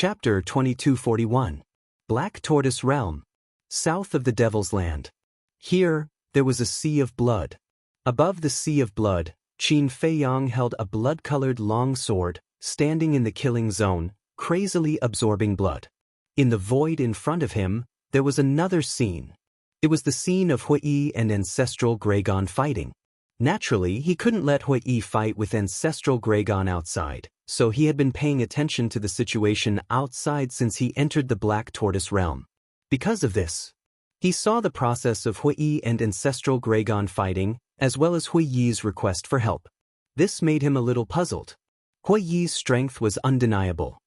Chapter 2241. Black Tortoise Realm. South of the Devil's Land. Here, there was a sea of blood. Above the sea of blood, Qin Feiyang held a blood-colored long sword, standing in the killing zone, crazily absorbing blood. In the void in front of him, there was another scene. It was the scene of Hui and Ancestral Gregon fighting. Naturally, he couldn't let Hui fight with Ancestral Gregon outside, so he had been paying attention to the situation outside since he entered the Black Tortoise Realm. Because of this, he saw the process of Hui and Ancestral Gregon fighting, as well as Hui Yi's request for help. This made him a little puzzled. Hui Yi's strength was undeniable.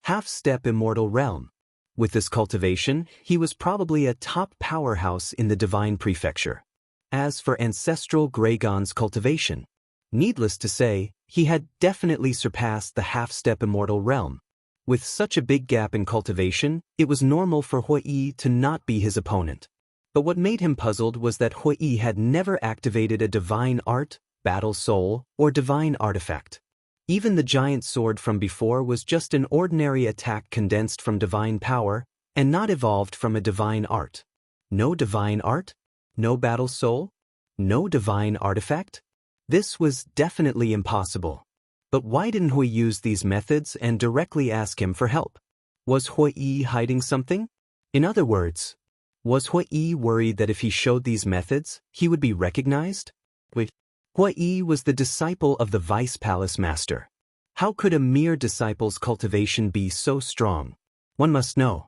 Half-step Immortal Realm. With this cultivation, he was probably a top powerhouse in the Divine Prefecture. As for Ancestral Gregon's cultivation, needless to say, he had definitely surpassed the half-step Immortal Realm. With such a big gap in cultivation, it was normal for Hui to not be his opponent. But what made him puzzled was that Hui had never activated a divine art, battle soul, or divine artifact. Even the giant sword from before was just an ordinary attack condensed from divine power, and not evolved from a divine art. No divine art? No battle soul? No divine artifact? This was definitely impossible. But why didn't Hui use these methods and directly ask him for help? Was Hui hiding something? In other words, was Hui worried that if he showed these methods, he would be recognized? Wait, Hui was the disciple of the Vice Palace Master. How could a mere disciple's cultivation be so strong? One must know.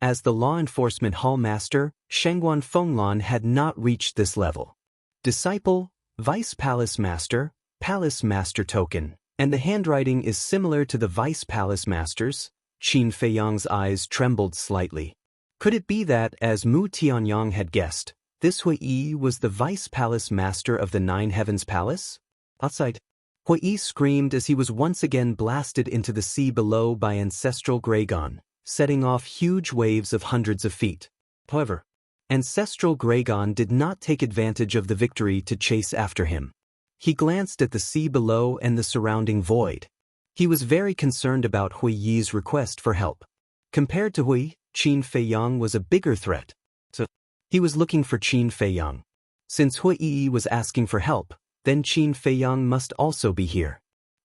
As the Law Enforcement Hall Master, Shengguan Fenglan had not reached this level. Disciple, Vice Palace Master, Palace Master token, and the handwriting is similar to the Vice Palace Master's. Qin Feiyang's eyes trembled slightly. Could it be that, as Mu Tianyang had guessed, this Hui was the Vice Palace Master of the Nine Heavens Palace? Outside, Hui screamed as he was once again blasted into the sea below by Ancestral Gregon, setting off huge waves of hundreds of feet. However, Ancestral Gregon did not take advantage of the victory to chase after him. He glanced at the sea below and the surrounding void. He was very concerned about Hui Yi's request for help. Compared to Hui, Qin Feiyang was a bigger threat. So, he was looking for Qin Feiyang. Since Hui was asking for help, then Qin Feiyang must also be here.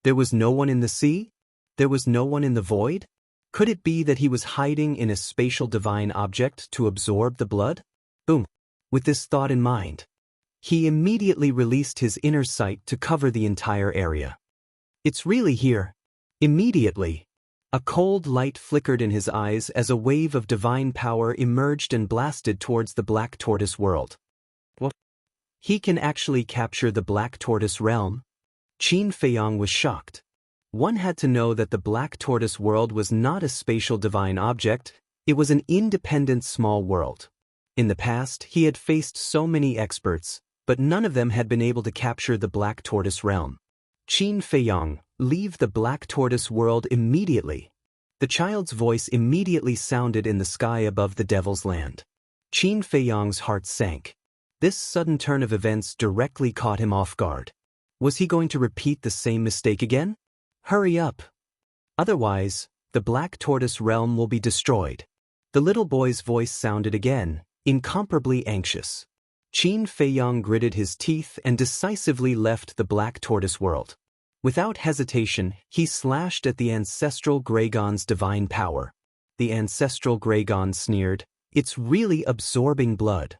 There was no one in the sea? There was no one in the void? Could it be that he was hiding in a spatial divine object to absorb the blood? Boom. With this thought in mind, he immediately released his inner sight to cover the entire area. It's really here. Immediately, a cold light flickered in his eyes as a wave of divine power emerged and blasted towards the Black Tortoise world. What? He can actually capture the Black Tortoise realm? Qin Feiyang was shocked. One had to know that the Black Tortoise world was not a spatial divine object, it was an independent small world. In the past, he had faced so many experts, but none of them had been able to capture the Black Tortoise realm. Qin Feiyang, leave the Black Tortoise world immediately. The child's voice immediately sounded in the sky above the Devil's Land. Qin Feiyang's heart sank. This sudden turn of events directly caught him off guard. Was he going to repeat the same mistake again? Hurry up. Otherwise, the Black Tortoise realm will be destroyed. The little boy's voice sounded again, incomparably anxious. Qin Feiyang gritted his teeth and decisively left the Black Tortoise world. Without hesitation, he slashed at the Ancestral Gregon's divine power. The Ancestral Gregon sneered, "It's really absorbing blood."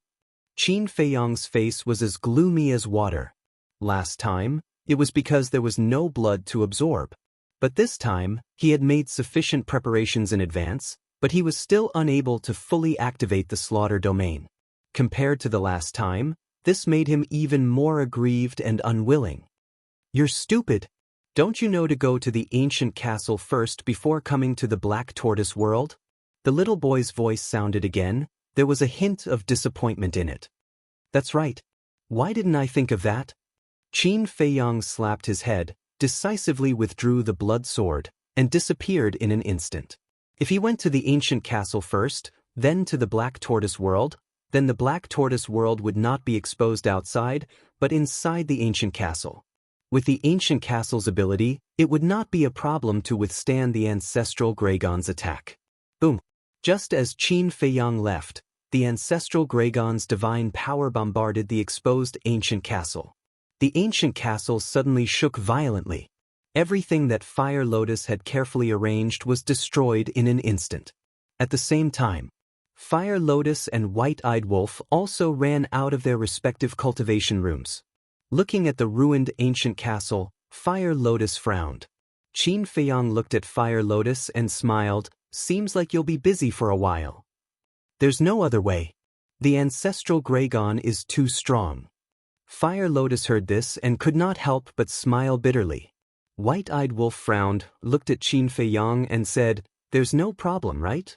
Qin Feiyang's face was as gloomy as water. Last time, it was because there was no blood to absorb. But this time, he had made sufficient preparations in advance, but he was still unable to fully activate the slaughter domain. Compared to the last time, this made him even more aggrieved and unwilling. "You're stupid. Don't you know to go to the ancient castle first before coming to the Black Tortoise world?" The little boy's voice sounded again. There was a hint of disappointment in it. "That's right. Why didn't I think of that?" Qin Feiyang slapped his head, decisively withdrew the blood sword, and disappeared in an instant. If he went to the ancient castle first, then to the Black Tortoise world, then the Black Tortoise world would not be exposed outside, but inside the ancient castle. With the ancient castle's ability, it would not be a problem to withstand the ancestral Greygon's attack. Boom! Just as Qin Feiyang left, the ancestral Greygon's divine power bombarded the exposed ancient castle. The ancient castle suddenly shook violently. Everything that Fire Lotus had carefully arranged was destroyed in an instant. At the same time, Fire Lotus and White-Eyed Wolf also ran out of their respective cultivation rooms. Looking at the ruined ancient castle, Fire Lotus frowned. Qin Feiyang looked at Fire Lotus and smiled. Seems like you'll be busy for a while. There's no other way. The ancestral Greygon is too strong. Fire Lotus heard this and could not help but smile bitterly. White-Eyed Wolf frowned, looked at Qin Feiyang and said, "There's no problem, right?"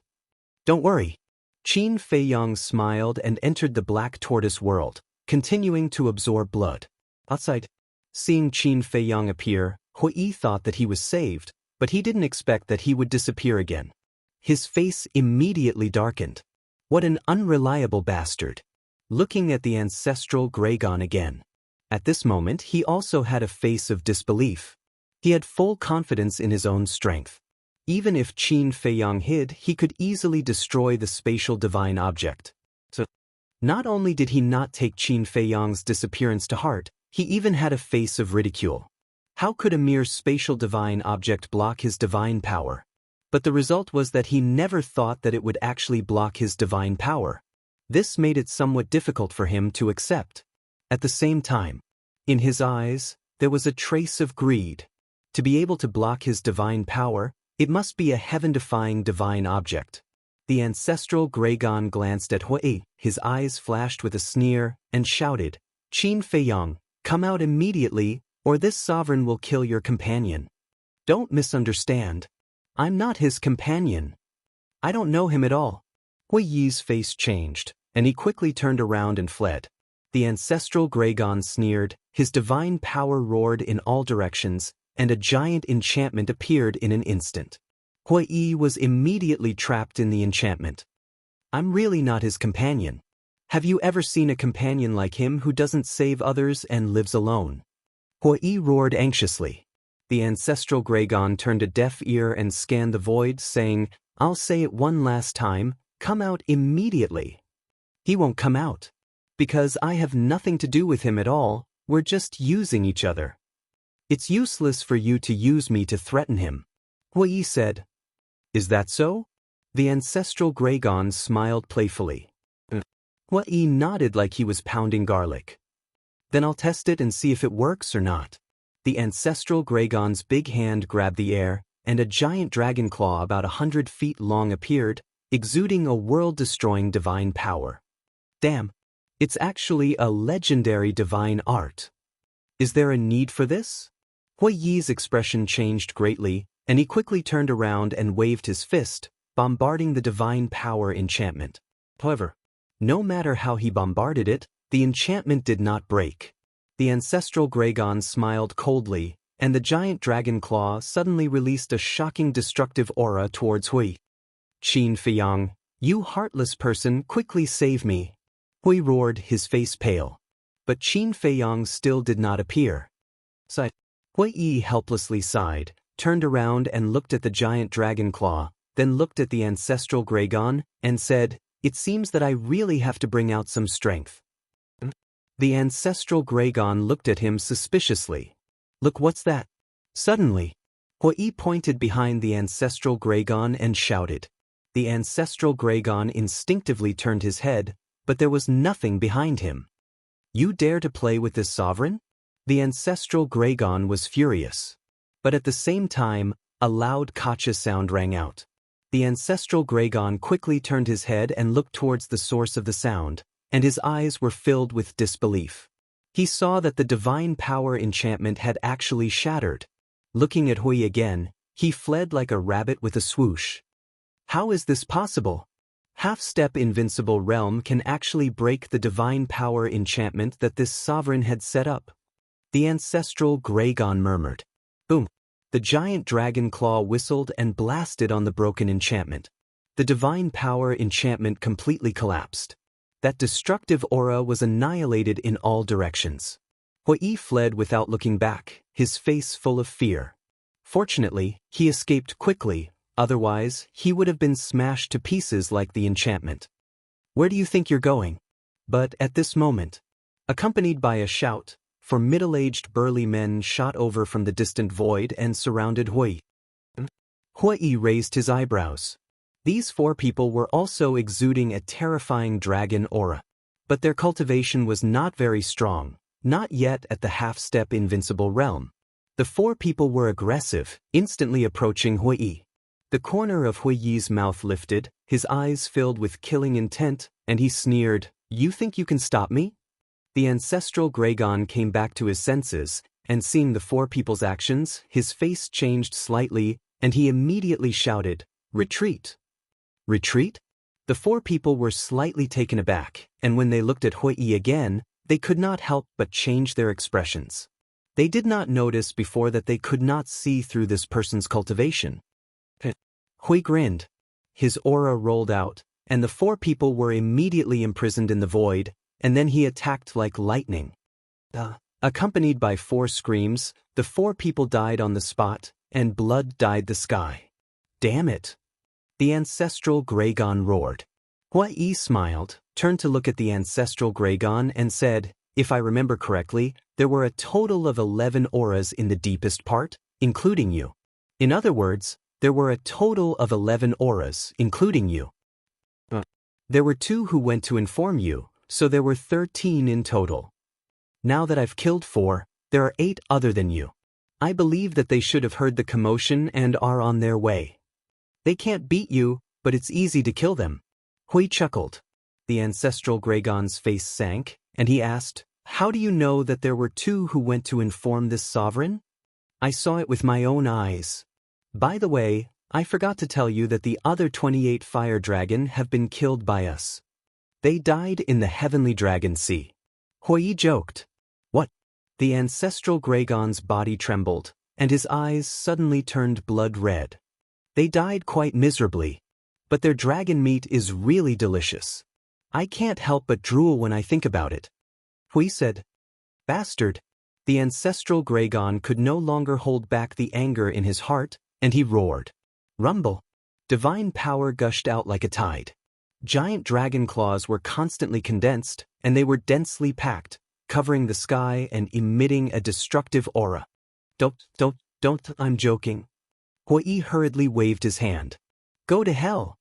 "Don't worry." Qin Feiyang smiled and entered the Black Tortoise world, continuing to absorb blood. Outside, seeing Qin Feiyang appear, Hui thought that he was saved, but he didn't expect that he would disappear again. His face immediately darkened. What an unreliable bastard. Looking at the ancestral Greygon again. At this moment he also had a face of disbelief. He had full confidence in his own strength. Even if Qin Feiyang hid, he could easily destroy the spatial divine object. So, not only did he not take Qin Feiyang's disappearance to heart, he even had a face of ridicule. How could a mere spatial divine object block his divine power? But the result was that he never thought that it would actually block his divine power. This made it somewhat difficult for him to accept. At the same time, in his eyes, there was a trace of greed. To be able to block his divine power, it must be a heaven-defying divine object. The ancestral Greygon glanced at Hui, his eyes flashed with a sneer, and shouted, "Qin Feiyang, come out immediately, or this sovereign will kill your companion." "Don't misunderstand. I'm not his companion. I don't know him at all." Hui Yi's face changed, and he quickly turned around and fled. The ancestral Greygon sneered, his divine power roared in all directions, and a giant enchantment appeared in an instant. Hui Yi was immediately trapped in the enchantment. "I'm really not his companion. Have you ever seen a companion like him who doesn't save others and lives alone?" Hui Yi roared anxiously. The ancestral Greygon turned a deaf ear and scanned the void, saying, "I'll say it one last time, come out immediately." "He won't come out. Because I have nothing to do with him at all, we're just using each other. It's useless for you to use me to threaten him." Hui Yi said. "Is that so?" The ancestral Greygon smiled playfully. Hui Yi nodded like he was pounding garlic. "Then I'll test it and see if it works or not." The ancestral Greygon's big hand grabbed the air, and a giant dragon claw about 100 feet long appeared, exuding a world-destroying divine power. Damn, it's actually a legendary divine art. Is there a need for this? Hui Yi's expression changed greatly, and he quickly turned around and waved his fist, bombarding the divine power enchantment. However, no matter how he bombarded it, the enchantment did not break. The ancestral Greygon smiled coldly, and the giant dragon claw suddenly released a shocking destructive aura towards Hui. "Qin Feiyang, you heartless person, quickly save me!" Hui roared, his face pale. But Qin Feiyang still did not appear. Hui Yi helplessly sighed, turned around and looked at the giant dragon claw, then looked at the ancestral Greygon, and said, "It seems that I really have to bring out some strength." The ancestral Greygon looked at him suspiciously. "Look, what's that?" Suddenly, Hui Yi pointed behind the ancestral Greygon and shouted. The ancestral Greygon instinctively turned his head, but there was nothing behind him. "You dare to play with this sovereign?" The ancestral Greygon was furious. But at the same time, a loud Kacha sound rang out. The ancestral Greygon quickly turned his head and looked towards the source of the sound, and his eyes were filled with disbelief. He saw that the divine power enchantment had actually shattered. Looking at Hui again, he fled like a rabbit with a swoosh. How is this possible? Half-step invincible realm can actually break the divine power enchantment that this sovereign had set up. The ancestral Greygon murmured. Boom! The giant dragon claw whistled and blasted on the broken enchantment. The divine power enchantment completely collapsed. That destructive aura was annihilated in all directions. Hui fled without looking back, his face full of fear. Fortunately, he escaped quickly, otherwise, he would have been smashed to pieces like the enchantment. Where do you think you're going? But at this moment, accompanied by a shout, four middle-aged burly men shot over from the distant void and surrounded Hui. Hui raised his eyebrows. These four people were also exuding a terrifying dragon aura. But their cultivation was not very strong, not yet at the half-step invincible realm. The four people were aggressive, instantly approaching Hui. The corner of Hui's mouth lifted, his eyes filled with killing intent, and he sneered, "You think you can stop me?" The ancestral Gregon came back to his senses, and seeing the four people's actions, his face changed slightly, and he immediately shouted, "Retreat!" Retreat? The four people were slightly taken aback, and when they looked at Hui again, they could not help but change their expressions. They did not notice before that they could not see through this person's cultivation. Hui grinned. His aura rolled out, and the four people were immediately imprisoned in the void, and then he attacked like lightning. Accompanied by four screams, the four people died on the spot, and blood dyed the sky. Damn it! The ancestral Gregon roared. Hui smiled, turned to look at the ancestral Gregon and said, "If I remember correctly, there were a total of 11 auras in the deepest part, including you. In other words, there were a total of 11 auras, including you. There were 2 who went to inform you, so there were 13 in total. Now that I've killed 4, there are 8 other than you. I believe that they should have heard the commotion and are on their way. They can't beat you, but it's easy to kill them." Hui chuckled. The ancestral Gregon's face sank, and he asked, "How do you know that there were 2 who went to inform this sovereign?" "I saw it with my own eyes. By the way, I forgot to tell you that the other 28 fire dragon have been killed by us. They died in the heavenly dragon sea." Hui joked. "What?" The ancestral Gregon's body trembled, and his eyes suddenly turned blood red. "They died quite miserably. But their dragon meat is really delicious. I can't help but drool when I think about it." Hui said. "Bastard." The ancestral Gregon could no longer hold back the anger in his heart, and he roared. Rumble. Divine power gushed out like a tide. Giant dragon claws were constantly condensed, and they were densely packed, covering the sky and emitting a destructive aura. Don't, I'm joking." Hui hurriedly waved his hand. "Go to hell."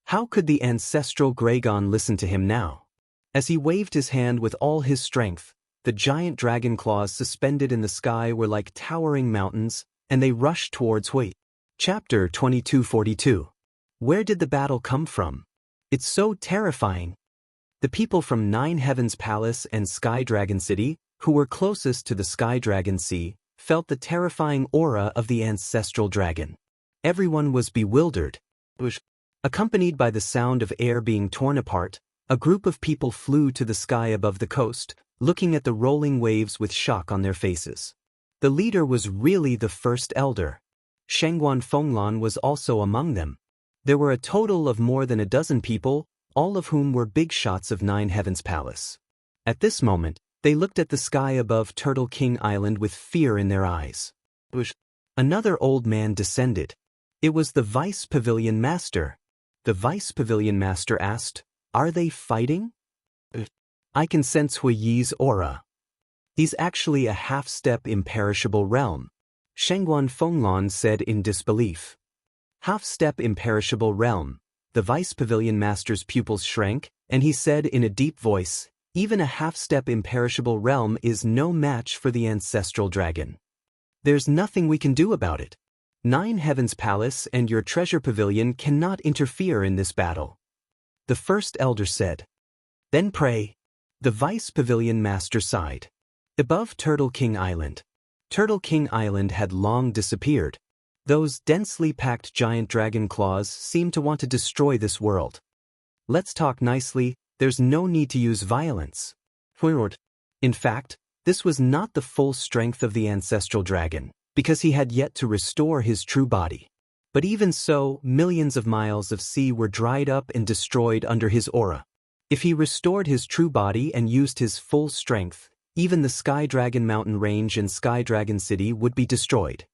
How could the ancestral Gregon listen to him now? As he waved his hand with all his strength, the giant dragon claws suspended in the sky were like towering mountains, and they rushed towards Hui. Chapter 2242. Where did the battle come from? It's so terrifying. The people from Nine Heavens Palace and Sky Dragon City, who were closest to the Sky Dragon Sea, felt the terrifying aura of the ancestral dragon. Everyone was bewildered. Accompanied by the sound of air being torn apart, a group of people flew to the sky above the coast, looking at the rolling waves with shock on their faces. The leader was really the first elder. Shangguan Fenglan was also among them. There were a total of more than a dozen people, all of whom were big shots of Nine Heavens Palace. At this moment, they looked at the sky above Turtle King Island with fear in their eyes. Another old man descended. It was the Vice Pavilion Master. The Vice Pavilion Master asked, "Are they fighting?" "I can sense Hui's aura. He's actually a half-step imperishable realm," Shangguan Fenglan said in disbelief. Half-step imperishable realm. The Vice Pavilion Master's pupils shrank, and he said in a deep voice, "Even a half-step imperishable realm is no match for the ancestral dragon. There's nothing we can do about it. Nine Heavens Palace and your treasure pavilion cannot interfere in this battle." The first elder said. "Then pray." The Vice Pavilion Master sighed. Above Turtle King Island. Turtle King Island had long disappeared. Those densely packed giant dragon claws seemed to want to destroy this world. Let's talk nicely, there's no need to use violence. In fact, this was not the full strength of the ancestral dragon, because he had yet to restore his true body. But even so, millions of miles of sea were dried up and destroyed under his aura. If he restored his true body and used his full strength, Even the Sky Dragon Mountain Range and Sky Dragon City would be destroyed.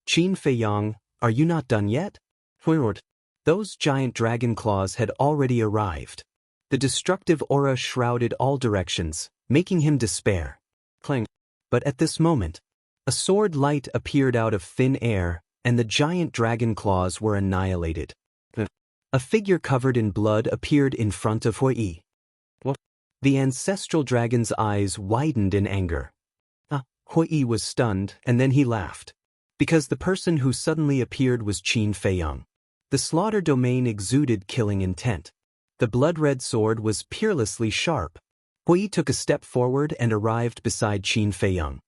Qin Feiyang, are you not done yet? Those giant dragon claws had already arrived. The destructive aura shrouded all directions, making him despair. Clang. But at this moment, a sword light appeared out of thin air, and the giant dragon claws were annihilated. A figure covered in blood appeared in front of Hui. The ancestral dragon's eyes widened in anger. Hui was stunned, and then he laughed. Because the person who suddenly appeared was Qin Feiyang. The slaughter domain exuded killing intent. The blood-red sword was peerlessly sharp. Hui took a step forward and arrived beside Qin Feiyang.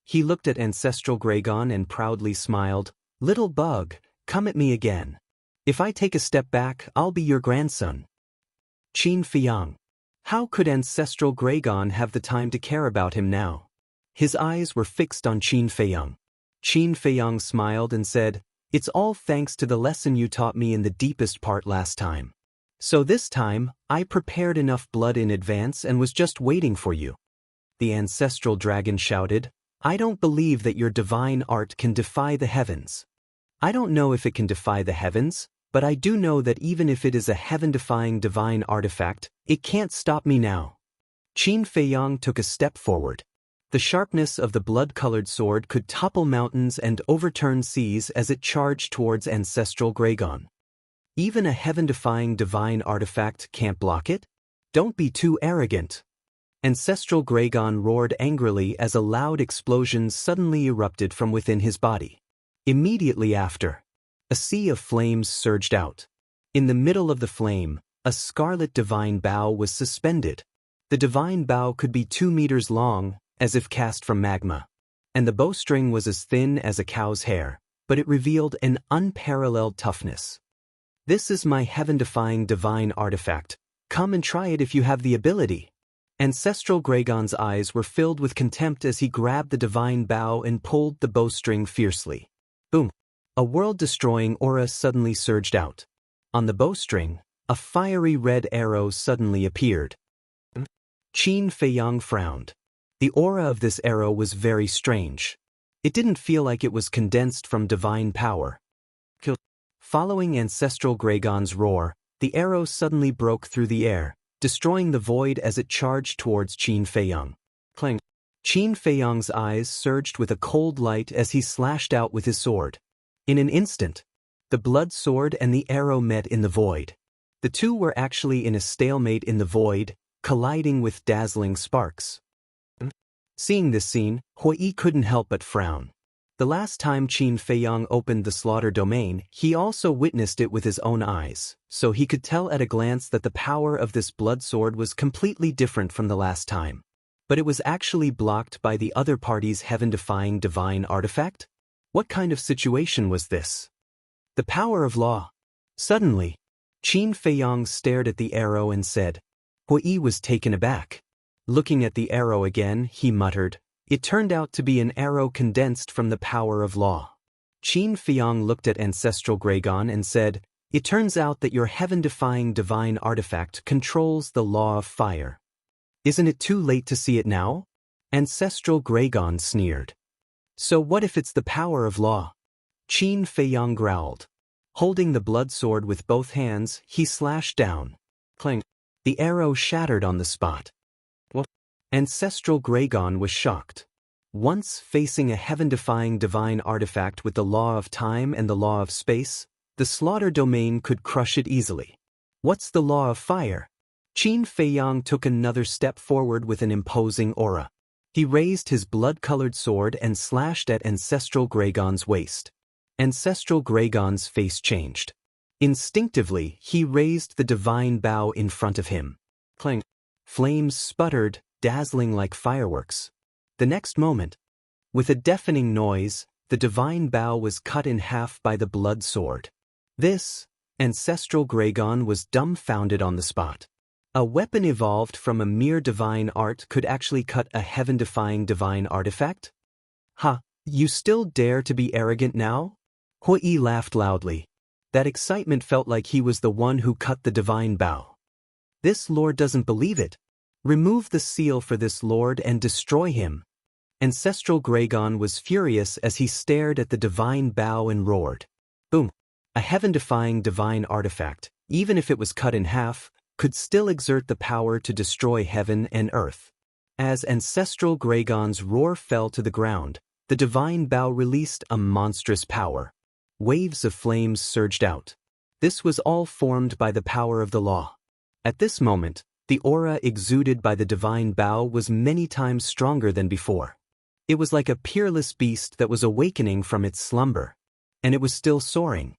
He looked at Ancestral Gragon and proudly smiled. Little bug, come at me again. If I take a step back, I'll be your grandson. Qin Feiyang. How could Ancestral Gragon have the time to care about him now? His eyes were fixed on Qin Feiyang. Qin Feiyang smiled and said, It's all thanks to the lesson you taught me in the deepest part last time. So this time, I prepared enough blood in advance and was just waiting for you. The ancestral dragon shouted, I don't believe that your divine art can defy the heavens. I don't know if it can defy the heavens, but I do know that even if it is a heaven-defying divine artifact, it can't stop me now. Qin Feiyang took a step forward. The sharpness of the blood-colored sword could topple mountains and overturn seas as it charged towards Ancestral Gragon. Even a heaven-defying divine artifact can't block it? Don't be too arrogant. Ancestral Gragon roared angrily as a loud explosion suddenly erupted from within his body. Immediately after, a sea of flames surged out. In the middle of the flame, a scarlet divine bow was suspended. The divine bow could be 2 meters long, as if cast from magma. And the bowstring was as thin as a cow's hair, but it revealed an unparalleled toughness. This is my heaven-defying divine artifact. Come and try it if you have the ability. Ancestral Gragon's eyes were filled with contempt as he grabbed the divine bow and pulled the bowstring fiercely. Boom! A world-destroying aura suddenly surged out. On the bowstring, a fiery red arrow suddenly appeared. Qin Feiyang frowned. The aura of this arrow was very strange. It didn't feel like it was condensed from divine power. Following Ancestral Gragon's roar, the arrow suddenly broke through the air, destroying the void as it charged towards Qin Feiyang. Clang! Qin Feiyang's eyes surged with a cold light as he slashed out with his sword. In an instant, the blood sword and the arrow met in the void. The two were actually in a stalemate in the void, colliding with dazzling sparks. Seeing this scene, Hui couldn't help but frown. The last time Qin Feiyang opened the slaughter domain, he also witnessed it with his own eyes, so he could tell at a glance that the power of this blood sword was completely different from the last time. But it was actually blocked by the other party's heaven-defying divine artifact? What kind of situation was this? The power of law. Suddenly, Qin Feiyang stared at the arrow and said, Hui was taken aback. Looking at the arrow again, he muttered, It turned out to be an arrow condensed from the power of law. Qin Feiyang looked at Ancestral Gragon and said, It turns out that your heaven-defying divine artifact controls the law of fire. Isn't it too late to see it now? Ancestral Gragon sneered. So what if it's the power of law? Qin Feiyang growled. Holding the blood sword with both hands, he slashed down. Clang! The arrow shattered on the spot. Ancestral Gragon was shocked. Once facing a heaven-defying divine artifact with the law of time and the law of space, the slaughter domain could crush it easily. What's the law of fire? Qin Feiyang took another step forward with an imposing aura. He raised his blood-colored sword and slashed at Ancestral Gragon's waist. Ancestral Gragon's face changed. Instinctively, he raised the divine bow in front of him. Clang! Flames sputtered, dazzling like fireworks. The next moment, with a deafening noise, the divine bow was cut in half by the blood sword. This, Ancestral Gragon was dumbfounded on the spot. A weapon evolved from a mere divine art could actually cut a heaven-defying divine artifact? Ha, you still dare to be arrogant now? Hui laughed loudly. That excitement felt like he was the one who cut the divine bow. This lord doesn't believe it. "Remove the seal for this lord and destroy him." Ancestral Gragon was furious as he stared at the divine bow and roared. Boom! A heaven-defying divine artifact, even if it was cut in half, could still exert the power to destroy heaven and earth. As Ancestral Gragon's roar fell to the ground, the divine bow released a monstrous power. Waves of flames surged out. This was all formed by the power of the law. At this moment, the aura exuded by the divine bow was many times stronger than before. It was like a peerless beast that was awakening from its slumber. And it was still soaring.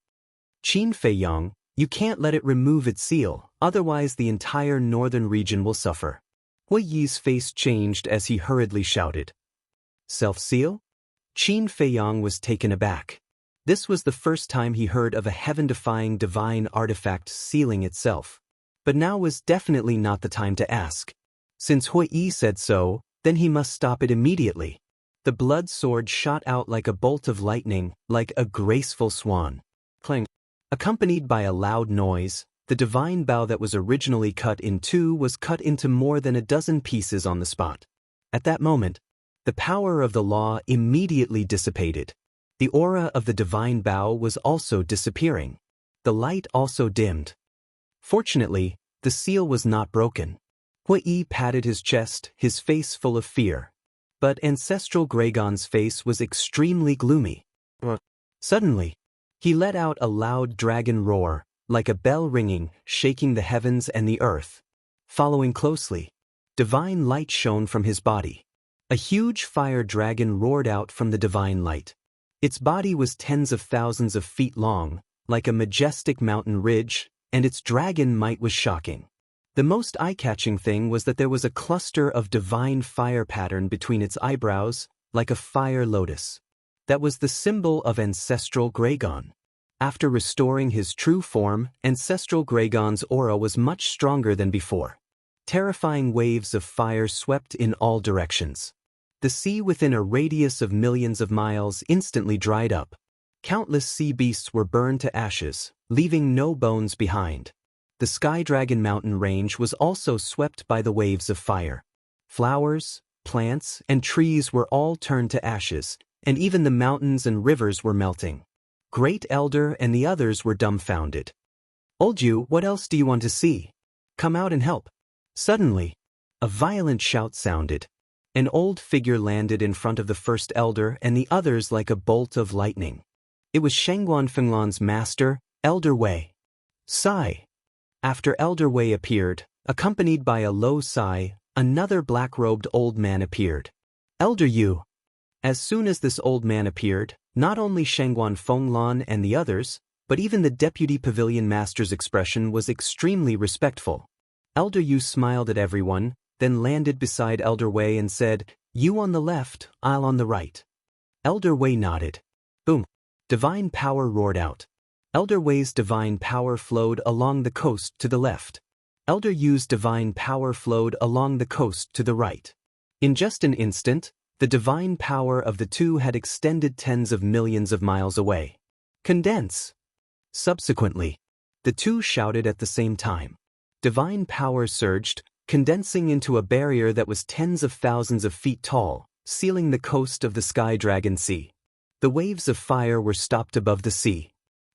Qin Feiyang, you can't let it remove its seal, otherwise the entire northern region will suffer. Hui Yi's face changed as he hurriedly shouted. Self-seal? Qin Feiyang was taken aback. This was the first time he heard of a heaven-defying divine artifact sealing itself. But now was definitely not the time to ask. Since Hui Yi said so, then he must stop it immediately. The blood sword shot out like a bolt of lightning, like a graceful swan. Clang. Accompanied by a loud noise, the divine bow that was originally cut in two was cut into more than a dozen pieces on the spot. At that moment, the power of the law immediately dissipated. The aura of the divine bow was also disappearing. The light also dimmed. Fortunately, the seal was not broken. Hui Yi patted his chest, his face full of fear. But Ancestral Gragon's face was extremely gloomy. Suddenly, he let out a loud dragon roar, like a bell ringing, shaking the heavens and the earth. Following closely, divine light shone from his body. A huge fire dragon roared out from the divine light. Its body was tens of thousands of feet long, like a majestic mountain ridge, and its dragon might was shocking. The most eye-catching thing was that there was a cluster of divine fire pattern between its eyebrows, like a fire lotus. That was the symbol of Ancestral Gragon. After restoring his true form, Ancestral Gragon's aura was much stronger than before. Terrifying waves of fire swept in all directions. The sea within a radius of millions of miles instantly dried up. Countless sea beasts were burned to ashes, leaving no bones behind. The Sky Dragon mountain range was also swept by the waves of fire. Flowers, plants, and trees were all turned to ashes, and even the mountains and rivers were melting. Great Elder and the others were dumbfounded. Old you, what else do you want to see? Come out and help. Suddenly, a violent shout sounded. An old figure landed in front of the first Elder and the others like a bolt of lightning. It was Shengguan Fenglan's master, Elder Wei. Sigh. After Elder Wei appeared, accompanied by a low sigh, another black-robed old man appeared. Elder Yu. As soon as this old man appeared, not only Shengguan Fenglan and the others, but even the deputy pavilion master's expression was extremely respectful. Elder Yu smiled at everyone, then landed beside Elder Wei and said, "You on the left, I'll on the right." Elder Wei nodded. Boom. Divine power roared out. Elder Wei's divine power flowed along the coast to the left. Elder Yu's divine power flowed along the coast to the right. In just an instant, the divine power of the two had extended tens of millions of miles away. Condense! Subsequently, the two shouted at the same time. Divine power surged, condensing into a barrier that was tens of thousands of feet tall, sealing the coast of the Sky Dragon Sea. The waves of fire were stopped above the sea.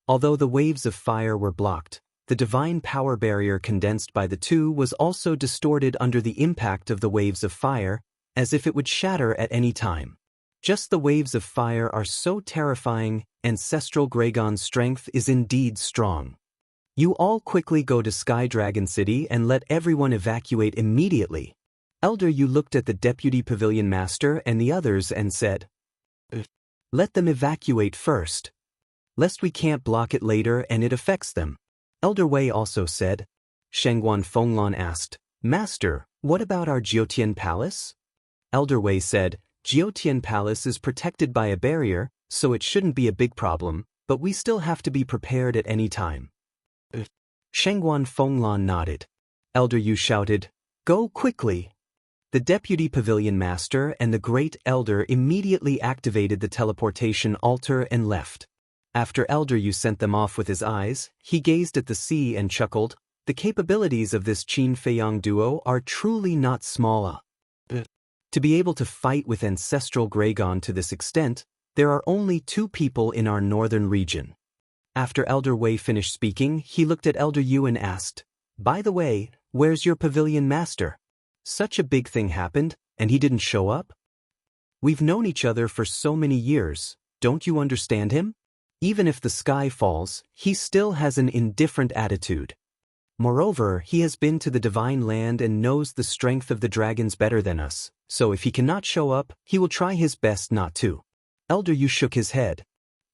Although the waves of fire were blocked, the divine power barrier condensed by the two was also distorted under the impact of the waves of fire, as if it would shatter at any time. Just the waves of fire are so terrifying, Ancestral Gragon's strength is indeed strong. You all quickly go to Sky Dragon City and let everyone evacuate immediately. Elder Yu looked at the Deputy Pavilion Master and the others and said, "Let them evacuate first, lest we can't block it later and it affects them." Elder Wei also said. Shengguan Fenglan asked, "Master, what about our Jiutian Palace?" Elder Wei said, "Jiutian Palace is protected by a barrier, so it shouldn't be a big problem, but we still have to be prepared at any time." Shengguan Fenglan nodded. Elder Yu shouted, "Go quickly!" The Deputy Pavilion Master and the Great Elder immediately activated the teleportation altar and left. After Elder Yu sent them off with his eyes, he gazed at the sea and chuckled, The capabilities of this Qin Feiyang duo are truly not small. To be able to fight with ancestral Gragon to this extent, there are only 2 people in our northern region. After Elder Wei finished speaking, he looked at Elder Yu and asked, "By the way, where's your pavilion master? Such a big thing happened, and he didn't show up? We've known each other for so many years, don't you understand him? Even if the sky falls, he still has an indifferent attitude. Moreover, he has been to the divine land and knows the strength of the dragons better than us, so if he cannot show up, he will try his best not to." Elder Yu shook his head.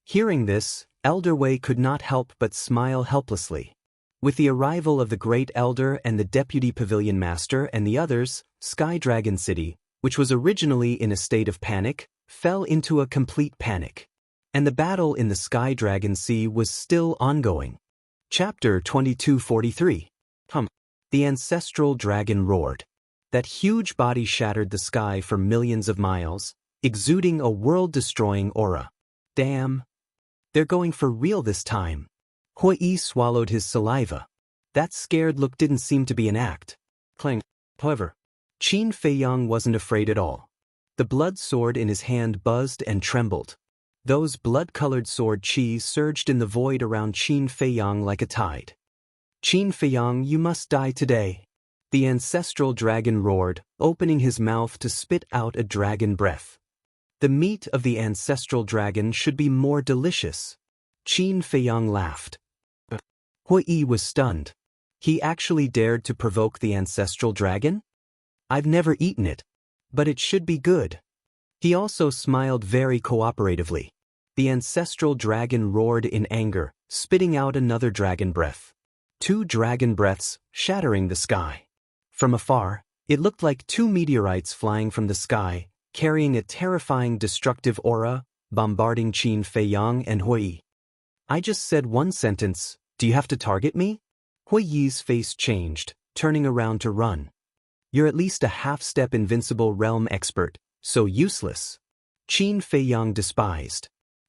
Hearing this, Elder Wei could not help but smile helplessly. With the arrival of the Great Elder and the Deputy Pavilion Master and the others, Sky Dragon City, which was originally in a state of panic, fell into a complete panic. And the battle in the Sky Dragon Sea was still ongoing. Chapter 2243. The ancestral dragon roared. That huge body shattered the sky for millions of miles, exuding a world-destroying aura. Damn. They're going for real this time. Hui Yi swallowed his saliva. That scared look didn't seem to be an act. Clang. However, Qin Feiyang wasn't afraid at all. The blood sword in his hand buzzed and trembled. Those blood-colored sword chi surged in the void around Qin Feiyang like a tide. "Qin Feiyang, you must die today." The ancestral dragon roared, opening his mouth to spit out a dragon breath. The meat of the ancestral dragon should be more delicious. Qin Feiyang laughed. Hui Yi was stunned. He actually dared to provoke the ancestral dragon? I've never eaten it, but it should be good. He also smiled very cooperatively. The ancestral dragon roared in anger, spitting out another dragon breath. 2 dragon breaths, shattering the sky. From afar, it looked like 2 meteorites flying from the sky, carrying a terrifying destructive aura, bombarding Qin Feiyang and Hui Yi. I just said one sentence, do you have to target me? Hui Yi's face changed, turning around to run. You're at least a half-step invincible realm expert, so useless. Qin Feiyang despised.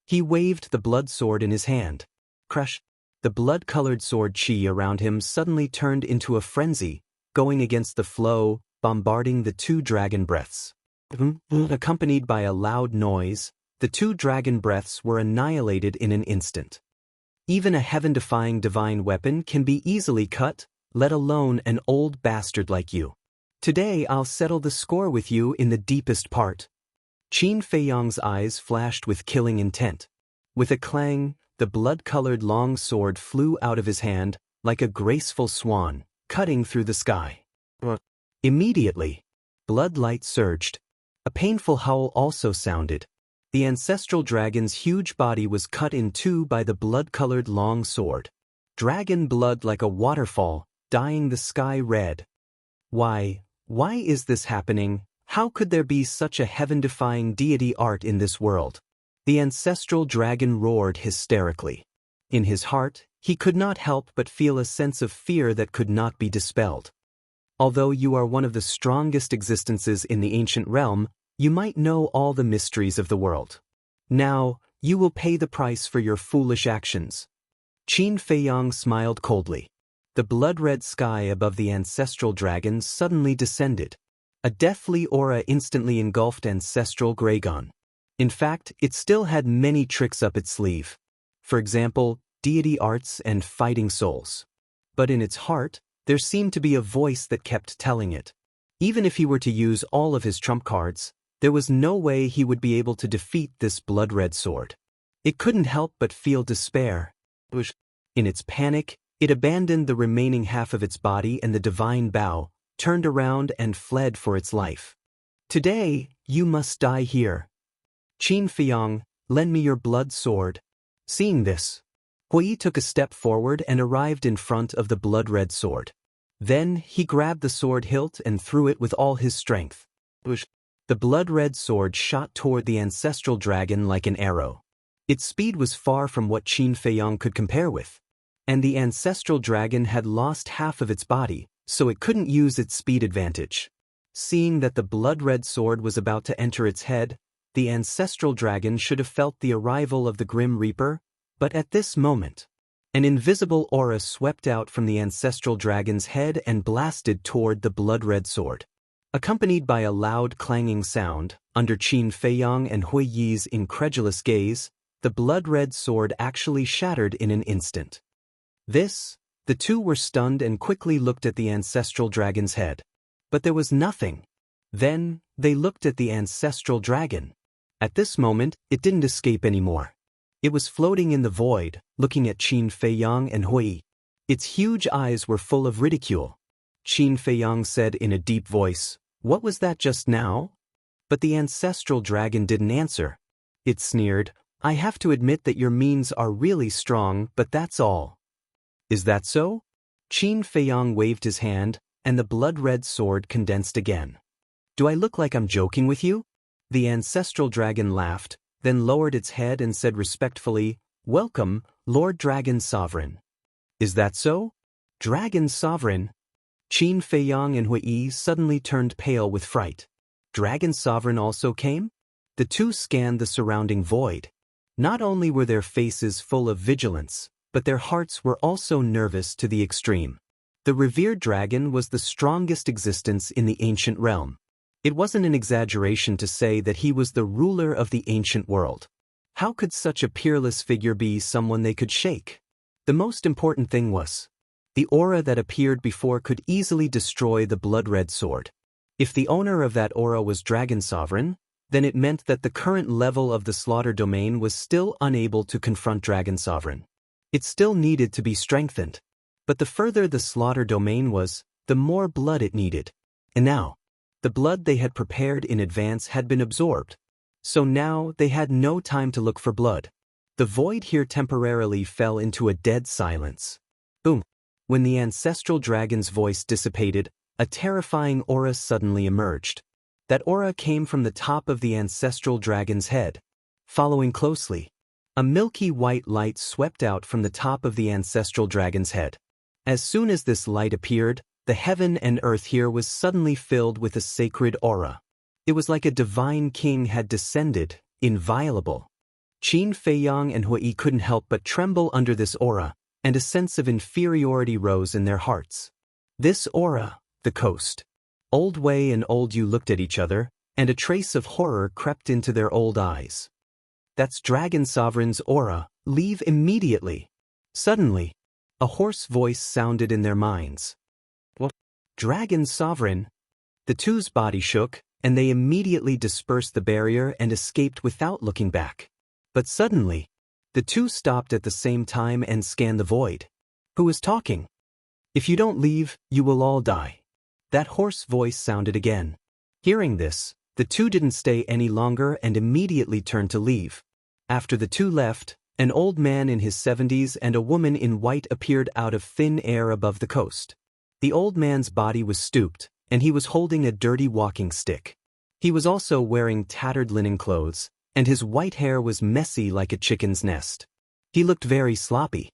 He waved the blood sword in his hand. Crush. The blood-colored sword chi around him suddenly turned into a frenzy, going against the flow, bombarding the 2 dragon breaths. Accompanied by a loud noise, the 2 dragon breaths were annihilated in an instant. Even a heaven-defying divine weapon can be easily cut, let alone an old bastard like you. Today I'll settle the score with you in the deepest part. Qin Feiyang's eyes flashed with killing intent. With a clang, the blood-colored long sword flew out of his hand, like a graceful swan, cutting through the sky. Immediately, blood light surged. A painful howl also sounded. The ancestral dragon's huge body was cut in 2 by the blood-colored long sword. Dragon blood like a waterfall, dyeing the sky red. Why is this happening? How could there be such a heaven-defying deity art in this world? The ancestral dragon roared hysterically. In his heart, he could not help but feel a sense of fear that could not be dispelled. Although you are one of the strongest existences in the ancient realm, you might know all the mysteries of the world. Now, you will pay the price for your foolish actions. Qin Feiyang smiled coldly. The blood-red sky above the ancestral dragon suddenly descended. A deathly aura instantly engulfed ancestral Gragon. In fact, it still had many tricks up its sleeve. For example, deity arts and fighting souls. But in its heart, there seemed to be a voice that kept telling it. Even if he were to use all of his trump cards, there was no way he would be able to defeat this blood-red sword. It couldn't help but feel despair. In its panic, it abandoned the remaining half of its body and the divine bow, turned around and fled for its life. Today, you must die here. Qin Feiyang, lend me your blood sword. Seeing this, Hui Yi took a step forward and arrived in front of the blood-red sword. Then, he grabbed the sword hilt and threw it with all his strength. The blood-red sword shot toward the ancestral dragon like an arrow. Its speed was far from what Qin Feiyang could compare with. And the ancestral dragon had lost half of its body, so it couldn't use its speed advantage. Seeing that the blood-red sword was about to enter its head, the ancestral dragon should have felt the arrival of the Grim Reaper, but at this moment, An invisible aura swept out from the ancestral dragon's head and blasted toward the blood-red sword. Accompanied by a loud clanging sound, under Qin Feiyang and Hui Yi's incredulous gaze, the blood-red sword actually shattered in an instant. The two were stunned and quickly looked at the ancestral dragon's head. But there was nothing. Then, they looked at the ancestral dragon. At this moment, it didn't escape anymore. It was floating in the void, looking at Qin Feiyang and Hui. Its huge eyes were full of ridicule. Qin Feiyang said in a deep voice, "What was that just now?" But the ancestral dragon didn't answer. It sneered, "I have to admit that your means are really strong, but that's all." "Is that so?" Qin Feiyang waved his hand, and the blood-red sword condensed again. "Do I look like I'm joking with you?" The ancestral dragon laughed, then lowered its head and said respectfully, "Welcome, Lord Dragon Sovereign." "Is that so? Dragon Sovereign?" Qin Feiyang and Hui Yi suddenly turned pale with fright. Dragon Sovereign also came? The two scanned the surrounding void. Not only were their faces full of vigilance, but their hearts were also nervous to the extreme. The revered dragon was the strongest existence in the ancient realm. It wasn't an exaggeration to say that he was the ruler of the ancient world. How could such a peerless figure be someone they could shake? The most important thing was, the aura that appeared before could easily destroy the blood-red sword. If the owner of that aura was Dragon Sovereign, then it meant that the current level of the slaughter domain was still unable to confront Dragon Sovereign. It still needed to be strengthened. But the further the slaughter domain was, the more blood it needed. And now, the blood they had prepared in advance had been absorbed. So now they had no time to look for blood. The void here temporarily fell into a dead silence. Boom. When the ancestral dragon's voice dissipated, a terrifying aura suddenly emerged. That aura came from the top of the ancestral dragon's head. Following closely, a milky white light swept out from the top of the ancestral dragon's head. As soon as this light appeared, the heaven and earth here was suddenly filled with a sacred aura. It was like a divine king had descended, inviolable. Qin Feiyang and Hui Yi couldn't help but tremble under this aura, and a sense of inferiority rose in their hearts. This aura, the coast. Old Wei and Old Yu looked at each other, and a trace of horror crept into their old eyes. "That's Dragon Sovereign's aura, leave immediately." Suddenly, a hoarse voice sounded in their minds. "What? Dragon Sovereign?" The two's body shook, and they immediately dispersed the barrier and escaped without looking back. But suddenly, the two stopped at the same time and scanned the void. Who was talking? "If you don't leave, you will all die." That hoarse voice sounded again. Hearing this, the two didn't stay any longer and immediately turned to leave. After the two left, an old man in his 70s and a woman in white appeared out of thin air above the coast. The old man's body was stooped, and he was holding a dirty walking stick. He was also wearing tattered linen clothes, and his white hair was messy like a chicken's nest. He looked very sloppy.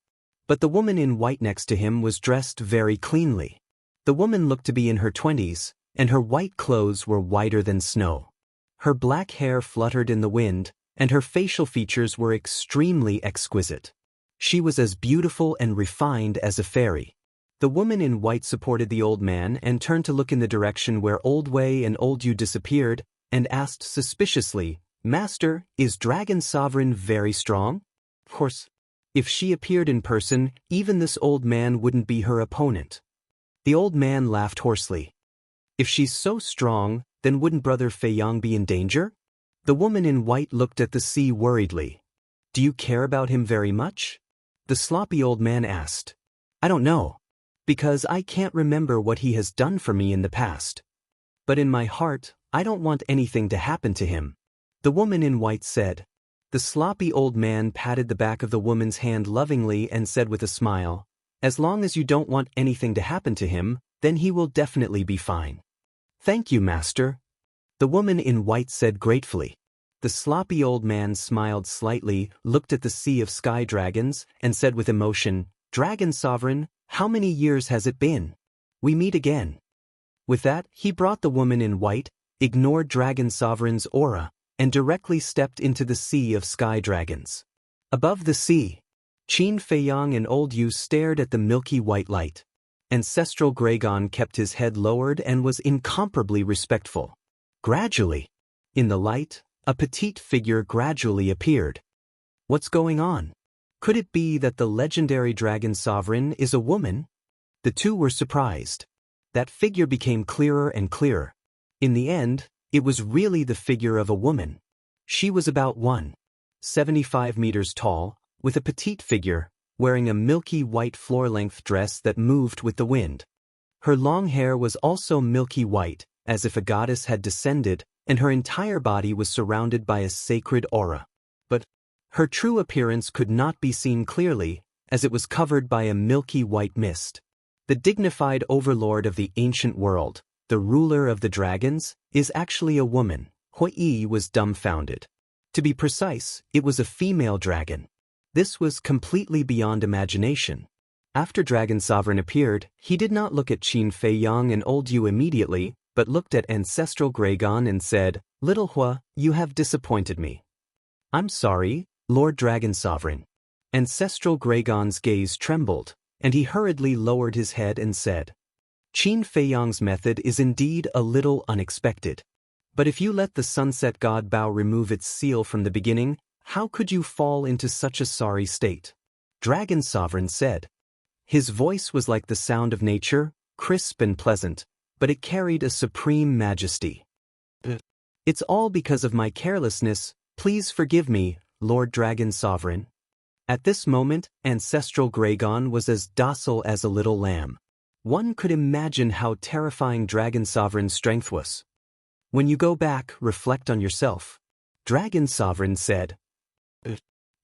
But the woman in white next to him was dressed very cleanly. The woman looked to be in her 20s, and her white clothes were whiter than snow. Her black hair fluttered in the wind, and her facial features were extremely exquisite. She was as beautiful and refined as a fairy. The woman in white supported the old man and turned to look in the direction where Old Wei and Old Yu disappeared, and asked suspiciously, "Master, is Dragon Sovereign very strong?" Of course, if she appeared in person, even this old man wouldn't be her opponent. The old man laughed hoarsely. "If she's so strong, then wouldn't Brother Feiyang be in danger?" The woman in white looked at the sea worriedly. "Do you care about him very much?" The sloppy old man asked. "I don't know. Because I can't remember what he has done for me in the past. But in my heart, I don't want anything to happen to him," the woman in white said. The sloppy old man patted the back of the woman's hand lovingly and said with a smile, "As long as you don't want anything to happen to him, then he will definitely be fine." "Thank you, Master," the woman in white said gratefully. The sloppy old man smiled slightly, looked at the sea of sky dragons, and said with emotion, "Dragon Sovereign, how many years has it been? We meet again." With that, he brought the woman in white, ignored Dragon Sovereign's aura, and directly stepped into the sea of sky dragons. Above the sea, Qin Feiyang and Old Yu stared at the milky white light. Ancestral Gragon kept his head lowered and was incomparably respectful. Gradually, in the light, a petite figure gradually appeared. What's going on? Could it be that the legendary dragon sovereign is a woman? The two were surprised. That figure became clearer and clearer. In the end, it was really the figure of a woman. She was about 1.75 meters tall, with a petite figure, wearing a milky white floor-length dress that moved with the wind. Her long hair was also milky white, as if a goddess had descended, and her entire body was surrounded by a sacred aura. But her true appearance could not be seen clearly, as it was covered by a milky white mist. The dignified overlord of the ancient world, the ruler of the dragons, is actually a woman. Hui Yi was dumbfounded. To be precise, it was a female dragon. This was completely beyond imagination. After Dragon Sovereign appeared, he did not look at Qin Feiyang and Old Yu immediately, but looked at Ancestral Gragon and said, "Little Hua, you have disappointed me." "I'm sorry, Lord Dragon Sovereign." Ancestral Gragon's gaze trembled, and he hurriedly lowered his head and said, "Qin Feiyang's method is indeed a little unexpected. But if you let the Sunset God Bao remove its seal from the beginning, how could you fall into such a sorry state?" Dragon Sovereign said. His voice was like the sound of nature, crisp and pleasant, but it carried a supreme majesty. "It's all because of my carelessness. Please forgive me, Lord Dragon Sovereign." At this moment, Ancestral Gragon was as docile as a little lamb. One could imagine how terrifying Dragon Sovereign's strength was. "When you go back, reflect on yourself," Dragon Sovereign said.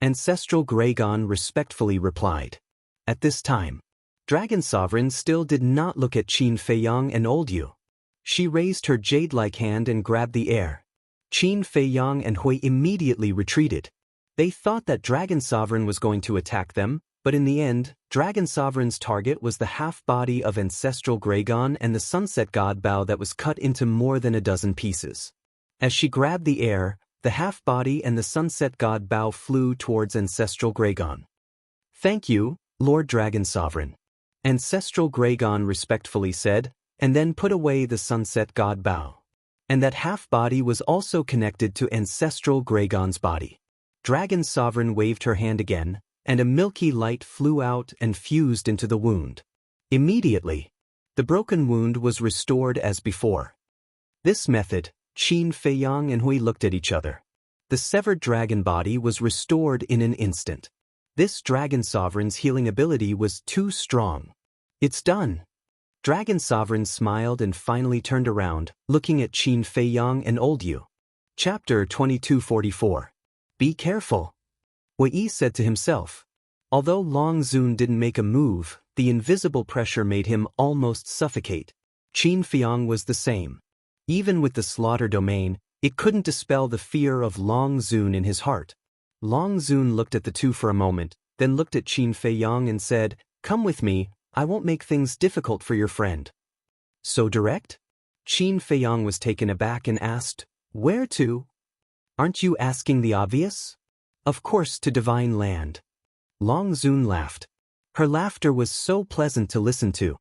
Ancestral Gragon respectfully replied. At this time, Dragon Sovereign still did not look at Qin Feiyang and Old Yu. She raised her jade-like hand and grabbed the air. Qin Feiyang and Hui immediately retreated. They thought that Dragon Sovereign was going to attack them, but in the end, Dragon Sovereign's target was the half-body of Ancestral Gragon and the Sunset God Bao that was cut into more than a dozen pieces. As she grabbed the air, the half-body and the Sunset God Bao flew towards Ancestral Gragon. "Thank you, Lord Dragon Sovereign," Ancestral Gragon respectfully said, and then put away the Sunset God Bao. And that half-body was also connected to Ancestral Gragon's body. Dragon Sovereign waved her hand again, and a milky light flew out and fused into the wound. Immediately, the broken wound was restored as before. This method, Qin Feiyang and Hui looked at each other. The severed dragon body was restored in an instant. This Dragon Sovereign's healing ability was too strong. "It's done." Dragon Sovereign smiled and finally turned around, looking at Qin Feiyang and Old Yu. Chapter 2244. Be careful, Hui Yi said to himself. Although Long Zun didn't make a move, the invisible pressure made him almost suffocate. Qin Feiyang was the same. Even with the slaughter domain, it couldn't dispel the fear of Long Zun in his heart. Long Zun looked at the two for a moment, then looked at Qin Feiyang and said, "Come with me, I won't make things difficult for your friend." "So direct?" Qin Feiyang was taken aback and asked, "Where to?" "Aren't you asking the obvious?" "Of course, to Divine Land." Long Zun laughed. Her laughter was so pleasant to listen to.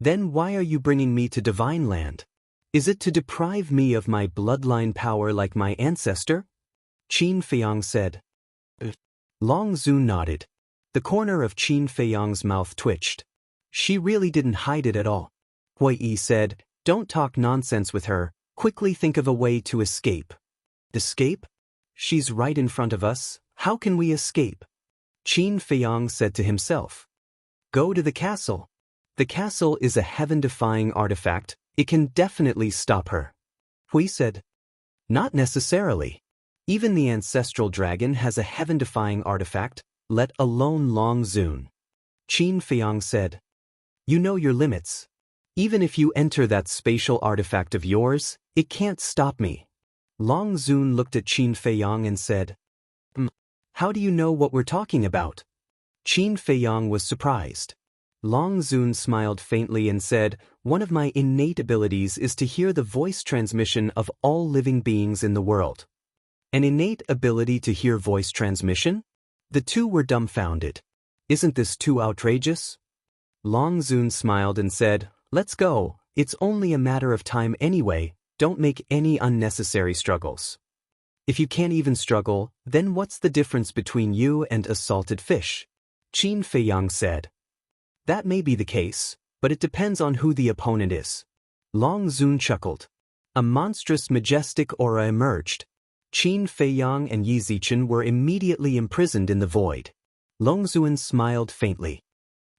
"Then why are you bringing me to Divine Land? Is it to deprive me of my bloodline power like my ancestor?" Qin Feiyang said. Long Zun nodded. The corner of Qin Feiyang's mouth twitched. She really didn't hide it at all. Hui Yi said, "Don't talk nonsense with her, quickly think of a way to escape." "Escape? She's right in front of us, how can we escape?" Qin Feiyang said to himself. "Go to the castle. The castle is a heaven-defying artifact, it can definitely stop her." Hui said, "Not necessarily. Even the ancestral dragon has a heaven-defying artifact, let alone Long Zun." Qin Feiyang said, "You know your limits. Even if you enter that spatial artifact of yours, it can't stop me." Long Zun looked at Qin Feiyang and said, How do you know what we're talking about?" Qin Feiyang was surprised. Long Zun smiled faintly and said, "One of my innate abilities is to hear the voice transmission of all living beings in the world." "An innate ability to hear voice transmission?" The two were dumbfounded. Isn't this too outrageous? Long Zun smiled and said, let's go, it's only a matter of time anyway, don't make any unnecessary struggles. If you can't even struggle, then what's the difference between you and a salted fish? Qin Feiyang said. That may be the case, but it depends on who the opponent is. Long Zun chuckled. A monstrous majestic aura emerged. Qin Feiyang and Yi Zichen were immediately imprisoned in the void. Long Zun smiled faintly.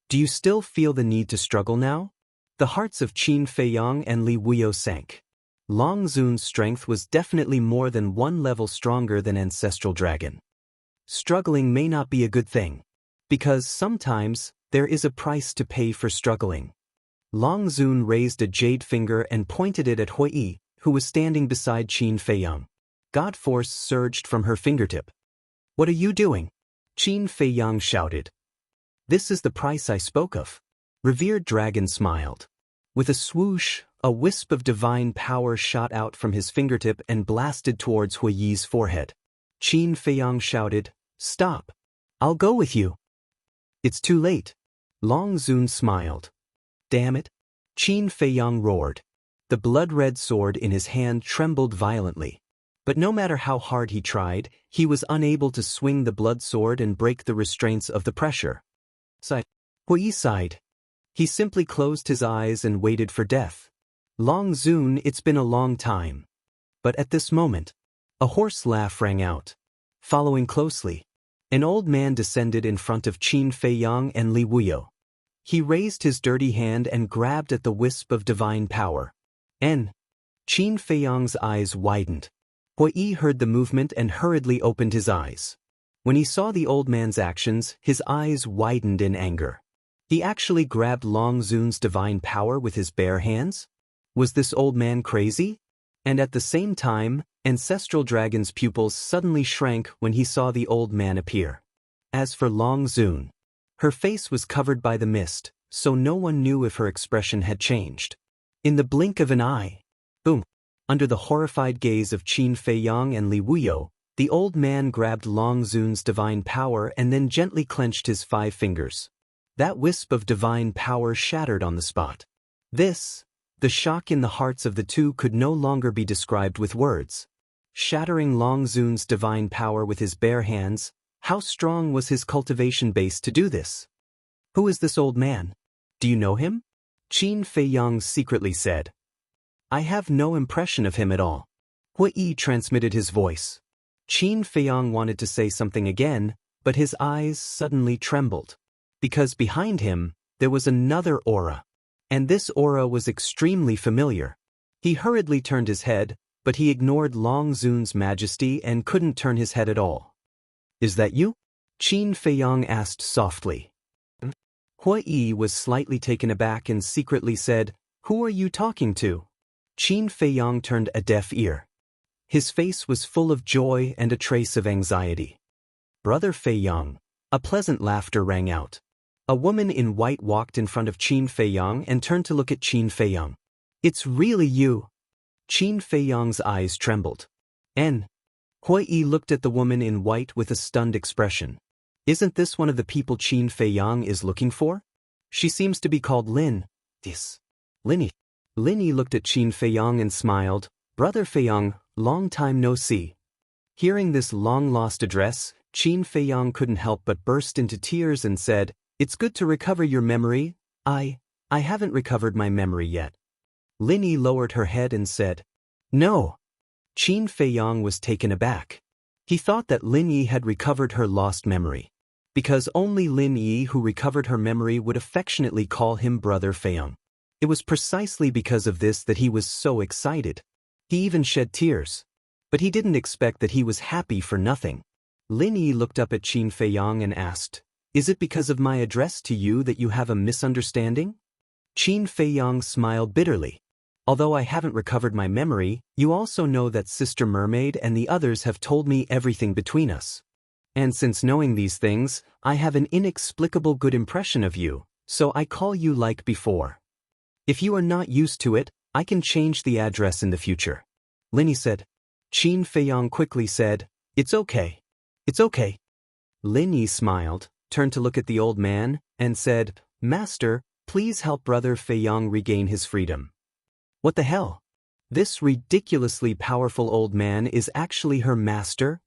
Do you still feel the need to struggle now? The hearts of Qin Feiyang and Li Wuyo sank. Long Zun's strength was definitely more than one level stronger than Ancestral Dragon. Struggling may not be a good thing. Because sometimes, there is a price to pay for struggling. Long Zun raised a jade finger and pointed it at Hui Yi, who was standing beside Qin Feiyang. God force surged from her fingertip. What are you doing? Qin Feiyang shouted. This is the price I spoke of. Revered Dragon smiled. With a swoosh, a wisp of divine power shot out from his fingertip and blasted towards Hui Yi's forehead. Qin Feiyang shouted, Stop! I'll go with you. It's too late. Long Zun smiled. Damn it! Qin Feiyang roared. The blood-red sword in his hand trembled violently. But no matter how hard he tried, he was unable to swing the blood sword and break the restraints of the pressure. Hui Yi sighed. He simply closed his eyes and waited for death. Long Zun, it's been a long time. But at this moment, a hoarse laugh rang out. Following closely, an old man descended in front of Qin Feiyang and Li Wuyo. He raised his dirty hand and grabbed at the wisp of divine power. Qin Feiyang's eyes widened. Hui Yi heard the movement and hurriedly opened his eyes. When he saw the old man's actions, his eyes widened in anger. He actually grabbed Long Zun's divine power with his bare hands? Was this old man crazy? And at the same time, Ancestral Dragon's pupils suddenly shrank when he saw the old man appear. As for Long Zun, her face was covered by the mist, so no one knew if her expression had changed. In the blink of an eye, boom! Under the horrified gaze of Qin Feiyang and Li Wuyo, the old man grabbed Long Zun's divine power and then gently clenched his 5 fingers. That wisp of divine power shattered on the spot. The shock in the hearts of the two could no longer be described with words. Shattering Long Zun's divine power with his bare hands, how strong was his cultivation base to do this? Who is this old man? Do you know him? Qin Feiyang secretly said. I have no impression of him at all. Hui Yi transmitted his voice. Qin Feiyang wanted to say something again, but his eyes suddenly trembled. Because behind him, there was another aura. And this aura was extremely familiar. He hurriedly turned his head, but he ignored Long Zun's majesty and couldn't turn his head at all. Is that you? Qin Feiyang asked softly. Hui Yi was slightly taken aback and secretly said, Who are you talking to? Qin Feiyang turned a deaf ear. His face was full of joy and a trace of anxiety. Brother Feiyang. A pleasant laughter rang out. A woman in white walked in front of Qin Feiyang and turned to look at Qin Feiyang. It's really you. Qin Feiyang's eyes trembled. Hui Yi looked at the woman in white with a stunned expression. Isn't this one of the people Qin Feiyang is looking for? She seems to be called Lin. Linny. Linny looked at Qin Feiyang and smiled. Brother Feiyang, long time no see. Hearing this long-lost address, Qin Feiyang couldn't help but burst into tears and said, It's good to recover your memory. I haven't recovered my memory yet. Linny lowered her head and said, No. Qin Feiyang was taken aback. He thought that Lin Yi had recovered her lost memory. Because only Lin Yi who recovered her memory would affectionately call him Brother Feiyang. It was precisely because of this that he was so excited. He even shed tears. But he didn't expect that he was happy for nothing. Lin Yi looked up at Qin Feiyang and asked, Is it because of my address to you that you have a misunderstanding? Qin Feiyang smiled bitterly. Although I haven't recovered my memory, you also know that Sister Mermaid and the others have told me everything between us. And since knowing these things, I have an inexplicable good impression of you, so I call you like before. If you are not used to it, I can change the address in the future. Linny said. Qin Feiyang quickly said, It's okay. It's okay. Lin Yi smiled, turned to look at the old man, and said, Master, please help Brother Feiyang regain his freedom. What the hell? This ridiculously powerful old man is actually her master?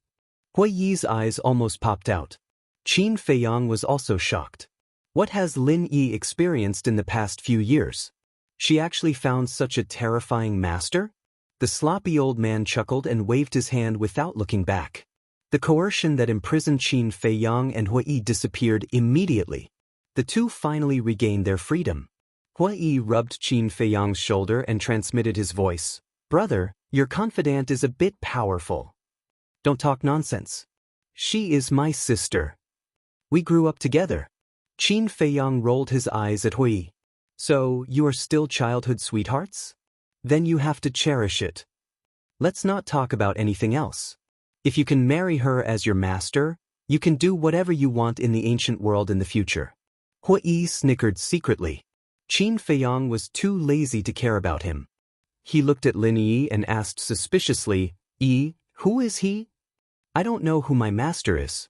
Hui Yi's eyes almost popped out. Qin Feiyang was also shocked. What has Lin Yi experienced in the past few years? She actually found such a terrifying master? The sloppy old man chuckled and waved his hand without looking back. The coercion that imprisoned Qin Feiyang and Hui Yi disappeared immediately. The two finally regained their freedom. Hui Yi rubbed Qin Feiyang's shoulder and transmitted his voice. Brother, your confidant is a bit powerful. Don't talk nonsense. She is my sister. We grew up together. Qin Feiyang rolled his eyes at Hui Yi. So, you are still childhood sweethearts? Then you have to cherish it. Let's not talk about anything else. If you can marry her as your master, you can do whatever you want in the ancient world in the future. Hui Yi snickered secretly. Qin Feiyang was too lazy to care about him. He looked at Lin Yi and asked suspiciously, Yi, who is he? I don't know who my master is.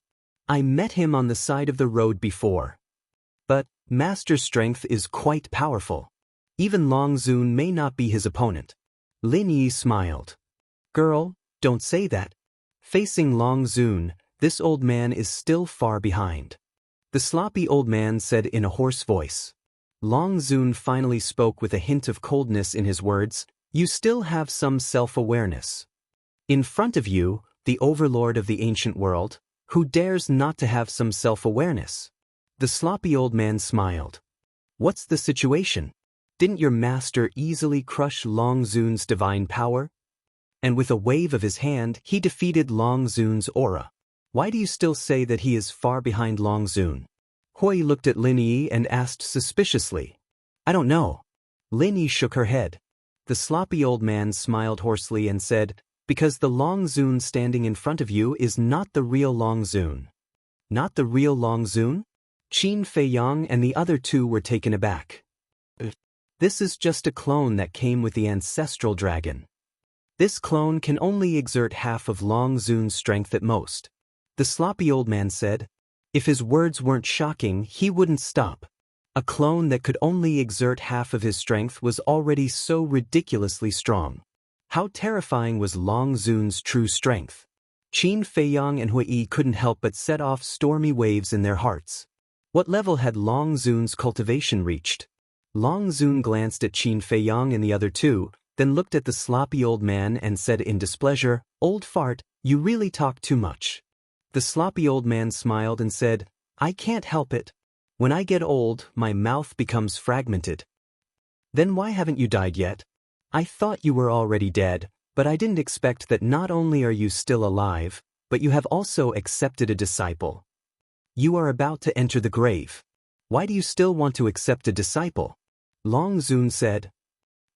I met him on the side of the road before. But, master's strength is quite powerful. Even Long Zun may not be his opponent. Lin Yi smiled. Girl, don't say that. Facing Long Zun, this old man is still far behind. The sloppy old man said in a hoarse voice. Long Zun finally spoke with a hint of coldness in his words, You still have some self-awareness. In front of you, the overlord of the ancient world, who dares not to have some self-awareness? The sloppy old man smiled. What's the situation? Didn't your master easily crush Long Zun's divine power? And with a wave of his hand, he defeated Long Zun's aura. Why do you still say that he is far behind Long Zun? Hui looked at Lin Yi and asked suspiciously. I don't know. Lin Yi shook her head. The sloppy old man smiled hoarsely and said, Because the Long Zun standing in front of you is not the real Long Zun. Not the real Long Zun? Qin Feiyang and the other two were taken aback. This is just a clone that came with the ancestral dragon. This clone can only exert half of Long Zun's strength at most. The sloppy old man said. If his words weren't shocking, he wouldn't stop. A clone that could only exert half of his strength was already so ridiculously strong. How terrifying was Long Zun's true strength? Qin Feiyang and Hui Yi couldn't help but set off stormy waves in their hearts. What level had Long Zun's cultivation reached? Long Zun glanced at Qin Feiyang and the other two, then looked at the sloppy old man and said in displeasure, Old fart, you really talk too much. The sloppy old man smiled and said, I can't help it. When I get old, my mouth becomes fragmented. Then why haven't you died yet? I thought you were already dead, but I didn't expect that not only are you still alive, but you have also accepted a disciple. You are about to enter the grave. Why do you still want to accept a disciple? Long Zun said.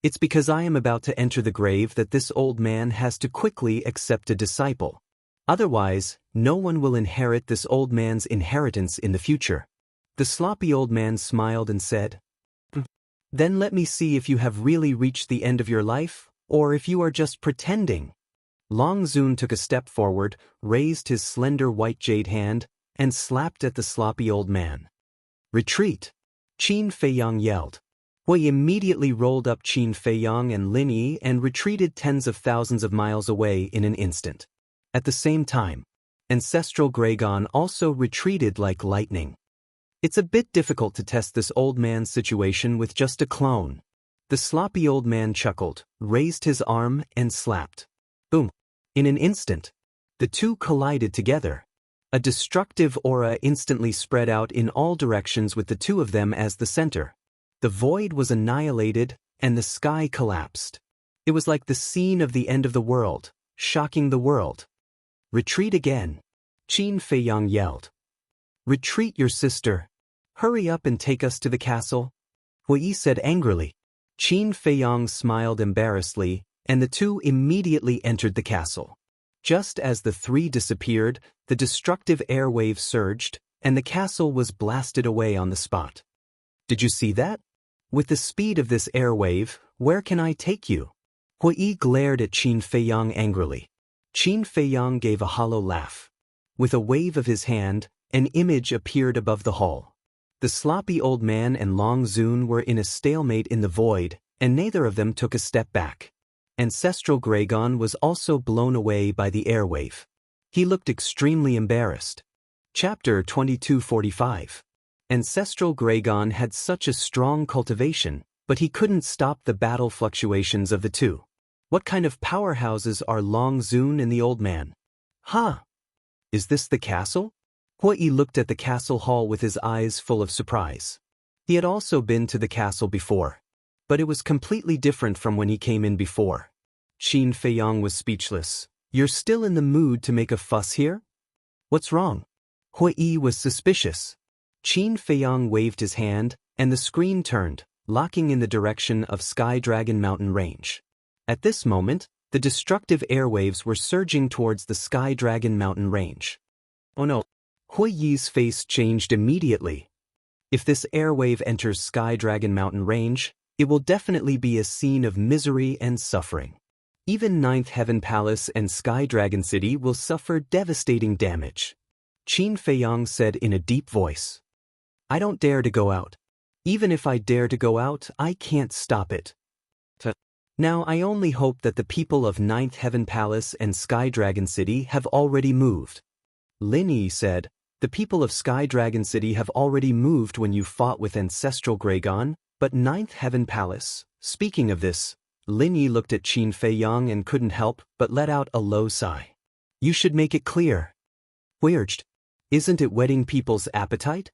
It's because I am about to enter the grave that this old man has to quickly accept a disciple. Otherwise, no one will inherit this old man's inheritance in the future. The sloppy old man smiled and said, Then let me see if you have really reached the end of your life, or if you are just pretending. Long Zun took a step forward, raised his slender white jade hand, and slapped at the sloppy old man. Retreat! Qin Feiyang yelled. Hui immediately rolled up Qin Feiyang and Lin Yi and retreated tens of thousands of miles away in an instant. At the same time, ancestral Graygon also retreated like lightning. It's a bit difficult to test this old man's situation with just a clone. The sloppy old man chuckled, raised his arm, and slapped. Boom! In an instant, the two collided together. A destructive aura instantly spread out in all directions with the two of them as the center. The void was annihilated, and the sky collapsed. It was like the scene of the end of the world, shocking the world. Retreat again, Qin Feiyang yelled. Retreat, your sister. Hurry up and take us to the castle. Hui Yi said angrily. Qin Feiyang smiled embarrassedly, and the two immediately entered the castle. Just as the three disappeared, the destructive airwave surged, and the castle was blasted away on the spot. Did you see that? With the speed of this airwave, where can I take you? Hui Yi glared at Qin Feiyang angrily. Qin Feiyang gave a hollow laugh. With a wave of his hand, an image appeared above the hall. The sloppy old man and Long Zun were in a stalemate in the void, and neither of them took a step back. Ancestral Gregon was also blown away by the airwave. He looked extremely embarrassed. Chapter 2245. Ancestral Gregon had such a strong cultivation, but he couldn't stop the battle fluctuations of the two. What kind of powerhouses are Long Zun and the old man? Huh? Is this the castle? Hui looked at the castle hall with his eyes full of surprise. He had also been to the castle before, but it was completely different from when he came in before. Qin Feiyang was speechless. You're still in the mood to make a fuss here? What's wrong? Hui was suspicious. Qin Feiyang waved his hand, and the screen turned, locking in the direction of Sky Dragon Mountain Range. At this moment, the destructive airwaves were surging towards the Sky Dragon Mountain Range. Oh no! Hui's face changed immediately. If this airwave enters Sky Dragon Mountain Range, it will definitely be a scene of misery and suffering. Even Ninth Heaven Palace and Sky Dragon City will suffer devastating damage. Qin Feiyang said in a deep voice. I don't dare to go out. Even if I dare to go out, I can't stop it. Now I only hope that the people of Ninth Heaven Palace and Sky Dragon City have already moved. Lin Yi said, the people of Sky Dragon City have already moved when you fought with Ancestral Gregon, but Ninth Heaven Palace. Speaking of this, Lin Yi looked at Qin Feiyang and couldn't help but let out a low sigh. You should make it clear. Weird. Isn't it whetting people's appetite?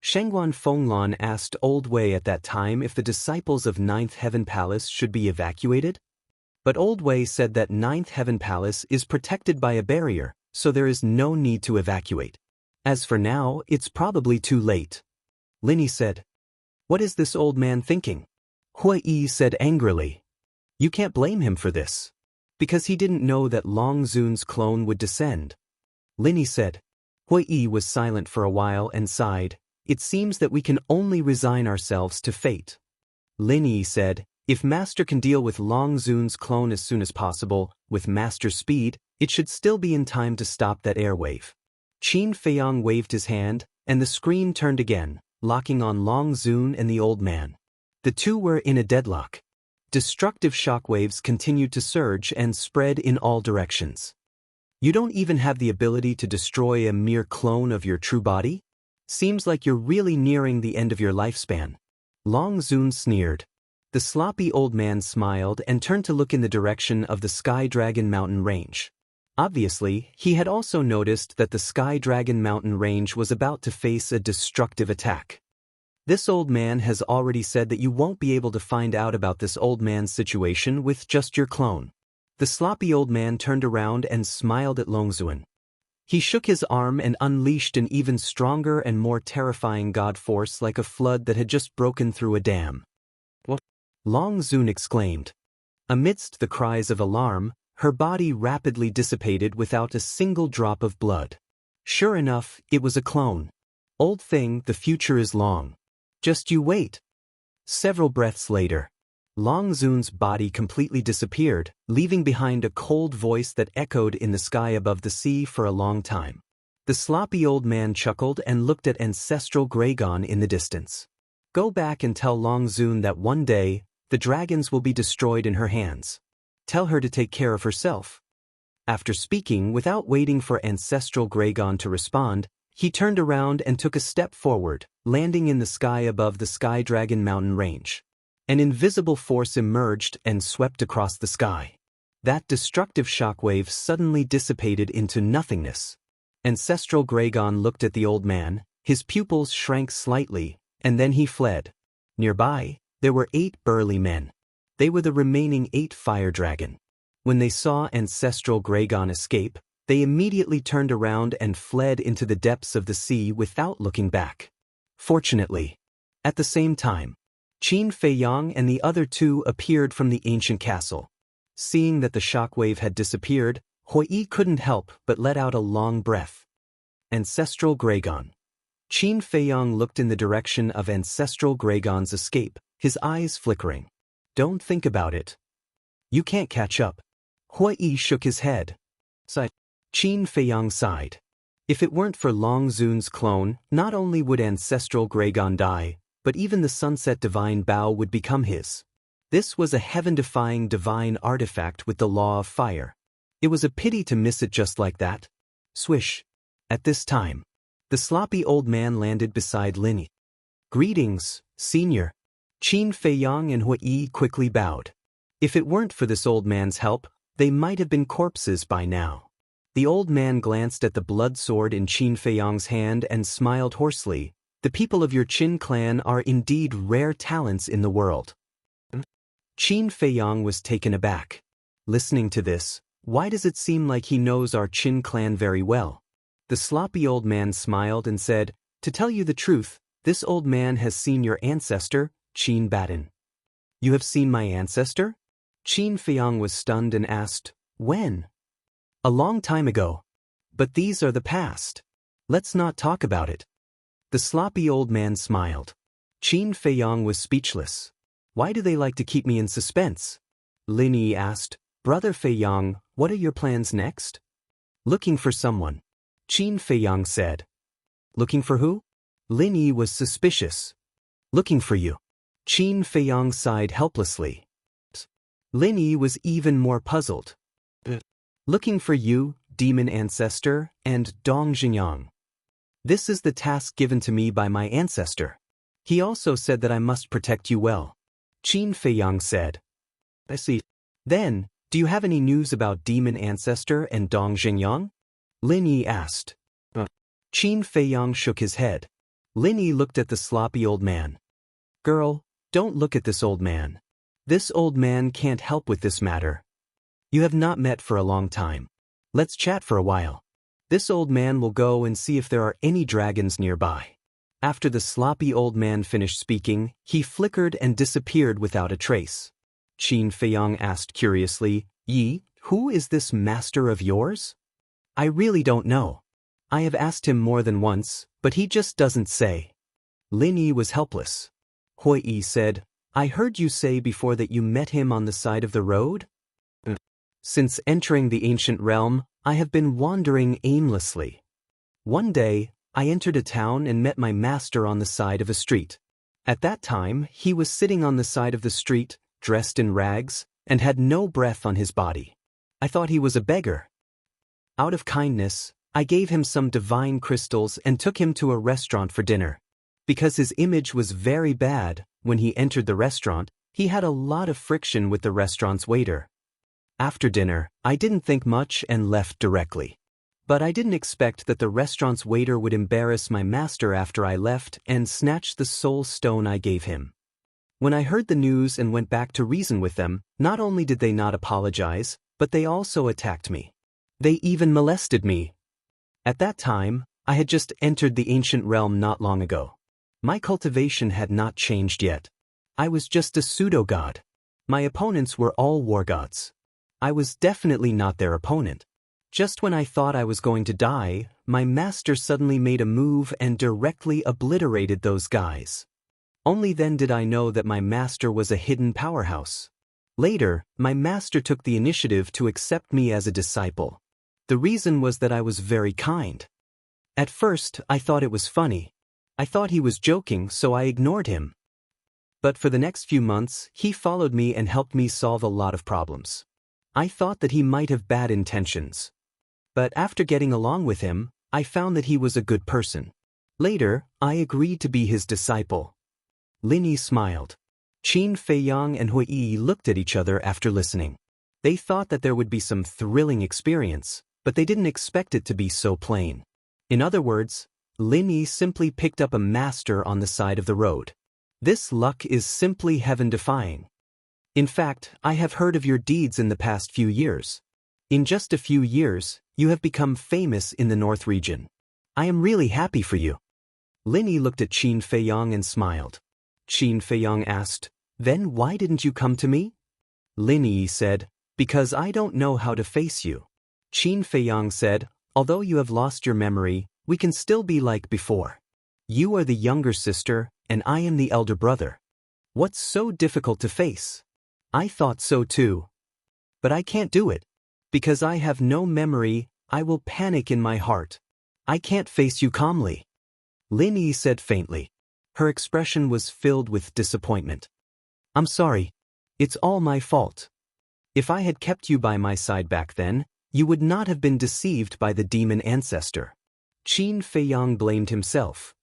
Shengguan Fenglan asked Old Wei at that time if the disciples of Ninth Heaven Palace should be evacuated. But Old Wei said that Ninth Heaven Palace is protected by a barrier, so there is no need to evacuate. As for now, it's probably too late. Lin Yi said. What is this old man thinking? Hui said angrily. You can't blame him for this. Because he didn't know that Long Zun's clone would descend. Lin Yi said. Hui was silent for a while and sighed. It seems that we can only resign ourselves to fate. Lin Yi said, if Master can deal with Long Zun's clone as soon as possible, with Master speed, it should still be in time to stop that airwave. Qin Feiyang waved his hand, and the screen turned again, locking on Long Zun and the old man. The two were in a deadlock. Destructive shockwaves continued to surge and spread in all directions. You don't even have the ability to destroy a mere clone of your true body? Seems like you're really nearing the end of your lifespan. Long Zun sneered. The sloppy old man smiled and turned to look in the direction of the Sky Dragon Mountain Range. Obviously, he had also noticed that the Sky Dragon Mountain Range was about to face a destructive attack. This old man has already said that you won't be able to find out about this old man's situation with just your clone. The sloppy old man turned around and smiled at Long Zun. He shook his arm and unleashed an even stronger and more terrifying god force like a flood that had just broken through a dam. What? Long Zun exclaimed. Amidst the cries of alarm, her body rapidly dissipated without a single drop of blood. Sure enough, it was a clone. Old thing, the future is long. Just you wait. Several breaths later, Long Zun's body completely disappeared, leaving behind a cold voice that echoed in the sky above the sea for a long time. The sloppy old man chuckled and looked at Ancestral Gregon in the distance. Go back and tell Long Zun that one day, the dragons will be destroyed in her hands. Tell her to take care of herself. After speaking without waiting for Ancestral Gregon to respond, he turned around and took a step forward, landing in the sky above the Sky Dragon Mountain Range. An invisible force emerged and swept across the sky. That destructive shockwave suddenly dissipated into nothingness. Ancestral Gregon looked at the old man, his pupils shrank slightly, and then he fled. Nearby, there were 8 burly men. They were the remaining 8 fire dragon. When they saw Ancestral Gregon escape, they immediately turned around and fled into the depths of the sea without looking back. Fortunately, at the same time, Qin Feiyang and the other 2 appeared from the ancient castle. Seeing that the shockwave had disappeared, Hui couldn't help but let out a long breath. Ancestral Gregon. Qin Feiyang looked in the direction of Ancestral Gregon's escape, his eyes flickering. Don't think about it. You can't catch up. Hui shook his head. Sighed. Qin Feiyang sighed. If it weren't for Long Zun's clone, not only would ancestral Gragon die, but even the sunset divine Bao would become his. This was a heaven-defying divine artifact with the law of fire. It was a pity to miss it just like that. Swish. At this time, the sloppy old man landed beside Lin. Greetings, senior. Qin Feiyang and Hui quickly bowed. If it weren't for this old man's help, they might have been corpses by now. The old man glanced at the blood sword in Qin Feiyang's hand and smiled hoarsely. The people of your Qin clan are indeed rare talents in the world. Qin Feiyang was taken aback. Listening to this, why does it seem like he knows our Qin clan very well? The sloppy old man smiled and said, to tell you the truth, this old man has seen your ancestor, Qin Baden. You have seen my ancestor? Qin Feiyang was stunned and asked, when? A long time ago. But these are the past. Let's not talk about it. The sloppy old man smiled. Qin Feiyang was speechless. Why do they like to keep me in suspense? Lin Yi asked, Brother Feiyang, what are your plans next? Looking for someone. Qin Feiyang said. Looking for who? Lin Yi was suspicious. Looking for you. Qin Feiyang sighed helplessly. Lin Yi was even more puzzled. Looking for you, demon ancestor, and Dong Xingyang. This is the task given to me by my ancestor. He also said that I must protect you well. Qin Feiyang said. I see. Then, do you have any news about demon ancestor and Dong Xingyang? Lin Yi asked. Qin Feiyang shook his head. Lin Yi looked at the sloppy old man. Girl, don't look at this old man. This old man can't help with this matter. You have not met for a long time. Let's chat for a while. This old man will go and see if there are any dragons nearby. After the sloppy old man finished speaking, he flickered and disappeared without a trace. Qin Feiyang asked curiously, Yi, who is this master of yours? I really don't know. I have asked him more than once, but he just doesn't say. Lin Yi was helpless. Hui said, I heard you say before that you met him on the side of the road? Since entering the ancient realm, I have been wandering aimlessly. One day, I entered a town and met my master on the side of a street. At that time, he was sitting on the side of the street, dressed in rags, and had no breath on his body. I thought he was a beggar. Out of kindness, I gave him some divine crystals and took him to a restaurant for dinner. Because his image was very bad, when he entered the restaurant, he had a lot of friction with the restaurant's waiter. After dinner, I didn't think much and left directly. But I didn't expect that the restaurant's waiter would embarrass my master after I left and snatch the soul stone I gave him. When I heard the news and went back to reason with them, not only did they not apologize, but they also attacked me. They even molested me. At that time, I had just entered the ancient realm not long ago. My cultivation had not changed yet. I was just a pseudo-god. My opponents were all war gods. I was definitely not their opponent. Just when I thought I was going to die, my master suddenly made a move and directly obliterated those guys. Only then did I know that my master was a hidden powerhouse. Later, my master took the initiative to accept me as a disciple. The reason was that I was very kind. At first, I thought it was funny. I thought he was joking, so I ignored him. But for the next few months, he followed me and helped me solve a lot of problems. I thought that he might have bad intentions. But after getting along with him, I found that he was a good person. Later, I agreed to be his disciple. Lin Yi smiled. Qin Feiyang and Hui looked at each other after listening. They thought that there would be some thrilling experience, but they didn't expect it to be so plain. In other words, Lin Yi simply picked up a master on the side of the road. This luck is simply heaven-defying. In fact, I have heard of your deeds in the past few years. In just a few years, you have become famous in the North region. I am really happy for you. Lin Yi looked at Qin Feiyang and smiled. Qin Feiyang asked, Then why didn't you come to me? Lin Yi said, Because I don't know how to face you. Qin Feiyang said, Although you have lost your memory, we can still be like before. You are the younger sister, and I am the elder brother. What's so difficult to face? I thought so too. But I can't do it. Because I have no memory, I will panic in my heart. I can't face you calmly. Lin Yi said faintly. Her expression was filled with disappointment. I'm sorry. It's all my fault. If I had kept you by my side back then, you would not have been deceived by the demon ancestor. Qin Feiyang blamed himself.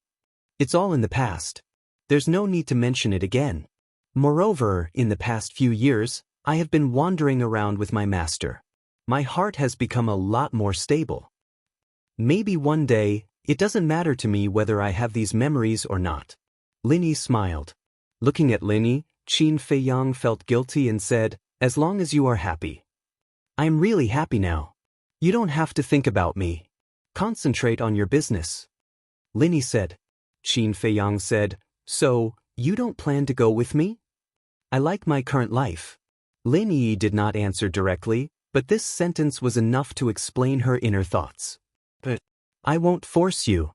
It's all in the past. There's no need to mention it again. Moreover, in the past few years, I have been wandering around with my master. My heart has become a lot more stable. Maybe one day, it doesn't matter to me whether I have these memories or not. Lin Yi smiled. Looking at Lin Yi, Qin Feiyang felt guilty and said, as long as you are happy. I'm really happy now. You don't have to think about me. Concentrate on your business. Lin Yi said. Qin Feiyang said, so, you don't plan to go with me? I like my current life. Lin Yi did not answer directly, but this sentence was enough to explain her inner thoughts. But I won't force you.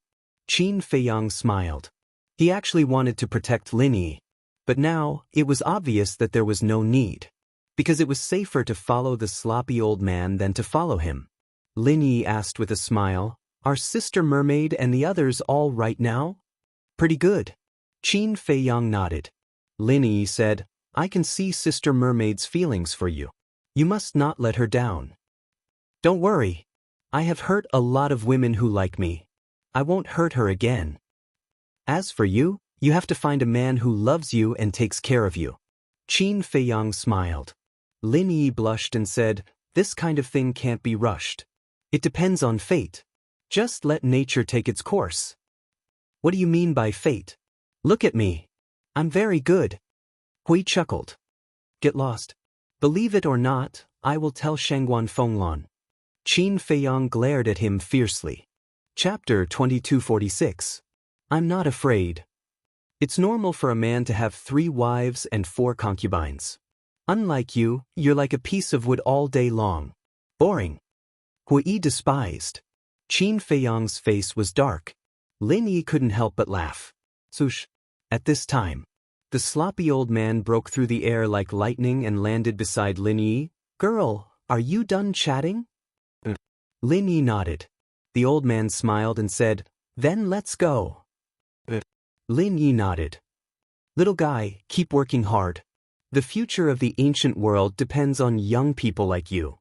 Qin Feiyang smiled. He actually wanted to protect Lin Yi. But now, it was obvious that there was no need. Because it was safer to follow the sloppy old man than to follow him. Lin Yi asked with a smile, are Sister Mermaid and the others all right now? Pretty good. Qin Feiyang nodded. Lin Yi said, I can see Sister Mermaid's feelings for you. You must not let her down. Don't worry. I have hurt a lot of women who like me. I won't hurt her again. As for you, you have to find a man who loves you and takes care of you. Qin Feiyang smiled. Lin Yi blushed and said, this kind of thing can't be rushed. It depends on fate. Just let nature take its course. What do you mean by fate? Look at me. I'm very good. Hui chuckled. Get lost. Believe it or not, I will tell Shangguan Fenglan. Qin Feiyang glared at him fiercely. Chapter 2246. I'm not afraid. It's normal for a man to have 3 wives and 4 concubines. Unlike you, you're like a piece of wood all day long. Boring. Hui despised. Qin Feiyang's face was dark. Lin Yi couldn't help but laugh. Swoosh. At this time, the sloppy old man broke through the air like lightning and landed beside Lin Yi. Girl, are you done chatting? Lin Yi nodded. The old man smiled and said, then let's go. Lin Yi nodded. Little guy, keep working hard. The future of the ancient world depends on young people like you.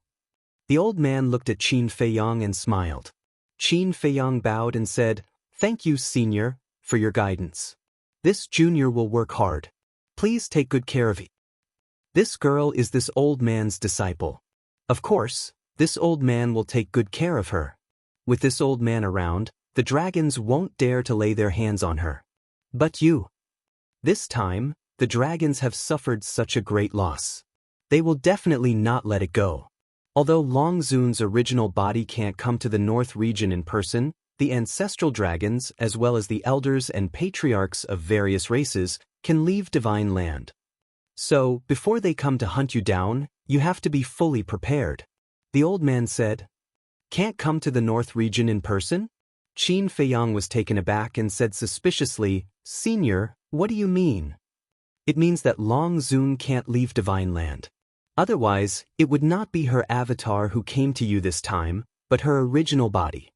The old man looked at Qin Feiyang and smiled. Qin Feiyang bowed and said, thank you, senior, for your guidance. This junior will work hard. Please take good care of it. This girl is this old man's disciple. Of course, this old man will take good care of her. With this old man around, the dragons won't dare to lay their hands on her. But you. This time, the dragons have suffered such a great loss. They will definitely not let it go. Although Long Zun's original body can't come to the North region in person, the ancestral dragons, as well as the elders and patriarchs of various races, can leave Divine Land. So, before they come to hunt you down, you have to be fully prepared. The old man said, can't come to the North region in person? Qin Feiyang was taken aback and said suspiciously, Senior, what do you mean? It means that Long Zun can't leave Divine Land. Otherwise, it would not be her avatar who came to you this time, but her original body.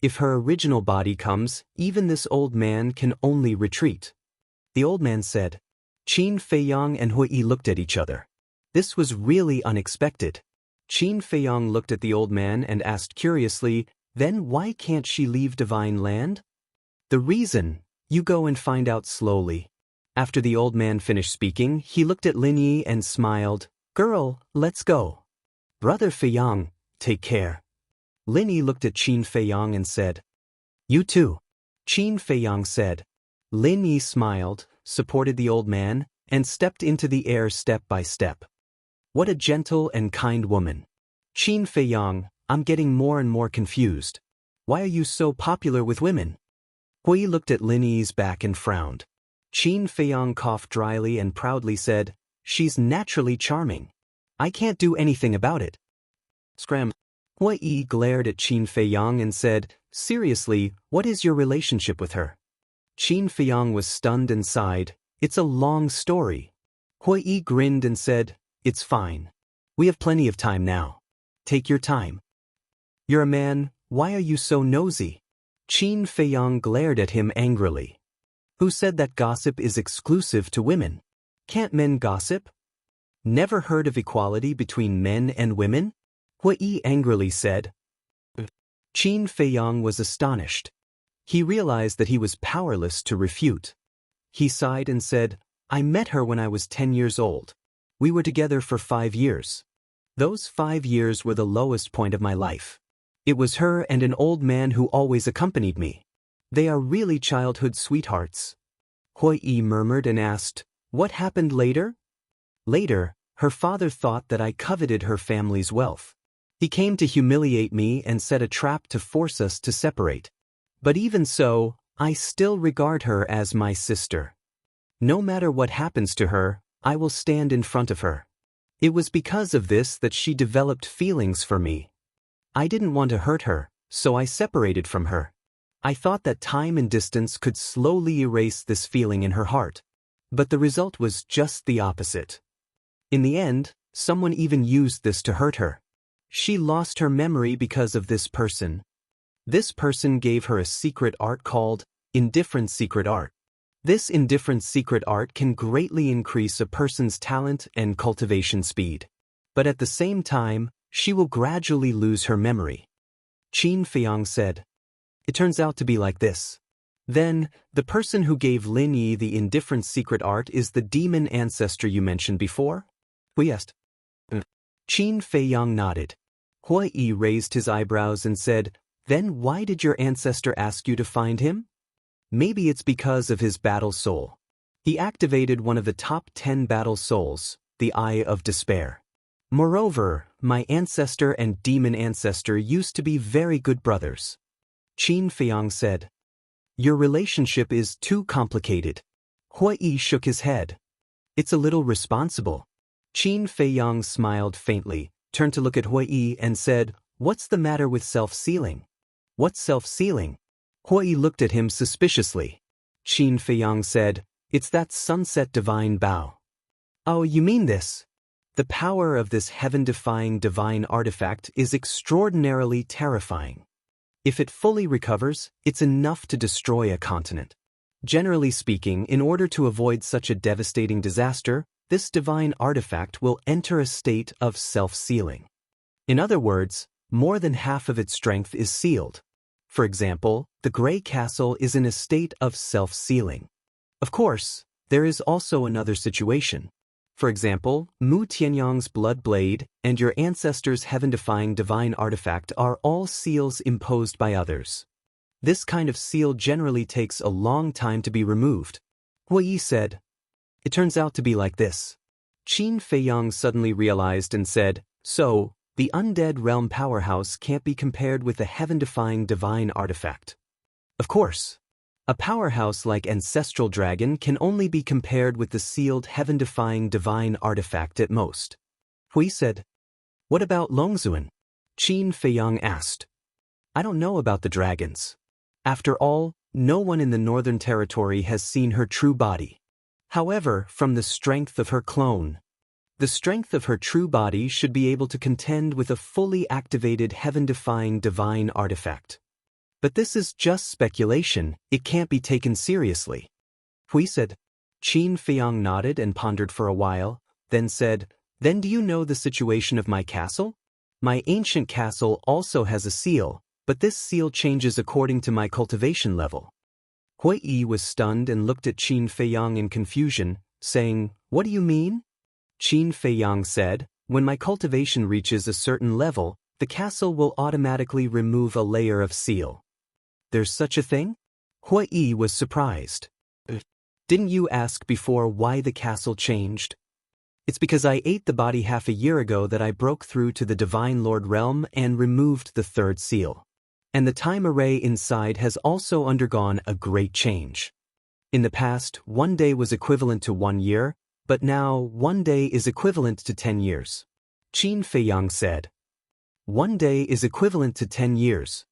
If her original body comes, even this old man can only retreat. The old man said. Qin Feiyang and Hui looked at each other. This was really unexpected. Qin Feiyang looked at the old man and asked curiously, then why can't she leave Divine Land? The reason, you go and find out slowly. After the old man finished speaking, he looked at Lin Yi and smiled. Girl, let's go. Brother Feiyang, take care. Lin Yi looked at Qin Feiyang and said, you too. Qin Feiyang said. Lin Yi smiled, supported the old man, and stepped into the air step by step. What a gentle and kind woman. Qin Feiyang, I'm getting more and more confused. Why are you so popular with women? Hui looked at Lin Yi's back and frowned. Qin Feiyang coughed dryly and proudly said, she's naturally charming. I can't do anything about it. Scram. Hui glared at Qin Feiyang and said, seriously, what is your relationship with her? Qin Feiyang was stunned and sighed, it's a long story. Hui grinned and said, it's fine. We have plenty of time now. Take your time. You're a man, why are you so nosy? Qin Feiyang glared at him angrily. Who said that gossip is exclusive to women? Can't men gossip? Never heard of equality between men and women? Hui angrily said. Qin Feiyang was astonished. He realized that he was powerless to refute. He sighed and said, I met her when I was 10 years old. We were together for 5 years. Those 5 years were the lowest point of my life. It was her and an old man who always accompanied me. They are really childhood sweethearts. Hui murmured and asked, what happened later? Later, her father thought that I coveted her family's wealth. He came to humiliate me and set a trap to force us to separate. But even so, I still regard her as my sister. No matter what happens to her, I will stand in front of her. It was because of this that she developed feelings for me. I didn't want to hurt her, so I separated from her. I thought that time and distance could slowly erase this feeling in her heart. But the result was just the opposite. In the end, someone even used this to hurt her. She lost her memory because of this person. This person gave her a secret art called indifferent secret art. This indifferent secret art can greatly increase a person's talent and cultivation speed. But at the same time, she will gradually lose her memory. Qin Feiyang said. It turns out to be like this. Then, the person who gave Lin Yi the indifferent secret art is the demon ancestor you mentioned before? Hui asked. Qin Feiyang nodded. Hui raised his eyebrows and said, then why did your ancestor ask you to find him? Maybe it's because of his battle soul. He activated one of the top 10 battle souls, the Eye of Despair. Moreover, my ancestor and demon ancestor used to be very good brothers. Qin Feiyang said. Your relationship is too complicated. Hui shook his head. It's a little responsible. Qin Feiyang smiled faintly, turned to look at Hui and said, what's the matter with self-sealing? What's self-sealing? Hui looked at him suspiciously. Qin Feiyang said, it's that sunset divine bow. Oh, you mean this? The power of this heaven-defying divine artifact is extraordinarily terrifying. If it fully recovers, it's enough to destroy a continent. Generally speaking, in order to avoid such a devastating disaster, this divine artifact will enter a state of self-sealing. In other words, more than half of its strength is sealed. For example, the Grey Castle is in a state of self-sealing. Of course, there is also another situation. For example, Mu Tianyang's blood blade and your ancestor's heaven-defying divine artifact are all seals imposed by others. This kind of seal generally takes a long time to be removed. Hui said. It turns out to be like this. Qin Feiyang suddenly realized and said, so, the undead realm powerhouse can't be compared with the heaven-defying divine artifact. Of course. A powerhouse like Ancestral Dragon can only be compared with the sealed heaven-defying divine artifact at most. Hui said. What about Longzuan? Qin Feiyang asked. I don't know about the dragons. After all, no one in the Northern Territory has seen her true body. However, from the strength of her clone, the strength of her true body should be able to contend with a fully activated heaven-defying divine artifact. But this is just speculation, it can't be taken seriously. Hui said. Qin Feiyang nodded and pondered for a while, then said, then do you know the situation of my castle? My ancient castle also has a seal, but this seal changes according to my cultivation level. Hui was stunned and looked at Qin Feiyang in confusion, saying, what do you mean? Qin Feiyang said, when my cultivation reaches a certain level, the castle will automatically remove a layer of seal. There's such a thing? Hui was surprised. Didn't you ask before why the castle changed? It's because I ate the body half a year ago that I broke through to the Divine Lord realm and removed the third seal. And the time array inside has also undergone a great change. In the past, 1 day was equivalent to 1 year, but now 1 day is equivalent to 10 years. Qin Feiyang said. 1 day is equivalent to 10 years.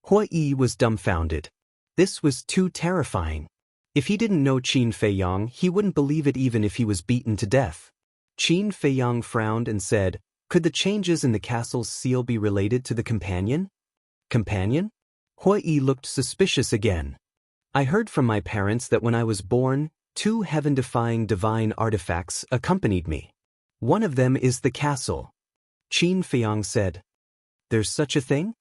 Hui was dumbfounded. This was too terrifying. If he didn't know Qin Feiyang, he wouldn't believe it even if he was beaten to death. Qin Feiyang frowned and said, could the changes in the castle's seal be related to the companion? Companion? Hui looked suspicious again. I heard from my parents that when I was born, 2 heaven-defying divine artifacts accompanied me. One of them is the castle. Qin Feiyang said. There's such a thing?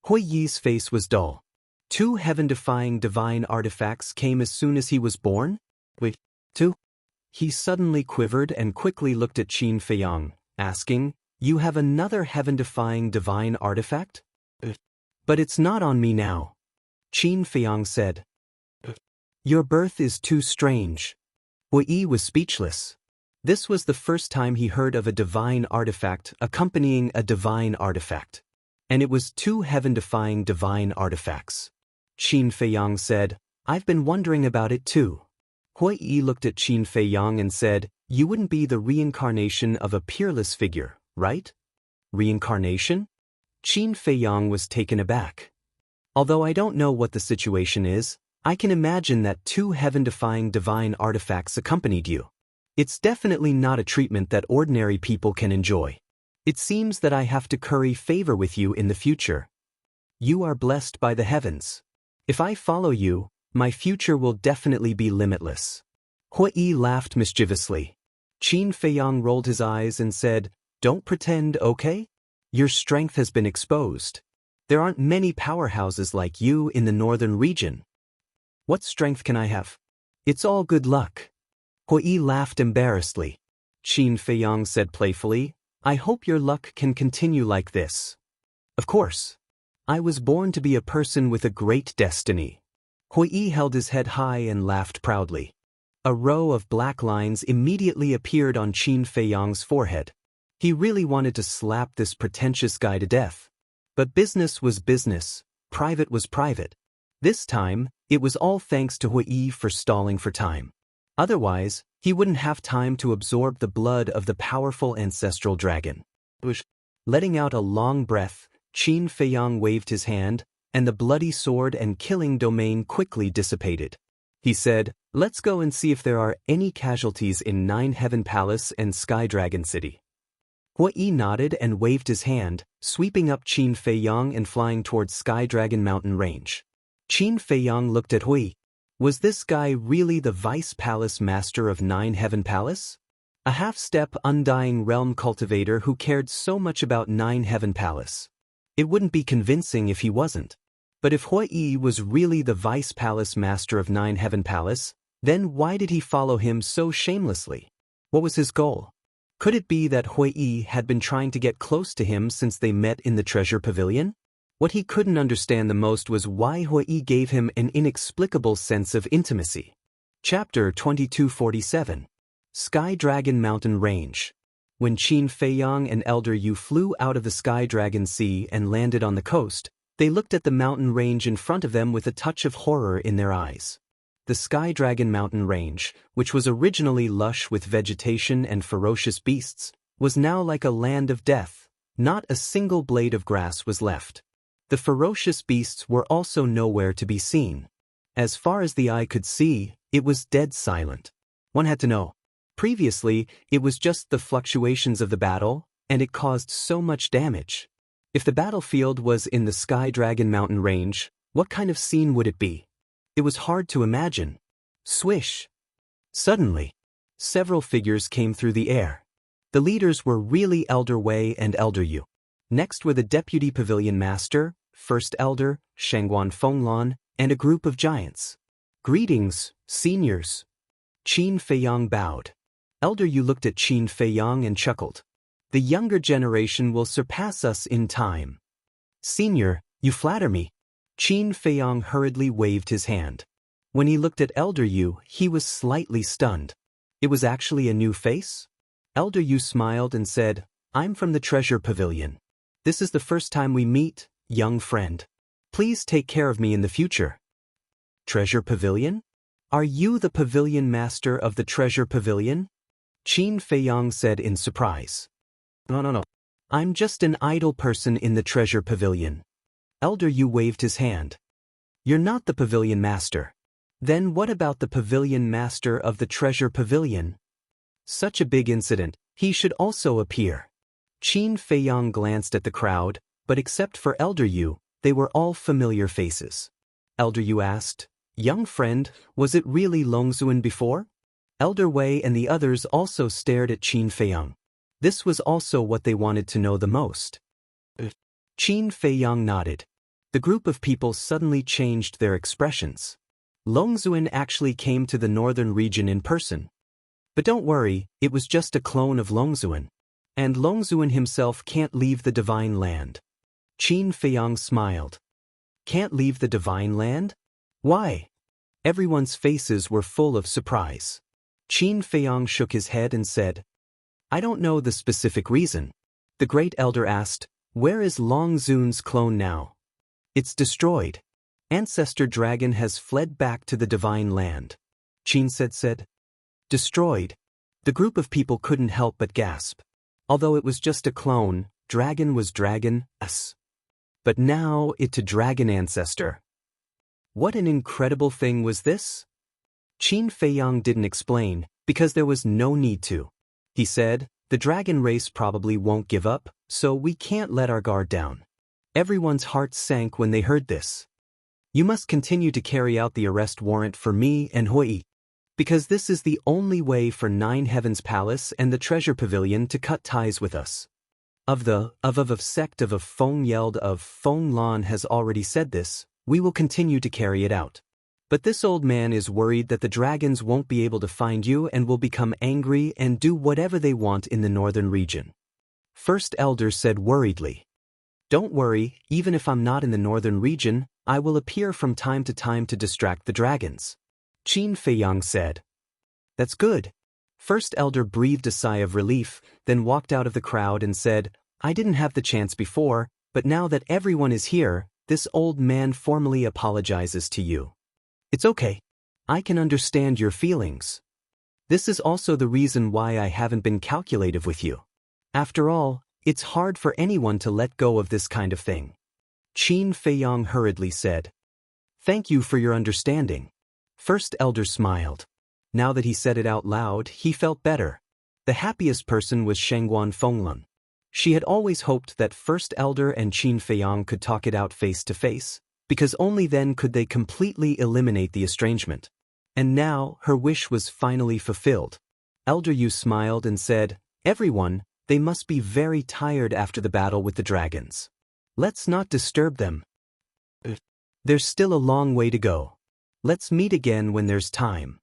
Hui Yi's face was dull. 2 heaven-defying divine artifacts came as soon as he was born? Wait, 2? He suddenly quivered and quickly looked at Qin Feiyang, asking, You have another heaven-defying divine artifact? But it's not on me now. Qin Feiyang said. Your birth is too strange. Hui was speechless. This was the first time he heard of a divine artifact accompanying a divine artifact. And it was 2 heaven-defying divine artifacts. Qin Feiyang said, I've been wondering about it too. Hui looked at Qin Feiyang and said, You wouldn't be the reincarnation of a peerless figure, right? Reincarnation? Qin Feiyang was taken aback. Although I don't know what the situation is, I can imagine that 2 heaven-defying divine artifacts accompanied you. It's definitely not a treatment that ordinary people can enjoy. It seems that I have to curry favor with you in the future. You are blessed by the heavens. If I follow you, my future will definitely be limitless. Hui laughed mischievously. Qin Feiyang rolled his eyes and said, Don't pretend, okay? Your strength has been exposed. There aren't many powerhouses like you in the northern region. What strength can I have? It's all good luck. Hui laughed embarrassedly. Qin Feiyang said playfully, I hope your luck can continue like this. Of course. I was born to be a person with a great destiny. Hui held his head high and laughed proudly. A row of black lines immediately appeared on Qin Feiyang's forehead. He really wanted to slap this pretentious guy to death. But business was business, private was private. This time, it was all thanks to Hui for stalling for time. Otherwise, he wouldn't have time to absorb the blood of the powerful ancestral dragon. Letting out a long breath, Qin Feiyang waved his hand, and the bloody sword and killing domain quickly dissipated. He said, Let's go and see if there are any casualties in 9 Heaven Palace and Sky Dragon City. Hui nodded and waved his hand, sweeping up Qin Feiyang and flying towards Sky Dragon Mountain Range. Qin Feiyang looked at Hui. Was this guy really the Vice Palace Master of 9 Heaven Palace? A half-step undying realm cultivator who cared so much about 9 Heaven Palace. It wouldn't be convincing if he wasn't. But if Hui was really the Vice Palace Master of 9 Heaven Palace, then why did he follow him so shamelessly? What was his goal? Could it be that Hui had been trying to get close to him since they met in the treasure pavilion? What he couldn't understand the most was why Hui gave him an inexplicable sense of intimacy. Chapter 2247. Sky Dragon Mountain Range. When Qin Feiyang and Elder Yu flew out of the Sky Dragon Sea and landed on the coast, they looked at the mountain range in front of them with a touch of horror in their eyes. The Sky Dragon Mountain Range, which was originally lush with vegetation and ferocious beasts, was now like a land of death. Not a single blade of grass was left. The ferocious beasts were also nowhere to be seen. As far as the eye could see, it was dead silent. One had to know. Previously, it was just the fluctuations of the battle, and it caused so much damage. If the battlefield was in the Sky Dragon Mountain Range, what kind of scene would it be? It was hard to imagine. Swish! Suddenly, several figures came through the air. The leaders were really Elder Wei and Elder Yu. Next were the Deputy Pavilion Master, First Elder, Shangguan Fenglan, and a group of giants. Greetings, seniors. Qin Feiyang bowed. Elder Yu looked at Qin Feiyang and chuckled. The younger generation will surpass us in time. Senior, you flatter me. Qin Feiyang hurriedly waved his hand. When he looked at Elder Yu, he was slightly stunned. It was actually a new face? Elder Yu smiled and said, I'm from the Treasure Pavilion. This is the first time we meet, young friend. Please take care of me in the future. Treasure Pavilion? Are you the Pavilion Master of the Treasure Pavilion? Qin Feiyang said in surprise. No. I'm just an idle person in the Treasure Pavilion. Elder Yu waved his hand. You're not the Pavilion Master. Then what about the Pavilion Master of the Treasure Pavilion? Such a big incident, he should also appear. Qin Feiyang glanced at the crowd, but except for Elder Yu, they were all familiar faces. Elder Yu asked, "Young friend, was it really Longzuan before?" Elder Wei and the others also stared at Qin Feiyang. This was also what they wanted to know the most. Qin Feiyang nodded. The group of people suddenly changed their expressions. Longzuan actually came to the northern region in person. But don't worry, it was just a clone of Longzuan. And Longzuan himself can't leave the divine land. Qin Feiyang smiled. Can't leave the divine land? Why? Everyone's faces were full of surprise. Qin Feiyang shook his head and said, "I don't know the specific reason." The great elder asked, "Where is Longzuan's clone now?" "It's destroyed. Ancestor Dragon has fled back to the divine land." Qin said. Destroyed? The group of people couldn't help but gasp. Although it was just a clone, Dragon was Dragon, us. But now it to Dragon Ancestor. What an incredible thing was this? Qin Feiyang didn't explain, because there was no need to. He said, "The dragon race probably won't give up, so we can't let our guard down." Everyone's hearts sank when they heard this. "You must continue to carry out the arrest warrant for me and Hui. Because this is the only way for Nine Heavens Palace and the Treasure Pavilion to cut ties with us." Sect of Feng yelled of Feng Lan has already said this, "We will continue to carry it out. But this old man is worried that the dragons won't be able to find you and will become angry and do whatever they want in the northern region." First Elder said worriedly, "Don't worry, even if I'm not in the northern region, I will appear from time to distract the dragons." Qin Feiyang said. "That's good." First Elder breathed a sigh of relief, then walked out of the crowd and said, "I didn't have the chance before, but now that everyone is here, this old man formally apologizes to you. It's okay. I can understand your feelings. This is also the reason why I haven't been calculative with you. After all, it's hard for anyone to let go of this kind of thing." Qin Feiyang hurriedly said, "Thank you for your understanding." First Elder smiled. Now that he said it out loud, he felt better. The happiest person was Shangguan Fenglan. She had always hoped that First Elder and Qin Feiyang could talk it out face to face, because only then could they completely eliminate the estrangement. And now, her wish was finally fulfilled. Elder Yu smiled and said, "Everyone, they must be very tired after the battle with the dragons. Let's not disturb them. There's still a long way to go. Let's meet again when there's time."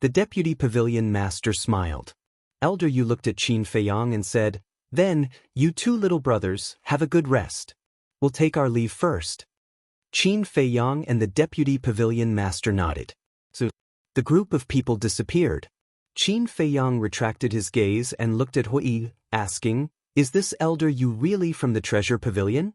The Deputy Pavilion Master smiled. Elder Yu looked at Qin Feiyang and said, "Then, you two little brothers, have a good rest. We'll take our leave first." Qin Feiyang and the Deputy Pavilion Master nodded. So, the group of people disappeared. Qin Feiyang retracted his gaze and looked at Hui, asking, "Is this Elder Yu really from the Treasure Pavilion?"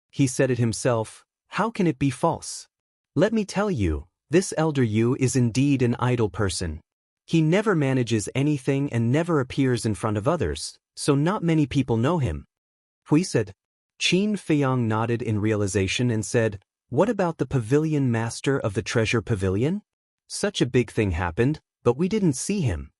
He said it himself, "How can it be false? Let me tell you, this Elder Yu is indeed an idle person. He never manages anything and never appears in front of others, so not many people know him." Hui said. Qin Feiyang nodded in realization and said, "What about the Pavilion Master of the Treasure Pavilion? Such a big thing happened, but we didn't see him."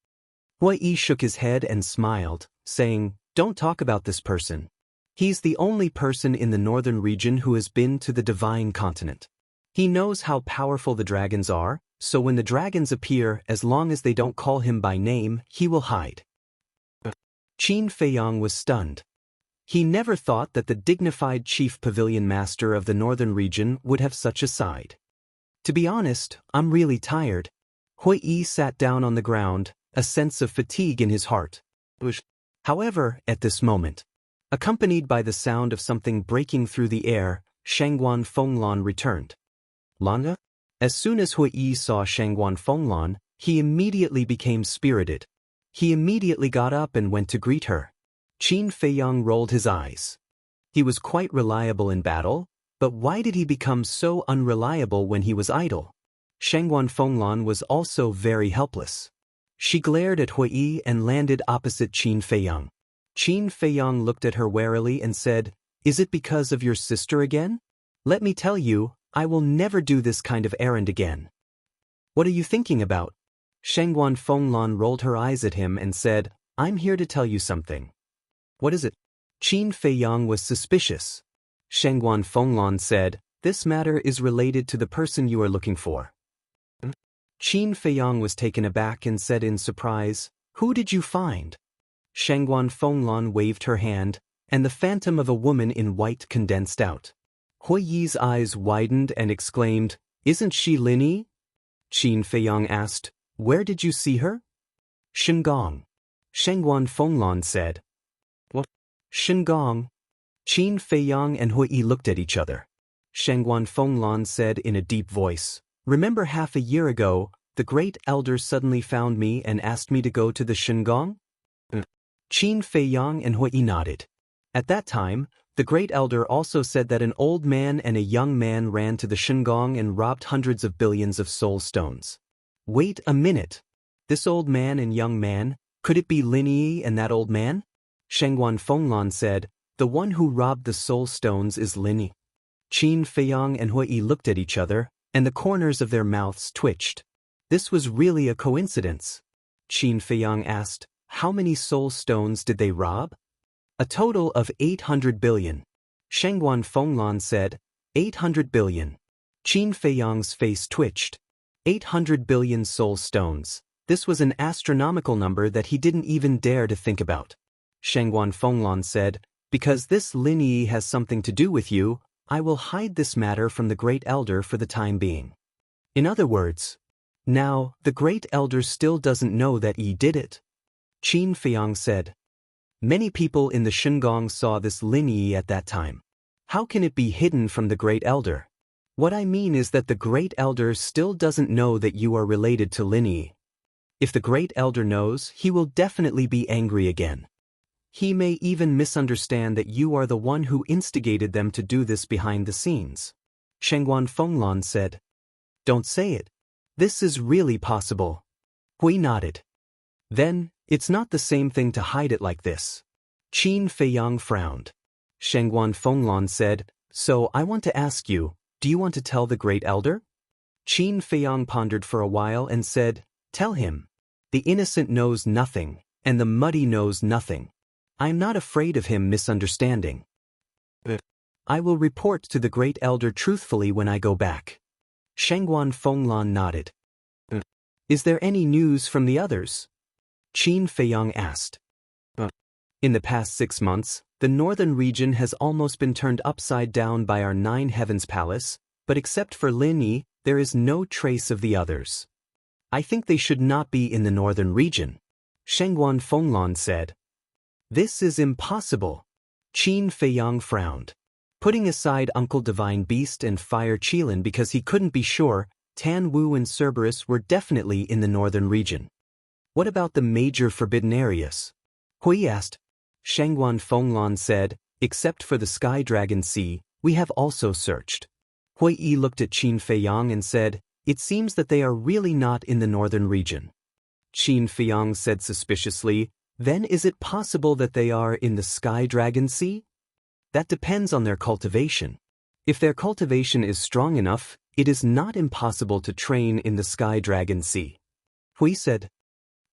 Hui shook his head and smiled, saying, "Don't talk about this person. He's the only person in the northern region who has been to the divine continent. He knows how powerful the dragons are, so when the dragons appear, as long as they don't call him by name, he will hide." Qin Feiyang was stunned. He never thought that the dignified Chief Pavilion Master of the northern region would have such a side. "To be honest, I'm really tired." Hui sat down on the ground, a sense of fatigue in his heart. However, at this moment, accompanied by the sound of something breaking through the air, Shangguan Fenglan returned. "Lana?" As soon as Hui saw Shangguan Fenglan, he immediately became spirited. He immediately got up and went to greet her. Qin Feiyang rolled his eyes. He was quite reliable in battle, but why did he become so unreliable when he was idle? Shangguan Fenglan was also very helpless. She glared at Hui and landed opposite Qin Feiyang. Qin Feiyang looked at her warily and said, "Is it because of your sister again? Let me tell you, I will never do this kind of errand again." "What are you thinking about?" Shangguan Fenglan rolled her eyes at him and said, "I'm here to tell you something." "What is it?" Qin Feiyang was suspicious. Shangguan Fenglan said, "This matter is related to the person you are looking for." Qin Feiyang was taken aback and said in surprise, "Who did you find?" Shangguan Fenglan waved her hand, and the phantom of a woman in white condensed out. Hui Yi's eyes widened and exclaimed, "Isn't she Lin Yi?" Qin Feiyang asked, "Where did you see her?" "Shengong." Shangguan Fenglan said. "What?" "Shengong." Qin Feiyang and Hui Yi looked at each other. Shangguan Fenglan said in a deep voice, "Remember half a year ago, the great elder suddenly found me and asked me to go to the Shengong?" Qin Feiyang and Hui Yi nodded. At that time, the great elder also said that an old man and a young man ran to the Shengong and robbed hundreds of billions of soul stones. Wait a minute. This old man and young man, could it be Lin Yi and that old man? Shangguan Fenglan said, "The one who robbed the soul stones is Lin Yi." Qin Feiyang and Hui Yi looked at each other, and the corners of their mouths twitched. This was really a coincidence. Qin Feiyang asked, "How many soul stones did they rob?" "A total of 800 billion. Shangguan Fenglan said, 800 billion. Qin Feiyang's face twitched. 800 billion soul stones. This was an astronomical number that he didn't even dare to think about. Shangguan Fenglan said, "Because this Lin Yi has something to do with you, I will hide this matter from the great elder for the time being." In other words, now, the great elder still doesn't know that Yi did it. Qin Feiyang said, "Many people in the Shengong saw this Lin Yi at that time. How can it be hidden from the great elder? What I mean is that the great elder still doesn't know that you are related to Lin Yi. If the great elder knows, he will definitely be angry again. He may even misunderstand that you are the one who instigated them to do this behind the scenes." Shangguan Fenglan said, "Don't say it. This is really possible." Hui nodded. "Then, it's not the same thing to hide it like this." Qin Feiyang frowned. Shangguan Fenglan said, "So I want to ask you, do you want to tell the great elder?" Qin Feiyang pondered for a while and said, "Tell him. The innocent knows nothing, and the muddy knows nothing. I am not afraid of him misunderstanding. I will report to the great elder truthfully when I go back." Shangguan Fenglan nodded. "Is there any news from the others?" Qin Feiyang asked. "In the past 6 months, the northern region has almost been turned upside down by our 9 Heavens Palace, but except for Lin Yi, there is no trace of the others. I think they should not be in the northern region," Shangguan Fenglan said. "This is impossible." Qin Feiyang frowned. Putting aside Uncle Divine Beast and Fire Qilin because he couldn't be sure, Tan Wu and Cerberus were definitely in the northern region. "What about the major forbidden areas?" Hui asked. Shangguan Fenglan said, "Except for the Sky Dragon Sea, we have also searched." Hui Yi looked at Qin Feiyang and said, "It seems that they are really not in the northern region." Qin Feiyang said suspiciously, "Then is it possible that they are in the Sky Dragon Sea?" "That depends on their cultivation. If their cultivation is strong enough, it is not impossible to train in the Sky Dragon Sea." Hui said.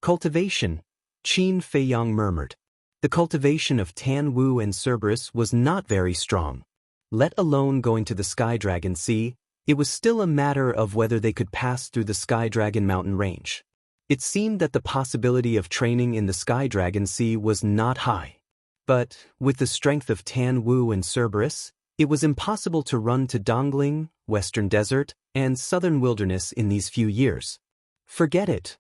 "Cultivation," Qin Feiyang murmured. The cultivation of Tan Wu and Cerberus was not very strong. Let alone going to the Sky Dragon Sea, it was still a matter of whether they could pass through the Sky Dragon mountain range. It seemed that the possibility of training in the Sky Dragon Sea was not high. But, with the strength of Tan Wu and Cerberus, it was impossible to run to Dongling, Western Desert, and Southern Wilderness in these few years. Forget it.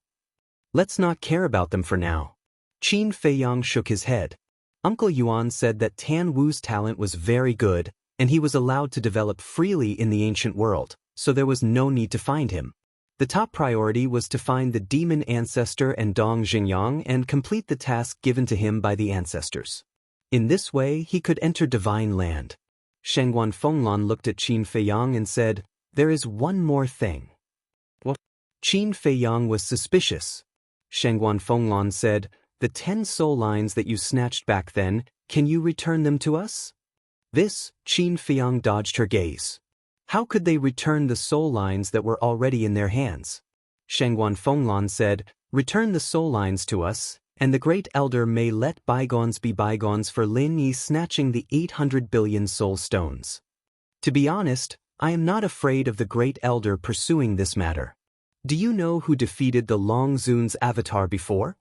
Let's not care about them for now. Qin Feiyang shook his head. Uncle Yuan said that Tan Wu's talent was very good, and he was allowed to develop freely in the ancient world, so there was no need to find him. The top priority was to find the demon ancestor and Dong Xingyang and complete the task given to him by the ancestors. In this way, he could enter divine land. Shangguan Fenglan looked at Qin Feiyang and said, "There is one more thing." What? Qin Feiyang was suspicious. Shangguan Fenglan said, "The 10 soul lines that you snatched back then, can you return them to us?" This, Qin Feiyang dodged her gaze. How could they return the soul lines that were already in their hands? Shangguan Fenglan said, "Return the soul lines to us, and the Great Elder may let bygones be bygones for Lin Yi snatching the 800 billion soul stones. To be honest, I am not afraid of the Great Elder pursuing this matter. Do you know who defeated the Long Zun's avatar before?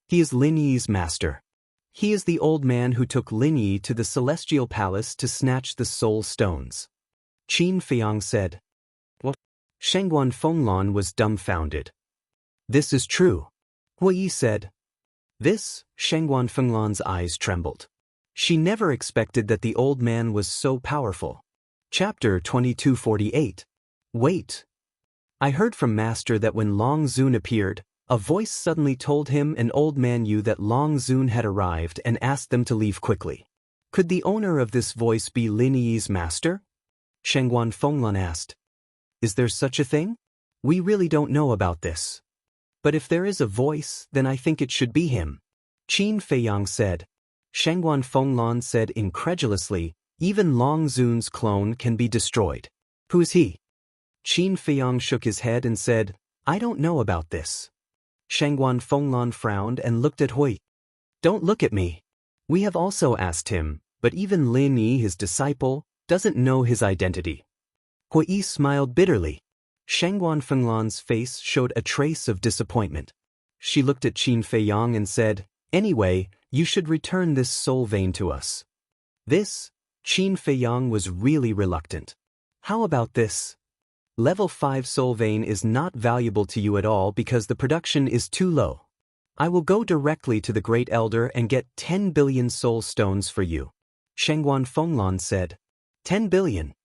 He is Lin Yi's master. He is the old man who took Lin Yi to the Celestial Palace to snatch the soul stones. Qin Feiyang said. What? Shengguan Fenglan was dumbfounded. This is true. Hui Yi said. This, Shengguan Fenglan's eyes trembled. She never expected that the old man was so powerful. Chapter 2248. Wait. I heard from Master that when Long Zun appeared, a voice suddenly told him and old man Yu that Long Zun had arrived and asked them to leave quickly. Could the owner of this voice be Lin Yi's master? Shengguan Fenglan asked. Is there such a thing? We really don't know about this. But if there is a voice, then I think it should be him. Qin Feiyang said. Shengguan Fenglan said incredulously, even Long Zun's clone can be destroyed. Who is he? Qin Feiyang shook his head and said, I don't know about this. Shengguan Fenglan frowned and looked at Hui. Don't look at me. We have also asked him, but even Lin Yi, his disciple, doesn't know his identity. Hui Yi smiled bitterly. Shengguan Fenglan's face showed a trace of disappointment. She looked at Qin Feiyang and said, Anyway, you should return this soul vein to us. This, Qin Feiyang was really reluctant. How about this? Level 5 soul vein is not valuable to you at all because the production is too low. I will go directly to the Great Elder and get 10 billion soul stones for you. Shengguan Fenglan said. 10 billion.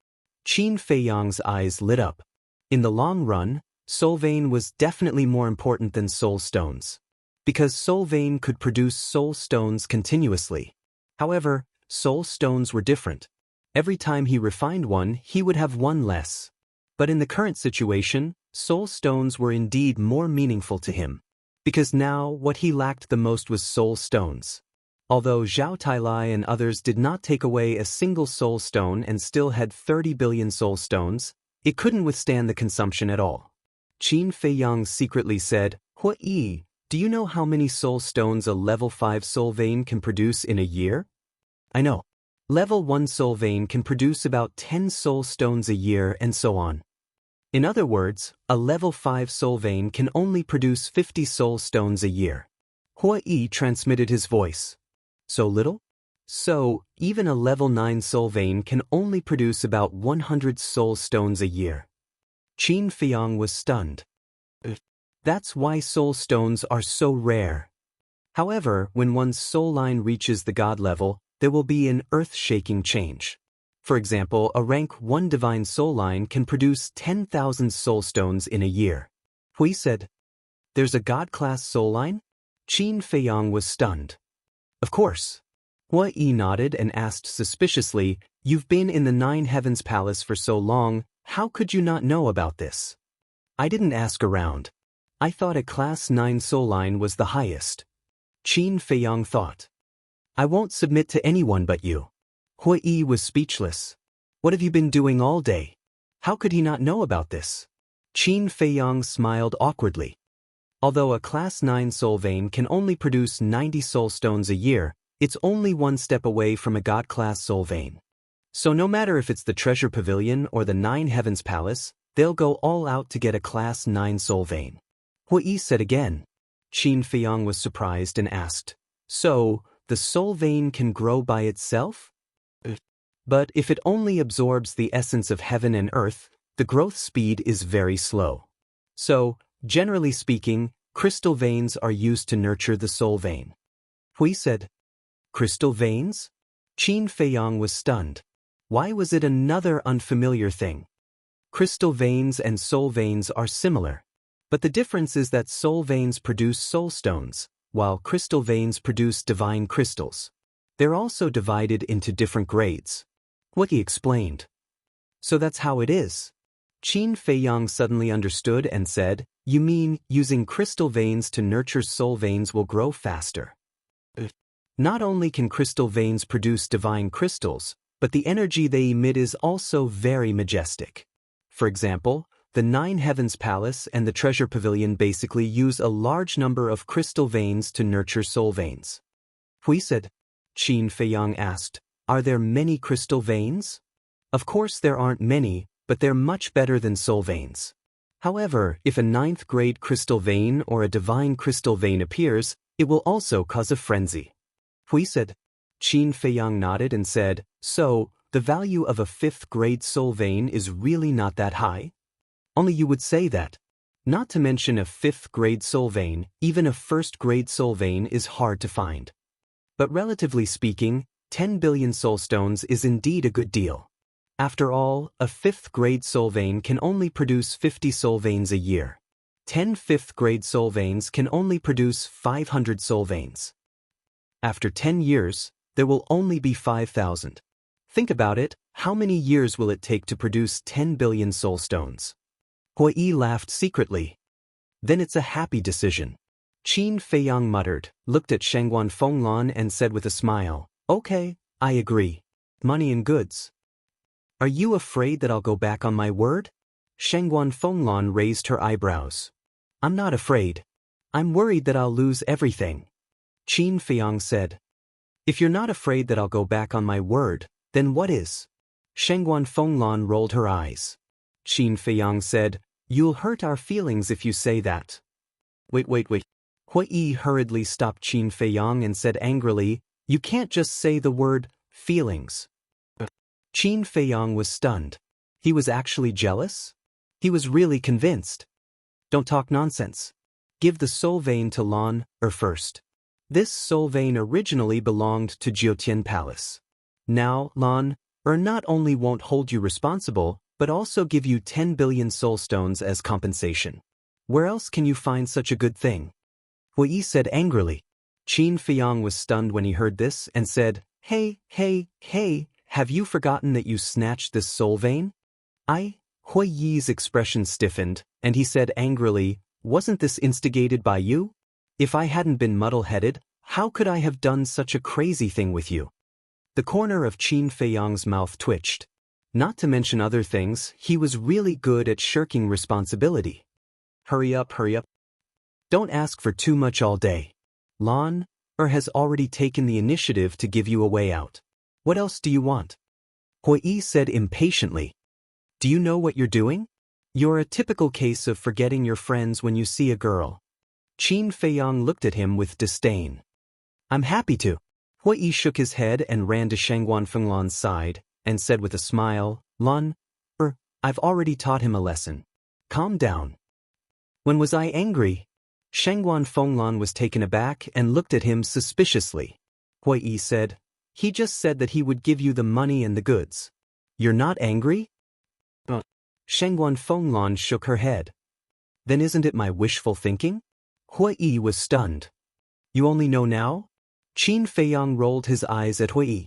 Qin Feiyang's eyes lit up. In the long run, soul vein was definitely more important than soul stones. Because soul vein could produce soul stones continuously. However, soul stones were different. Every time he refined one, he would have one less. But in the current situation, soul stones were indeed more meaningful to him. Because now, what he lacked the most was soul stones. Although Zhao Tailai and others did not take away a single soul stone and still had 30 billion soul stones, it couldn't withstand the consumption at all. Qin Feiyang secretly said, Hui Yi, do you know how many soul stones a level 5 soul vein can produce in a year? I know. Level 1 soul vein can produce about 10 soul stones a year and so on. In other words, a level 5 soul vein can only produce 50 soul stones a year. Hui Yi transmitted his voice. So little? So, even a level 9 soul vein can only produce about 100 soul stones a year. Qin Feiyang was stunned. That's why soul stones are so rare. However, when one's soul line reaches the god level, there will be an earth-shaking change. For example, a rank 1 divine soul line can produce 10,000 soul stones in a year. Hui said, There's a god-class soul line? Qin Feiyang was stunned. Of course. Hui Yi nodded and asked suspiciously, You've been in the 9 Heavens Palace for so long, how could you not know about this? I didn't ask around. I thought a class 9 soul line was the highest. Qin Feiyang thought. I won't submit to anyone but you. Hui Yi was speechless. What have you been doing all day? How could he not know about this? Qin Feiyang smiled awkwardly. Although a class 9 soul vein can only produce 90 soul stones a year, it's only one step away from a god-class soul vein. So no matter if it's the Treasure Pavilion or the 9 Heavens Palace, they'll go all out to get a class 9 soul vein. Hui Yi said again. Qin Feiyang was surprised and asked, So, the soul vein can grow by itself? But if it only absorbs the essence of heaven and earth, the growth speed is very slow. So, generally speaking, crystal veins are used to nurture the soul vein. Hui said, Crystal veins? Qin Feiyang was stunned. Why was it another unfamiliar thing? Crystal veins and soul veins are similar. But the difference is that soul veins produce soul stones, while crystal veins produce divine crystals. They're also divided into different grades. What he explained. So that's how it is. Qin Feiyang suddenly understood and said, You mean using crystal veins to nurture soul veins will grow faster? Not only can crystal veins produce divine crystals, but the energy they emit is also very majestic. For example, The Nine Heavens Palace and the Treasure Pavilion basically use a large number of crystal veins to nurture soul veins. Hui said. Qin Feiyang asked, are there many crystal veins? Of course there aren't many, but they're much better than soul veins. However, if a 9th grade crystal vein or a divine crystal vein appears, it will also cause a frenzy. Hui said. Qin Feiyang nodded and said, so, the value of a 5th grade soul vein is really not that high? Only you would say that. Not to mention a 5th grade soul vein, even a 1st grade soul vein is hard to find. But relatively speaking, 10 billion soul stones is indeed a good deal. After all, a 5th grade soul vein can only produce 50 soul veins a year. 10 5th grade soul veins can only produce 500 soul veins. After 10 years, there will only be 5,000. Think about it, how many years will it take to produce 10 billion soul stones? Hui laughed secretly. Then it's a happy decision. Qin Feiyang muttered, looked at Shangguan Fenglan and said with a smile, okay, I agree. Money and goods. Are you afraid that I'll go back on my word? Shangguan Fenglan raised her eyebrows. I'm not afraid. I'm worried that I'll lose everything. Qin Feiyang said. If you're not afraid that I'll go back on my word, then what is? Shangguan Fenglan rolled her eyes. Qin Feiyang said, you'll hurt our feelings if you say that. Wait. Hui hurriedly stopped Qin Feiyang and said angrily, you can't just say the word, feelings. Qin Feiyang was stunned. He was actually jealous? He was really convinced. Don't talk nonsense. Give the soul vein to Lan first. This soul vein originally belonged to Jiutian Palace. Now, Lan not only won't hold you responsible, but also give you 10 billion soul stones as compensation. Where else can you find such a good thing? Hui said angrily. Qin Feiyang was stunned when he heard this and said, Hey, have you forgotten that you snatched this soul vein? Hui's expression stiffened, and he said angrily, wasn't this instigated by you? If I hadn't been muddle-headed, how could I have done such a crazy thing with you? The corner of Qin Feiyang's mouth twitched. Not to mention other things, he was really good at shirking responsibility. Hurry up. Don't ask for too much all day. Lan has already taken the initiative to give you a way out. What else do you want? Hui said impatiently. Do you know what you're doing? You're a typical case of forgetting your friends when you see a girl. Qin Feiyang looked at him with disdain. I'm happy to. Hui shook his head and ran to Shangguan Fenglan's side, and said with a smile, Lan, I've already taught him a lesson. Calm down. When was I angry? Shangguan Fenglan was taken aback and looked at him suspiciously. Hui said, he just said that he would give you the money and the goods. You're not angry? Shangguan Fenglan shook her head. Then isn't it my wishful thinking? Hui was stunned. You only know now? Qin Feiyang rolled his eyes at Hui.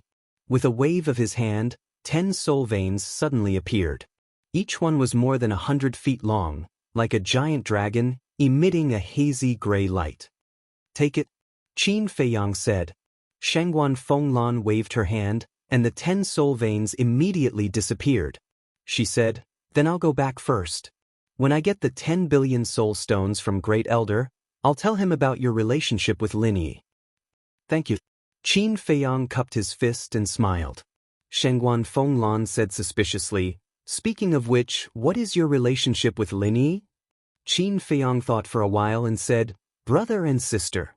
With a wave of his hand, 10 soul veins suddenly appeared. Each one was more than 100 feet long, like a giant dragon, emitting a hazy gray light. Take it, Qin Feiyang said. Shangguan Fenglan waved her hand, and the 10 soul veins immediately disappeared. She said, then I'll go back first. When I get the 10 billion soul stones from Great Elder, I'll tell him about your relationship with Lin Yi. Thank you. Qin Feiyang cupped his fist and smiled. Shangguan Fenglan said suspiciously, speaking of which, what is your relationship with Lin Yi? Qin Feiyang thought for a while and said, brother and sister.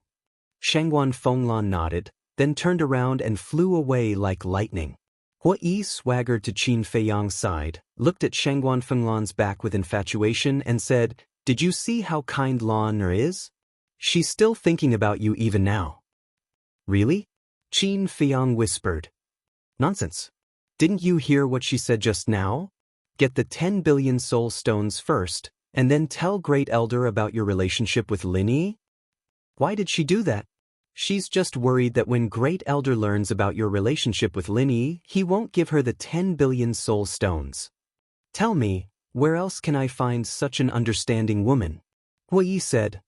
Shangguan Fenglan nodded, then turned around and flew away like lightning. Hui swaggered to Qin Feiyang's side, looked at Shangguan Fenglan's back with infatuation and said, did you see how kind Lan is? She's still thinking about you even now. Really? Qin Feiyang whispered. Nonsense. Didn't you hear what she said just now? Get the 10 billion soul stones first, and then tell Great Elder about your relationship with Lin Yi? Why did she do that? She's just worried that when Great Elder learns about your relationship with Lin Yi, he won't give her the 10 billion soul stones. Tell me, where else can I find such an understanding woman? Hui said.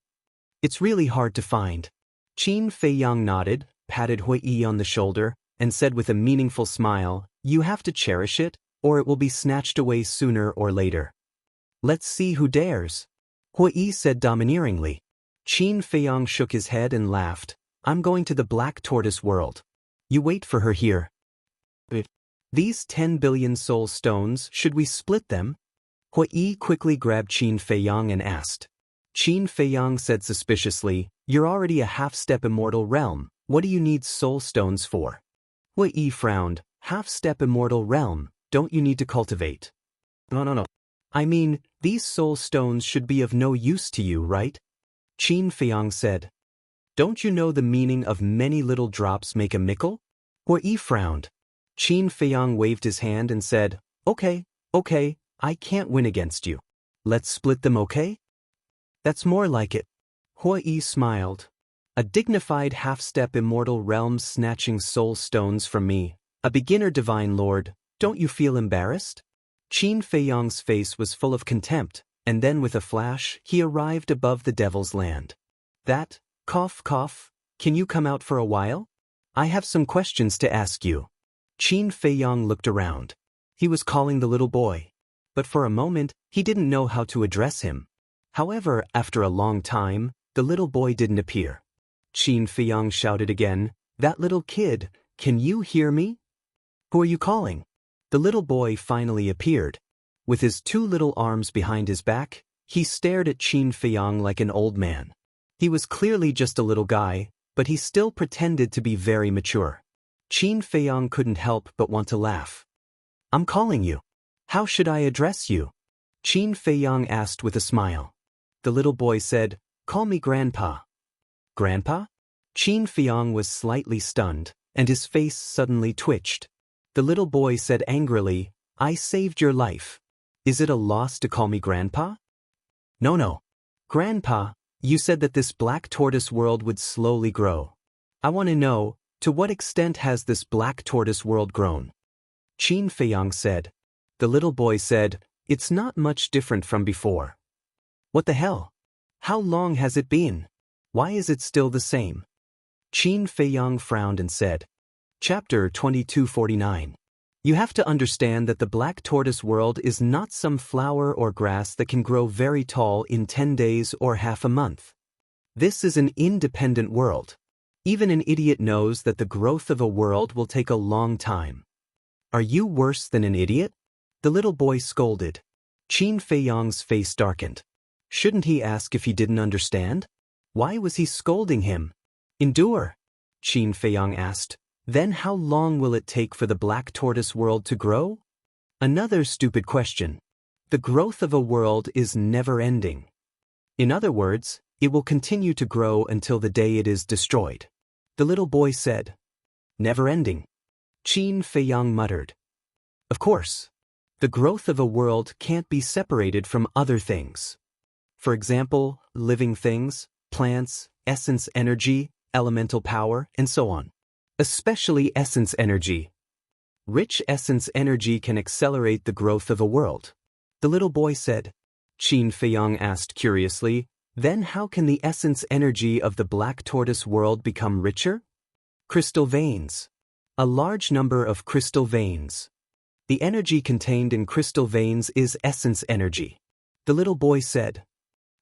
It's really hard to find. Qin Feiyang nodded, patted Hui on the shoulder, and said with a meaningful smile, you have to cherish it, or it will be snatched away sooner or later. Let's see who dares. Hui said domineeringly. Qin Feiyang shook his head and laughed. I'm going to the Black Tortoise world. You wait for her here. These 10 billion soul stones, should we split them? Hui quickly grabbed Qin Feiyang and asked. Qin Feiyang said suspiciously, you're already a half-step immortal realm, what do you need soul stones for? Hui frowned, half-step immortal realm, don't you need to cultivate? No. I mean, these soul stones should be of no use to you, right? Qin Feiyang said. Don't you know the meaning of many little drops make a mickle? Hui frowned. Qin Feiyang waved his hand and said, Okay, I can't win against you. Let's split them, okay? That's more like it. Hui smiled. A dignified half-step immortal realm snatching soul stones from me, a beginner divine lord, don't you feel embarrassed? Qin Feiyang's face was full of contempt, and then with a flash, he arrived above the Devil's Land. That, cough, can you come out for a while? I have some questions to ask you. Qin Feiyang looked around. He was calling the little boy. But for a moment, he didn't know how to address him. However, after a long time, the little boy didn't appear. Qin Feiyang shouted again, that little kid, can you hear me? Who are you calling? The little boy finally appeared. With his two little arms behind his back, he stared at Qin Feiyang like an old man. He was clearly just a little guy, but he still pretended to be very mature. Qin Feiyang couldn't help but want to laugh. I'm calling you. How should I address you? Qin Feiyang asked with a smile. The little boy said, call me Grandpa. Grandpa? Qin Feiyang was slightly stunned, and his face suddenly twitched. The little boy said angrily, I saved your life. Is it a loss to call me Grandpa? No. Grandpa, you said that this Black Tortoise world would slowly grow. I want to know, to what extent has this Black Tortoise world grown? Qin Feiyang said. The little boy said, it's not much different from before. What the hell? How long has it been? Why is it still the same? Qin Feiyang frowned and said. Chapter 2249. You have to understand that the Black Tortoise world is not some flower or grass that can grow very tall in 10 days or half a month. This is an independent world. Even an idiot knows that the growth of a world will take a long time. Are you worse than an idiot? The little boy scolded. Qin Feiyang's face darkened. Shouldn't he ask if he didn't understand? Why was he scolding him? Endure, Qin Feiyang asked. Then how long will it take for the Black Tortoise world to grow? Another stupid question. The growth of a world is never-ending. In other words, it will continue to grow until the day it is destroyed. The little boy said. Never-ending. Qin Feiyang muttered. Of course. The growth of a world can't be separated from other things. For example, living things, plants, essence energy, elemental power, and so on. Especially essence energy. Rich essence energy can accelerate the growth of a world. The little boy said. Qin Feiyang asked curiously, then how can the essence energy of the Black Tortoise world become richer? Crystal veins. A large number of crystal veins. The energy contained in crystal veins is essence energy. The little boy said.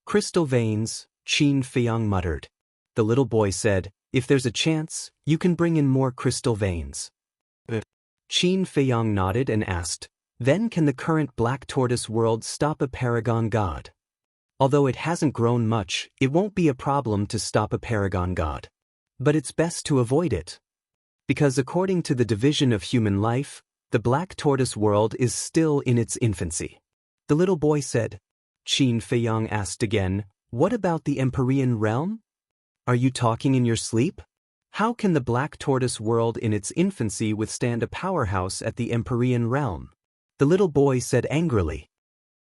Crystal veins, Qin Feiyang muttered. The little boy said, if there's a chance, you can bring in more crystal veins. Qin Feiyang nodded and asked, then can the current Black Tortoise world stop a paragon god? Although it hasn't grown much, it won't be a problem to stop a paragon god. But it's best to avoid it. Because according to the division of human life, the Black Tortoise world is still in its infancy. The little boy said. Qin Feiyang asked again, what about the Empyrean realm? Are you talking in your sleep? How can the Black Tortoise world in its infancy withstand a powerhouse at the Empyrean realm? The little boy said angrily.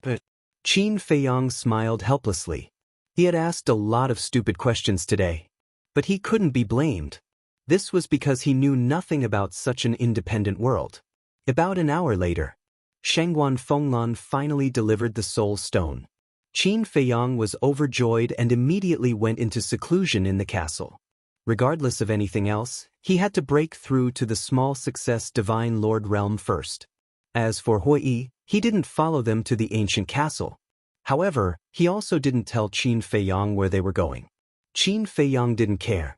But Qin Feiyang smiled helplessly. He had asked a lot of stupid questions today. But he couldn't be blamed. This was because he knew nothing about such an independent world. About an hour later, Shangguan Fenglan finally delivered the Soul Stone. Qin Feiyang was overjoyed and immediately went into seclusion in the castle. Regardless of anything else, he had to break through to the small success Divine Lord realm first. As for Hui, he didn't follow them to the ancient castle. However, he also didn't tell Qin Feiyang where they were going. Qin Feiyang didn't care.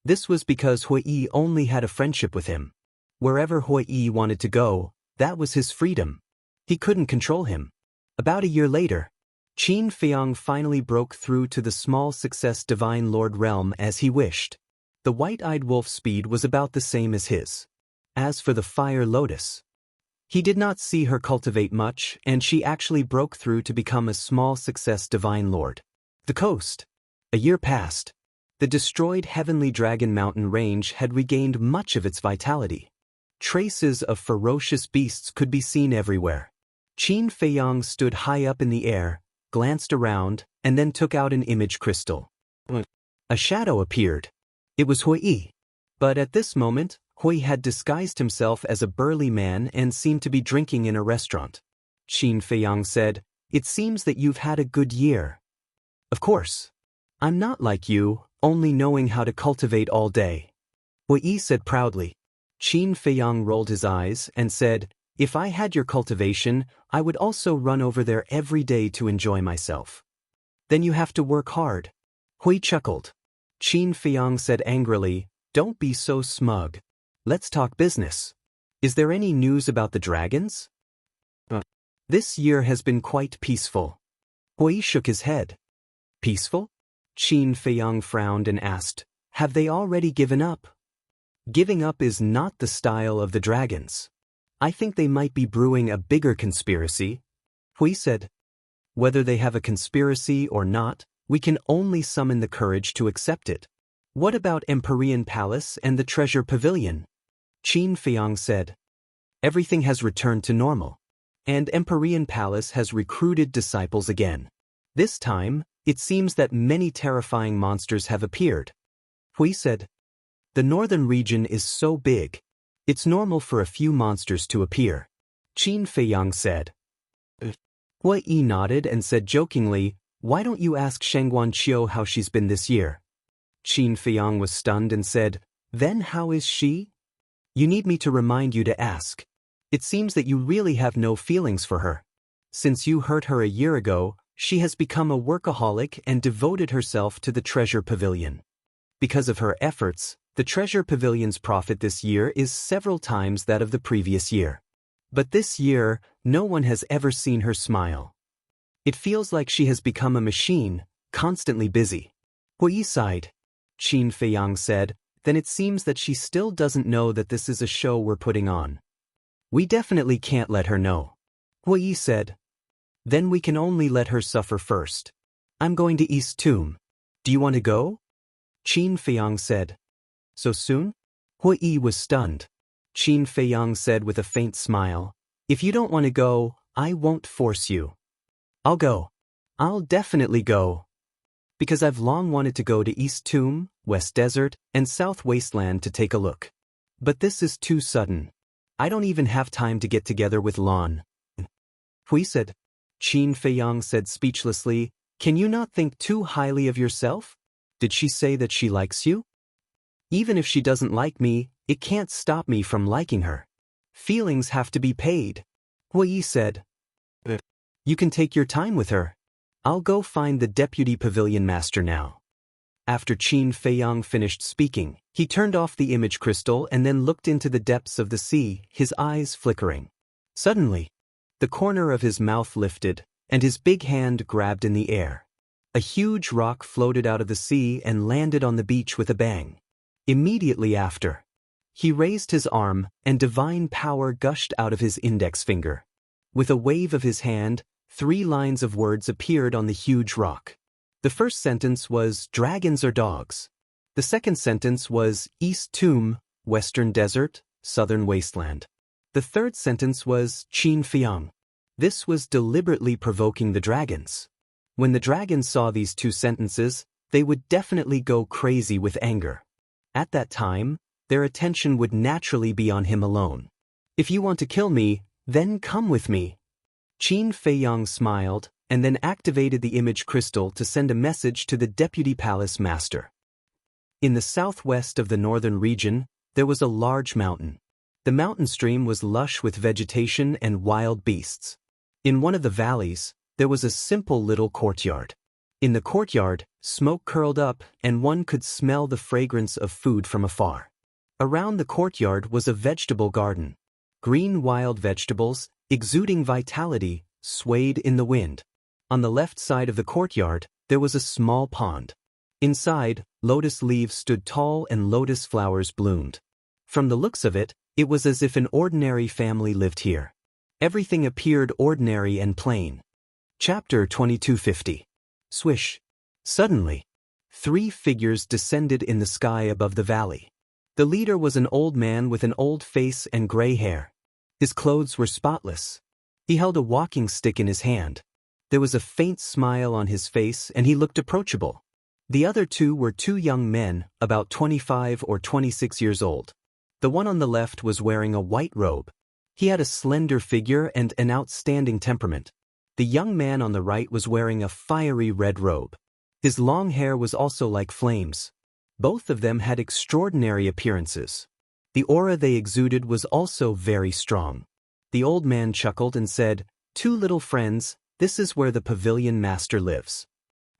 This was because Hui Yi only had a friendship with him. Wherever Hui Yi wanted to go, that was his freedom. He couldn't control him. About a year later, Qin Feiyang finally broke through to the small success Divine Lord realm as he wished. The white-eyed wolf's speed was about the same as his. As for the Fire Lotus, he did not see her cultivate much, and she actually broke through to become a small success Divine Lord. The coast. A year passed. The destroyed Heavenly Dragon Mountain range had regained much of its vitality. Traces of ferocious beasts could be seen everywhere. Qin Feiyang stood high up in the air, glanced around, and then took out an image crystal. A shadow appeared. It was Hui Yi. But at this moment, Hui had disguised himself as a burly man and seemed to be drinking in a restaurant. Qin Feiyang said, "It seems that you've had a good year." "Of course. I'm not like you, only knowing how to cultivate all day," Hui Yi said proudly. Qin Feiyang rolled his eyes and said, "If I had your cultivation, I would also run over there every day to enjoy myself." "Then you have to work hard." Hui chuckled. Qin Feiyang said angrily, "Don't be so smug. Let's talk business. Is there any news about the dragons?" "This year has been quite peaceful." Hui shook his head. "Peaceful?" Qin Feiyang frowned and asked, "Have they already given up?" "Giving up is not the style of the dragons. I think they might be brewing a bigger conspiracy," Hui said. "Whether they have a conspiracy or not, we can only summon the courage to accept it." "What about Empyrean Palace and the Treasure Pavilion?" Qin Feiyang said. "Everything has returned to normal. And Empyrean Palace has recruited disciples again. This time, it seems that many terrifying monsters have appeared." Hui said. "The northern region is so big. It's normal for a few monsters to appear," Qin Feiyang said. Hui Yi nodded and said jokingly, "Why don't you ask Shengguan Qiu how she's been this year?" Qin Feiyang was stunned and said, "Then how is she?" "You need me to remind you to ask. It seems that you really have no feelings for her. Since you hurt her a year ago, she has become a workaholic and devoted herself to the Treasure Pavilion. Because of her efforts, the Treasure Pavilion's profit this year is several times that of the previous year. But this year, no one has ever seen her smile. It feels like she has become a machine, constantly busy." Hui sighed. Qin Feiyang said, "Then it seems that she still doesn't know that this is a show we're putting on." "We definitely can't let her know," Hui said. "Then we can only let her suffer first. I'm going to East Tomb. Do you want to go?" Qin Feiyang said. "So soon?" Hui was stunned. Qin Feiyang said with a faint smile, "If you don't want to go, I won't force you." "I'll go. I'll definitely go. Because I've long wanted to go to East Tomb, West Desert, and South Wasteland to take a look. But this is too sudden. I don't even have time to get together with Lan." Hui said. Qin Feiyang said speechlessly, "Can you not think too highly of yourself? Did she say that she likes you?" "Even if she doesn't like me, it can't stop me from liking her. Feelings have to be paid," Hui said. "You can take your time with her. I'll go find the Deputy Pavilion Master now." After Qin Feiyang finished speaking, he turned off the image crystal and then looked into the depths of the sea, his eyes flickering. Suddenly, the corner of his mouth lifted, and his big hand grabbed in the air. A huge rock floated out of the sea and landed on the beach with a bang. Immediately after, he raised his arm, and divine power gushed out of his index finger. With a wave of his hand, 3 lines of words appeared on the huge rock. The first sentence was, "Dragons are dogs." The second sentence was, "East Tomb, Western Desert, Southern Wasteland." The third sentence was, "Qin Feiyang." This was deliberately provoking the dragons. When the dragons saw these 2 sentences, they would definitely go crazy with anger. At that time, their attention would naturally be on him alone. "If you want to kill me, then come with me." Qin Feiyang smiled, and then activated the image crystal to send a message to the Deputy Palace Master. In the southwest of the northern region, there was a large mountain. The mountain stream was lush with vegetation and wild beasts. In one of the valleys, there was a simple little courtyard. In the courtyard, smoke curled up and one could smell the fragrance of food from afar. Around the courtyard was a vegetable garden. Green wild vegetables, exuding vitality, swayed in the wind. On the left side of the courtyard, there was a small pond. Inside, lotus leaves stood tall and lotus flowers bloomed. From the looks of it, it was as if an ordinary family lived here. Everything appeared ordinary and plain. Chapter 2250. Swish. Suddenly, 3 figures descended in the sky above the valley. The leader was an old man with an old face and gray hair. His clothes were spotless. He held a walking stick in his hand. There was a faint smile on his face and he looked approachable. The other 2 were 2 young men, about 25 or 26 years old. The one on the left was wearing a white robe. He had a slender figure and an outstanding temperament. The young man on the right was wearing a fiery red robe. His long hair was also like flames. Both of them had extraordinary appearances. The aura they exuded was also very strong. The old man chuckled and said, "2 little friends, this is where the pavilion master lives."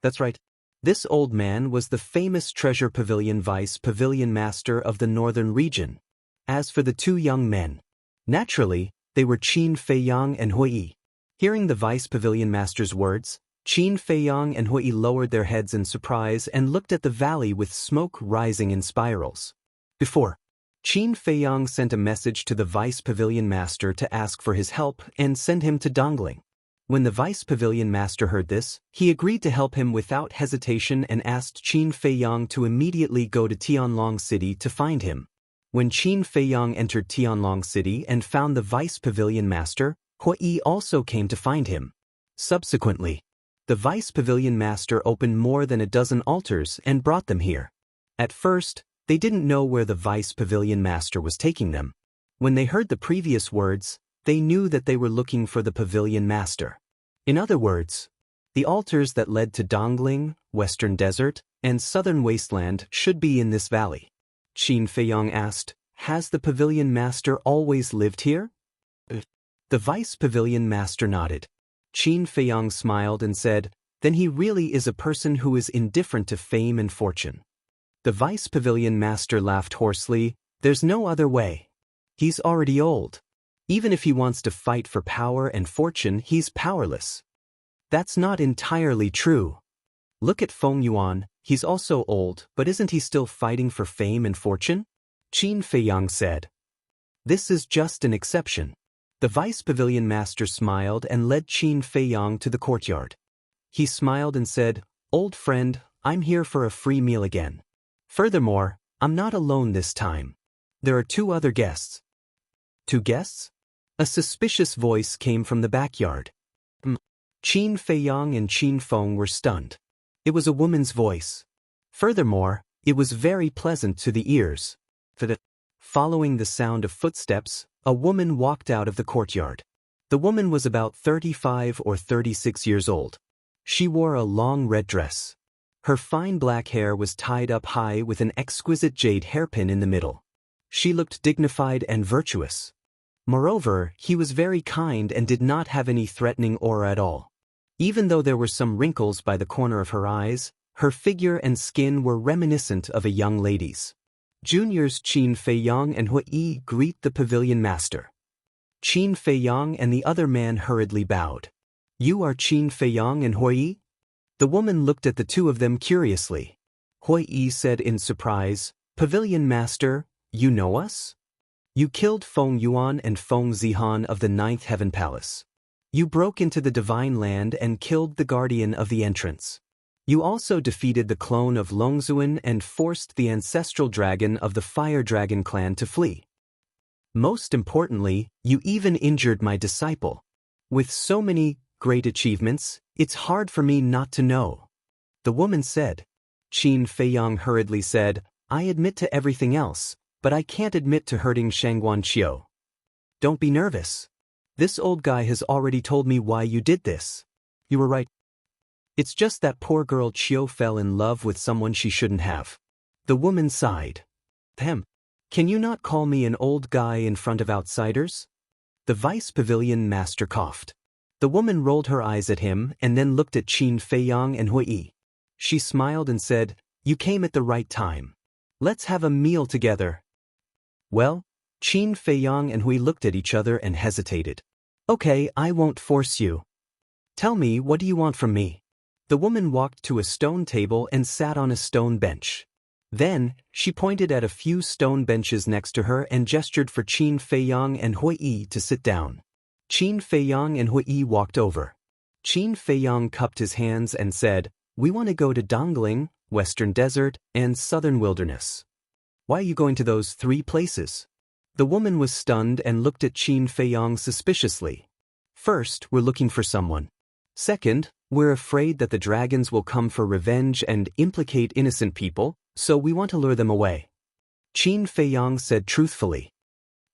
That's right. This old man was the famous Treasure Pavilion Vice Pavilion Master of the northern region. As for the 2 young men, naturally, they were Qin Feiyang and Hui. Hearing the Vice Pavilion Master's words, Qin Feiyang and Hui lowered their heads in surprise and looked at the valley with smoke rising in spirals. Before, Qin Feiyang sent a message to the Vice Pavilion Master to ask for his help and send him to Dongling. When the Vice Pavilion Master heard this, he agreed to help him without hesitation and asked Qin Feiyang to immediately go to Tianlong City to find him. When Qin Feiyang entered Tianlong City and found the Vice Pavilion Master, Hui also came to find him. Subsequently, the Vice Pavilion Master opened more than a dozen altars and brought them here. At first, they didn't know where the Vice Pavilion Master was taking them. When they heard the previous words, they knew that they were looking for the Pavilion Master. In other words, the altars that led to Dongling, Western Desert, and Southern Wasteland should be in this valley. Qin Feiyang asked, "Has the Pavilion Master always lived here?" The Vice Pavilion Master nodded. Qin Feiyang smiled and said, "Then he really is a person who is indifferent to fame and fortune." The Vice Pavilion Master laughed hoarsely. "There's no other way. He's already old. Even if he wants to fight for power and fortune, he's powerless." "That's not entirely true. Look at Feng Yuan, he's also old, but isn't he still fighting for fame and fortune?" Qin Feiyang said. "This is just an exception." The Vice Pavilion Master smiled and led Qin Feiyang to the courtyard. He smiled and said, "Old friend, I'm here for a free meal again. Furthermore, I'm not alone this time. There are 2 other guests." "2 guests?" A suspicious voice came from the backyard. Qin Feiyang and Qin Feng were stunned. It was a woman's voice. Furthermore, it was very pleasant to the ears. Following the sound of footsteps, a woman walked out of the courtyard. The woman was about 35 or 36 years old. She wore a long red dress. Her fine black hair was tied up high with an exquisite jade hairpin in the middle. She looked dignified and virtuous. Moreover, he was very kind and did not have any threatening aura at all. Even though there were some wrinkles by the corner of her eyes, her figure and skin were reminiscent of a young lady's. Juniors Qin Feiyang and Hui greet the Pavilion Master. Qin Feiyang and the other man hurriedly bowed. "You are Qin Feiyang and Hui?" The woman looked at the 2 of them curiously. Hui said in surprise, "Pavilion Master, you know us? You killed Feng Yuan and Feng Zihan of the 9th Heaven Palace. You broke into the Divine Land and killed the Guardian of the Entrance. You also defeated the clone of Longzuan and forced the ancestral dragon of the Fire Dragon clan to flee. Most importantly, you even injured my disciple. With so many great achievements, it's hard for me not to know." The woman said. Qin Feiyang hurriedly said, "I admit to everything else, but I can't admit to hurting Shangguan Qiu. Don't be nervous. This old guy has already told me why you did this. You were right. It's just that poor girl Qiu fell in love with someone she shouldn't have." The woman sighed. Can you not call me an old guy in front of outsiders?" The Vice Pavilion Master coughed. The woman rolled her eyes at him and then looked at Qin Feiyang and Hui. She smiled and said, "You came at the right time. Let's have a meal together." Well, Qin Feiyang and Hui looked at each other and hesitated. "Okay, I won't force you. Tell me, what do you want from me?" The woman walked to a stone table and sat on a stone bench. Then, she pointed at a few stone benches next to her and gestured for Qin Feiyang and Hui to sit down. Qin Feiyang and Hui walked over. Qin Feiyang cupped his hands and said, "We want to go to Dongling, Western Desert, and Southern Wilderness." "Why are you going to those 3 places?" The woman was stunned and looked at Qin Feiyang suspiciously. "First, we're looking for someone. Second, we're afraid that the dragons will come for revenge and implicate innocent people, so we want to lure them away." Qin Feiyang said truthfully,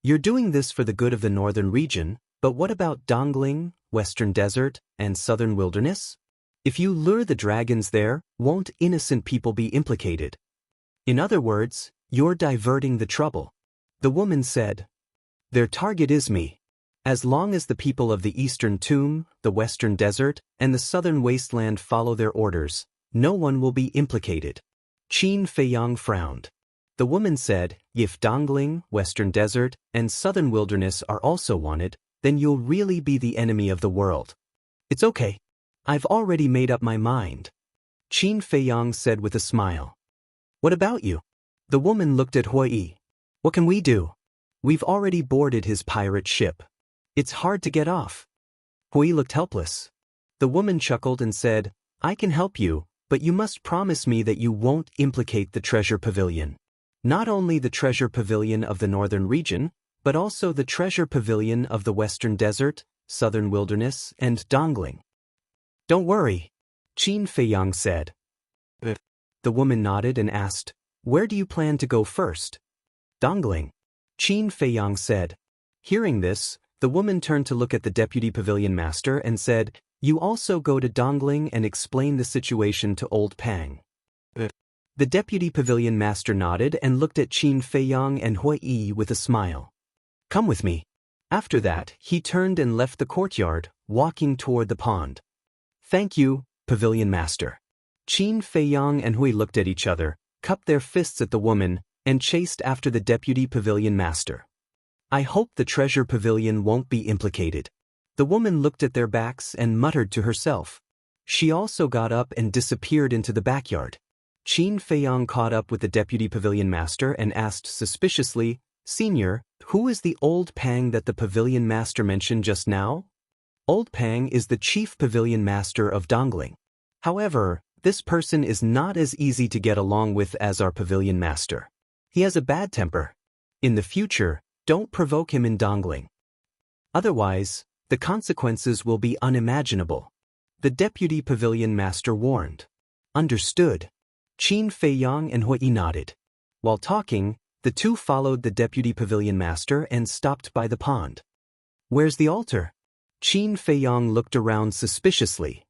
"You're doing this for the good of the northern region, but what about Dongling, Western Desert, and Southern Wilderness? If you lure the dragons there, won't innocent people be implicated? In other words, you're diverting the trouble." The woman said, "Their target is me. As long as the people of the Eastern Tomb, the Western Desert, and the Southern Wasteland follow their orders, no one will be implicated." Qin Feiyang frowned. The woman said, "If Dongling, Western Desert, and Southern Wilderness are also wanted, then you'll really be the enemy of the world." "It's okay. I've already made up my mind," Qin Feiyang said with a smile. "What about you?" The woman looked at Hui. "What can we do? We've already boarded his pirate ship. It's hard to get off." Hui looked helpless. The woman chuckled and said, "I can help you, but you must promise me that you won't implicate the treasure pavilion. Not only the treasure pavilion of the northern region, but also the treasure pavilion of the Western Desert, Southern Wilderness, and Dongling." "Don't worry," Qin Feiyang said. The woman nodded and asked, "Where do you plan to go first?" "Dongling," Qin Feiyang said. Hearing this, the woman turned to look at the deputy pavilion master and said, "You also go to Dongling and explain the situation to Old Pang." The deputy pavilion master nodded and looked at Qin Feiyang and Hui with a smile. "Come with me." After that, he turned and left the courtyard, walking toward the pond. "Thank you, pavilion master." Qin Feiyang and Hui looked at each other, cupped their fists at the woman, and chased after the deputy pavilion master. "I hope the treasure pavilion won't be implicated." The woman looked at their backs and muttered to herself. She also got up and disappeared into the backyard. Qin Feiyang caught up with the deputy pavilion master and asked suspiciously, "Senior, who is the Old Pang that the pavilion master mentioned just now?" "Old Pang is the chief pavilion master of Dongling. However, this person is not as easy to get along with as our pavilion master. He has a bad temper. In the future, don't provoke him in Dongling. Otherwise, the consequences will be unimaginable," the deputy pavilion master warned. "Understood." Qin Feiyang and Hui nodded. While talking, the two followed the deputy pavilion master and stopped by the pond. "Where's the altar?" Qin Feiyang looked around suspiciously.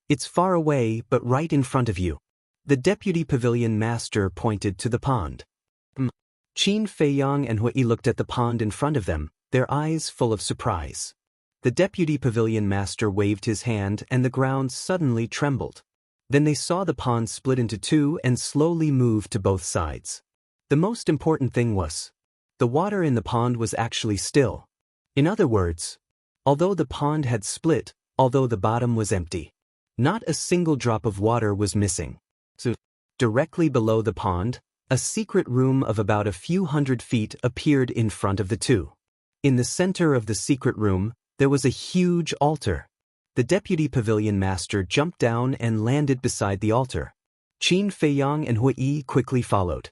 "It's far away, but right in front of you." The deputy pavilion master pointed to the pond. Qin Feiyang and Hui looked at the pond in front of them, their eyes full of surprise. The deputy pavilion master waved his hand and the ground suddenly trembled. Then they saw the pond split into 2 and slowly move to both sides. The most important thing was, the water in the pond was actually still. In other words, although the pond had split, although the bottom was empty, not a single drop of water was missing. So, directly below the pond, a secret room of about a few hundred feet appeared in front of the two. In the center of the secret room, there was a huge altar. The deputy pavilion master jumped down and landed beside the altar. Qin Feiyang and Hui quickly followed.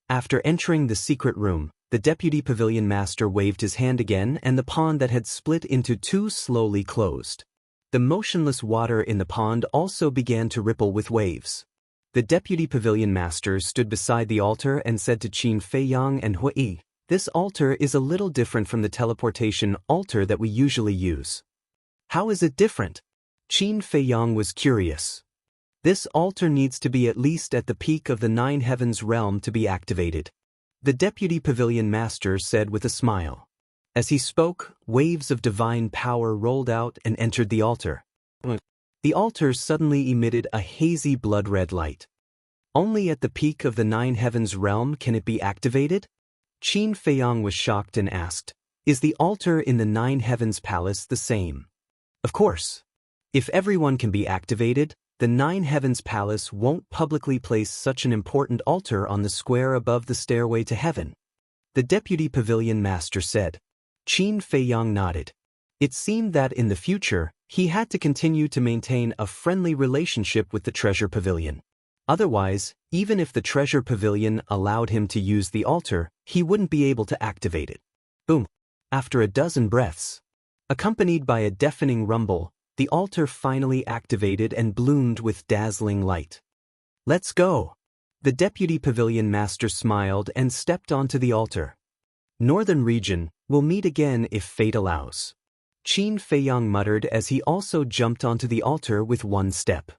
After entering the secret room, the deputy pavilion master waved his hand again and the pond that had split into 2 slowly closed. The motionless water in the pond also began to ripple with waves. The deputy pavilion master stood beside the altar and said to Qin Feiyang and Hui, "This altar is a little different from the teleportation altar that we usually use." "How is it different?" Qin Feiyang was curious. "This altar needs to be at least at the peak of the 9 heavens realm to be activated," the deputy pavilion master said with a smile. As he spoke, waves of divine power rolled out and entered the altar. The altar suddenly emitted a hazy blood-red light. Only at the peak of the Nine Heavens realm can it be activated? Qin Feiyang was shocked and asked, "Is the altar in the Nine Heavens palace the same?" Of course. If everyone can be activated, the Nine Heavens palace won't publicly place such an important altar on the square above the stairway to heaven. The deputy pavilion master said. Qin Feiyang nodded. It seemed that in the future, he had to continue to maintain a friendly relationship with the treasure pavilion. Otherwise, even if the treasure pavilion allowed him to use the altar, he wouldn't be able to activate it. Boom! After a dozen breaths, accompanied by a deafening rumble, the altar finally activated and bloomed with dazzling light. "Let's go!" The deputy pavilion master smiled and stepped onto the altar. "Northern region, we'll meet again if fate allows," Qin Feiyang muttered as he also jumped onto the altar with one step.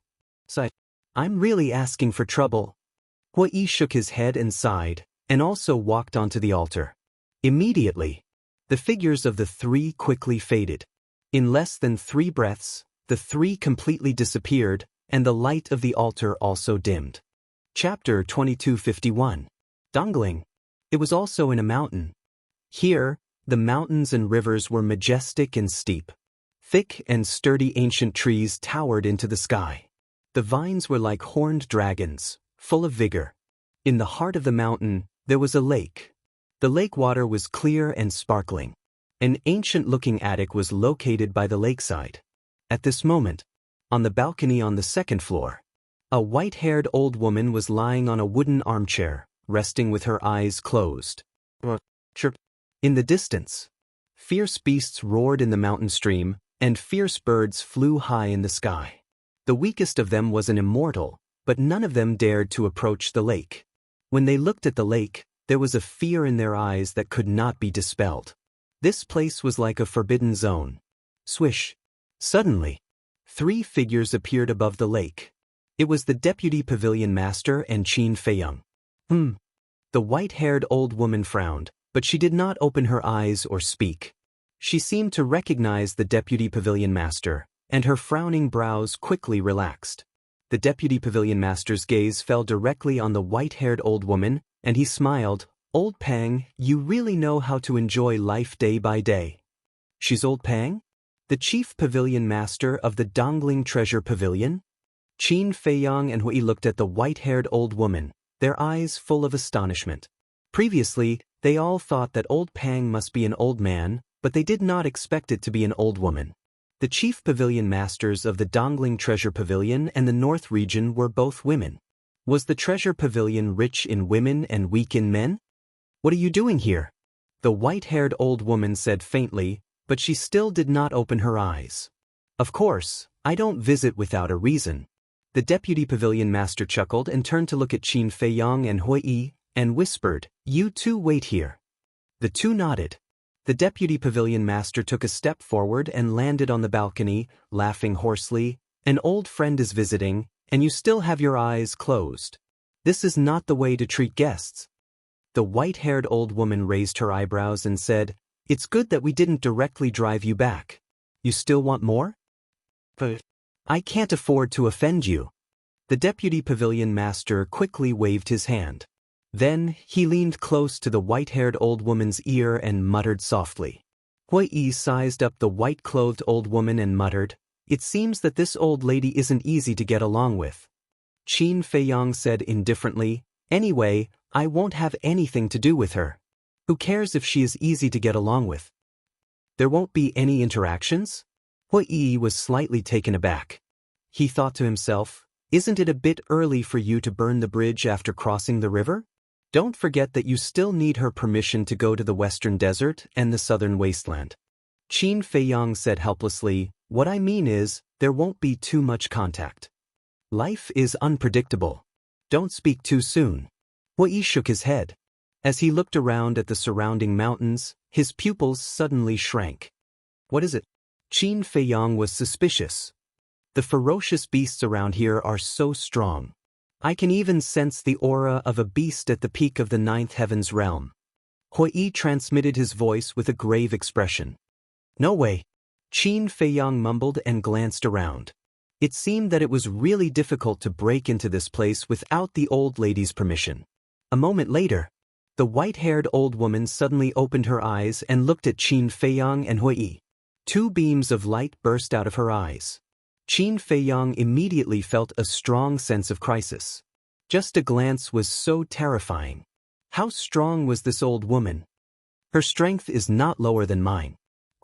"I'm really asking for trouble." Hui shook his head and sighed, and also walked onto the altar. Immediately, the figures of the three quickly faded. In less than 3 breaths, the three completely disappeared, and the light of the altar also dimmed. Chapter 2251. Dongling. It was also in a mountain. Here, the mountains and rivers were majestic and steep. Thick and sturdy ancient trees towered into the sky. The vines were like horned dragons, full of vigor. In the heart of the mountain, there was a lake. The lake water was clear and sparkling. An ancient-looking attic was located by the lakeside. At this moment, on the balcony on the second floor, a white-haired old woman was lying on a wooden armchair, resting with her eyes closed. Chirp. In the distance, fierce beasts roared in the mountain stream, and fierce birds flew high in the sky. The weakest of them was an immortal, but none of them dared to approach the lake. When they looked at the lake, there was a fear in their eyes that could not be dispelled. This place was like a forbidden zone. Swish! Suddenly, 3 figures appeared above the lake. It was the deputy pavilion master and Qin Feiyang. The white-haired old woman frowned, but she did not open her eyes or speak. She seemed to recognize the deputy pavilion master, and her frowning brows quickly relaxed. The deputy pavilion master's gaze fell directly on the white-haired old woman, and he smiled. "Old Pang, you really know how to enjoy life day by day." "She's Old Pang? The chief pavilion master of the Dongling Treasure Pavilion?" Qin Feiyang and Hui looked at the white-haired old woman, their eyes full of astonishment. Previously, they all thought that Old Pang must be an old man, but they did not expect it to be an old woman. The chief pavilion masters of the Dongling Treasure Pavilion and the North region were both women. Was the Treasure Pavilion rich in women and weak in men? "What are you doing here?" the white-haired old woman said faintly, but she still did not open her eyes. "Of course, I don't visit without a reason." The deputy pavilion master chuckled and turned to look at Qin Feiyang and Hui, and whispered, "You two wait here." The two nodded. The deputy pavilion master took a step forward and landed on the balcony, laughing hoarsely. "An old friend is visiting, and you still have your eyes closed. This is not the way to treat guests." The white-haired old woman raised her eyebrows and said, "It's good that we didn't directly drive you back. You still want more?" "But I can't afford to offend you." The deputy pavilion master quickly waved his hand. Then, he leaned close to the white-haired old woman's ear and muttered softly. Hui sized up the white-clothed old woman and muttered, "It seems that this old lady isn't easy to get along with." Qin Feiyang said indifferently, "Anyway, I won't have anything to do with her. Who cares if she is easy to get along with? There won't be any interactions?" Hui was slightly taken aback. He thought to himself, "Isn't it a bit early for you to burn the bridge after crossing the river? Don't forget that you still need her permission to go to the western desert and the southern wasteland." Qin Feiyang said helplessly, "What I mean is, there won't be too much contact. Life is unpredictable. Don't speak too soon." Hui shook his head. As he looked around at the surrounding mountains, his pupils suddenly shrank. "What is it?" Qin Feiyang was suspicious. "The ferocious beasts around here are so strong. I can even sense the aura of a beast at the peak of the Ninth Heavens realm." Hui transmitted his voice with a grave expression. No way. Qin Feiyang mumbled and glanced around. It seemed that it was really difficult to break into this place without the old lady's permission. A moment later, the white-haired old woman suddenly opened her eyes and looked at Qin Feiyang and Hui. Two beams of light burst out of her eyes. Qin Feiyang immediately felt a strong sense of crisis. Just a glance was so terrifying. How strong was this old woman? Her strength is not lower than mine.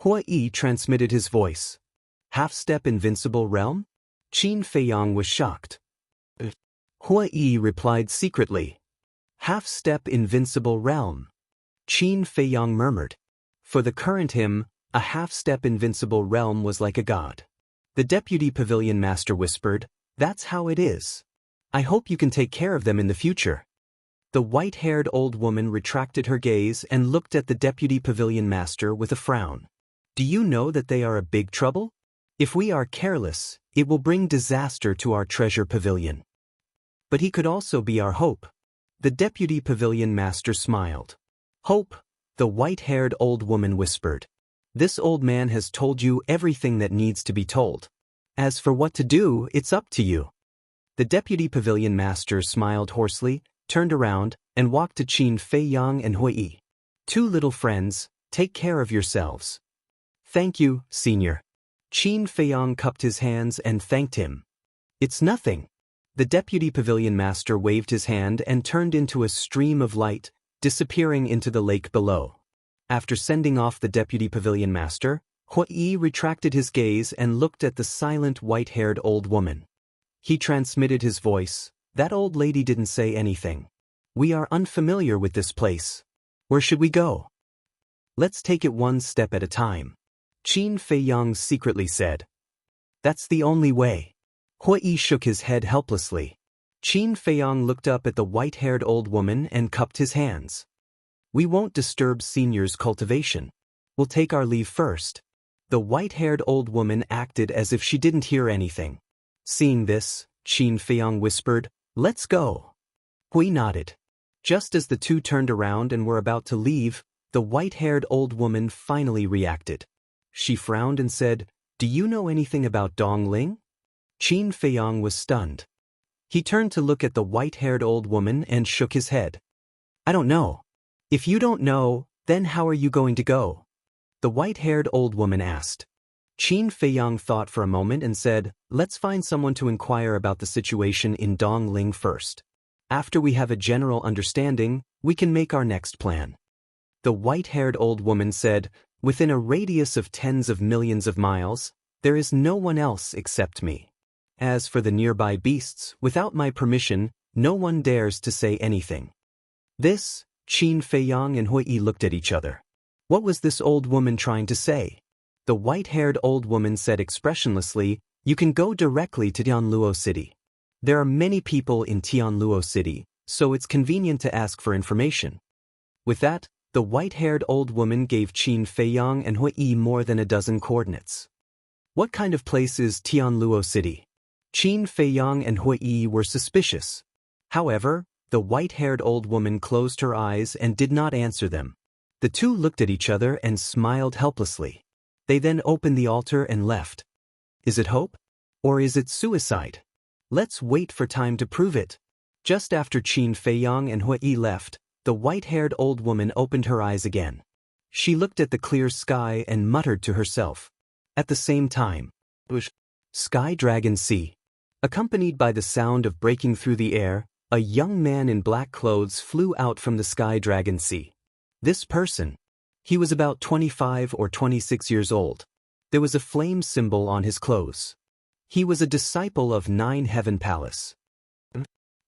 Hui transmitted his voice. Half-step invincible realm? Qin Feiyang was shocked. Hui replied secretly. Half-step invincible realm. Qin Feiyang murmured. For the current him, a half-step invincible realm was like a god. The deputy pavilion master whispered, "That's how it is. I hope you can take care of them in the future." The white-haired old woman retracted her gaze and looked at the deputy pavilion master with a frown. Do you know that they are a big trouble? If we are careless, it will bring disaster to our treasure pavilion. But he could also be our hope. The deputy pavilion master smiled. Hope, the white-haired old woman whispered. This old man has told you everything that needs to be told. As for what to do, it's up to you. The deputy pavilion master smiled hoarsely, turned around, and walked to Qin Feiyang and Hui. Two little friends, take care of yourselves. Thank you, senior. Qin Feiyang cupped his hands and thanked him. It's nothing. The deputy pavilion master waved his hand and turned into a stream of light, disappearing into the lake below. After sending off the deputy pavilion master, Hui retracted his gaze and looked at the silent white-haired old woman. He transmitted his voice. That old lady didn't say anything. We are unfamiliar with this place. Where should we go? Let's take it one step at a time. Qin Feiyang secretly said. That's the only way. Hui shook his head helplessly. Qin Feiyang looked up at the white-haired old woman and cupped his hands. We won't disturb senior's cultivation. We'll take our leave first. The white-haired old woman acted as if she didn't hear anything. Seeing this, Qin Feiyang whispered, Let's go. Hui nodded. Just as the two turned around and were about to leave, the white-haired old woman finally reacted. She frowned and said, Do you know anything about Dongling? Qin Feiyang was stunned. He turned to look at the white-haired old woman and shook his head. I don't know. If you don't know, then how are you going to go? The white-haired old woman asked. Qin Feiyang thought for a moment and said, Let's find someone to inquire about the situation in Dongling first. After we have a general understanding, we can make our next plan. The white-haired old woman said, Within a radius of tens of millions of miles, there is no one else except me. As for the nearby beasts, without my permission, no one dares to say anything. This, Qin Feiyang and Hui looked at each other. What was this old woman trying to say? The white-haired old woman said expressionlessly, You can go directly to Tianluo City. There are many people in Tianluo City, so it's convenient to ask for information. With that, the white-haired old woman gave Qin Feiyang and Hui more than a dozen coordinates. What kind of place is Tianluo City? Qin Feiyang and Hui were suspicious. However, the white-haired old woman closed her eyes and did not answer them. The two looked at each other and smiled helplessly. They then opened the altar and left. Is it hope? Or is it suicide? Let's wait for time to prove it. Just after Qin Feiyang and Hui left, the white-haired old woman opened her eyes again. She looked at the clear sky and muttered to herself. At the same time, Sky Dragon Sea. Accompanied by the sound of breaking through the air, a young man in black clothes flew out from the Sky Dragon Sea. This person. He was about 25 or 26 years old. There was a flame symbol on his clothes. He was a disciple of Nine Heaven Palace.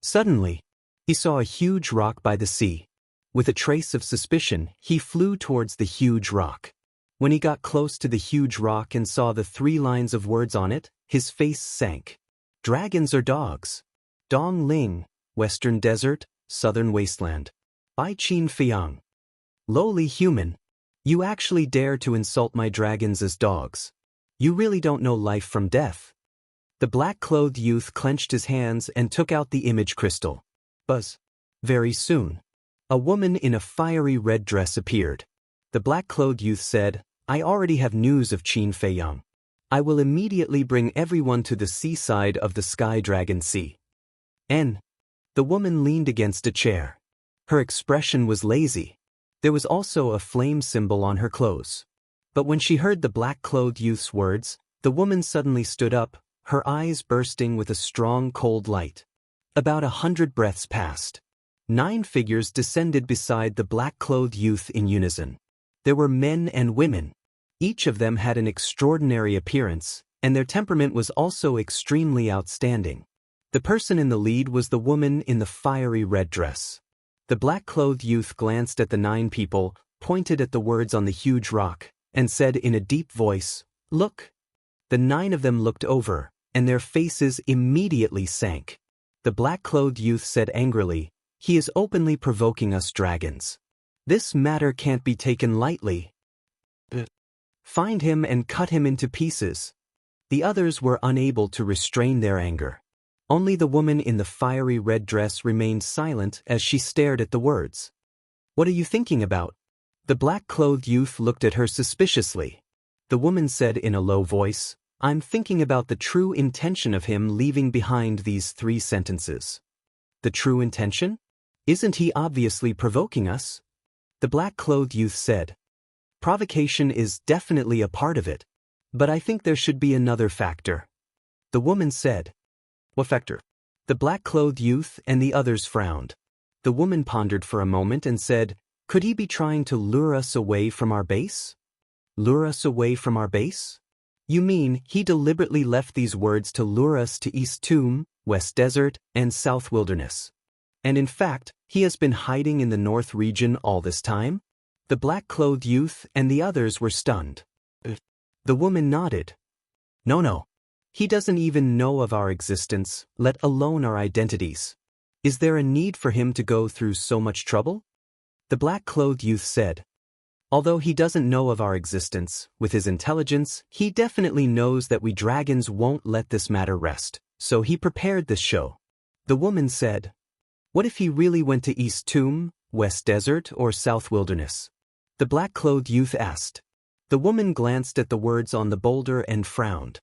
Suddenly, he saw a huge rock by the sea. With a trace of suspicion, he flew towards the huge rock. When he got close to the huge rock and saw the 3 lines of words on it, his face sank. Dragons or dogs? Dongling, Western Desert, Southern Wasteland. By Qin Feiyang. Lowly human. You actually dare to insult my dragons as dogs. You really don't know life from death. The black-clothed youth clenched his hands and took out the image crystal. Buzz. Very soon. A woman in a fiery red dress appeared. The black-clothed youth said, "I already have news of Qin Feiyang. I will immediately bring everyone to the seaside of the Sky Dragon Sea." The woman leaned against a chair. Her expression was lazy. There was also a flame symbol on her clothes. But when she heard the black-clothed youth's words, the woman suddenly stood up, her eyes bursting with a strong cold light. About 100 breaths passed. 9 figures descended beside the black-clothed youth in unison. There were men and women. Each of them had an extraordinary appearance, and their temperament was also extremely outstanding. The person in the lead was the woman in the fiery red dress. The black-clothed youth glanced at the 9 people, pointed at the words on the huge rock, and said in a deep voice, "Look." The 9 of them looked over, and their faces immediately sank. The black-clothed youth said angrily, "He is openly provoking us dragons. This matter can't be taken lightly. Find him and cut him into pieces." The others were unable to restrain their anger. Only the woman in the fiery red dress remained silent as she stared at the words. "What are you thinking about?" The black-clothed youth looked at her suspiciously. The woman said in a low voice, "I'm thinking about the true intention of him leaving behind these 3 sentences." "The true intention? Isn't he obviously provoking us?" The black-clothed youth said, "Provocation is definitely a part of it, but I think there should be another factor." The woman said, "What factor?" The black-clothed youth and the others frowned. The woman pondered for a moment and said, "Could he be trying to lure us away from our base?" "Lure us away from our base? You mean he deliberately left these words to lure us to East Tomb, West Desert, and South Wilderness? And in fact, he has been hiding in the North region all this time?" The black-clothed youth and the others were stunned. The woman nodded. No. He doesn't even know of our existence, let alone our identities. Is there a need for him to go through so much trouble?" The black-clothed youth said, "Although he doesn't know of our existence, with his intelligence, he definitely knows that we dragons won't let this matter rest, so he prepared this show." The woman said, "What if he really went to East Tomb, West Desert, or South Wilderness?" The black-clothed youth asked. The woman glanced at the words on the boulder and frowned.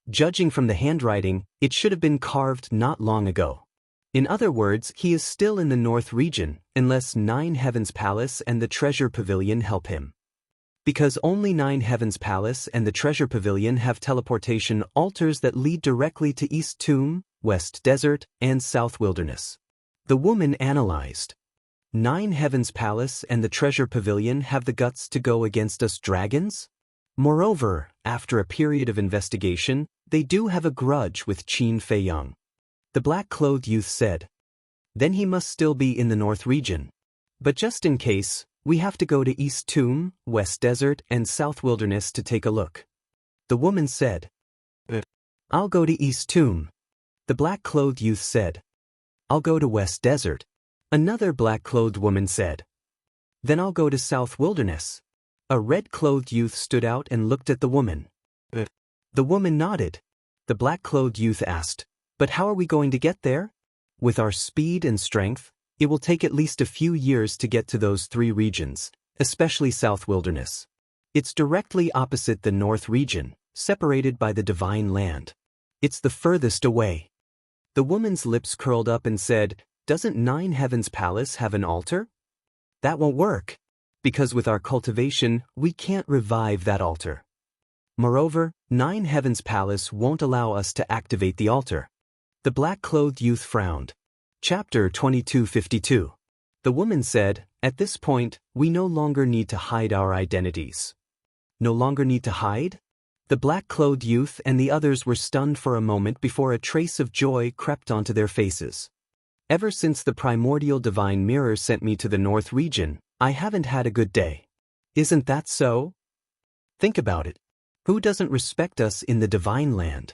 Judging from the handwriting, it should have been carved not long ago. In other words, he is still in the North region, unless 9 Heavens Palace and the Treasure Pavilion help him. Because only 9 Heavens Palace and the Treasure Pavilion have teleportation altars that lead directly to East Tomb, West Desert, and South Wilderness. The woman analyzed. 9 Heavens Palace and the Treasure Pavilion have the guts to go against us dragons? Moreover, after a period of investigation, they do have a grudge with Qin Feiyang. The black-clothed youth said, "Then he must still be in the North region. But just in case, we have to go to East Tomb, West Desert, and South Wilderness to take a look." The woman said, "I'll go to East Tomb." The black-clothed youth said, "I'll go to West Desert." Another black-clothed woman said, "Then I'll go to South Wilderness." A red-clothed youth stood out and looked at the woman. The woman nodded. The black-clothed youth asked, "But how are we going to get there?" "With our speed and strength, it will take at least a few years to get to those 3 regions, especially South Wilderness. It's directly opposite the North region, separated by the Divine Land. It's the furthest away." The woman's lips curled up and said, "Doesn't 9 Heavens Palace have an altar?" "That won't work. Because with our cultivation, we can't revive that altar. Moreover, 9 Heavens Palace won't allow us to activate the altar." The black-clothed youth frowned. Chapter 2252. The woman said, "At this point, we no longer need to hide our identities." "No longer need to hide?" The black-clothed youth and the others were stunned for a moment before a trace of joy crept onto their faces. "Ever since the primordial divine mirror sent me to the North region, I haven't had a good day. Isn't that so? Think about it. Who doesn't respect us in the Divine Land?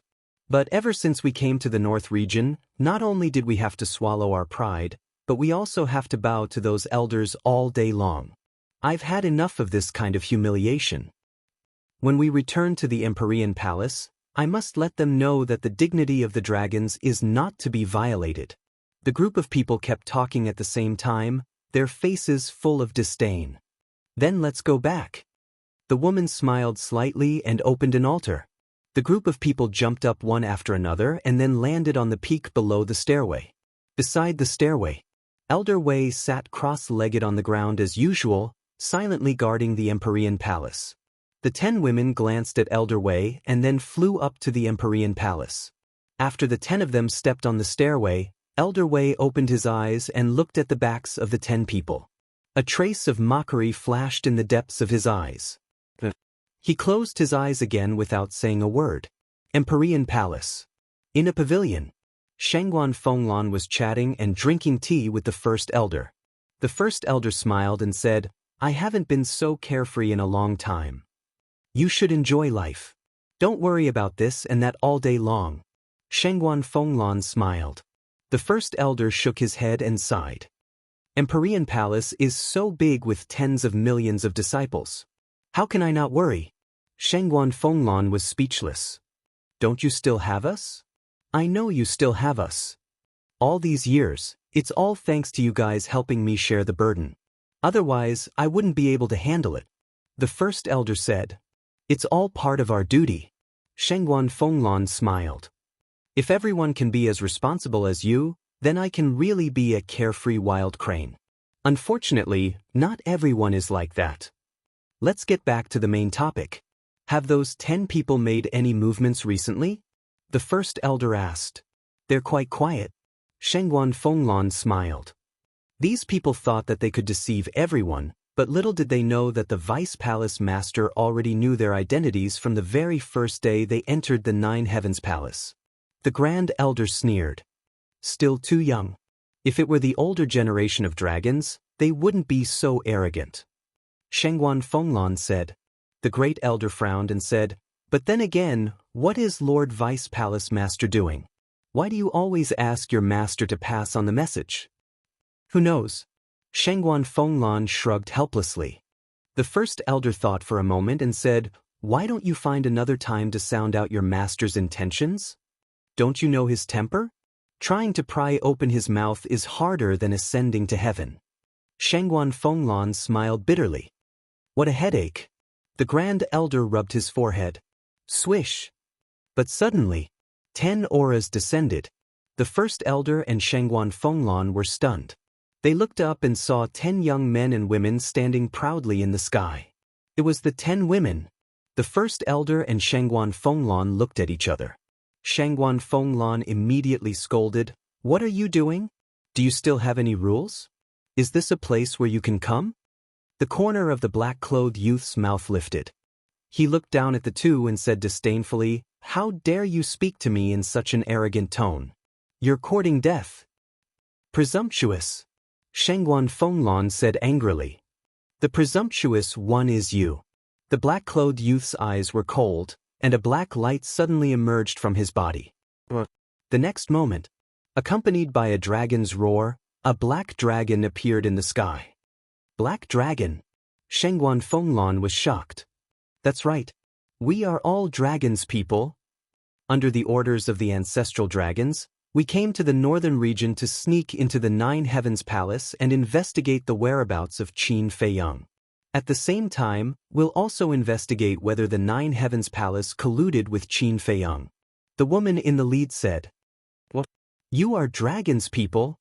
But ever since we came to the North region, not only did we have to swallow our pride, but we also have to bow to those elders all day long. I've had enough of this kind of humiliation. When we return to the Empyrean Palace, I must let them know that the dignity of the dragons is not to be violated." The group of people kept talking at the same time, their faces full of disdain. Then let's go back. The woman smiled slightly and opened an altar. The group of people jumped up one after another and then landed on the peak below the stairway. Beside the stairway, Elder Wei sat cross-legged on the ground as usual, silently guarding the Empyrean Palace. The 10 women glanced at Elder Wei and then flew up to the Empyrean Palace. After the 10 of them stepped on the stairway, Elder Wei opened his eyes and looked at the backs of the 10 people. A trace of mockery flashed in the depths of his eyes. He closed his eyes again without saying a word. Empyrean Palace. In a pavilion, Shangguan Fenglan was chatting and drinking tea with the first elder. The first elder smiled and said, "I haven't been so carefree in a long time. You should enjoy life. Don't worry about this and that all day long." Shangguan Fenglan smiled. The first elder shook his head and sighed. Empyrean Palace is so big with tens of millions of disciples. How can I not worry? Shangguan Fenglan was speechless. Don't you still have us? I know you still have us. All these years, it's all thanks to you guys helping me share the burden. Otherwise, I wouldn't be able to handle it. The first elder said. It's all part of our duty. Shangguan Fenglan smiled. If everyone can be as responsible as you, then I can really be a carefree wild crane. Unfortunately, not everyone is like that. Let's get back to the main topic. Have those 10 people made any movements recently? The first elder asked. They're quite quiet. Shangguan Fenglan smiled. These people thought that they could deceive everyone, but little did they know that the Vice Palace Master already knew their identities from the very first day they entered the Nine Heavens Palace. The Grand Elder sneered. Still too young. If it were the older generation of dragons, they wouldn't be so arrogant. Shangguan Fenglan said. The Great Elder frowned and said, But then again, what is Lord Vice Palace Master doing? Why do you always ask your master to pass on the message? Who knows? Shangguan Fenglan shrugged helplessly. The first elder thought for a moment and said, Why don't you find another time to sound out your master's intentions? Don't you know his temper? Trying to pry open his mouth is harder than ascending to heaven. Shangguan Fenglan smiled bitterly. What a headache. The Grand Elder rubbed his forehead. Swish. But suddenly, 10 auras descended. The first elder and Shangguan Fenglan were stunned. They looked up and saw 10 young men and women standing proudly in the sky. It was the 10 women. The first elder and Shangguan Fenglan looked at each other. Shangguan Fenglan immediately scolded, What are you doing? Do you still have any rules? Is this a place where you can come? The corner of the black-clothed youth's mouth lifted. He looked down at the two and said disdainfully, How dare you speak to me in such an arrogant tone? You're courting death. Presumptuous. Shangguan Fenglan said angrily. The presumptuous one is you. The black-clothed youth's eyes were cold, and a black light suddenly emerged from his body. The next moment, accompanied by a dragon's roar, a black dragon appeared in the sky. Black dragon? Shangguan Fenglan was shocked. That's right. We are all dragons, people. Under the orders of the ancestral dragons, we came to the northern region to sneak into the Nine Heavens Palace and investigate the whereabouts of Qin Feiyang. At the same time, we'll also investigate whether the Nine Heavens Palace colluded with Qin Feiyang. The woman in the lead said. What? You are dragons, people?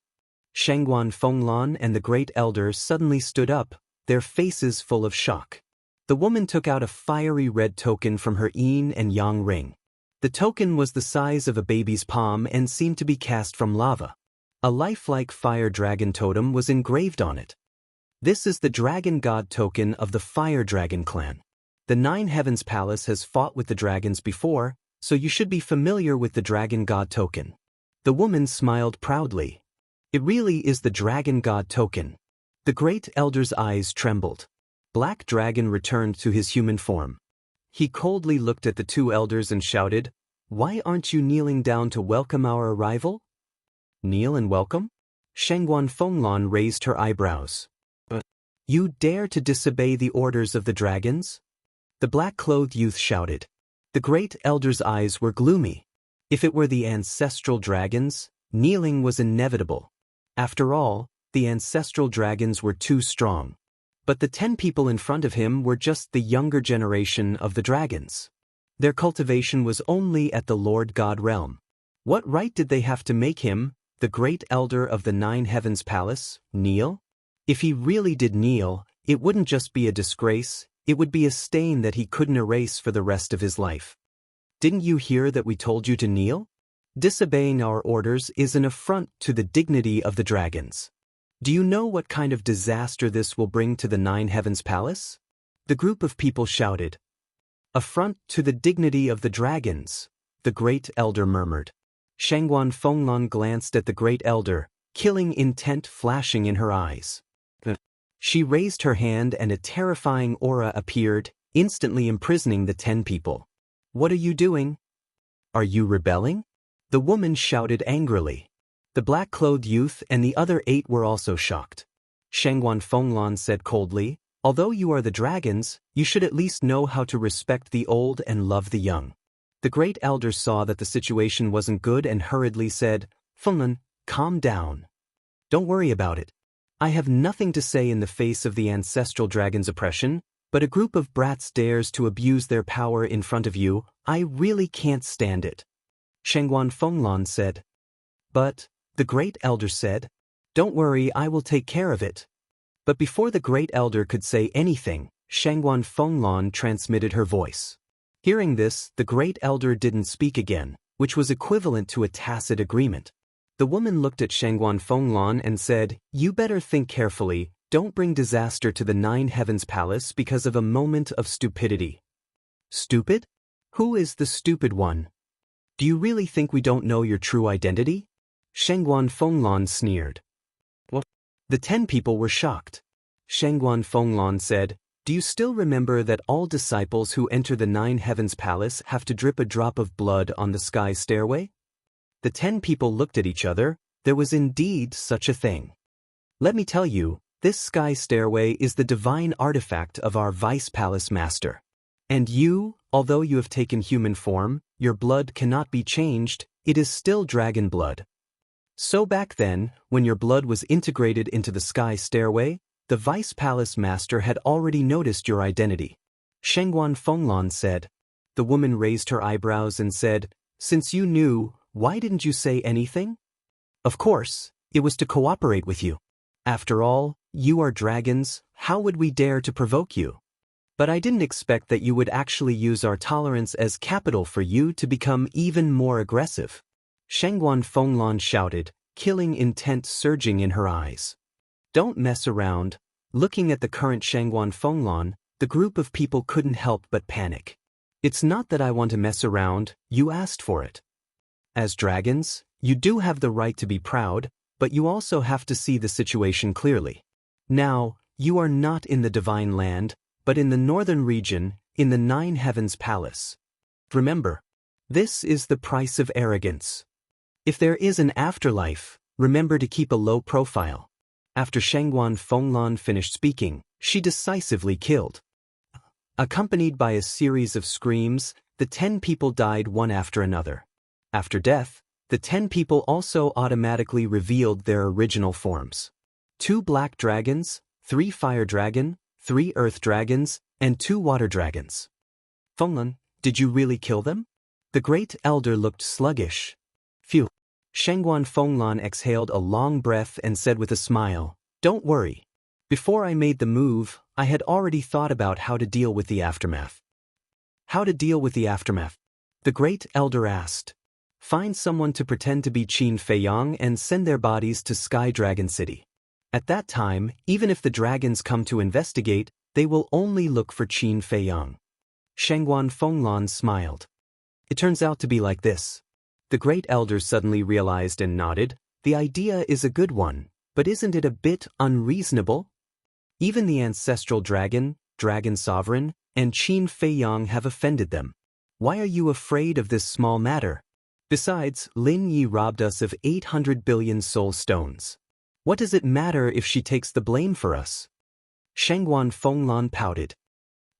Shangguan Fenglan and the Great Elder suddenly stood up, their faces full of shock. The woman took out a fiery red token from her yin and yang ring. The token was the size of a baby's palm and seemed to be cast from lava. A lifelike fire dragon totem was engraved on it. This is the Dragon God token of the Fire Dragon clan. The Nine Heavens Palace has fought with the dragons before, so you should be familiar with the Dragon God token. The woman smiled proudly. It really is the Dragon God token. The Great Elder's eyes trembled. Black Dragon returned to his human form. He coldly looked at the two elders and shouted, Why aren't you kneeling down to welcome our arrival? Kneel and welcome? Shangguan Fenglan raised her eyebrows. You dare to disobey the orders of the dragons? The black-clothed youth shouted. The Great Elder's eyes were gloomy. If it were the ancestral dragons, kneeling was inevitable. After all, The ancestral dragons were too strong. But the 10 people in front of him were just the younger generation of the dragons. Their cultivation was only at the Lord God realm. What right did they have to make him, the great elder of the 9 heavens palace, kneel? If he really did kneel, it wouldn't just be a disgrace, it would be a stain that he couldn't erase for the rest of his life. Didn't you hear that we told you to kneel? Disobeying our orders is an affront to the dignity of the dragons. Do you know what kind of disaster this will bring to the 9 heavens palace? The group of people shouted. Affront to the dignity of the dragons, the great elder murmured. Shangguan Fenglan glanced at the great elder, killing intent flashing in her eyes. She raised her hand and a terrifying aura appeared, instantly imprisoning the 10 people. What are you doing? Are you rebelling? The woman shouted angrily. The black-clothed youth and the other 8 were also shocked. Shangguan Fenglan said coldly, although you are the dragons, you should at least know how to respect the old and love the young. The great elder saw that the situation wasn't good and hurriedly said, Fenglan, calm down. Don't worry about it. I have nothing to say in the face of the ancestral dragon's oppression, but a group of brats dares to abuse their power in front of you. I really can't stand it. Shangguan Fenglan said. But, the great elder said, don't worry, I will take care of it. But before the great elder could say anything, Shangguan Fenglan transmitted her voice. Hearing this, the great elder didn't speak again, which was equivalent to a tacit agreement. The woman looked at Shangguan Fenglan and said, you better think carefully, don't bring disaster to the 9 heavens palace because of a moment of stupidity. Stupid? Who is the stupid one? Do you really think we don't know your true identity? Shangguan Fenglan sneered. What? The 10 people were shocked. Shangguan Fenglan said, do you still remember that all disciples who enter the 9 heavens palace have to drip a drop of blood on the sky stairway? The 10 people looked at each other. There was indeed such a thing. Let me tell you, this sky stairway is the divine artifact of our vice palace master. And you, although you have taken human form, your blood cannot be changed, it is still dragon blood. So back then, when your blood was integrated into the sky stairway, the vice palace master had already noticed your identity. Shangguan Fenglan said. The woman raised her eyebrows and said, since you knew, why didn't you say anything? Of course, it was to cooperate with you. After all, you are dragons, how would we dare to provoke you? But I didn't expect that you would actually use our tolerance as capital for you to become even more aggressive. Shangguan Fenglan shouted, killing intent surging in her eyes. Don't mess around. Looking at the current Shangguan Fenglan, the group of people couldn't help but panic. It's not that I want to mess around, you asked for it. As dragons, you do have the right to be proud, but you also have to see the situation clearly. Now, you are not in the divine land, but in the northern region, in the 9 heavens palace. Remember, this is the price of arrogance. If there is an afterlife, remember to keep a low profile. After Shangguan Fenglan finished speaking, she decisively killed. Accompanied by a series of screams, the 10 people died one after another. After death, the 10 people also automatically revealed their original forms. 2 black dragons, 3 fire dragon, 3 earth dragons, and 2 water dragons. Fenglan, did you really kill them? The great elder looked sluggish. Phew. Shangguan Fenglan exhaled a long breath and said with a smile, don't worry. Before I made the move, I had already thought about how to deal with the aftermath. How to deal with the aftermath? The great elder asked. Find someone to pretend to be Qin Feiyang and send their bodies to Sky Dragon City. At that time, even if the dragons come to investigate, they will only look for Qin Feiyang. Shangguan Fenglan smiled. It turns out to be like this. The great elder suddenly realized and nodded. The idea is a good one, but isn't it a bit unreasonable? Even the ancestral dragon, dragon sovereign, and Qin Feiyang have offended them. Why are you afraid of this small matter? Besides, Lin Yi robbed us of 800 billion soul stones. What does it matter if she takes the blame for us? Shangguan Fenglan pouted.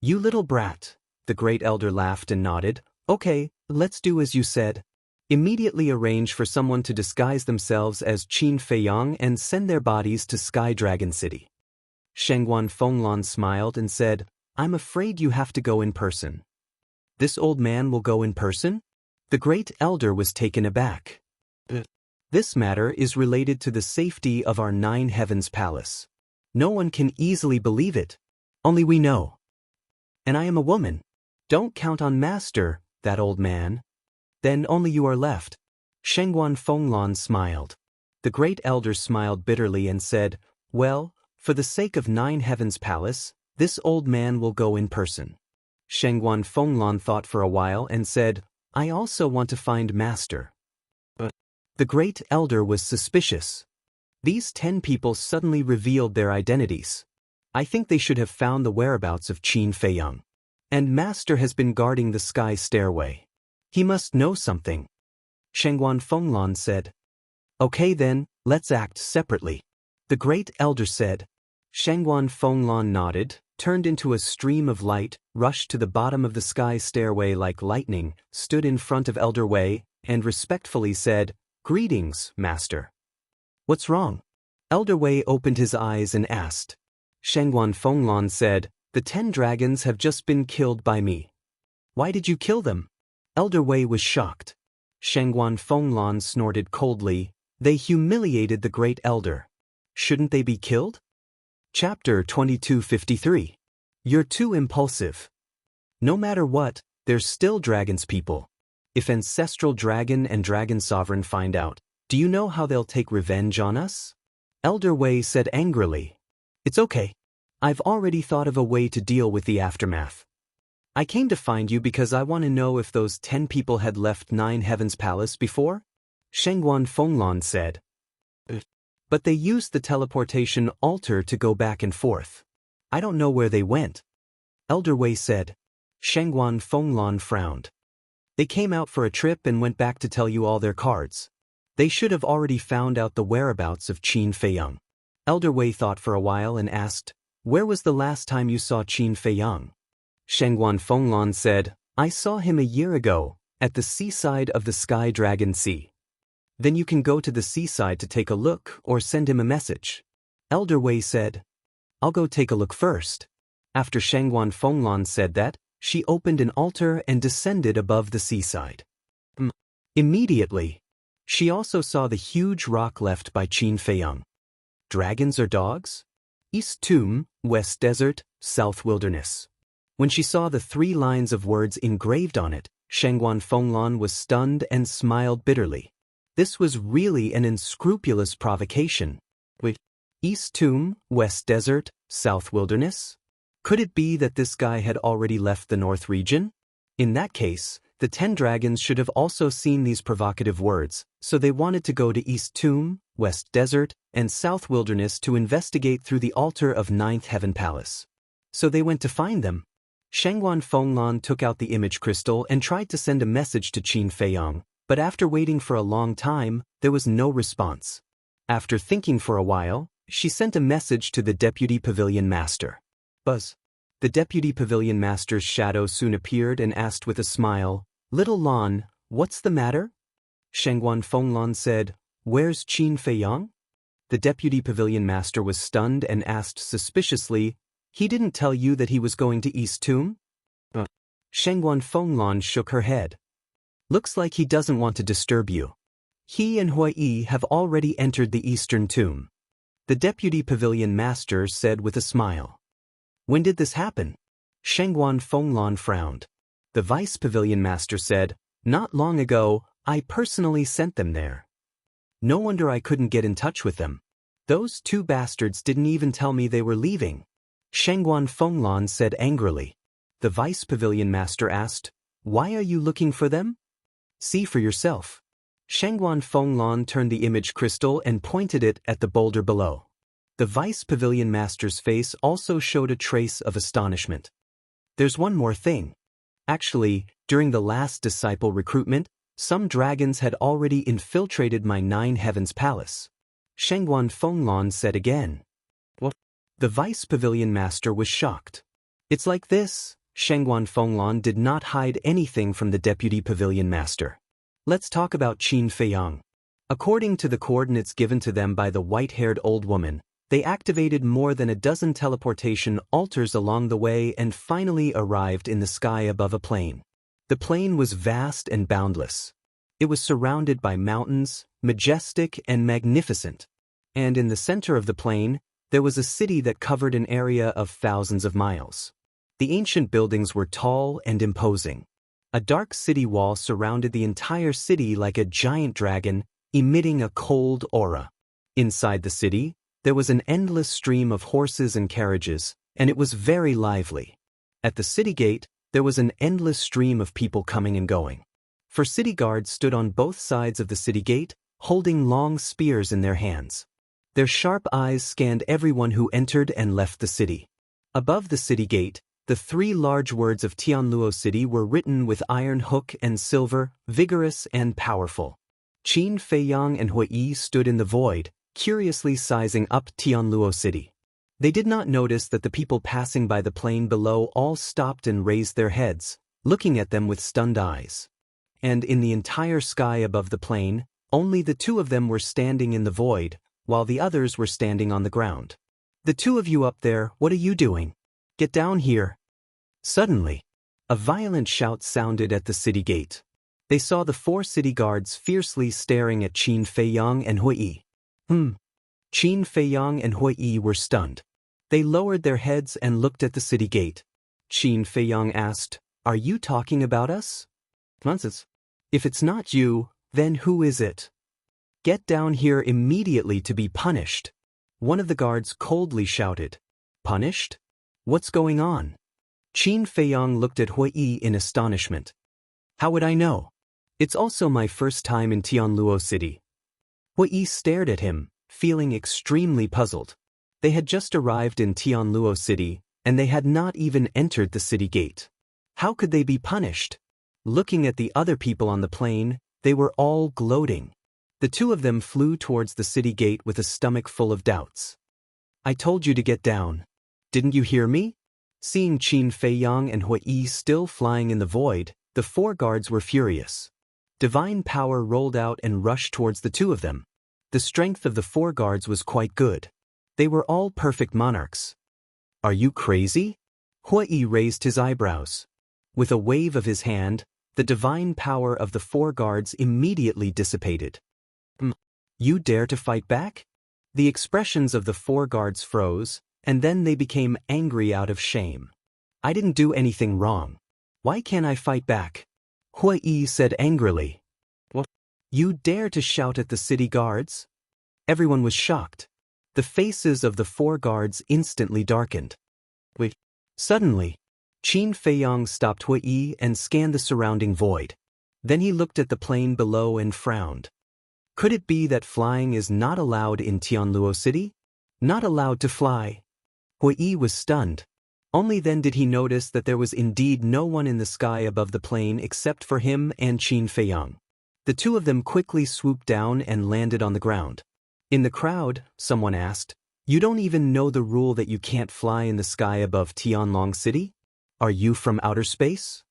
You little brat. The great elder laughed and nodded. Okay, let's do as you said. Immediately arrange for someone to disguise themselves as Qin Feiyang and send their bodies to Sky Dragon City. Shengguan Fenglan smiled and said, I'm afraid you have to go in person. This old man will go in person? The great elder was taken aback. This matter is related to the safety of our Nine Heavens Palace. No one can easily believe it. Only we know. And I am a woman. Don't count on master, that old man. Then only you are left. Shengguan Fenglan smiled. The great elder smiled bitterly and said, well, for the sake of Nine Heavens Palace, this old man will go in person. Shengguan Fenglan thought for a while and said, I also want to find master. But the great elder was suspicious. These 10 people suddenly revealed their identities. I think they should have found the whereabouts of Qin Feiyang. And master has been guarding the sky stairway. He must know something. Shengguan Fenglan said. Okay then, let's act separately. The great elder said. Shengguan Fenglan nodded, turned into a stream of light, rushed to the bottom of the sky stairway like lightning, stood in front of Elder Wei, and respectfully said, Greetings, master. What's wrong? Elder Wei opened his eyes and asked. Shengguan Fenglan said, The 10 dragons have just been killed by me. Why did you kill them? Elder Wei was shocked. Shengguan Fenglan snorted coldly, They humiliated the great elder. Shouldn't they be killed? Chapter 2253. You're too impulsive. No matter what, there's still dragons people. If Ancestral Dragon and Dragon Sovereign find out, do you know how they'll take revenge on us? Elder Wei said angrily. It's okay. I've already thought of a way to deal with the aftermath. I came to find you because I want to know if those 10 people had left Nine Heavens Palace before? Shengguan Fenglan said. But they used the teleportation altar to go back and forth. I don't know where they went. Elder Wei said. Shengguan Fenglan frowned. They came out for a trip and went back to tell you all their cards. They should have already found out the whereabouts of Qin Feiyang. Elder Wei thought for a while and asked, Where was the last time you saw Qin Feiyang? Shengguan Fenglan said, I saw him a year ago, at the seaside of the Sky Dragon Sea. Then you can go to the seaside to take a look or send him a message. Elder Wei said, I'll go take a look first. After Shengguan Fenglan said that, she opened an altar and descended above the seaside. Immediately, she also saw the huge rock left by Qin Feiyang. Dragons or dogs? East Tomb, West Desert, South Wilderness. When she saw the 3 lines of words engraved on it, Shengguan Fenglan was stunned and smiled bitterly. This was really an unscrupulous provocation. Wait, East Tomb, West Desert, South Wilderness? Could it be that this guy had already left the North region? In that case, the 10 dragons should have also seen these provocative words, so they wanted to go to East Tomb, West Desert, and South Wilderness to investigate through the altar of Ninth Heaven Palace. So they went to find them. Shengguan Fenglan took out the image crystal and tried to send a message to Qin Feiyang, but after waiting for a long time, there was no response. After thinking for a while, she sent a message to the Deputy Pavilion Master. Buzz. The Deputy Pavilion Master's shadow soon appeared and asked with a smile, Little Lan, what's the matter? Shengguan Fenglan said, Where's Qin Feiyang? The Deputy Pavilion Master was stunned and asked suspiciously, He didn't tell you that he was going to East Tomb? Shengguan Fenglan shook her head. Looks like he doesn't want to disturb you. He and Hui Yi have already entered the Eastern Tomb. The Deputy Pavilion Master said with a smile. When did this happen? Shengguan Fenglan frowned. The Vice Pavilion Master said, Not long ago, I personally sent them there. No wonder I couldn't get in touch with them. Those 2 bastards didn't even tell me they were leaving. Shengguan Fenglan said angrily. The Vice Pavilion Master asked, Why are you looking for them? See for yourself. Shengguan Fenglan turned the image crystal and pointed it at the boulder below. The Vice Pavilion Master's face also showed a trace of astonishment. There's one more thing. Actually, during the last disciple recruitment, some dragons had already infiltrated my Nine Heavens Palace. Shengguan Fenglan said again. What? The Vice Pavilion Master was shocked. It's like this. Shengguan Fenglan did not hide anything from the Deputy Pavilion Master. Let's talk about Qin Feiyang. According to the coordinates given to them by the white-haired old woman, they activated more than a dozen teleportation altars along the way and finally arrived in the sky above a plain. The plain was vast and boundless. It was surrounded by mountains, majestic and magnificent. And in the center of the plain, there was a city that covered an area of thousands of miles. The ancient buildings were tall and imposing. A dark city wall surrounded the entire city like a giant dragon, emitting a cold aura. Inside the city, there was an endless stream of horses and carriages, and it was very lively. At the city gate, there was an endless stream of people coming and going. For city guards stood on both sides of the city gate, holding long spears in their hands. Their sharp eyes scanned everyone who entered and left the city. Above the city gate, the 3 large words of Tianluo City were written with iron hook and silver, vigorous and powerful. Qin Feiyang and Hui stood in the void, curiously sizing up Tianluo City. They did not notice that the people passing by the plain below all stopped and raised their heads, looking at them with stunned eyes. And in the entire sky above the plain, only the 2 of them were standing in the void, while the others were standing on the ground. "The 2 of you up there, what are you doing? Get down here." Suddenly, a violent shout sounded at the city gate. They saw the 4 city guards fiercely staring at Qin Feiyang and Hui. Qin Feiyang and Hui were stunned. They lowered their heads and looked at the city gate. Qin Feiyang asked, "Are you talking about us?" "Nonsense. If it's not you, then who is it? Get down here immediately to be punished." One of the guards coldly shouted. "Punished? What's going on?" Qin Feiyang looked at Hui in astonishment. "How would I know? It's also my first time in Tianluo City." Hui stared at him, feeling extremely puzzled. They had just arrived in Tianluo City, and they had not even entered the city gate. How could they be punished? Looking at the other people on the plain, they were all gloating. The 2 of them flew towards the city gate with a stomach full of doubts. "I told you to get down. Didn't you hear me?" Seeing Qin Feiyang and Hui still flying in the void, the 4 guards were furious. Divine power rolled out and rushed towards the 2 of them. The strength of the 4 guards was quite good. They were all perfect monarchs. "Are you crazy?" Hui raised his eyebrows. With a wave of his hand, the divine power of the 4 guards immediately dissipated. "You dare to fight back?" The expressions of the 4 guards froze, and then they became angry out of shame. "I didn't do anything wrong. Why can't I fight back?" Hui said angrily. "What? You dare to shout at the city guards?" Everyone was shocked. The faces of the 4 guards instantly darkened. "Wait." Suddenly, Qin Feiyang stopped Hui and scanned the surrounding void. Then he looked at the plain below and frowned. Could it be that flying is not allowed in Tianluo City? Not allowed to fly? Hui was stunned. Only then did he notice that there was indeed no one in the sky above the plain except for him and Qin Feiyang. The 2 of them quickly swooped down and landed on the ground. In the crowd, someone asked, "You don't even know the rule that you can't fly in the sky above Tianlong City? Are you from outer space?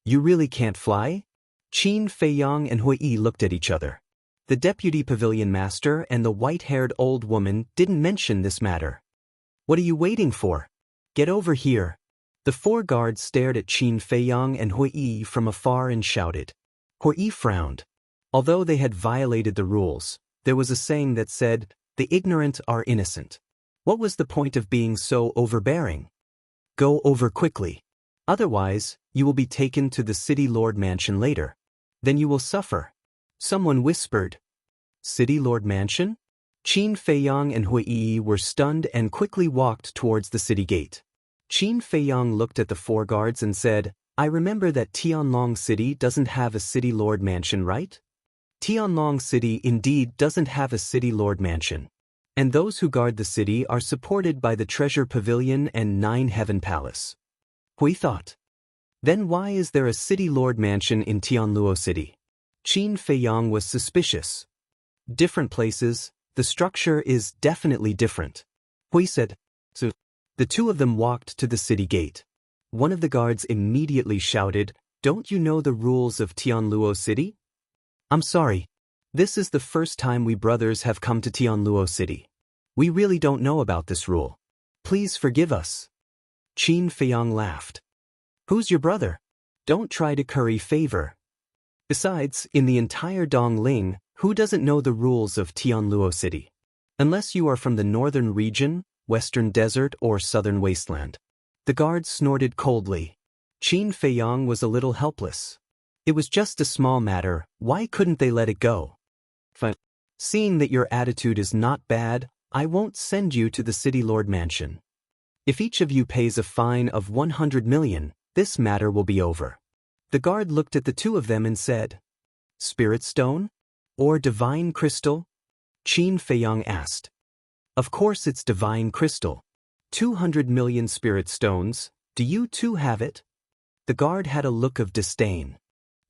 You really can't fly?" Qin Feiyang and Hui looked at each other. The deputy pavilion master and the white-haired old woman didn't mention this matter. "What are you waiting for? Get over here." The 4 guards stared at Qin Feiyang and Hui from afar and shouted. Hui frowned. Although they had violated the rules, there was a saying that said, "The ignorant are innocent." What was the point of being so overbearing? Go over quickly. Otherwise, you will be taken to the City Lord Mansion later. Then you will suffer. Someone whispered. City Lord Mansion? Qin Feiyang and Hui were stunned and quickly walked towards the city gate. Qin Feiyang looked at the 4 guards and said, "I remember that Tianlong City doesn't have a City Lord Mansion, right? Tianlong City indeed doesn't have a City Lord Mansion. And those who guard the city are supported by the Treasure Pavilion and 9 Heaven Palace." Hui thought. Then why is there a City Lord Mansion in Tianluo City? Qin Feiyang was suspicious. Different places, the structure is definitely different. Hui said. So, the 2 of them walked to the city gate. One of the guards immediately shouted, "Don't you know the rules of Tianluo City? I'm sorry. This is the first time we brothers have come to Tianluo City. We really don't know about this rule. Please forgive us. Qin Feiyang laughed. Who's your brother? Don't try to curry favor. Besides, in the entire Dongling, who doesn't know the rules of Tianluo City? Unless you are from the northern region, western desert, or southern wasteland. The guard snorted coldly. Qin Feiyang was a little helpless. It was just a small matter, why couldn't they let it go? Fine. Seeing that your attitude is not bad, I won't send you to the City Lord Mansion. If each of you pays a fine of 100 million, this matter will be over. The guard looked at the two of them and said, Spirit Stone? Or Divine Crystal? Qin Feiyang asked. Of course it's Divine Crystal. 200 million Spirit Stones, do you too have it? The guard had a look of disdain.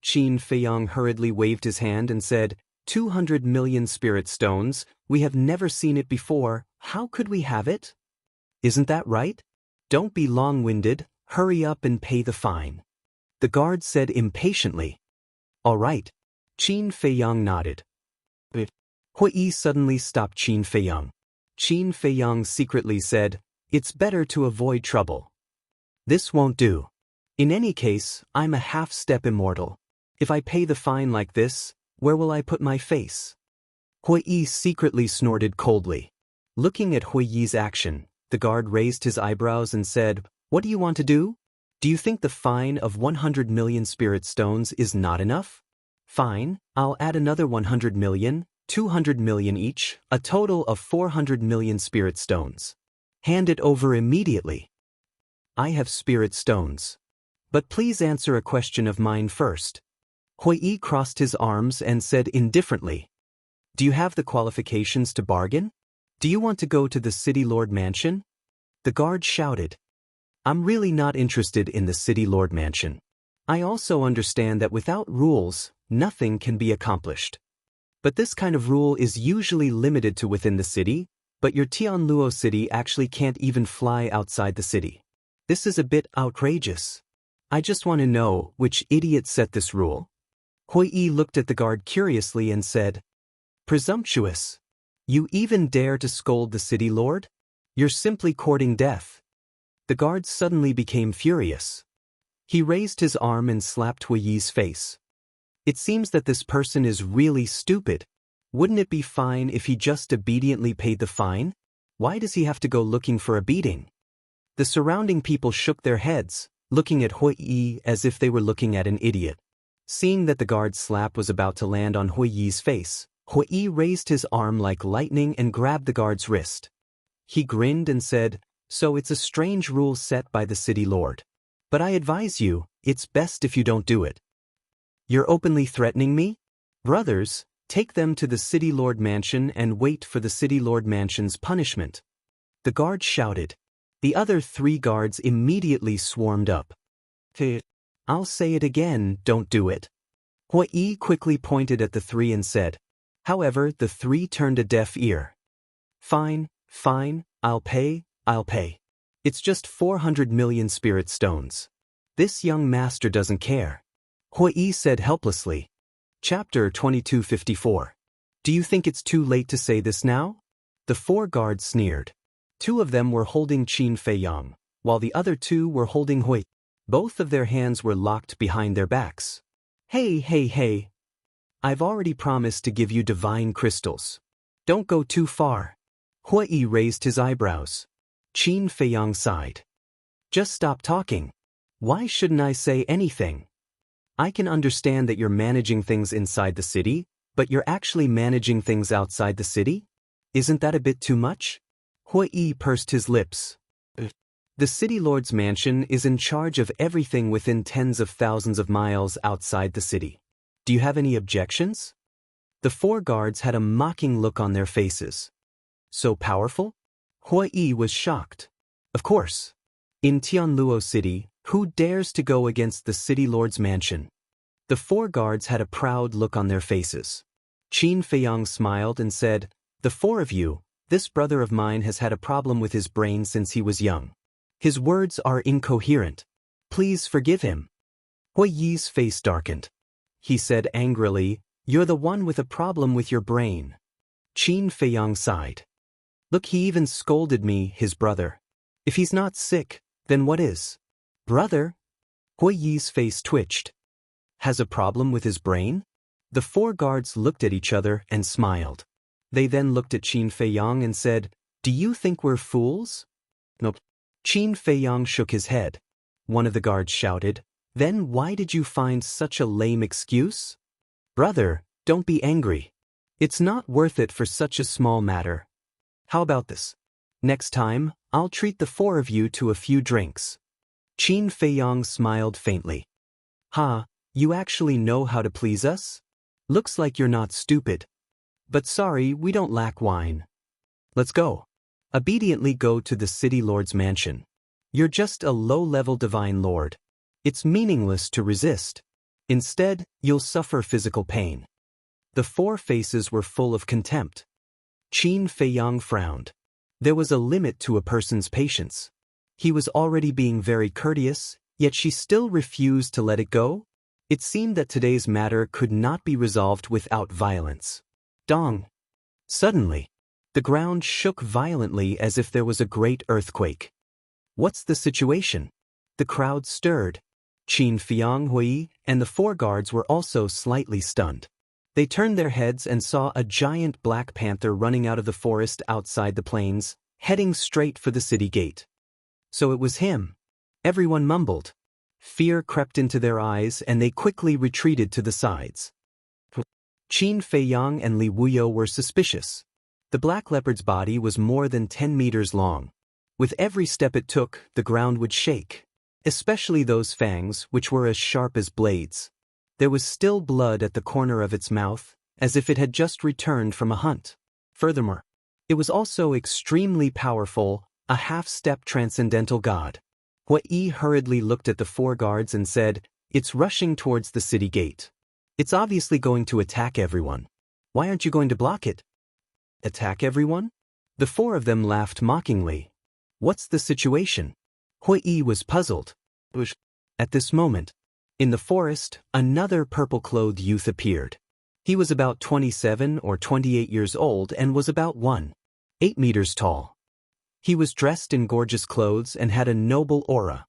Qin Feiyang hurriedly waved his hand and said, 200 million Spirit Stones, we have never seen it before, how could we have it? Isn't that right? Don't be long-winded, hurry up and pay the fine. The guard said impatiently. All right. Qin Feiyang nodded. Hui suddenly stopped Qin Feiyang. Qin Feiyang secretly said, it's better to avoid trouble. This won't do. In any case, I'm a half-step immortal. If I pay the fine like this, where will I put my face? Hui secretly snorted coldly. Looking at Hui's action, the guard raised his eyebrows and said, what do you want to do? Do you think the fine of 100 million Spirit Stones is not enough? Fine, I'll add another 100 million, 200 million each, a total of 400 million Spirit Stones. Hand it over immediately. I have Spirit Stones. But please answer a question of mine first. Hui crossed his arms and said indifferently. Do you have the qualifications to bargain? Do you want to go to the City Lord Mansion? The guard shouted. I'm really not interested in the City Lord Mansion. I also understand that without rules, nothing can be accomplished. But this kind of rule is usually limited to within the city, but your Tianluo city actually can't even fly outside the city. This is a bit outrageous. I just want to know which idiot set this rule. Hui looked at the guard curiously and said, presumptuous. You even dare to scold the city lord? You're simply courting death. The guard suddenly became furious. He raised his arm and slapped Hui's face. It seems that this person is really stupid. Wouldn't it be fine if he just obediently paid the fine? Why does he have to go looking for a beating? The surrounding people shook their heads, looking at Hui as if they were looking at an idiot. Seeing that the guard's slap was about to land on Hui's face, Hui raised his arm like lightning and grabbed the guard's wrist. He grinned and said, so it's a strange rule set by the city lord. But I advise you, it's best if you don't do it. You're openly threatening me? Brothers, take them to the City Lord Mansion and wait for the City Lord Mansion's punishment. The guard shouted. The other 3 guards immediately swarmed up. I'll say it again, don't do it. Hui quickly pointed at the 3 and said. However, the 3 turned a deaf ear. Fine, I'll pay. It's just 400 million Spirit Stones. This young master doesn't care. Hui said helplessly. Chapter 2254. Do you think it's too late to say this now? The 4 guards sneered. 2 of them were holding Qin Feiyang, while the other 2 were holding Hui. Both of their hands were locked behind their backs. Hey. I've already promised to give you divine crystals. Don't go too far. Hui raised his eyebrows. Qin Feiyang sighed. Just stop talking. Why shouldn't I say anything? I can understand that you're managing things inside the city, but you're actually managing things outside the city? Isn't that a bit too much? Hui pursed his lips. The City Lord's mansion is in charge of everything within tens of thousands of miles outside the city. Do you have any objections? The 4 guards had a mocking look on their faces. So powerful? Hui was shocked. Of course. In Tianluo City, who dares to go against the City Lord's mansion? The 4 guards had a proud look on their faces. Qin Feiyang smiled and said, the 4 of you, this brother of mine has had a problem with his brain since he was young. His words are incoherent. Please forgive him. Hui's face darkened. He said angrily, You're the one with a problem with your brain. Qin Feiyang sighed. Look, he even scolded me, his brother. If he's not sick, then what is? Brother? Hui Yi's face twitched. Has a problem with his brain? The four guards looked at each other and smiled. They then looked at Qin Feiyang and said, Do you think we're fools? Nope. Qin Feiyang shook his head. One of the guards shouted, Then why did you find such a lame excuse? Brother, don't be angry. It's not worth it for such a small matter. How about this? Next time, I'll treat the four of you to a few drinks. Qin Feiyang smiled faintly. Ha, you actually know how to please us? Looks like you're not stupid. But sorry, we don't lack wine. Let's go. Obediently go to the city lord's mansion. You're just a low-level divine lord. It's meaningless to resist. Instead, you'll suffer physical pain. The four faces were full of contempt. Qin Feiyang frowned. There was a limit to a person's patience. He was already being very courteous, yet she still refused to let it go? It seemed that today's matter could not be resolved without violence. Dong! Suddenly, the ground shook violently as if there was a great earthquake. What's the situation? The crowd stirred. Qin Feiyang, Hui, and the four guards were also slightly stunned. They turned their heads and saw a giant black panther running out of the forest outside the plains, heading straight for the city gate. So it was him. Everyone mumbled. Fear crept into their eyes and they quickly retreated to the sides. Qin Feiyang and Li Wuyo were suspicious. The black leopard's body was more than 10 meters long. With every step it took, the ground would shake, especially those fangs which were as sharp as blades. There was still blood at the corner of its mouth, as if it had just returned from a hunt. Furthermore, it was also extremely powerful, a half-step transcendental god. Hui hurriedly looked at the four guards and said, It's rushing towards the city gate. It's obviously going to attack everyone. Why aren't you going to block it? Attack everyone? The four of them laughed mockingly. What's the situation? Hui was puzzled. At this moment, in the forest, another purple-clothed youth appeared. He was about 27 or 28 years old and was about 1.8 meters tall. He was dressed in gorgeous clothes and had a noble aura.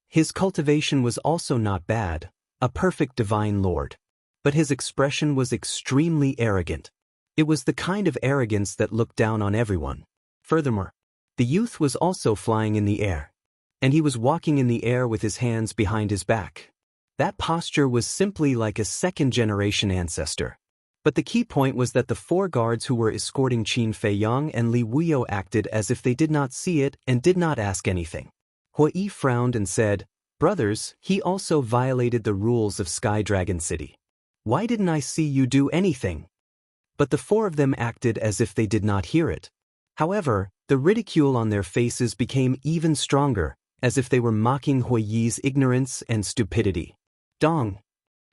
His cultivation was also not bad, a perfect divine lord. But his expression was extremely arrogant. It was the kind of arrogance that looked down on everyone. Furthermore, the youth was also flying in the air. And he was walking in the air with his hands behind his back. That posture was simply like a second-generation ancestor. But the key point was that the four guards who were escorting Qin Feiyang and Li Wuyo acted as if they did not see it and did not ask anything. Hui frowned and said, Brothers, he also violated the rules of Sky Dragon City. Why didn't I see you do anything? But the four of them acted as if they did not hear it. However, the ridicule on their faces became even stronger, as if they were mocking Hui Yi's ignorance and stupidity. Dong!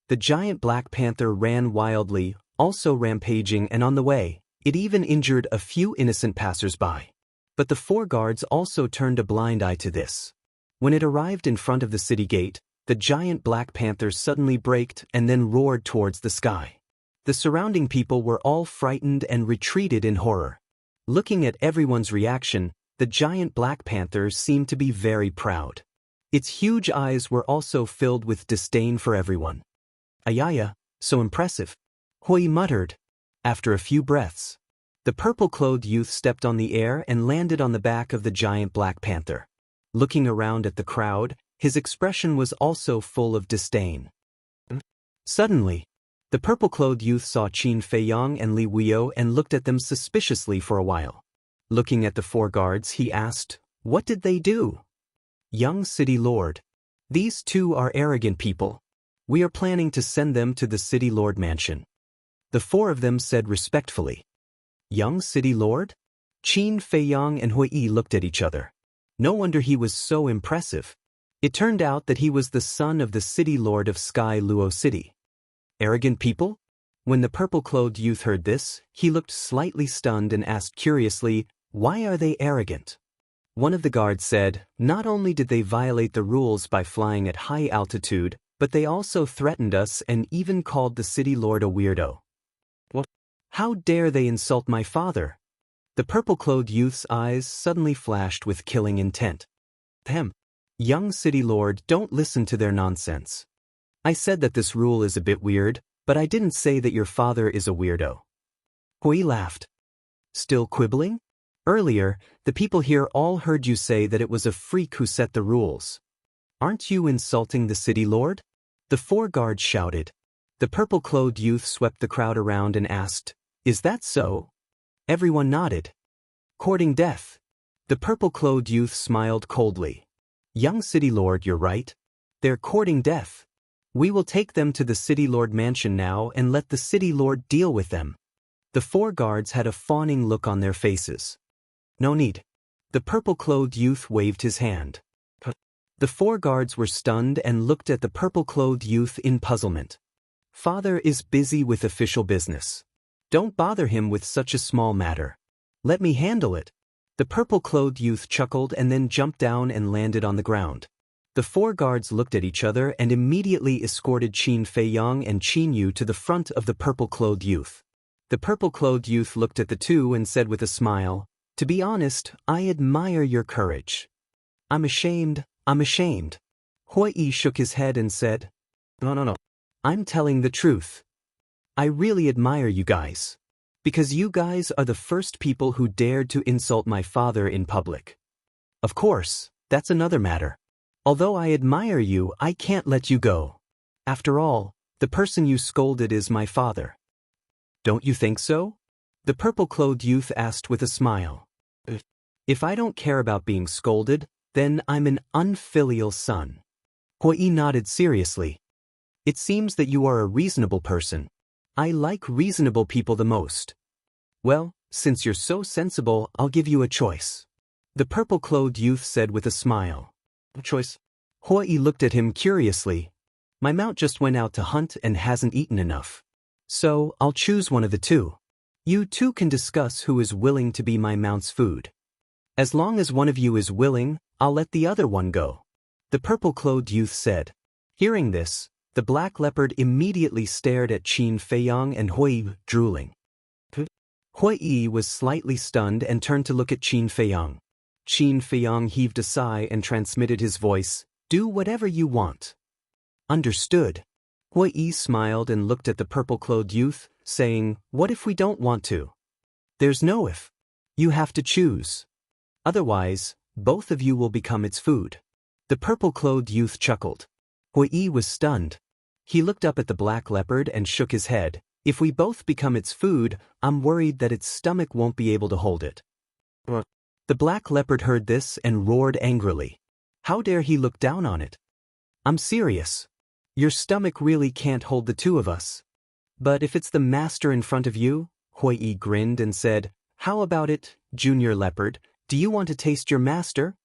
The giant black panther ran wildly, also rampaging, and on the way, it even injured a few innocent passers-by. But the four guards also turned a blind eye to this. When it arrived in front of the city gate, the giant black panther suddenly braked and then roared towards the sky. The surrounding people were all frightened and retreated in horror. Looking at everyone's reaction, the giant black panther seemed to be very proud. Its huge eyes were also filled with disdain for everyone. Ayaya, so impressive. Hui muttered. After a few breaths, the purple-clothed youth stepped on the air and landed on the back of the giant black panther. Looking around at the crowd, his expression was also full of disdain. Suddenly, the purple-clothed youth saw Qin Feiyang and Li Wuyo and looked at them suspiciously for a while. Looking at the four guards, he asked, What did they do? Young city lord. These two are arrogant people. We are planning to send them to the city lord mansion. The four of them said respectfully. Young city lord? Qin Feiyang and Hui looked at each other. No wonder he was so impressive. It turned out that he was the son of the city lord of Sky Luo City. Arrogant people? When the purple-clothed youth heard this, he looked slightly stunned and asked curiously, Why are they arrogant? One of the guards said, Not only did they violate the rules by flying at high altitude, but they also threatened us and even called the city lord a weirdo. How dare they insult my father? The purple-clothed youth's eyes suddenly flashed with killing intent. Ahem. Young city lord, don't listen to their nonsense. I said that this rule is a bit weird, but I didn't say that your father is a weirdo. Hui laughed. Still quibbling? Earlier, the people here all heard you say that it was a freak who set the rules. Aren't you insulting the city lord? The 4 guards shouted. The purple-clothed youth swept the crowd around and asked, Is that so? Everyone nodded. Courting death. The purple-clothed youth smiled coldly. Young city lord, you're right. They're courting death. We will take them to the city lord mansion now and let the city lord deal with them. The 4 guards had a fawning look on their faces. No need. The purple-clothed youth waved his hand. The 4 guards were stunned and looked at the purple-clothed youth in puzzlement. Father is busy with official business. Don't bother him with such a small matter. Let me handle it. The purple-clothed youth chuckled and then jumped down and landed on the ground. The 4 guards looked at each other and immediately escorted Qin Feiyang and Qin Yu to the front of the purple-clothed youth. The purple-clothed youth looked at the two and said with a smile, To be honest, I admire your courage. I'm ashamed. Hui shook his head and said, No. I'm telling the truth. I really admire you guys. Because you guys are the first people who dared to insult my father in public. Of course, that's another matter. Although I admire you, I can't let you go. After all, the person you scolded is my father. Don't you think so? The purple-clothed youth asked with a smile. If I don't care about being scolded, then I'm an unfilial son. Hui nodded seriously. It seems that you are a reasonable person. I like reasonable people the most. Well, since you're so sensible, I'll give you a choice. The purple-clothed youth said with a smile. A choice? Hui looked at him curiously. My mount just went out to hunt and hasn't eaten enough. So, I'll choose one of the two. You two can discuss who is willing to be my mount's food. As long as one of you is willing, I'll let the other one go. The purple-clothed youth said. Hearing this, the black leopard immediately stared at Qin Feiyang and Hui, drooling. Hui was slightly stunned and turned to look at Qin Feiyang. Qin Feiyang heaved a sigh and transmitted his voice, Do whatever you want. Understood. Hui smiled and looked at the purple-clothed youth, saying, What if we don't want to? There's no if. You have to choose. Otherwise, both of you will become its food. The purple-clothed youth chuckled. Hui was stunned. He looked up at the black leopard and shook his head. If we both become its food, I'm worried that its stomach won't be able to hold it. The black leopard heard this and roared angrily. How dare he look down on it? I'm serious. Your stomach really can't hold the two of us. But if it's the master in front of you, Hui grinned and said, How about it, Junior Leopard? Do you want to taste your master?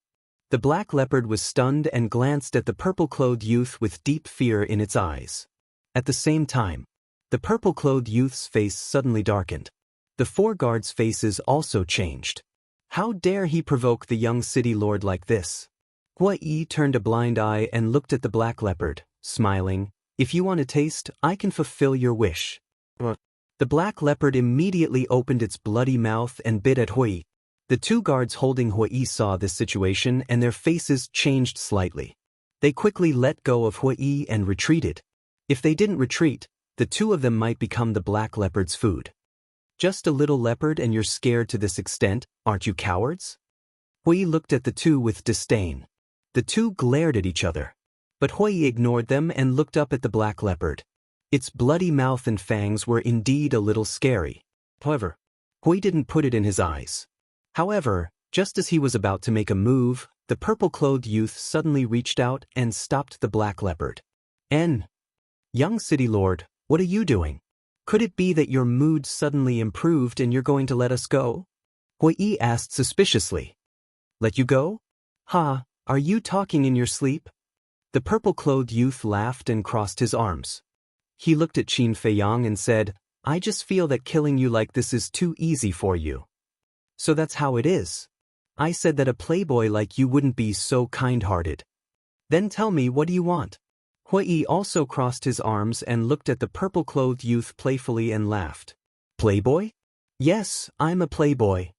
The black leopard was stunned and glanced at the purple-clothed youth with deep fear in its eyes. At the same time, the purple-clothed youth's face suddenly darkened. The 4 guards' faces also changed. How dare he provoke the young city lord like this? Hui turned a blind eye and looked at the black leopard, smiling. If you want a taste, I can fulfill your wish. The black leopard immediately opened its bloody mouth and bit at Hui. The 2 guards holding Hui saw this situation and their faces changed slightly. They quickly let go of Hui and retreated. If they didn't retreat, the 2 of them might become the black leopard's food. Just a little leopard and you're scared to this extent, aren't you cowards? Hui looked at the 2 with disdain. The 2 glared at each other. But Hui ignored them and looked up at the black leopard. Its bloody mouth and fangs were indeed a little scary. However, Hui didn't put it in his eyes. However, just as he was about to make a move, the purple-clothed youth suddenly reached out and stopped the black leopard. Young city lord, what are you doing? Could it be that your mood suddenly improved and you're going to let us go? Hui asked suspiciously. Let you go? Ha, are you talking in your sleep? The purple-clothed youth laughed and crossed his arms. He looked at Qin Feiyang and said, I just feel that killing you like this is too easy for you. So that's how it is. I said that a playboy like you wouldn't be so kind-hearted. Then tell me, what do you want? Hui also crossed his arms and looked at the purple-clothed youth playfully and laughed. Playboy? Yes, I'm a playboy.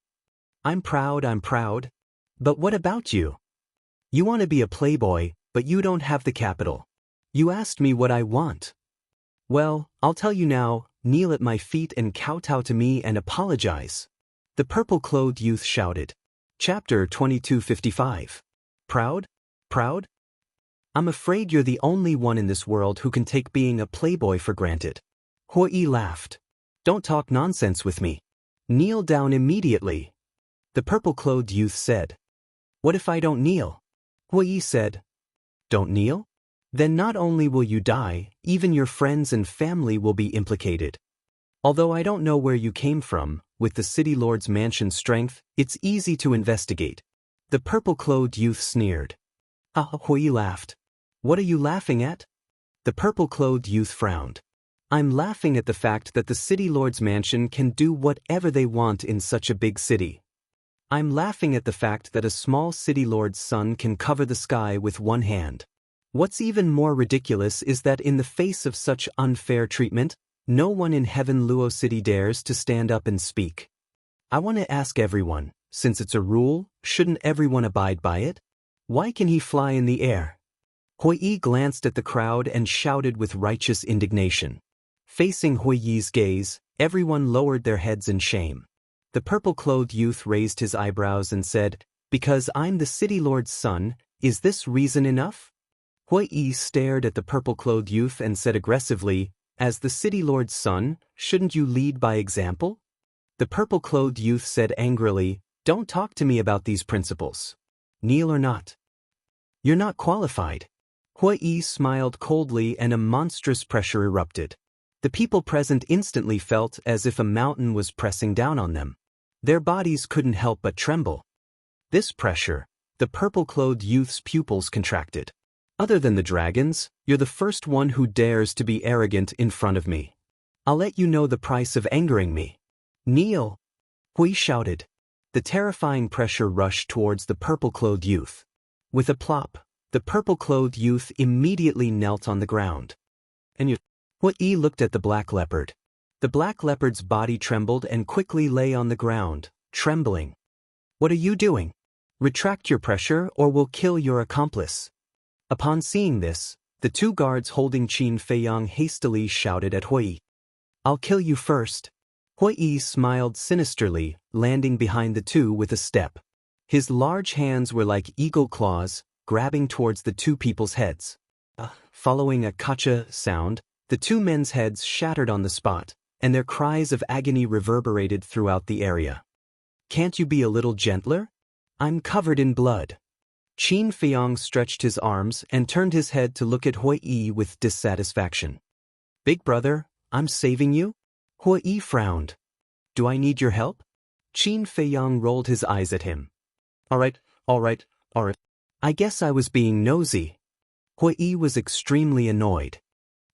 I'm proud. But what about you? You want to be a playboy, but you don't have the capital. You asked me what I want. Well, I'll tell you now, kneel at my feet and kowtow to me and apologize. The purple-clothed youth shouted. Chapter 2255. Proud? Proud? I'm afraid you're the only one in this world who can take being a playboy for granted. Hui laughed. Don't talk nonsense with me. Kneel down immediately. The purple-clothed youth said. What if I don't kneel? Hui said. Don't kneel? Then not only will you die, even your friends and family will be implicated. Although I don't know where you came from, with the city lord's mansion strength, it's easy to investigate. The purple-clothed youth sneered. Hui laughed. What are you laughing at? The purple-clothed youth frowned. I'm laughing at the fact that the city lord's mansion can do whatever they want in such a big city. I'm laughing at the fact that a small city lord's son can cover the sky with one hand. What's even more ridiculous is that in the face of such unfair treatment, no one in Heaven Luo City dares to stand up and speak. I want to ask everyone, since it's a rule, shouldn't everyone abide by it? Why can he fly in the air? Hui glanced at the crowd and shouted with righteous indignation. Facing Hui's gaze, everyone lowered their heads in shame. The purple-clothed youth raised his eyebrows and said, Because I'm the city lord's son, is this reason enough? Hui stared at the purple-clothed youth and said aggressively, As the city lord's son, shouldn't you lead by example? The purple-clothed youth said angrily, Don't talk to me about these principles. Kneel or not. You're not qualified. Hui smiled coldly and a monstrous pressure erupted. The people present instantly felt as if a mountain was pressing down on them. Their bodies couldn't help but tremble. This pressure, the purple-clothed youth's pupils contracted. Other than the dragons, you're the first one who dares to be arrogant in front of me. I'll let you know the price of angering me. Kneel! Hui shouted. The terrifying pressure rushed towards the purple-clothed youth. With a plop, the purple-clothed youth immediately knelt on the ground. And Hui looked at the black leopard. The black leopard's body trembled and quickly lay on the ground, trembling. What are you doing? Retract your pressure or we'll kill your accomplice. Upon seeing this, the two guards holding Qin Feiyang hastily shouted at Hui. I'll kill you first. Hui smiled sinisterly, landing behind the two with a step. His large hands were like eagle claws, grabbing towards the two people's heads. Following a kacha sound, the two men's heads shattered on the spot, and their cries of agony reverberated throughout the area. Can't you be a little gentler? I'm covered in blood. Qin Feiyang stretched his arms and turned his head to look at Hui with dissatisfaction. Big brother, I'm saving you? Hui frowned. Do I need your help? Qin Feiyang rolled his eyes at him. All right. I guess I was being nosy. Hui was extremely annoyed.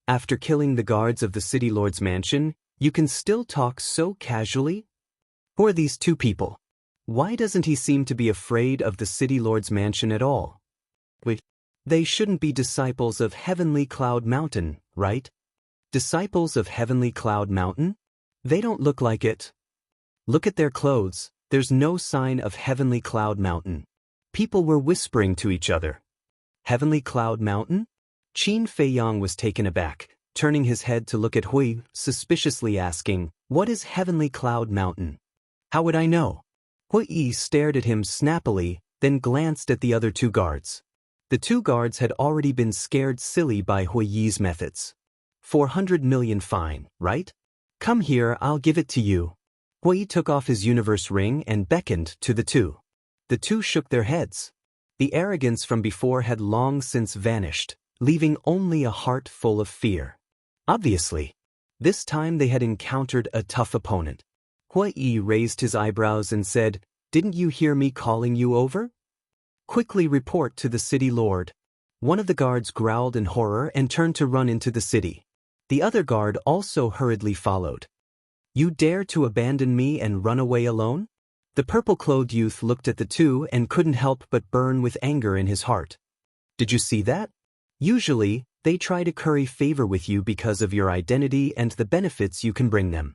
After killing the guards of the city lord's mansion, you can still talk so casually? Who are these two people? Why doesn't he seem to be afraid of the city lord's mansion at all? Wait, they shouldn't be disciples of Heavenly Cloud Mountain, right? Disciples of Heavenly Cloud Mountain? They don't look like it. Look at their clothes, there's no sign of Heavenly Cloud Mountain. People were whispering to each other. Heavenly Cloud Mountain? Qin Feiyang was taken aback, turning his head to look at Hui, suspiciously asking, What is Heavenly Cloud Mountain? How would I know? Hui stared at him snappily, then glanced at the other two guards. The two guards had already been scared silly by Hui's methods. 400 million fine, right? Come here, I'll give it to you. Hui took off his universe ring and beckoned to the two. The two shook their heads. The arrogance from before had long since vanished, leaving only a heart full of fear. Obviously, this time they had encountered a tough opponent. Hui raised his eyebrows and said, Didn't you hear me calling you over? Quickly report to the city lord. One of the guards growled in horror and turned to run into the city. The other guard also hurriedly followed. You dare to abandon me and run away alone? The purple-clothed youth looked at the two and couldn't help but burn with anger in his heart. Did you see that? Usually, they try to curry favor with you because of your identity and the benefits you can bring them.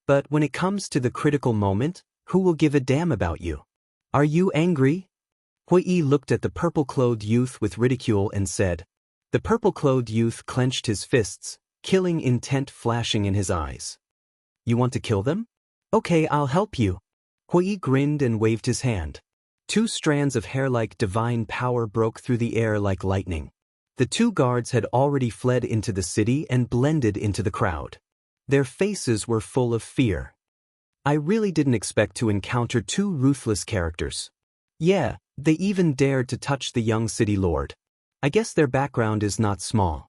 But when it comes to the critical moment, who will give a damn about you? Are you angry? Hui looked at the purple-clothed youth with ridicule and said. The purple-clothed youth clenched his fists, killing intent flashing in his eyes. You want to kill them? Okay, I'll help you. Hui grinned and waved his hand. 2 strands of hair-like divine power broke through the air like lightning. The 2 guards had already fled into the city and blended into the crowd. Their faces were full of fear. I really didn't expect to encounter 2 ruthless characters. Yeah, they even dared to touch the young city lord. I guess their background is not small.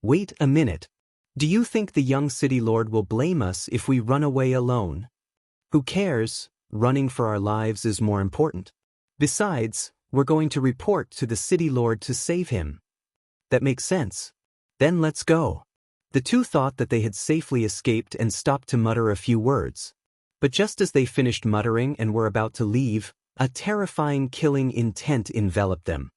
Wait a minute. Do you think the young city lord will blame us if we run away alone? Who cares? Running for our lives is more important. Besides, we're going to report to the city lord to save him. That makes sense. Then let's go. The 2 thought that they had safely escaped and stopped to mutter a few words. But just as they finished muttering and were about to leave, a terrifying killing intent enveloped them.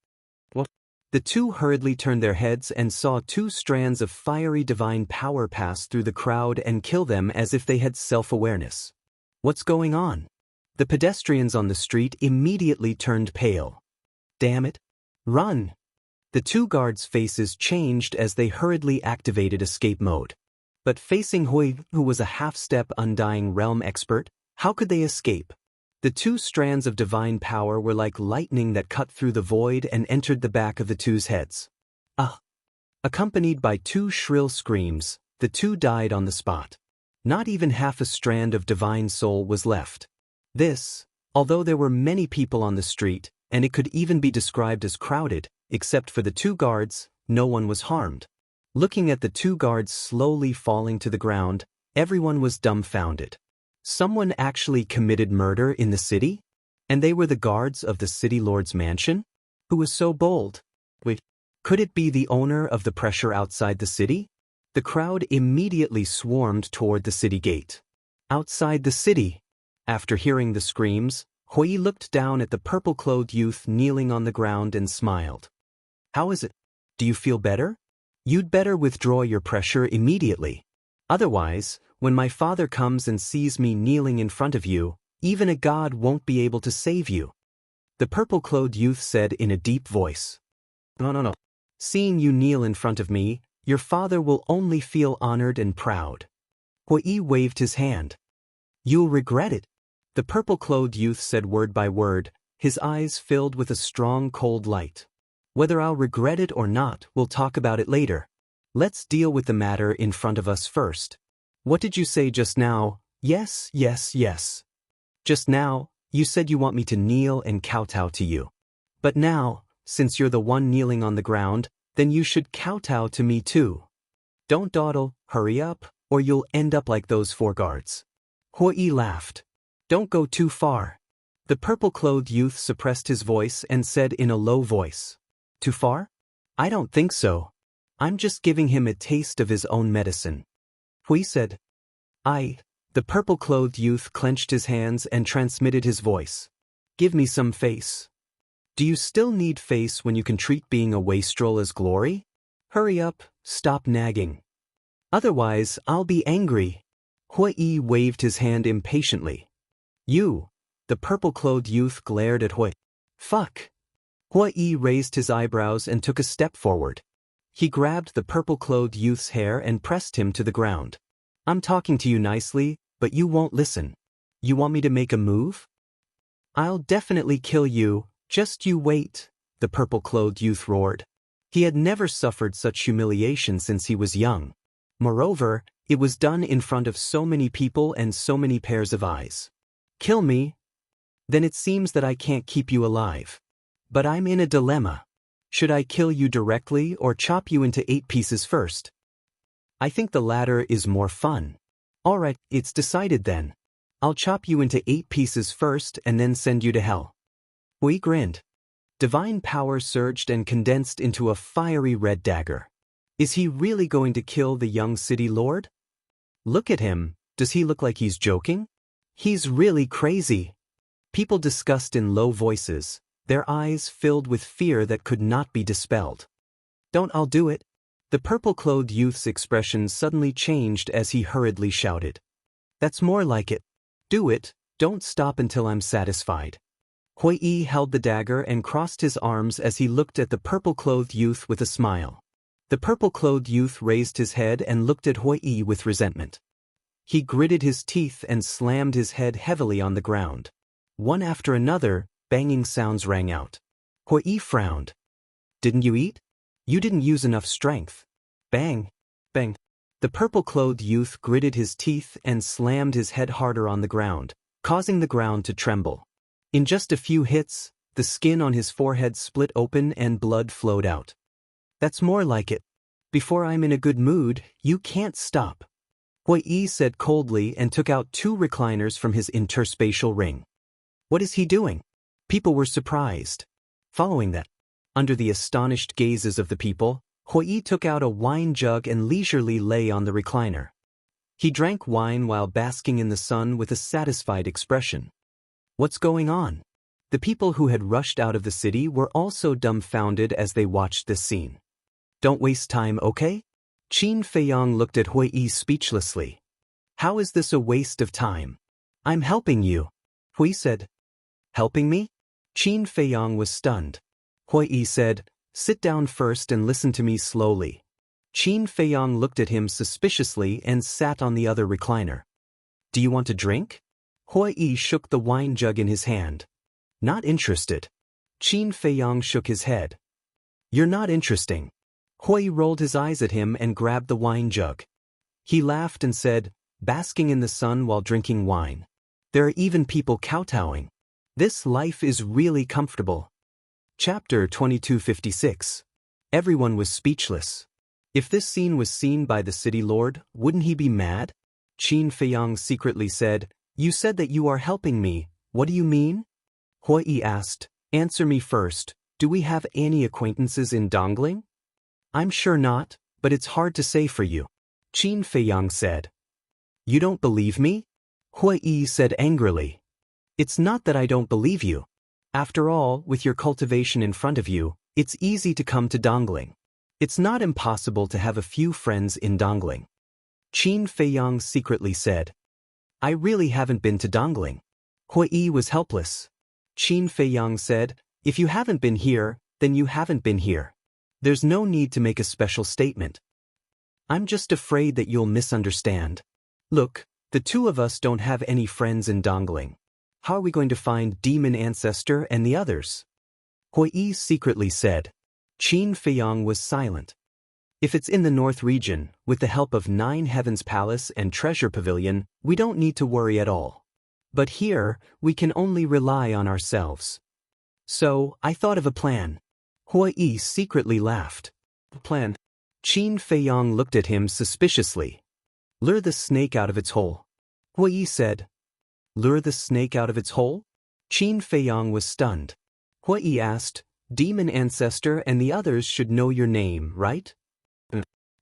What? The 2 hurriedly turned their heads and saw 2 strands of fiery divine power pass through the crowd and kill them as if they had self-awareness. What's going on? The pedestrians on the street immediately turned pale. Damn it. Run! The 2 guards' faces changed as they hurriedly activated escape mode. But facing Hui, who was a half-step undying realm expert, how could they escape? The 2 strands of divine power were like lightning that cut through the void and entered the back of the 2's heads. Ah! Accompanied by 2 shrill screams, the 2 died on the spot. Not even half a strand of divine soul was left. This, although there were many people on the street, and it could even be described as crowded, except for the 2 guards, no one was harmed. Looking at the 2 guards slowly falling to the ground, everyone was dumbfounded. Someone actually committed murder in the city? And they were the guards of the city lord's mansion? Who was so bold? Wait, could it be the owner of the pressure outside the city? The crowd immediately swarmed toward the city gate. Outside the city. After hearing the screams, Hui looked down at the purple-clothed youth kneeling on the ground and smiled. How is it? Do you feel better? You'd better withdraw your pressure immediately. Otherwise, when my father comes and sees me kneeling in front of you, even a god won't be able to save you. The purple-clothed youth said in a deep voice. No. Seeing you kneel in front of me, your father will only feel honored and proud. Hui waved his hand. You'll regret it. The purple-clothed youth said word by word, his eyes filled with a strong cold light. Whether I'll regret it or not, we'll talk about it later. Let's deal with the matter in front of us first. What did you say just now? Yes. Just now, you said you want me to kneel and kowtow to you. But now, since you're the one kneeling on the ground, then you should kowtow to me too. Don't dawdle, hurry up, or you'll end up like those 4 guards. Hui laughed. Don't go too far. The purple-clothed youth suppressed his voice and said in a low voice. Too far? I don't think so. I'm just giving him a taste of his own medicine. Hui said. The purple-clothed youth clenched his hands and transmitted his voice. Give me some face. Do you still need face when you can treat being a wastrel as glory? Hurry up, stop nagging. Otherwise, I'll be angry. Hui waved his hand impatiently. You! The purple-clothed youth glared at Hui. Fuck! Hui raised his eyebrows and took a step forward. He grabbed the purple-clothed youth's hair and pressed him to the ground. I'm talking to you nicely, but you won't listen. You want me to make a move? I'll definitely kill you, just you wait, the purple-clothed youth roared. He had never suffered such humiliation since he was young. Moreover, it was done in front of so many people and so many pairs of eyes. Kill me? Then it seems that I can't keep you alive. But I'm in a dilemma. Should I kill you directly or chop you into 8 pieces first? I think the latter is more fun. Alright, it's decided then. I'll chop you into 8 pieces first and then send you to hell. Hui grinned. Divine power surged and condensed into a fiery red dagger. Is he really going to kill the young city lord? Look at him, does he look like he's joking? He's really crazy. People discussed in low voices, their eyes filled with fear that could not be dispelled. I'll do it. The purple-clothed youth's expression suddenly changed as he hurriedly shouted. That's more like it. Do it, don't stop until I'm satisfied. Hui Yi held the dagger and crossed his arms as he looked at the purple-clothed youth with a smile. The purple-clothed youth raised his head and looked at Hui Yi with resentment. He gritted his teeth and slammed his head heavily on the ground. One after another, banging sounds rang out. Hui Yi frowned. Didn't you eat? You didn't use enough strength. Bang, bang. The purple-clothed youth gritted his teeth and slammed his head harder on the ground, causing the ground to tremble. In just a few hits, the skin on his forehead split open and blood flowed out. That's more like it. Before I'm in a good mood, you can't stop. Hui Yi said coldly and took out 2 recliners from his interspatial ring. What is he doing? People were surprised. Following that, under the astonished gazes of the people, Hui Yi took out a wine jug and leisurely lay on the recliner. He drank wine while basking in the sun with a satisfied expression. What's going on? The people who had rushed out of the city were also dumbfounded as they watched this scene. Don't waste time, okay? Qin Feiyang looked at Hui Yi speechlessly. How is this a waste of time? I'm helping you, Hui said. Helping me? Qin Feiyang was stunned. Hui Yi said, sit down first and listen to me slowly. Qin Feiyang looked at him suspiciously and sat on the other recliner. Do you want to drink? Hui Yi shook the wine jug in his hand. Not interested. Qin Feiyang shook his head. You're not interesting. Hui rolled his eyes at him and grabbed the wine jug. He laughed and said, basking in the sun while drinking wine. There are even people kowtowing. This life is really comfortable. Chapter 2256. Everyone was speechless. If this scene was seen by the city lord, wouldn't he be mad? Qin Feiyang secretly said, you said that you are helping me, what do you mean? Hui Yi asked, answer me first, do we have any acquaintances in Dongling? I'm sure not, but it's hard to say for you. Qin Feiyang said. You don't believe me? Hui Yi said angrily. It's not that I don't believe you. After all, with your cultivation in front of you, it's easy to come to Dongling. It's not impossible to have a few friends in Dongling. Qin Feiyang secretly said. I really haven't been to Dongling. Hui Yi was helpless. Qin Feiyang said, if you haven't been here, then you haven't been here. There's no need to make a special statement. I'm just afraid that you'll misunderstand. Look, the 2 of us don't have any friends in Dongling. How are we going to find Demon Ancestor and the others? Hui Yi secretly said. Qin Feiyang was silent. If it's in the North region, with the help of 9 Heavens Palace and Treasure Pavilion, we don't need to worry at all. But here, we can only rely on ourselves. So, I thought of a plan. Hui Yi secretly laughed. Plan? Qin Feiyang looked at him suspiciously. Lure the snake out of its hole. Hui Yi said. Lure the snake out of its hole? Qin Feiyang was stunned. Hui Yi asked, Demon Ancestor and the others should know your name, right?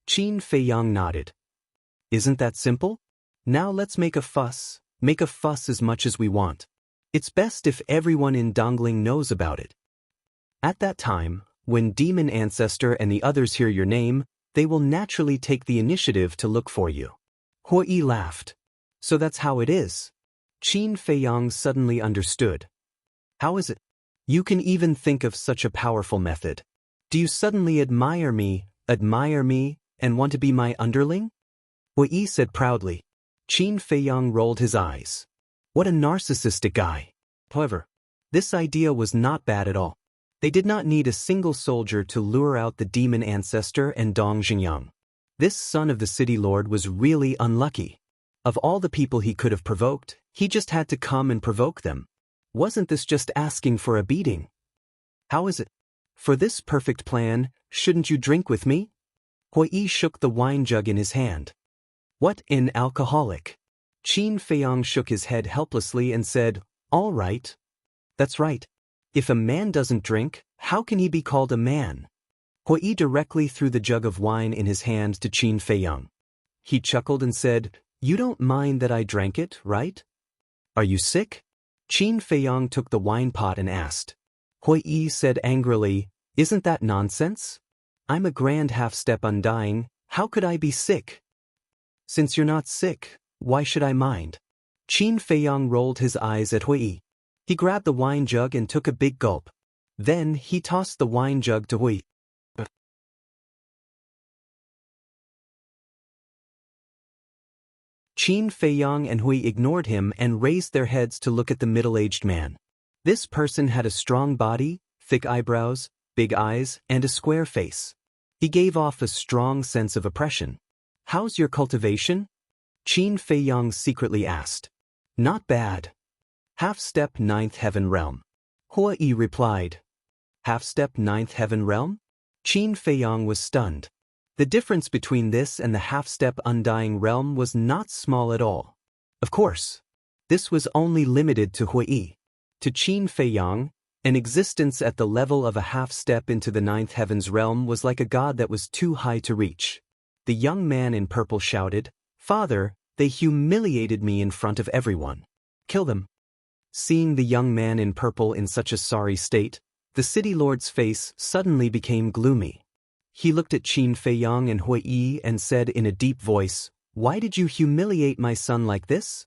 Qin Feiyang nodded. Isn't that simple? Now let's make a fuss as much as we want. It's best if everyone in Dongling knows about it. At that time, when Demon Ancestor and the others hear your name, they will naturally take the initiative to look for you. Hui Yi laughed. So that's how it is. Qin Feiyang suddenly understood. How is it? You can even think of such a powerful method. Do you suddenly admire me, and want to be my underling? Hui Yi said proudly. Qin Feiyang rolled his eyes. What a narcissistic guy. However, this idea was not bad at all. They did not need a single soldier to lure out the Demon Ancestor and Dong Xingyang. This son of the city lord was really unlucky. Of all the people he could have provoked, he just had to come and provoke them. Wasn't this just asking for a beating? How is it? For this perfect plan, shouldn't you drink with me? Hui Yi shook the wine jug in his hand. What an alcoholic. Qin Feiyang shook his head helplessly and said, all right. That's right. If a man doesn't drink, how can he be called a man? Hui Yi directly threw the jug of wine in his hand to Qin Feiyang. He chuckled and said, you don't mind that I drank it, right? Are you sick? Qin Feiyang took the wine pot and asked. Hui Yi said angrily, isn't that nonsense? I'm a grand half-step undying, how could I be sick? Since you're not sick, Why should I mind? Qin Feiyang rolled his eyes at Hui. He grabbed the wine jug and took a big gulp. Then he tossed the wine jug to Hui. Qin Feiyang and Hui ignored him and raised their heads to look at the middle-aged man. This person had a strong body, thick eyebrows, big eyes, and a square face. He gave off a strong sense of oppression. How's your cultivation? Qin Feiyang secretly asked. Not bad. Half-step ninth heaven realm. Hui replied. Half-step ninth heaven realm? Qin Feiyang was stunned. The difference between this and the half-step undying realm was not small at all. Of course, this was only limited to Hui. To Qin Feiyang, an existence at the level of a half-step into the ninth heavens realm was like a god that was too high to reach. The young man in purple shouted, Father, they humiliated me in front of everyone. Kill them. Seeing the young man in purple in such a sorry state, the city lord's face suddenly became gloomy. He looked at Qin Feiyang and Hui and said in a deep voice, Why did you humiliate my son like this?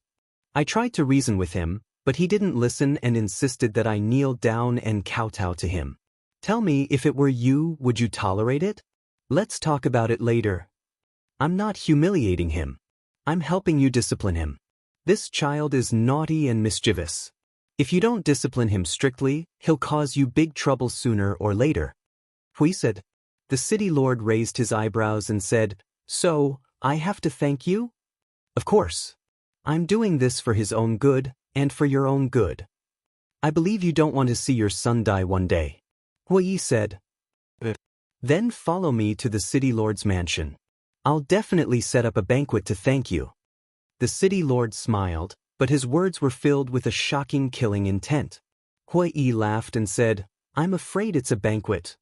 I tried to reason with him, but he didn't listen and insisted that I kneel down and kowtow to him. Tell me, if it were you, would you tolerate it? Let's talk about it later. I'm not humiliating him. I'm helping you discipline him. This child is naughty and mischievous. If you don't discipline him strictly, he'll cause you big trouble sooner or later. Hui said. The city lord raised his eyebrows and said, So, I have to thank you? Of course. I'm doing this for his own good, and for your own good. I believe you don't want to see your son die one day. Hui said. Then follow me to the city lord's mansion. I'll definitely set up a banquet to thank you. The city lord smiled, but his words were filled with a shocking killing intent. Hui laughed and said, I'm afraid it's a banquet.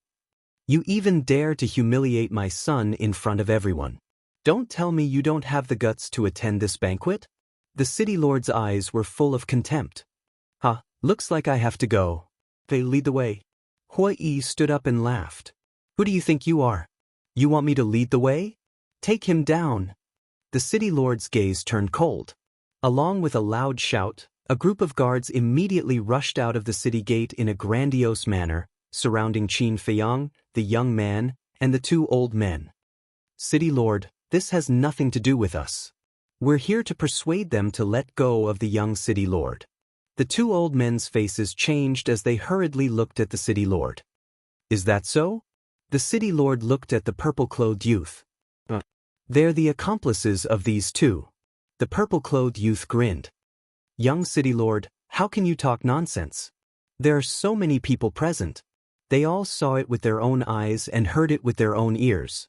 You even dare to humiliate my son in front of everyone. Don't tell me you don't have the guts to attend this banquet? The city lord's eyes were full of contempt. Looks like I have to go. They lead the way. Hui stood up and laughed. Who do you think you are? You want me to lead the way? Take him down. The city lord's gaze turned cold. Along with a loud shout, a group of guards immediately rushed out of the city gate in a grandiose manner, surrounding Qin Feiyang, the young man, and the two old men. City Lord, this has nothing to do with us. We're here to persuade them to let go of the young City Lord. The two old men's faces changed as they hurriedly looked at the City Lord. Is that so? The City Lord looked at the purple-clothed youth. They're the accomplices of these two. The purple-clothed youth grinned. Young City Lord, how can you talk nonsense? There are so many people present. They all saw it with their own eyes and heard it with their own ears.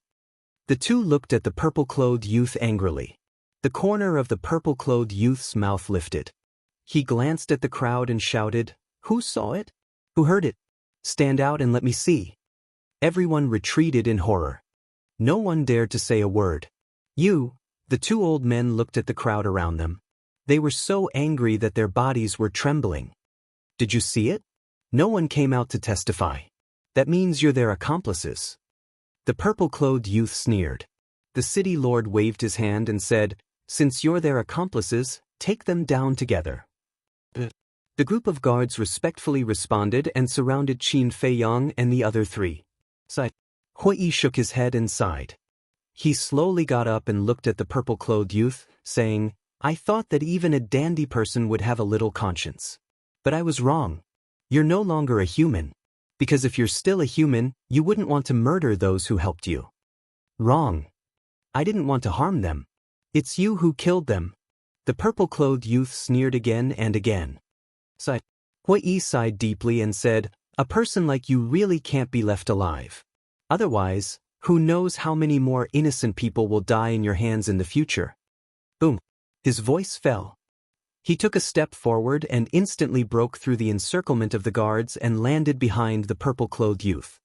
The two looked at the purple-clothed youth angrily. The corner of the purple-clothed youth's mouth lifted. He glanced at the crowd and shouted, Who saw it? Who heard it? Stand out and let me see. Everyone retreated in horror. No one dared to say a word. The two old men looked at the crowd around them. They were so angry that their bodies were trembling. Did you see it? No one came out to testify. That means you're their accomplices. The purple-clothed youth sneered. The city lord waved his hand and said, Since you're their accomplices, take them down together. The group of guards respectfully responded and surrounded Qin Feiyang and the other three. Hui shook his head and sighed. He slowly got up and looked at the purple-clothed youth, saying, I thought that even a dandy person would have a little conscience. But I was wrong. You're no longer a human. Because if you're still a human, you wouldn't want to murder those who helped you. Wrong. I didn't want to harm them. It's you who killed them. The purple-clothed youth sneered again and again. Hui sighed deeply and said, A person like you really can't be left alive. Otherwise, who knows how many more innocent people will die in your hands in the future. Boom. His voice fell. He took a step forward and instantly broke through the encirclement of the guards and landed behind the purple-clothed youth.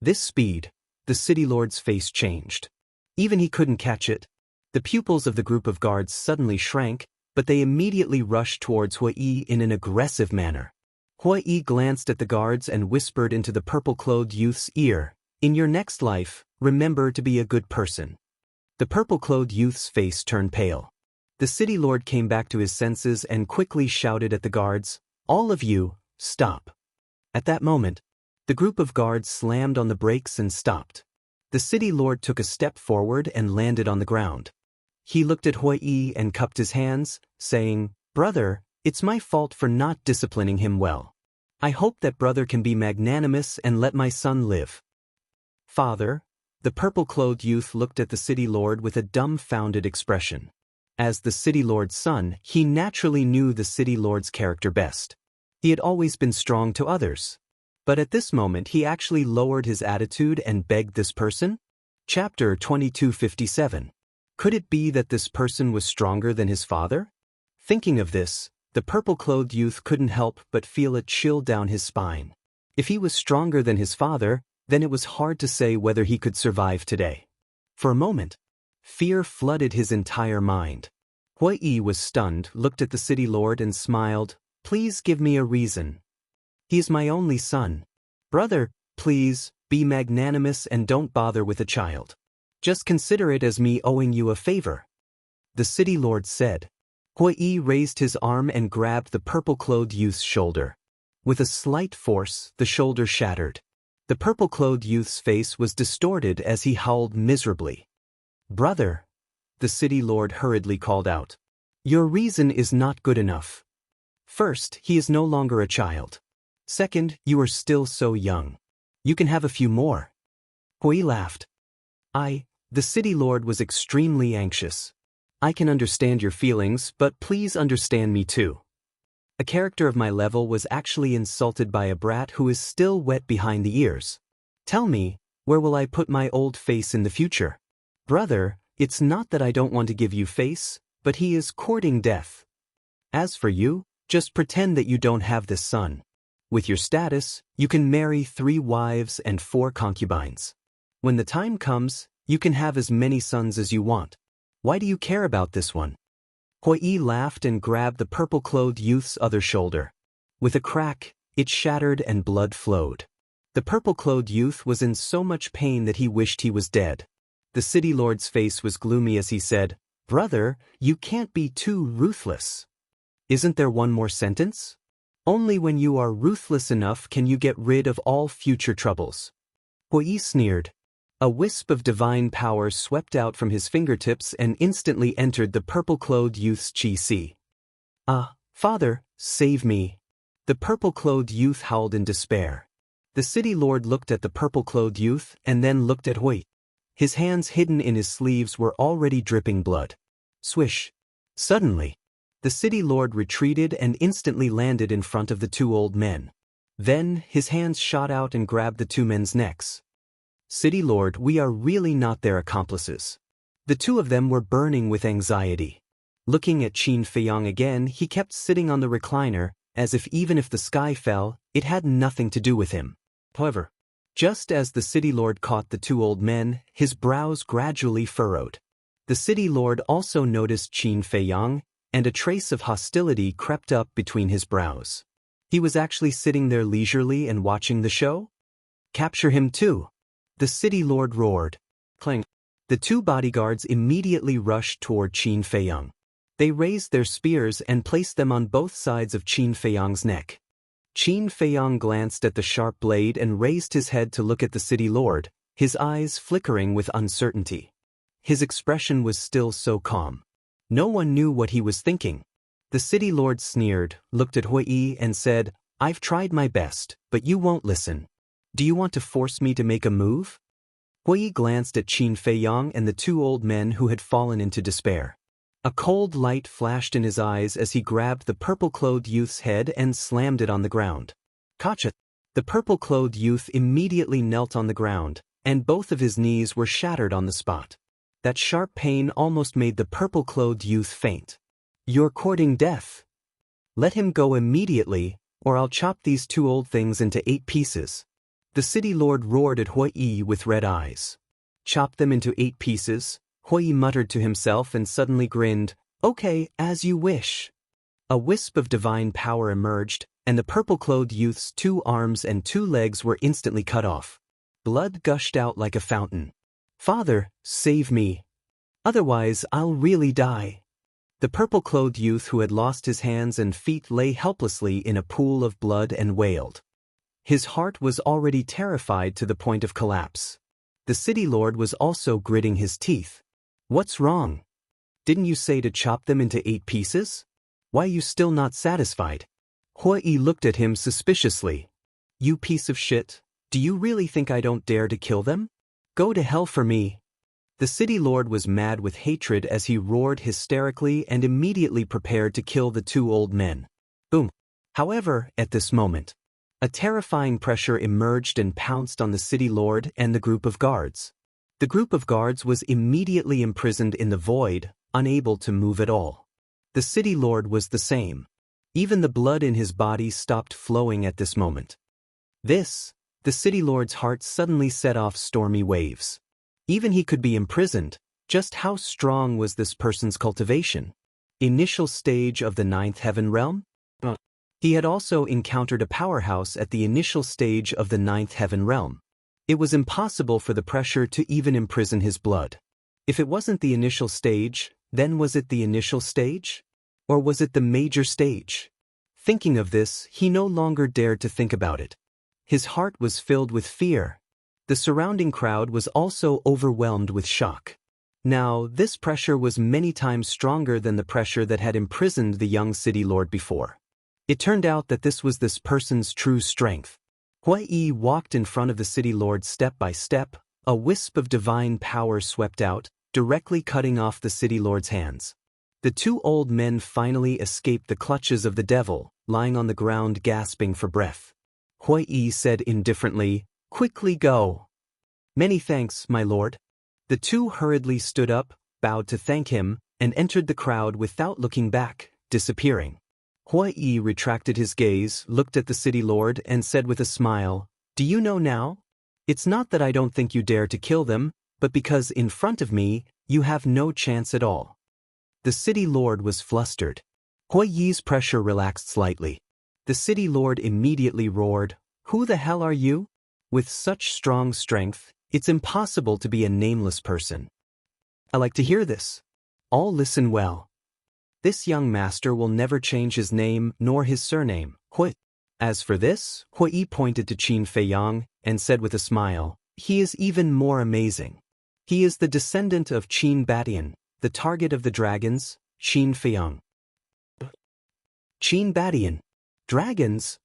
This speed, the city lord's face changed. Even he couldn't catch it. The pupils of the group of guards suddenly shrank, but they immediately rushed towards Hui in an aggressive manner. Hui glanced at the guards and whispered into the purple-clothed youth's ear, In your next life, remember to be a good person. The purple-clothed youth's face turned pale. The city lord came back to his senses and quickly shouted at the guards, "All of you, stop." At that moment, the group of guards slammed on the brakes and stopped. The city lord took a step forward and landed on the ground. He looked at Hui and cupped his hands, saying, "Brother, it's my fault for not disciplining him well. I hope that brother can be magnanimous and let my son live." "Father," the purple-clothed youth looked at the city lord with a dumbfounded expression. As the city lord's son, he naturally knew the city lord's character best. He had always been strong to others. But at this moment he actually lowered his attitude and begged this person? Chapter 2257. Could it be that this person was stronger than his father? Thinking of this, the purple-clothed youth couldn't help but feel a chill down his spine. If he was stronger than his father, then it was hard to say whether he could survive today. For a moment, fear flooded his entire mind. Hui was stunned, looked at the city lord and smiled. "Please give me a reason. He is my only son. Brother, please, be magnanimous and don't bother with a child. Just consider it as me owing you a favor," the city lord said. Hui raised his arm and grabbed the purple-clothed youth's shoulder. With a slight force, the shoulder shattered. The purple-clothed youth's face was distorted as he howled miserably. "Brother," the city lord hurriedly called out, "your reason is not good enough. First, he is no longer a child. Second, you are still so young. You can have a few more." Hui laughed. The city lord was extremely anxious. "I can understand your feelings, but please understand me too. A character of my level was actually insulted by a brat who is still wet behind the ears. Tell me, where will I put my old face in the future? Brother, it's not that I don't want to give you face, but he is courting death. As for you, just pretend that you don't have this son. With your status, you can marry 3 wives and 4 concubines. When the time comes, you can have as many sons as you want. Why do you care about this one?" Hui laughed and grabbed the purple-clothed youth's other shoulder. With a crack, it shattered and blood flowed. The purple-clothed youth was in so much pain that he wished he was dead. The city lord's face was gloomy as he said, "Brother, you can't be too ruthless. Isn't there one more sentence? Only when you are ruthless enough can you get rid of all future troubles." Hui sneered. A wisp of divine power swept out from his fingertips and instantly entered the purple-clothed youth's chi. Father, save me." The purple-clothed youth howled in despair. The city lord looked at the purple-clothed youth and then looked at Hui. His hands hidden in his sleeves were already dripping blood. Swish. Suddenly, the city lord retreated and instantly landed in front of the 2 old men. Then, his hands shot out and grabbed the 2 men's necks. "City lord, we are really not their accomplices." The 2 of them were burning with anxiety. Looking at Qin Feiyang again, he kept sitting on the recliner, as if even if the sky fell, it had nothing to do with him. However, just as the city lord caught the 2 old men, his brows gradually furrowed. The city lord also noticed Qin Feiyang, and a trace of hostility crept up between his brows. He was actually sitting there leisurely and watching the show? "Capture him too!" the city lord roared. Clang. The 2 bodyguards immediately rushed toward Qin Feiyang. They raised their spears and placed them on both sides of Qin Feiyang's neck. Qin Feiyang glanced at the sharp blade and raised his head to look at the city lord, his eyes flickering with uncertainty. His expression was still so calm. No one knew what he was thinking. The city lord sneered, looked at Hui and said, "I've tried my best, but you won't listen. Do you want to force me to make a move?" Hui glanced at Qin Feiyang and the 2 old men who had fallen into despair. A cold light flashed in his eyes as he grabbed the purple-clothed youth's head and slammed it on the ground. Gotcha! The purple-clothed youth immediately knelt on the ground, and both of his knees were shattered on the spot. That sharp pain almost made the purple-clothed youth faint. "You're courting death. Let him go immediately, or I'll chop these 2 old things into 8 pieces." The city lord roared at Hui with red eyes. "Chop them into 8 pieces, Hui muttered to himself and suddenly grinned. "Okay, as you wish." A wisp of divine power emerged, and the purple-clothed youth's 2 arms and 2 legs were instantly cut off. Blood gushed out like a fountain. "Father, save me. Otherwise I'll really die." The purple-clothed youth who had lost his hands and feet lay helplessly in a pool of blood and wailed. His heart was already terrified to the point of collapse. The city lord was also gritting his teeth. What's wrong? Didn't you say to chop them into 8 pieces? Why are you still not satisfied? Hui looked at him suspiciously. You piece of shit, do you really think I don't dare to kill them? Go to hell for me. The city lord was mad with hatred as he roared hysterically and immediately prepared to kill the 2 old men. Boom. However, at this moment, a terrifying pressure emerged and pounced on the city lord and the group of guards. The group of guards was immediately imprisoned in the void, unable to move at all. The city lord was the same. Even the blood in his body stopped flowing at this moment. The city lord's heart suddenly set off stormy waves. Even he could be imprisoned. Just how strong was this person's cultivation? Initial stage of the 9th heaven realm? He had also encountered a powerhouse at the initial stage of the 9th heaven realm. It was impossible for the pressure to even imprison his blood. If it wasn't the initial stage, then was it the initial stage? Or was it the major stage? Thinking of this, he no longer dared to think about it. His heart was filled with fear. The surrounding crowd was also overwhelmed with shock. Now, this pressure was many times stronger than the pressure that had imprisoned the young city lord before. It turned out that this was this person's true strength. Hui walked in front of the city lord step by step. A wisp of divine power swept out, directly cutting off the city lord's hands. The 2 old men finally escaped the clutches of the devil, lying on the ground gasping for breath. Hui said indifferently, "Quickly go." "Many thanks, my lord." The 2 hurriedly stood up, bowed to thank him, and entered the crowd without looking back, disappearing. Hui retracted his gaze, looked at the city lord, and said with a smile, "Do you know now? It's not that I don't think you dare to kill them, but because in front of me, you have no chance at all." The city lord was flustered. Hui's pressure relaxed slightly. The city lord immediately roared, "Who the hell are you? With such strong strength, it's impossible to be a nameless person." I like to hear this. All listen well. This young master will never change his name nor his surname, Hui. As for this, Hui pointed to Qin Feiyang and said with a smile, "He is even more amazing. He is the descendant of Qin Badian, the target of the dragons, Qin Feiyang." Qin Badian? Dragons?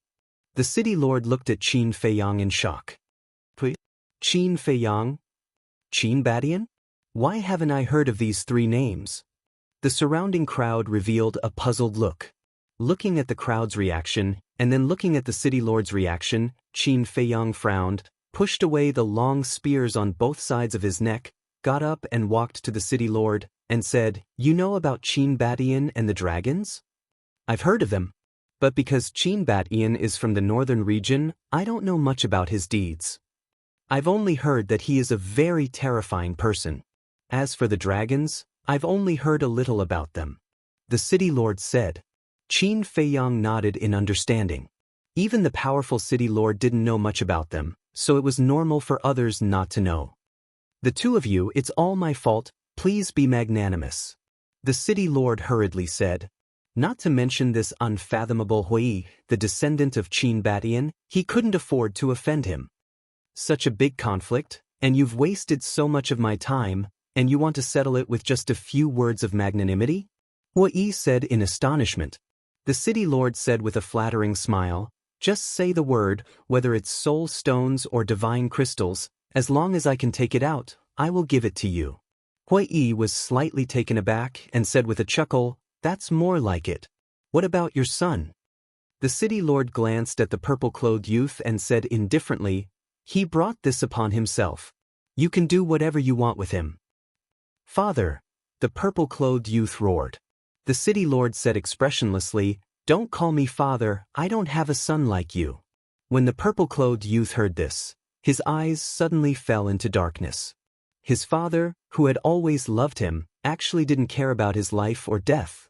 The city lord looked at Qin Feiyang in shock. Qin Feiyang? Qin Badian? Why haven't I heard of these 3 names? The surrounding crowd revealed a puzzled look. Looking at the crowd's reaction, and then looking at the city lord's reaction, Qin Feiyang frowned, pushed away the long spears on both sides of his neck, got up and walked to the city lord, and said, "You know about Qin Badian and the dragons? I've heard of them. But because Qin Badian is from the northern region, I don't know much about his deeds. I've only heard that he is a very terrifying person. As for the dragons, I've only heard a little about them." The city lord said. Qin Feiyang nodded in understanding. Even the powerful city lord didn't know much about them, so it was normal for others not to know. "The 2 of you, it's all my fault, please be magnanimous," the city lord hurriedly said. Not to mention this unfathomable Hui, the descendant of Qin Badian, he couldn't afford to offend him. "Such a big conflict, and you've wasted so much of my time, and you want to settle it with just a few words of magnanimity?" Hui said in astonishment. The city lord said with a flattering smile, "Just say the word, whether it's soul stones or divine crystals, as long as I can take it out, I will give it to you." Hui was slightly taken aback and said with a chuckle, "That's more like it. What about your son?" The city lord glanced at the purple-clothed youth and said indifferently, "He brought this upon himself. You can do whatever you want with him." "Father," the purple-clothed youth roared. The city lord said expressionlessly, "Don't call me father, I don't have a son like you." When the purple-clothed youth heard this, his eyes suddenly fell into darkness. His father, who had always loved him, actually didn't care about his life or death.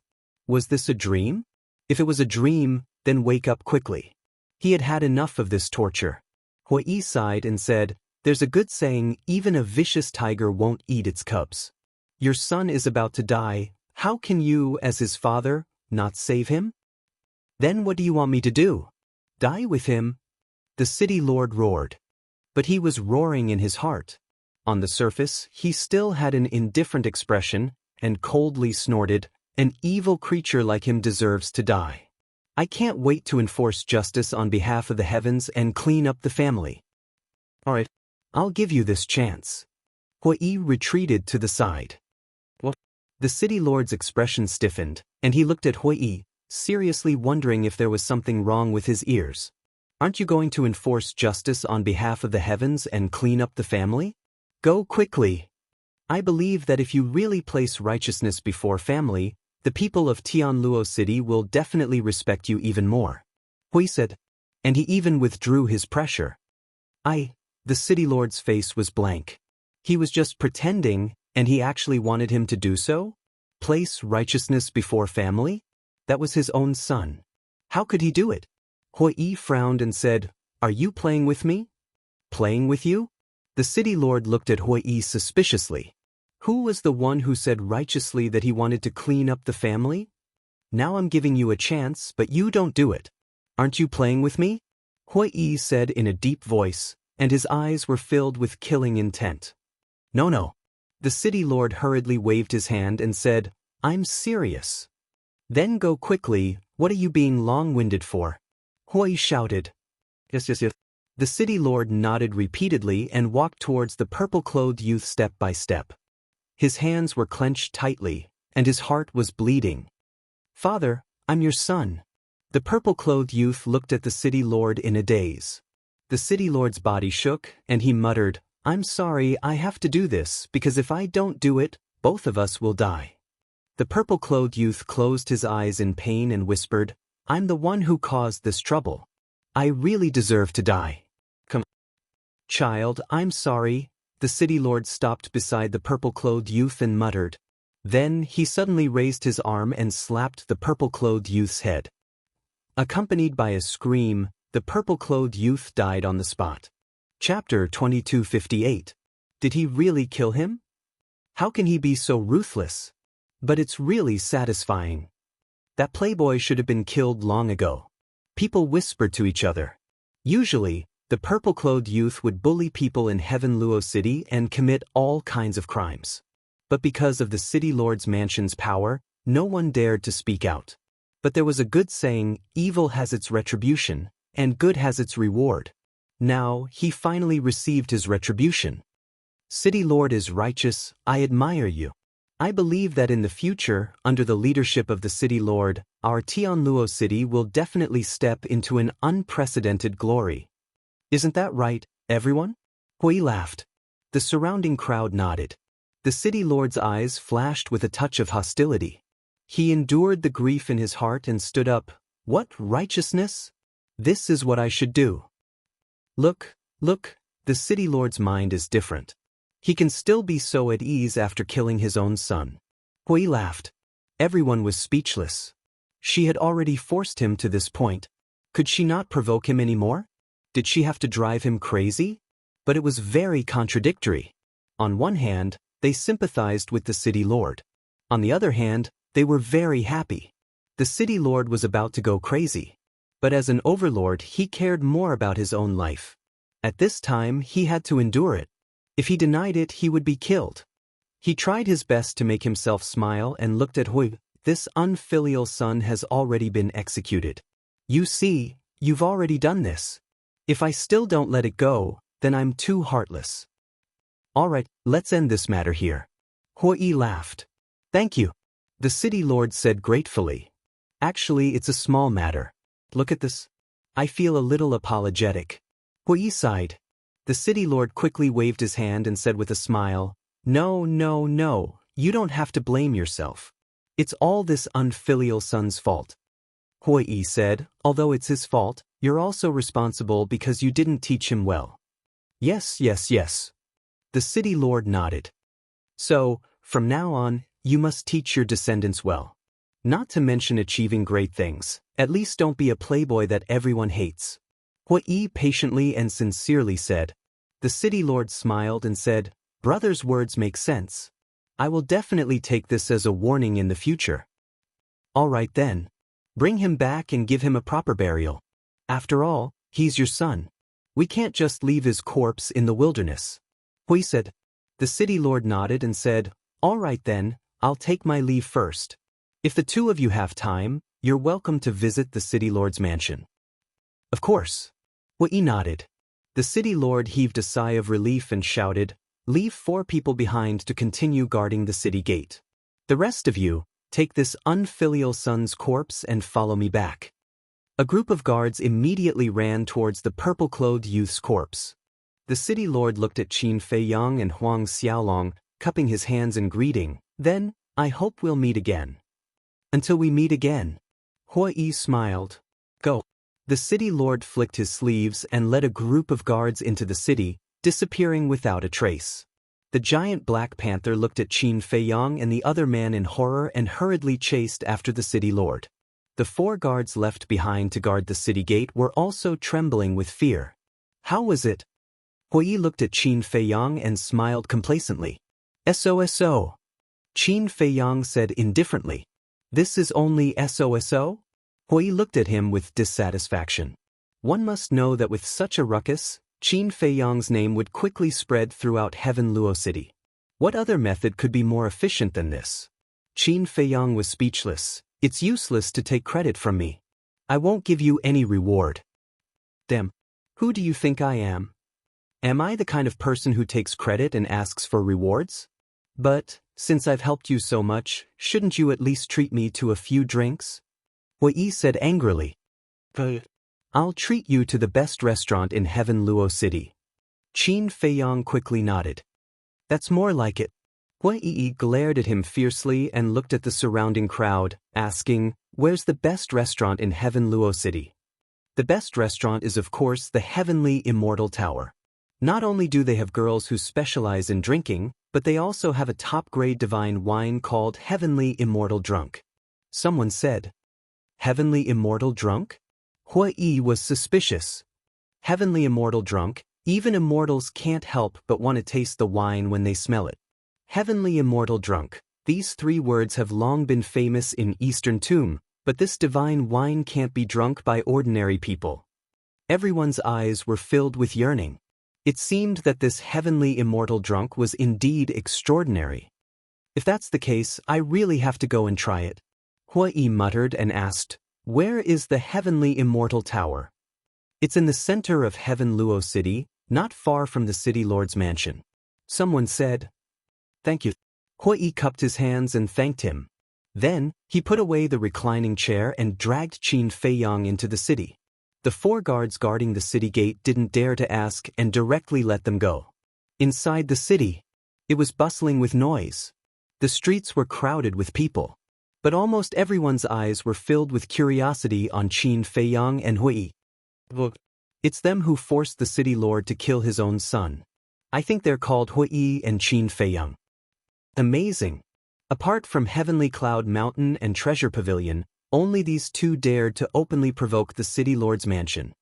Was this a dream? If it was a dream, then wake up quickly. He had had enough of this torture. Hui sighed and said, "There's a good saying, even a vicious tiger won't eat its cubs. Your son is about to die, How can you, as his father, not save him? Then what do you want me to do? Die with him? The city lord roared. But he was roaring in his heart. On the surface, he still had an indifferent expression, and coldly snorted, "An evil creature like him deserves to die. I can't wait to enforce justice on behalf of the heavens and clean up the family. Alright, I'll give you this chance." Hui retreated to the side. What? The city lord's expression stiffened, and he looked at Hui, seriously wondering if there was something wrong with his ears. "Aren't you going to enforce justice on behalf of the heavens and clean up the family? Go quickly. I believe that if you really place righteousness before family, the people of Tianluo City will definitely respect you even more," Hui said, and he even withdrew his pressure. The city lord's face was blank. He was just pretending, and he actually wanted him to do so? Place righteousness before family? That was his own son. How could he do it? Hui frowned and said, "Are you playing with me?" "Playing with you?" The city lord looked at Hui suspiciously. Who was the one who said righteously that he wanted to clean up the family? Now I'm giving you a chance, but you don't do it. Aren't you playing with me? Hui said in a deep voice, and his eyes were filled with killing intent. No. The city lord hurriedly waved his hand and said, "I'm serious." "Then go quickly, what are you being long-winded for?" Hui shouted. Yes. The city lord nodded repeatedly and walked towards the purple-clothed youth step by step. His hands were clenched tightly, and his heart was bleeding. "Father, I'm your son." The purple-clothed youth looked at the city lord in a daze. The city lord's body shook, and he muttered, "I'm sorry, I have to do this, because if I don't do it, both of us will die." The purple-clothed youth closed his eyes in pain and whispered, "I'm the one who caused this trouble. I really deserve to die. Come." "Child, I'm sorry." The city lord stopped beside the purple-clothed youth and muttered. Then he suddenly raised his arm and slapped the purple-clothed youth's head. Accompanied by a scream, the purple-clothed youth died on the spot. Chapter 2258. Did he really kill him? How can he be so ruthless? But it's really satisfying. That playboy should have been killed long ago. People whispered to each other. Usually, the purple-clothed youth would bully people in Heavenluo City and commit all kinds of crimes. But because of the city lord's mansion's power, no one dared to speak out. But there was a good saying, evil has its retribution, and good has its reward. Now, he finally received his retribution. "City lord is righteous, I admire you. I believe that in the future, under the leadership of the city lord, our Tianluo City will definitely step into an unprecedented glory. Isn't that right, everyone?" Hui laughed. The surrounding crowd nodded. The city lord's eyes flashed with a touch of hostility. He endured the grief in his heart and stood up. "What righteousness? This is what I should do." Look, the city lord's mind is different. He can still be so at ease after killing his own son. Hui laughed. Everyone was speechless. She had already forced him to this point. Could she not provoke him anymore? Did she have to drive him crazy? But it was very contradictory. On one hand, they sympathized with the city lord. On the other hand, they were very happy. The city lord was about to go crazy. But as an overlord, he cared more about his own life. At this time, he had to endure it. If he denied it, he would be killed. He tried his best to make himself smile and looked at Hui. "This unfilial son has already been executed. You see, you've already done this. If I still don't let it go, then I'm too heartless. Alright, let's end this matter here." Hui laughed. "Thank you," the city lord said gratefully. "Actually, it's a small matter. Look at this. I feel a little apologetic." Hui sighed. The city lord quickly waved his hand and said with a smile, No, you don't have to blame yourself. It's all this unfilial son's fault." Hui said, "Although it's his fault, you're also responsible because you didn't teach him well." Yes. The city lord nodded. "So, from now on, you must teach your descendants well. Not to mention achieving great things. At least don't be a playboy that everyone hates." Hui patiently and sincerely said. The city lord smiled and said, "Brother's words make sense. I will definitely take this as a warning in the future. All right then. Bring him back and give him a proper burial. After all, he's your son. We can't just leave his corpse in the wilderness. Hui said. The city lord nodded and said, All right then, I'll take my leave first. If the two of you have time, you're welcome to visit the city lord's mansion. Of course. Hui nodded. The city lord heaved a sigh of relief and shouted, Leave 4 people behind to continue guarding the city gate. The rest of you, take this unfilial son's corpse and follow me back. A group of guards immediately ran towards the purple-clothed youth's corpse. The city lord looked at Qin Feiyang and Huang Xiaolong, cupping his hands in greeting. Then, I hope we'll meet again. Until we meet again. Hui smiled. Go. The city lord flicked his sleeves and led a group of guards into the city, disappearing without a trace. The giant Black Panther looked at Qin Feiyang and the other man in horror and hurriedly chased after the city lord. The 4 guards left behind to guard the city gate were also trembling with fear. How was it? Hui looked at Qin Feiyang and smiled complacently. SOSO. Qin Feiyang said indifferently. This is only SOSO? Hui looked at him with dissatisfaction. One must know that with such a ruckus, Qin Feiyang's name would quickly spread throughout Heaven Luo City. What other method could be more efficient than this? Qin Feiyang was speechless. It's useless to take credit from me. I won't give you any reward. Damn. Who do you think I am? Am I the kind of person who takes credit and asks for rewards? But, since I've helped you so much, shouldn't you at least treat me to a few drinks? Hui said angrily. I'll treat you to the best restaurant in Heaven Luo City. Qin Feiyang quickly nodded. That's more like it. Hui glared at him fiercely and looked at the surrounding crowd, asking, Where's the best restaurant in Heaven Luo City? The best restaurant is of course the Heavenly Immortal Tower. Not only do they have girls who specialize in drinking, but they also have a top-grade divine wine called Heavenly Immortal Drunk. Someone said, Heavenly Immortal Drunk? Hui was suspicious. Heavenly Immortal Drunk, even immortals can't help but want to taste the wine when they smell it. Heavenly Immortal Drunk, these 3 words have long been famous in Eastern Tomb, but this divine wine can't be drunk by ordinary people. Everyone's eyes were filled with yearning. It seemed that this Heavenly Immortal Drunk was indeed extraordinary. If that's the case, I really have to go and try it. Hui muttered and asked, Where is the Heavenly Immortal Tower? It's in the center of Heaven Luo City, not far from the city lord's mansion. Someone said, Thank you. Hui cupped his hands and thanked him. Then, he put away the reclining chair and dragged Qin Feiyang into the city. The 4 guards guarding the city gate didn't dare to ask and directly let them go. Inside the city, it was bustling with noise. The streets were crowded with people. But almost everyone's eyes were filled with curiosity on Qin Feiyang and Hui. It's them who forced the city lord to kill his own son. I think they're called Hui and Qin Feiyang. Amazing. Apart from Heavenly Cloud Mountain and Treasure Pavilion, only these 2 dared to openly provoke the city lord's mansion.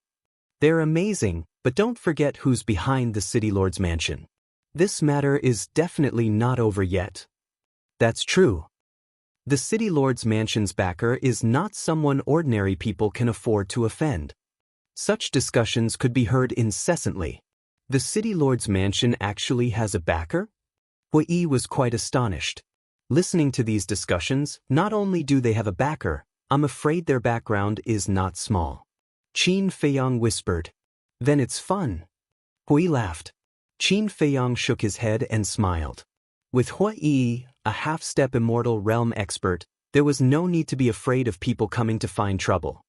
They're amazing, but don't forget who's behind the city lord's mansion. This matter is definitely not over yet. That's true. The city lord's mansion's backer is not someone ordinary people can afford to offend. Such discussions could be heard incessantly. The city lord's mansion actually has a backer? Hui was quite astonished. Listening to these discussions, not only do they have a backer, I'm afraid their background is not small. Qin Feiyang whispered. Then it's fun. Hui laughed. Qin Feiyang shook his head and smiled. With Hui, a half-step immortal realm expert, there was no need to be afraid of people coming to find trouble.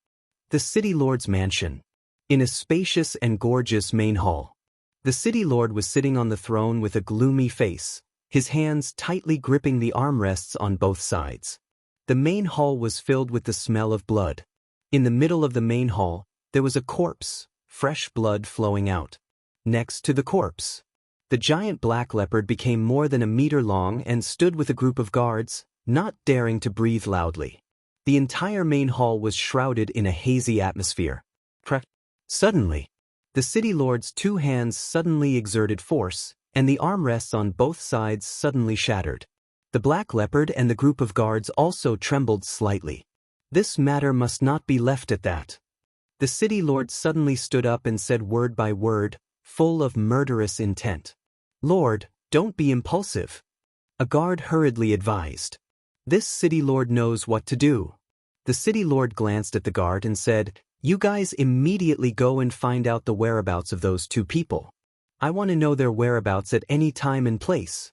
The city lord's mansion. In a spacious and gorgeous main hall. The city lord was sitting on the throne with a gloomy face, his hands tightly gripping the armrests on both sides. The main hall was filled with the smell of blood. In the middle of the main hall, there was a corpse, fresh blood flowing out. Next to the corpse, the giant black leopard became more than a meter long and stood with a group of guards, not daring to breathe loudly. The entire main hall was shrouded in a hazy atmosphere. Suddenly, the city lord's 2 hands suddenly exerted force, and the armrests on both sides suddenly shattered. The black leopard and the group of guards also trembled slightly. This matter must not be left at that. The city lord suddenly stood up and said word by word, full of murderous intent. "Lord, don't be impulsive." A guard hurriedly advised. "This city lord knows what to do." The city lord glanced at the guard and said, "You guys immediately go and find out the whereabouts of those two people. I want to know their whereabouts at any time and place."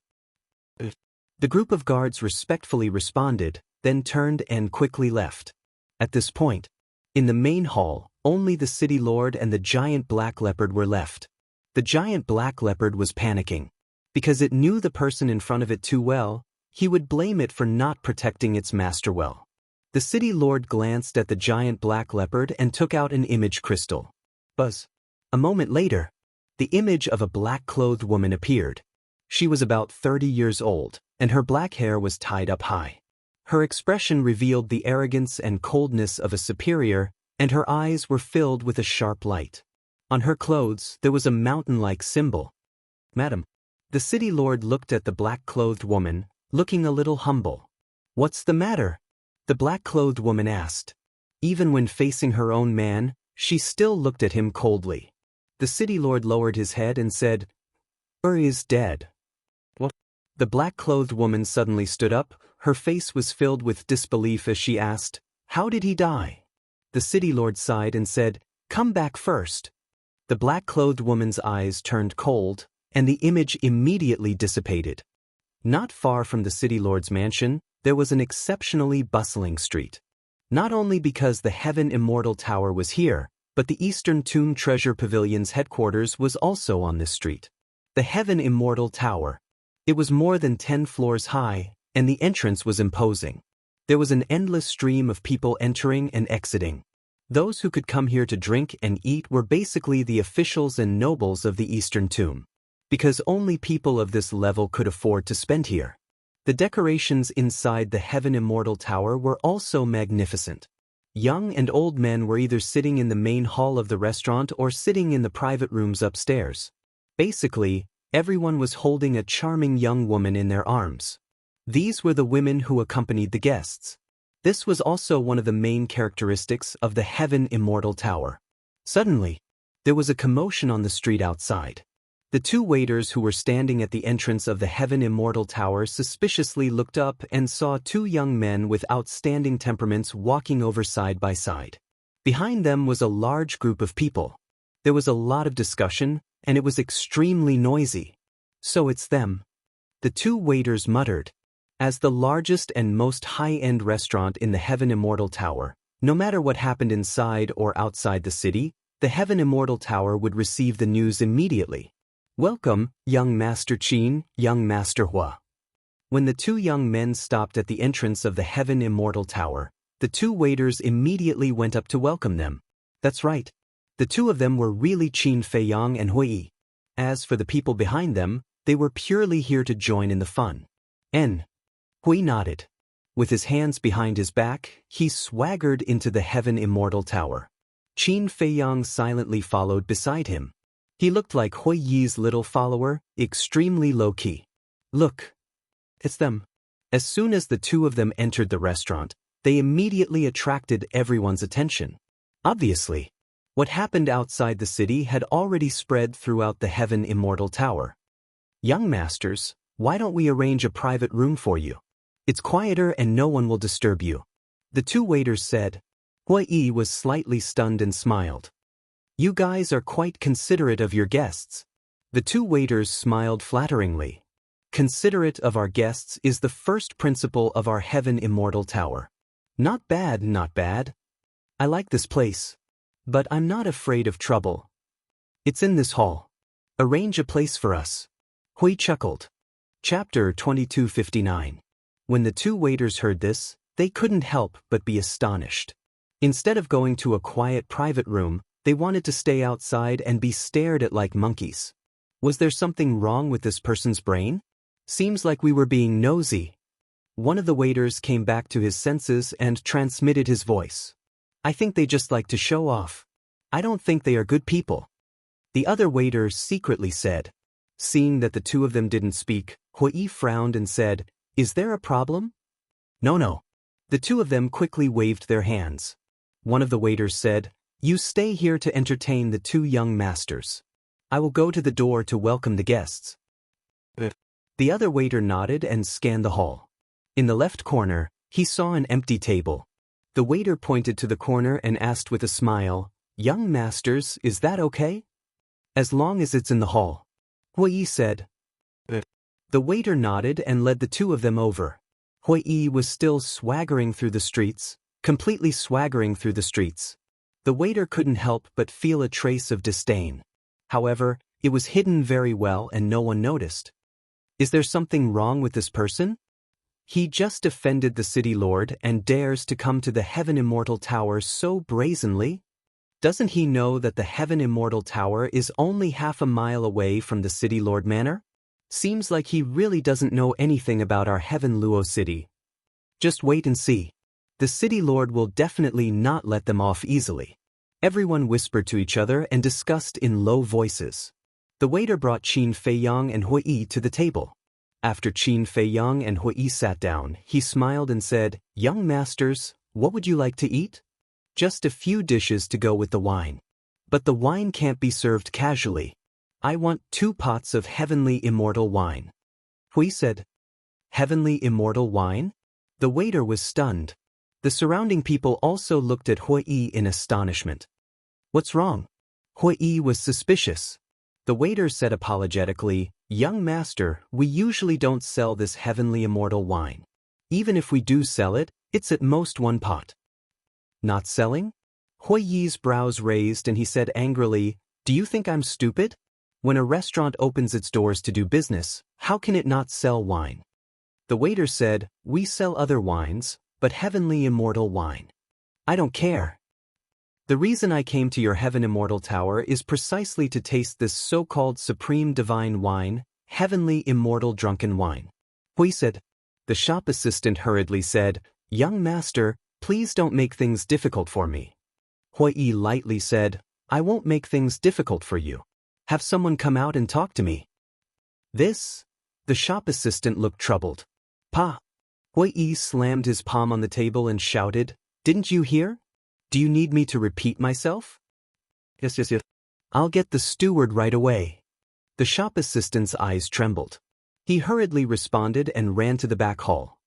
The group of guards respectfully responded, then turned and quickly left. At this point, in the main hall, only the city lord and the giant black leopard were left. The giant black leopard was panicking. Because it knew the person in front of it too well, he would blame it for not protecting its master well. The city lord glanced at the giant black leopard and took out an image crystal. Buzz. A moment later, the image of a black-clothed woman appeared. She was about 30 years old, and her black hair was tied up high. Her expression revealed the arrogance and coldness of a superior, and her eyes were filled with a sharp light. On her clothes there was a mountain-like symbol. "Madam." The city lord looked at the black-clothed woman, looking a little humble. "What's the matter?" the black-clothed woman asked. Even when facing her own man, she still looked at him coldly. The city lord lowered his head and said, "Uri is dead." "What?" The black-clothed woman suddenly stood up. Her face was filled with disbelief as she asked, "How did he die?" The city lord sighed and said, "Come back first." The black-clothed woman's eyes turned cold, and the image immediately dissipated. Not far from the city lord's mansion, there was an exceptionally bustling street. Not only because the Heaven Immortal Tower was here, but the Eastern Tomb Treasure Pavilion's headquarters was also on this street. The Heaven Immortal Tower. It was more than 10 floors high, and the entrance was imposing. There was an endless stream of people entering and exiting. Those who could come here to drink and eat were basically the officials and nobles of the Eastern Tomb. Because only people of this level could afford to spend here. The decorations inside the Heaven Immortal Tower were also magnificent. Young and old men were either sitting in the main hall of the restaurant or sitting in the private rooms upstairs. Basically, everyone was holding a charming young woman in their arms. These were the women who accompanied the guests. This was also one of the main characteristics of the Heaven Immortal Tower. Suddenly, there was a commotion on the street outside. The two waiters who were standing at the entrance of the Heaven Immortal Tower suspiciously looked up and saw two young men with outstanding temperaments walking over side by side. Behind them was a large group of people. There was a lot of discussion, and it was extremely noisy. "So it's them," the two waiters muttered. As the largest and most high-end restaurant in the Heaven Immortal Tower, no matter what happened inside or outside the city, the Heaven Immortal Tower would receive the news immediately. "Welcome, young Master Qin, young Master Hua." When the two young men stopped at the entrance of the Heaven Immortal Tower, the two waiters immediately went up to welcome them. That's right. The two of them were really Qin Feiyang and Hui. As for the people behind them, they were purely here to join in the fun. Hui nodded. With his hands behind his back, he swaggered into the Heaven Immortal Tower. Qin Feiyang silently followed beside him. He looked like Hui Yi's little follower, extremely low-key. "Look. It's them." As soon as the two of them entered the restaurant, they immediately attracted everyone's attention. Obviously, what happened outside the city had already spread throughout the Heaven Immortal Tower. "Young masters, why don't we arrange a private room for you? It's quieter and no one will disturb you," the two waiters said. Hui Yi was slightly stunned and smiled. "You guys are quite considerate of your guests." The two waiters smiled flatteringly. "Considerate of our guests is the first principle of our Heaven Immortal Tower. Not bad, not bad. I like this place. But I'm not afraid of trouble. It's in this hall. Arrange a place for us." Hui chuckled. Chapter 2259. When the two waiters heard this, they couldn't help but be astonished. Instead of going to a quiet private room, they wanted to stay outside and be stared at like monkeys. Was there something wrong with this person's brain? Seems like we were being nosy. One of the waiters came back to his senses and transmitted his voice. "I think they just like to show off. I don't think they are good people." The other waiter secretly said. Seeing that the two of them didn't speak, Hui frowned and said, Is there a problem? No, no. The two of them quickly waved their hands. One of the waiters said, You stay here to entertain the two young masters. I will go to the door to welcome the guests. The other waiter nodded and scanned the hall. In the left corner, he saw an empty table. The waiter pointed to the corner and asked with a smile, Young masters, is that okay? As long as it's in the hall. Hui said. The waiter nodded and led the two of them over. Hui was still swaggering through the streets, completely swaggering through the streets. The waiter couldn't help but feel a trace of disdain. However, it was hidden very well and no one noticed. Is there something wrong with this person? He just offended the city lord and dares to come to the Heaven Immortal Tower so brazenly? Doesn't he know that the Heaven Immortal Tower is only half a mile away from the city lord manor? Seems like he really doesn't know anything about our Heaven Luo city. Just wait and see. The city lord will definitely not let them off easily. Everyone whispered to each other and discussed in low voices. The waiter brought Qin Feiyang and Hui to the table. After Qin Feiyang and Hui sat down, he smiled and said, Young masters, what would you like to eat? Just a few dishes to go with the wine. But the wine can't be served casually. I want 2 pots of heavenly immortal wine. Hui said, Heavenly immortal wine? The waiter was stunned. The surrounding people also looked at Hui in astonishment. What's wrong? Hui was suspicious. The waiter said apologetically, Young master, we usually don't sell this heavenly immortal wine. Even if we do sell it, it's at most 1 pot. Not selling? Hui's brows raised and he said angrily, Do you think I'm stupid? When a restaurant opens its doors to do business, how can it not sell wine? The waiter said, We sell other wines, but heavenly immortal wine. I don't care. The reason I came to your Heaven Immortal Tower is precisely to taste this so-called supreme divine wine, heavenly immortal drunken wine. Hui said. The shop assistant hurriedly said, Young master, please don't make things difficult for me. Hui lightly said, I won't make things difficult for you. Have someone come out and talk to me. This? The shop assistant looked troubled. Pa! Hui slammed his palm on the table and shouted, Didn't you hear? Do you need me to repeat myself? Yes. I'll get the steward right away. The shop assistant's eyes trembled. He hurriedly responded and ran to the back hall.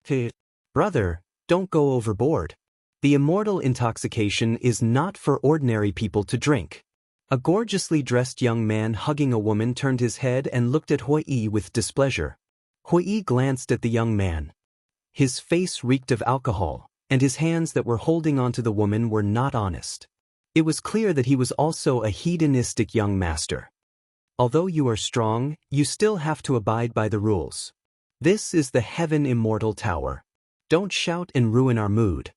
Hey, brother, don't go overboard. The immortal intoxication is not for ordinary people to drink. A gorgeously dressed young man hugging a woman turned his head and looked at Hui with displeasure. Hui glanced at the young man. His face reeked of alcohol, and his hands that were holding onto the woman were not honest. It was clear that he was also a hedonistic young master. Although you are strong, you still have to abide by the rules. This is the Heaven Immortal Tower. Don't shout and ruin our mood.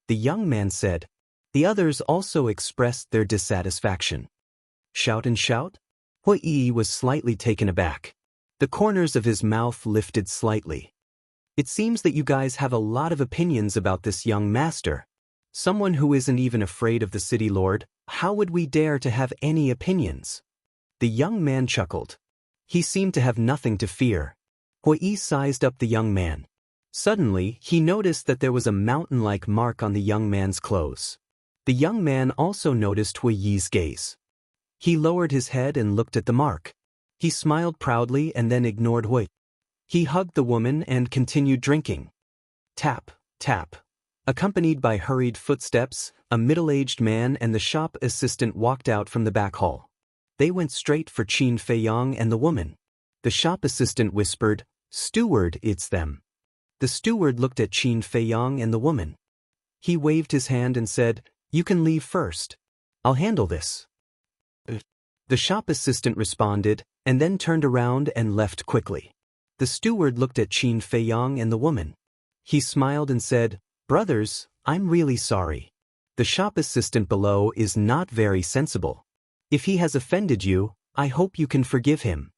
The young man said. The others also expressed their dissatisfaction. Shout and shout? Hui was slightly taken aback. The corners of his mouth lifted slightly. It seems that you guys have a lot of opinions about this young master. Someone who isn't even afraid of the city lord, how would we dare to have any opinions? The young man chuckled. He seemed to have nothing to fear. Hui sized up the young man. Suddenly, he noticed that there was a mountain-like mark on the young man's clothes. The young man also noticed Hui's gaze. He lowered his head and looked at the mark. He smiled proudly and then ignored Hui. He hugged the woman and continued drinking. Tap, tap. Accompanied by hurried footsteps, a middle-aged man and the shop assistant walked out from the back hall. They went straight for Qin Feiyang and the woman. The shop assistant whispered, Steward, it's them. The steward looked at Qin Feiyang and the woman. He waved his hand and said, You can leave first. I'll handle this. The shop assistant responded, and then turned around and left quickly. The steward looked at Qin Feiyang and the woman. He smiled and said, Brothers, I'm really sorry. The shop assistant below is not very sensible. If he has offended you, I hope you can forgive him.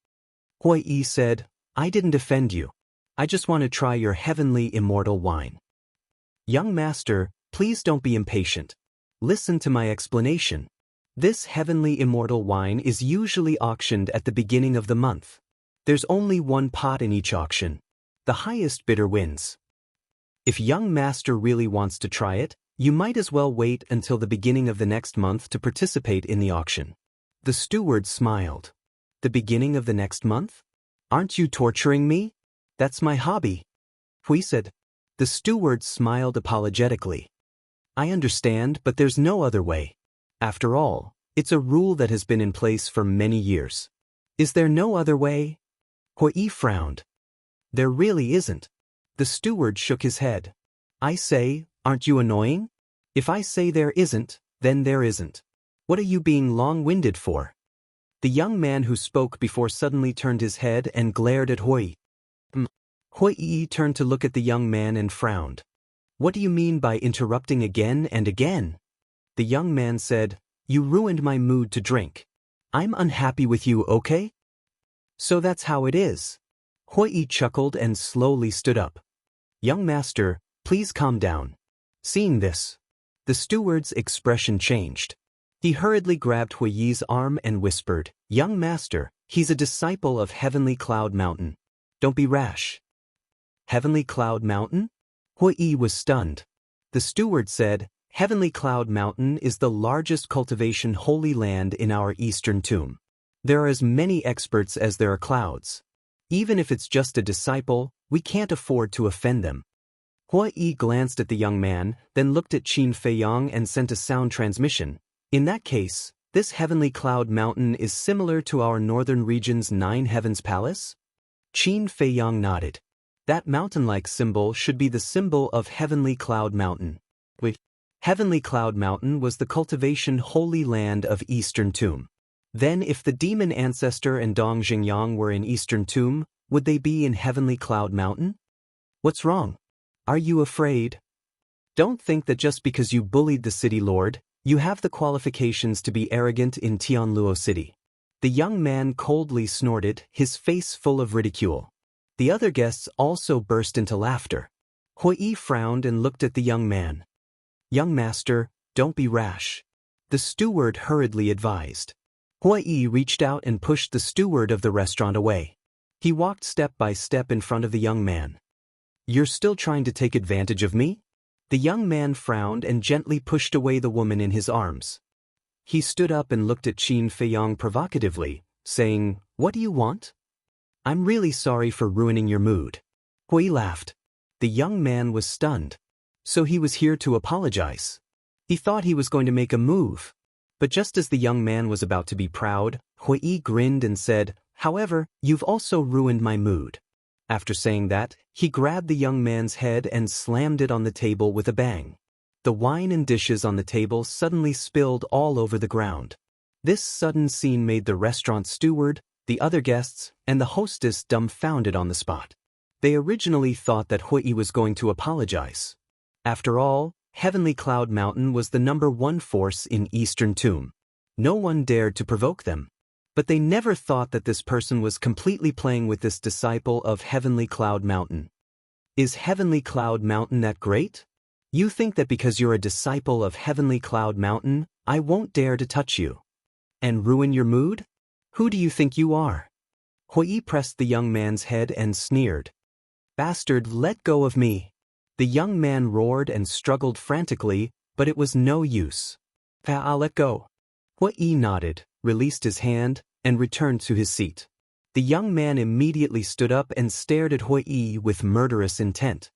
Hui said, I didn't offend you. I just want to try your heavenly immortal wine. Young master, please don't be impatient. Listen to my explanation. This heavenly immortal wine is usually auctioned at the beginning of the month. There's only 1 pot in each auction. The highest bidder wins. If young master really wants to try it, you might as well wait until the beginning of the next month to participate in the auction. The steward smiled. The beginning of the next month? Aren't you torturing me? That's my hobby. Hui said. The steward smiled apologetically. I understand, but there's no other way. After all, it's a rule that has been in place for many years. Is there no other way? Hui frowned. There really isn't. The steward shook his head. I say, aren't you annoying? If I say there isn't, then there isn't. What are you being long-winded for? The young man who spoke before suddenly turned his head and glared at Hui. Hui turned to look at the young man and frowned. What do you mean by interrupting again and again? The young man said, You ruined my mood to drink. I'm unhappy with you, okay? So that's how it is. Hui chuckled and slowly stood up. Young master, please calm down. Seeing this, the steward's expression changed. He hurriedly grabbed Hui's arm and whispered, Young master, he's a disciple of Heavenly Cloud Mountain. Don't be rash. Heavenly Cloud Mountain? Hui was stunned. The steward said, Heavenly Cloud Mountain is the largest cultivation holy land in our eastern tomb. There are as many experts as there are clouds. Even if it's just a disciple, we can't afford to offend them. Hui glanced at the young man, then looked at Qin Feiyang and sent a sound transmission. In that case, this Heavenly Cloud Mountain is similar to our northern region's 9 Heavens Palace? Qin Feiyang nodded. That mountain-like symbol should be the symbol of Heavenly Cloud Mountain. Heavenly Cloud Mountain was the cultivation holy land of Eastern Tomb. Then if the demon ancestor and Dong Xingyang were in Eastern Tomb, would they be in Heavenly Cloud Mountain? What's wrong? Are you afraid? Don't think that just because you bullied the city lord, you have the qualifications to be arrogant in Tianluo City. The young man coldly snorted, his face full of ridicule. The other guests also burst into laughter. Hui frowned and looked at the young man. Young master, don't be rash. The steward hurriedly advised. Hui reached out and pushed the steward of the restaurant away. He walked step by step in front of the young man. You're still trying to take advantage of me? The young man frowned and gently pushed away the woman in his arms. He stood up and looked at Qin Feiyang provocatively, saying, What do you want? I'm really sorry for ruining your mood. Hui laughed. The young man was stunned. So he was here to apologize. He thought he was going to make a move. But just as the young man was about to be proud, Hui grinned and said, However, you've also ruined my mood. After saying that, he grabbed the young man's head and slammed it on the table with a bang. The wine and dishes on the table suddenly spilled all over the ground. This sudden scene made the restaurant steward, the other guests, and the hostess dumbfounded on the spot. They originally thought that Hui was going to apologize. After all, Heavenly Cloud Mountain was the #1 force in Eastern Tomb. No one dared to provoke them. But they never thought that this person was completely playing with this disciple of Heavenly Cloud Mountain. Is Heavenly Cloud Mountain that great? You think that because you're a disciple of Heavenly Cloud Mountain, I won't dare to touch you? And ruin your mood? Who do you think you are? Hui pressed the young man's head and sneered. Bastard, let go of me. The young man roared and struggled frantically, but it was no use. I'll let go. Hui nodded, released his hand, and returned to his seat. The young man immediately stood up and stared at Hui with murderous intent.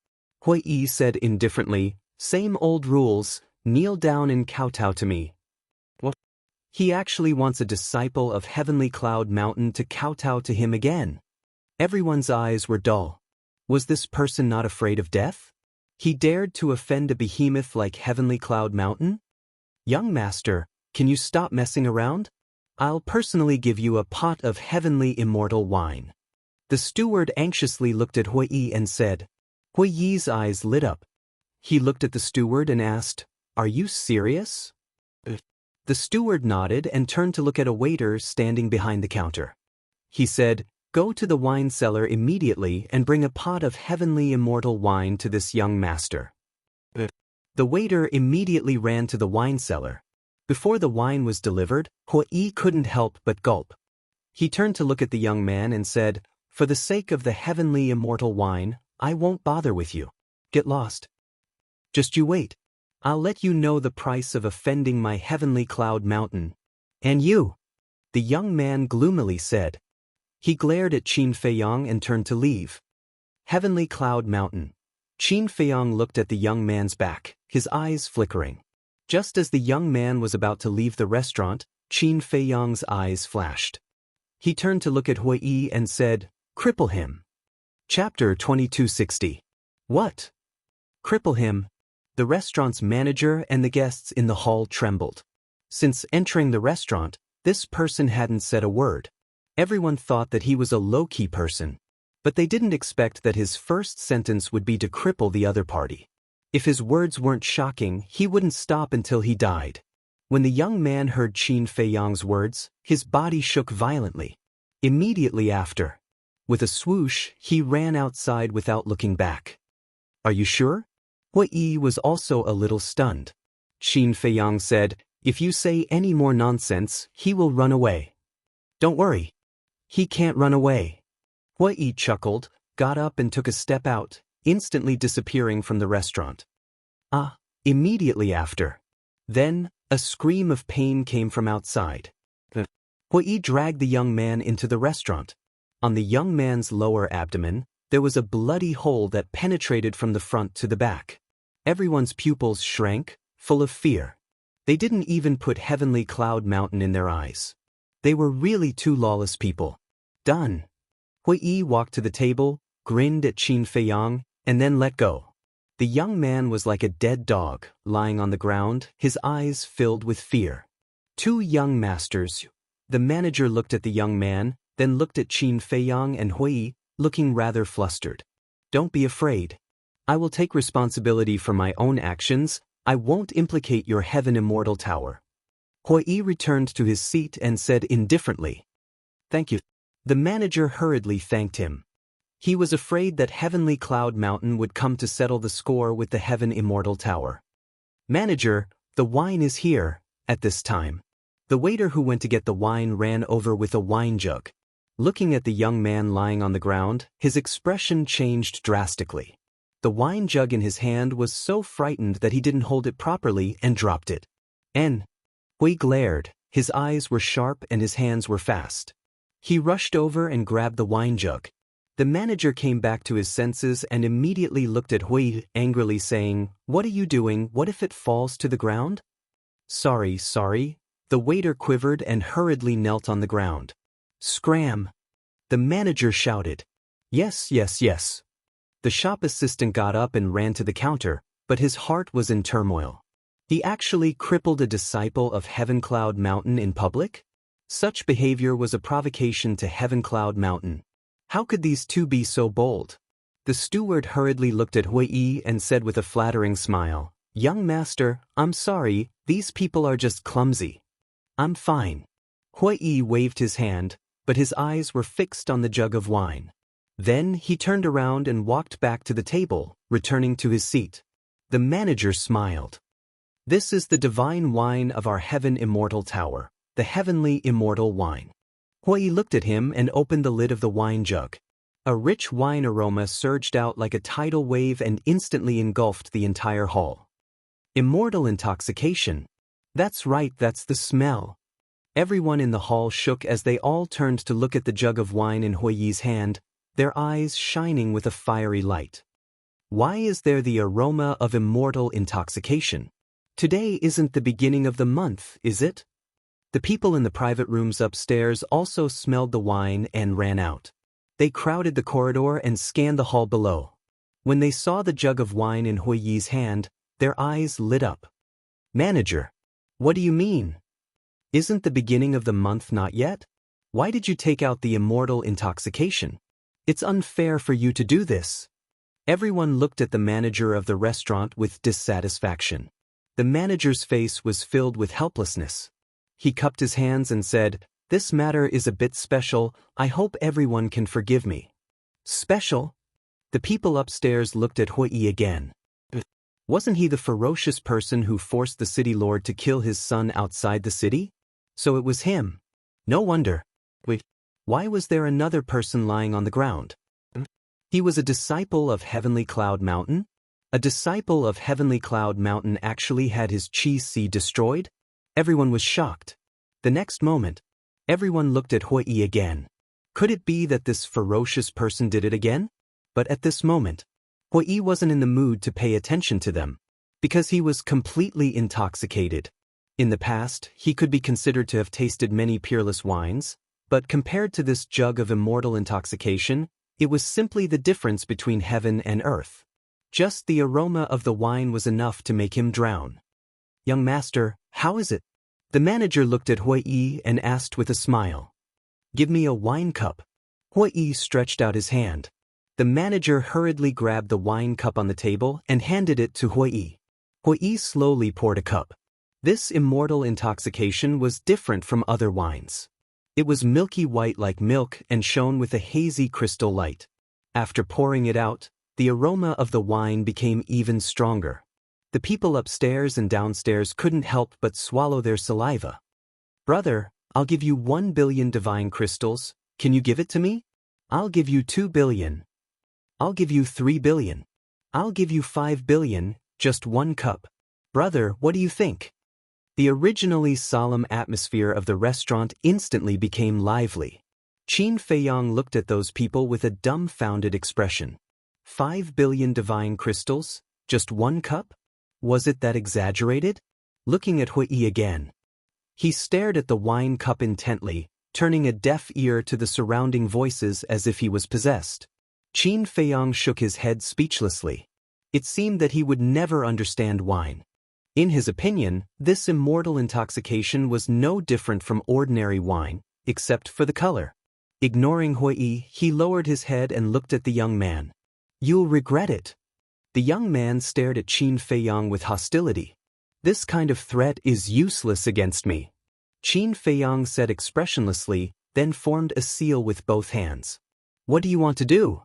Hui said indifferently, Same old rules, kneel down and kowtow to me. What? He actually wants a disciple of Heavenly Cloud Mountain to kowtow to him again. Everyone's eyes were dull. Was this person not afraid of death? He dared to offend a behemoth like Heavenly Cloud Mountain? Young master, can you stop messing around? I'll personally give you a pot of heavenly immortal wine. The steward anxiously looked at Hui and said. Hui's eyes lit up. He looked at the steward and asked, Are you serious? The steward nodded and turned to look at a waiter standing behind the counter. He said, Go to the wine cellar immediately and bring a pot of heavenly immortal wine to this young master. The waiter immediately ran to the wine cellar. Before the wine was delivered, Hui couldn't help but gulp. He turned to look at the young man and said, For the sake of the heavenly immortal wine, I won't bother with you. Get lost. Just you wait. I'll let you know the price of offending my heavenly cloud mountain. And you, the young man gloomily said. He glared at Qin Feiyong and turned to leave. Heavenly Cloud Mountain. Qin Feiyong looked at the young man's back, his eyes flickering. Just as the young man was about to leave the restaurant, Qin Feiyong's eyes flashed. He turned to look at Hui Yi and said, "Cripple him." Chapter 2260. What? Cripple him? The restaurant's manager and the guests in the hall trembled. Since entering the restaurant, this person hadn't said a word. Everyone thought that he was a low-key person. But they didn't expect that his first sentence would be to cripple the other party. If his words weren't shocking, he wouldn't stop until he died. When the young man heard Qin Feiyong's words, his body shook violently. Immediately after, with a swoosh, he ran outside without looking back. Are you sure? Hui Yi was also a little stunned. Qin Feiyong said, "If you say any more nonsense, he will run away." "Don't worry. He can't run away." Hui Yi chuckled, got up and took a step out, instantly disappearing from the restaurant. Immediately after. Then, a scream of pain came from outside. Hui Yi dragged the young man into the restaurant. On the young man's lower abdomen, there was a bloody hole that penetrated from the front to the back. Everyone's pupils shrank, full of fear. They didn't even put Heavenly Cloud Mountain in their eyes. They were really two lawless people. Done. Hui Yi walked to the table, grinned at Qin Feiyong, and then let go. The young man was like a dead dog, lying on the ground, his eyes filled with fear. Two young masters. The manager looked at the young man, then looked at Qin Feiyong and Hui Yi, looking rather flustered. "Don't be afraid. I will take responsibility for my own actions. I won't implicate your heaven immortal tower." Hui Yi returned to his seat and said indifferently, "Thank you." The manager hurriedly thanked him. He was afraid that Heavenly Cloud Mountain would come to settle the score with the Heaven Immortal Tower. "Manager, the wine is here." At this time, the waiter who went to get the wine ran over with a wine jug. Looking at the young man lying on the ground, his expression changed drastically. The wine jug in his hand was so frightened that he didn't hold it properly and dropped it. Hui glared, his eyes were sharp and his hands were fast. He rushed over and grabbed the wine jug. The manager came back to his senses and immediately looked at Hui, angrily saying, "What are you doing? What if it falls to the ground?" Sorry. The waiter quivered and hurriedly knelt on the ground. "Scram!" The manager shouted. Yes. The shop assistant got up and ran to the counter, but his heart was in turmoil. He actually crippled a disciple of Heaven Cloud Mountain in public? Such behavior was a provocation to Heaven Cloud Mountain. How could these two be so bold? The steward hurriedly looked at Hui Yi and said with a flattering smile, "Young master, I'm sorry, these people are just clumsy." "I'm fine." Hui Yi waved his hand, but his eyes were fixed on the jug of wine. Then he turned around and walked back to the table, returning to his seat. The manager smiled. "This is the divine wine of our Heaven Immortal Tower, the Heavenly Immortal Wine." Hui Yi looked at him and opened the lid of the wine jug. A rich wine aroma surged out like a tidal wave and instantly engulfed the entire hall. Immortal intoxication. That's right, that's the smell. Everyone in the hall shook as they all turned to look at the jug of wine in Hui Yi's hand, their eyes shining with a fiery light. Why is there the aroma of immortal intoxication? Today isn't the beginning of the month, is it? The people in the private rooms upstairs also smelled the wine and ran out. They crowded the corridor and scanned the hall below. When they saw the jug of wine in Hui Yi's hand, their eyes lit up. "Manager, what do you mean? Isn't the beginning of the month not yet? Why did you take out the immortal intoxication? It's unfair for you to do this." Everyone looked at the manager of the restaurant with dissatisfaction. The manager's face was filled with helplessness. He cupped his hands and said, "This matter is a bit special. I hope everyone can forgive me." Special? The people upstairs looked at Hui Yi again. Wasn't he the ferocious person who forced the city lord to kill his son outside the city? So it was him. No wonder. Why was there another person lying on the ground? He was a disciple of Heavenly Cloud Mountain? A disciple of Heavenly Cloud Mountain actually had his chi seed destroyed? Everyone was shocked. The next moment, everyone looked at Hui again. Could it be that this ferocious person did it again? But at this moment, Hui wasn't in the mood to pay attention to them, because he was completely intoxicated. In the past, he could be considered to have tasted many peerless wines, but compared to this jug of immortal intoxication, it was simply the difference between heaven and earth. Just the aroma of the wine was enough to make him drown. "Young master, how is it?" The manager looked at Hui and asked with a smile. "Give me a wine cup." Hui stretched out his hand. The manager hurriedly grabbed the wine cup on the table and handed it to Hui. Hui slowly poured a cup. This immortal intoxication was different from other wines. It was milky white like milk and shone with a hazy crystal light. After pouring it out, the aroma of the wine became even stronger. The people upstairs and downstairs couldn't help but swallow their saliva. "Brother, I'll give you 1 billion divine crystals. Can you give it to me?" "I'll give you 2 billion. I'll give you 3 billion. I'll give you 5 billion, just one cup." "Brother, what do you think?" The originally solemn atmosphere of the restaurant instantly became lively. Qin Feiyang looked at those people with a dumbfounded expression. 5 billion divine crystals? Just one cup? Was it that exaggerated? Looking at Hui again, he stared at the wine cup intently, turning a deaf ear to the surrounding voices as if he was possessed. Qin Feiyang shook his head speechlessly. It seemed that he would never understand wine. In his opinion, this immortal intoxication was no different from ordinary wine, except for the color. Ignoring Hui, he lowered his head and looked at the young man. "You'll regret it." The young man stared at Qin Feiyang with hostility. "This kind of threat is useless against me." Qin Feiyang said expressionlessly, then formed a seal with both hands. "What do you want to do?"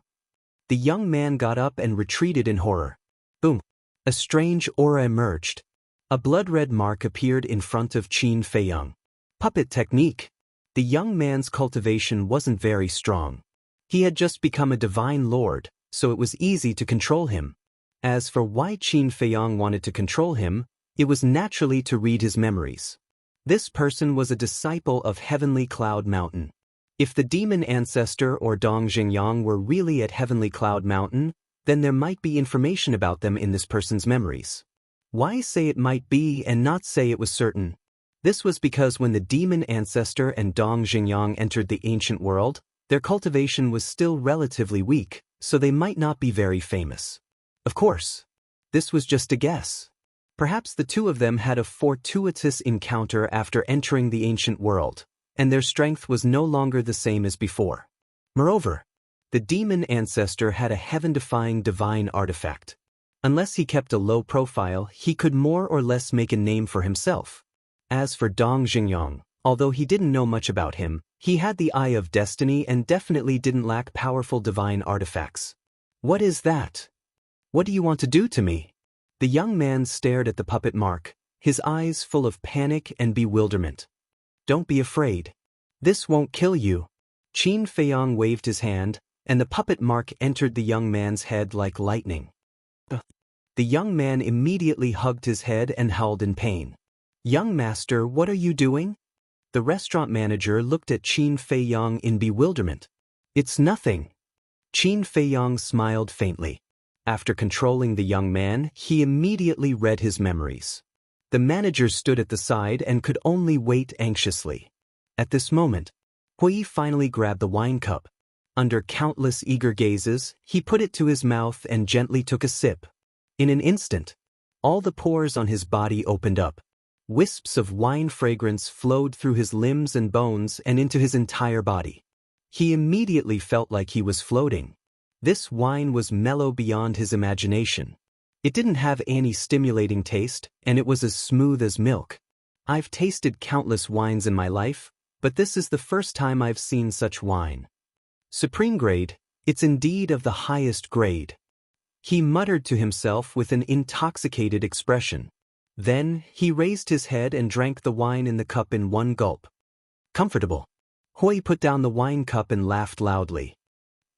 The young man got up and retreated in horror. Boom! A strange aura emerged. A blood-red mark appeared in front of Qin Feiyang. Puppet technique. The young man's cultivation wasn't very strong. He had just become a divine lord, so it was easy to control him. As for why Qin Feiyang wanted to control him, it was naturally to read his memories. This person was a disciple of Heavenly Cloud Mountain. If the demon ancestor or Dong Xingyang were really at Heavenly Cloud Mountain, then there might be information about them in this person's memories. Why say it might be and not say it was certain? This was because when the demon ancestor and Dong Xingyang entered the ancient world, their cultivation was still relatively weak, so they might not be very famous. Of course, this was just a guess. Perhaps the two of them had a fortuitous encounter after entering the ancient world, and their strength was no longer the same as before. Moreover, the demon ancestor had a heaven-defying divine artifact. Unless he kept a low profile, he could more or less make a name for himself. As for Dong Xingyang, although he didn't know much about him, he had the eye of destiny and definitely didn't lack powerful divine artifacts. "What is that? What do you want to do to me?" The young man stared at the puppet mark, his eyes full of panic and bewilderment. "Don't be afraid. This won't kill you." Qin Feiyang waved his hand, and the puppet mark entered the young man's head like lightning. The young man immediately hugged his head and howled in pain. "Young master, what are you doing?" The restaurant manager looked at Qin Feiyang in bewilderment. "It's nothing." Qin Feiyang smiled faintly. After controlling the young man, he immediately read his memories. The manager stood at the side and could only wait anxiously. At this moment, Hui finally grabbed the wine cup. Under countless eager gazes, he put it to his mouth and gently took a sip. In an instant, all the pores on his body opened up. Wisps of wine fragrance flowed through his limbs and bones and into his entire body. He immediately felt like he was floating. This wine was mellow beyond his imagination. It didn't have any stimulating taste, and it was as smooth as milk. I've tasted countless wines in my life, but this is the first time I've seen such wine. Supreme grade, it's indeed of the highest grade. He muttered to himself with an intoxicated expression. Then, he raised his head and drank the wine in the cup in one gulp. Comfortable. Hui put down the wine cup and laughed loudly.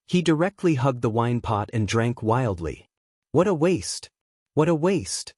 He directly hugged the wine pot and drank wildly. What a waste! What a waste!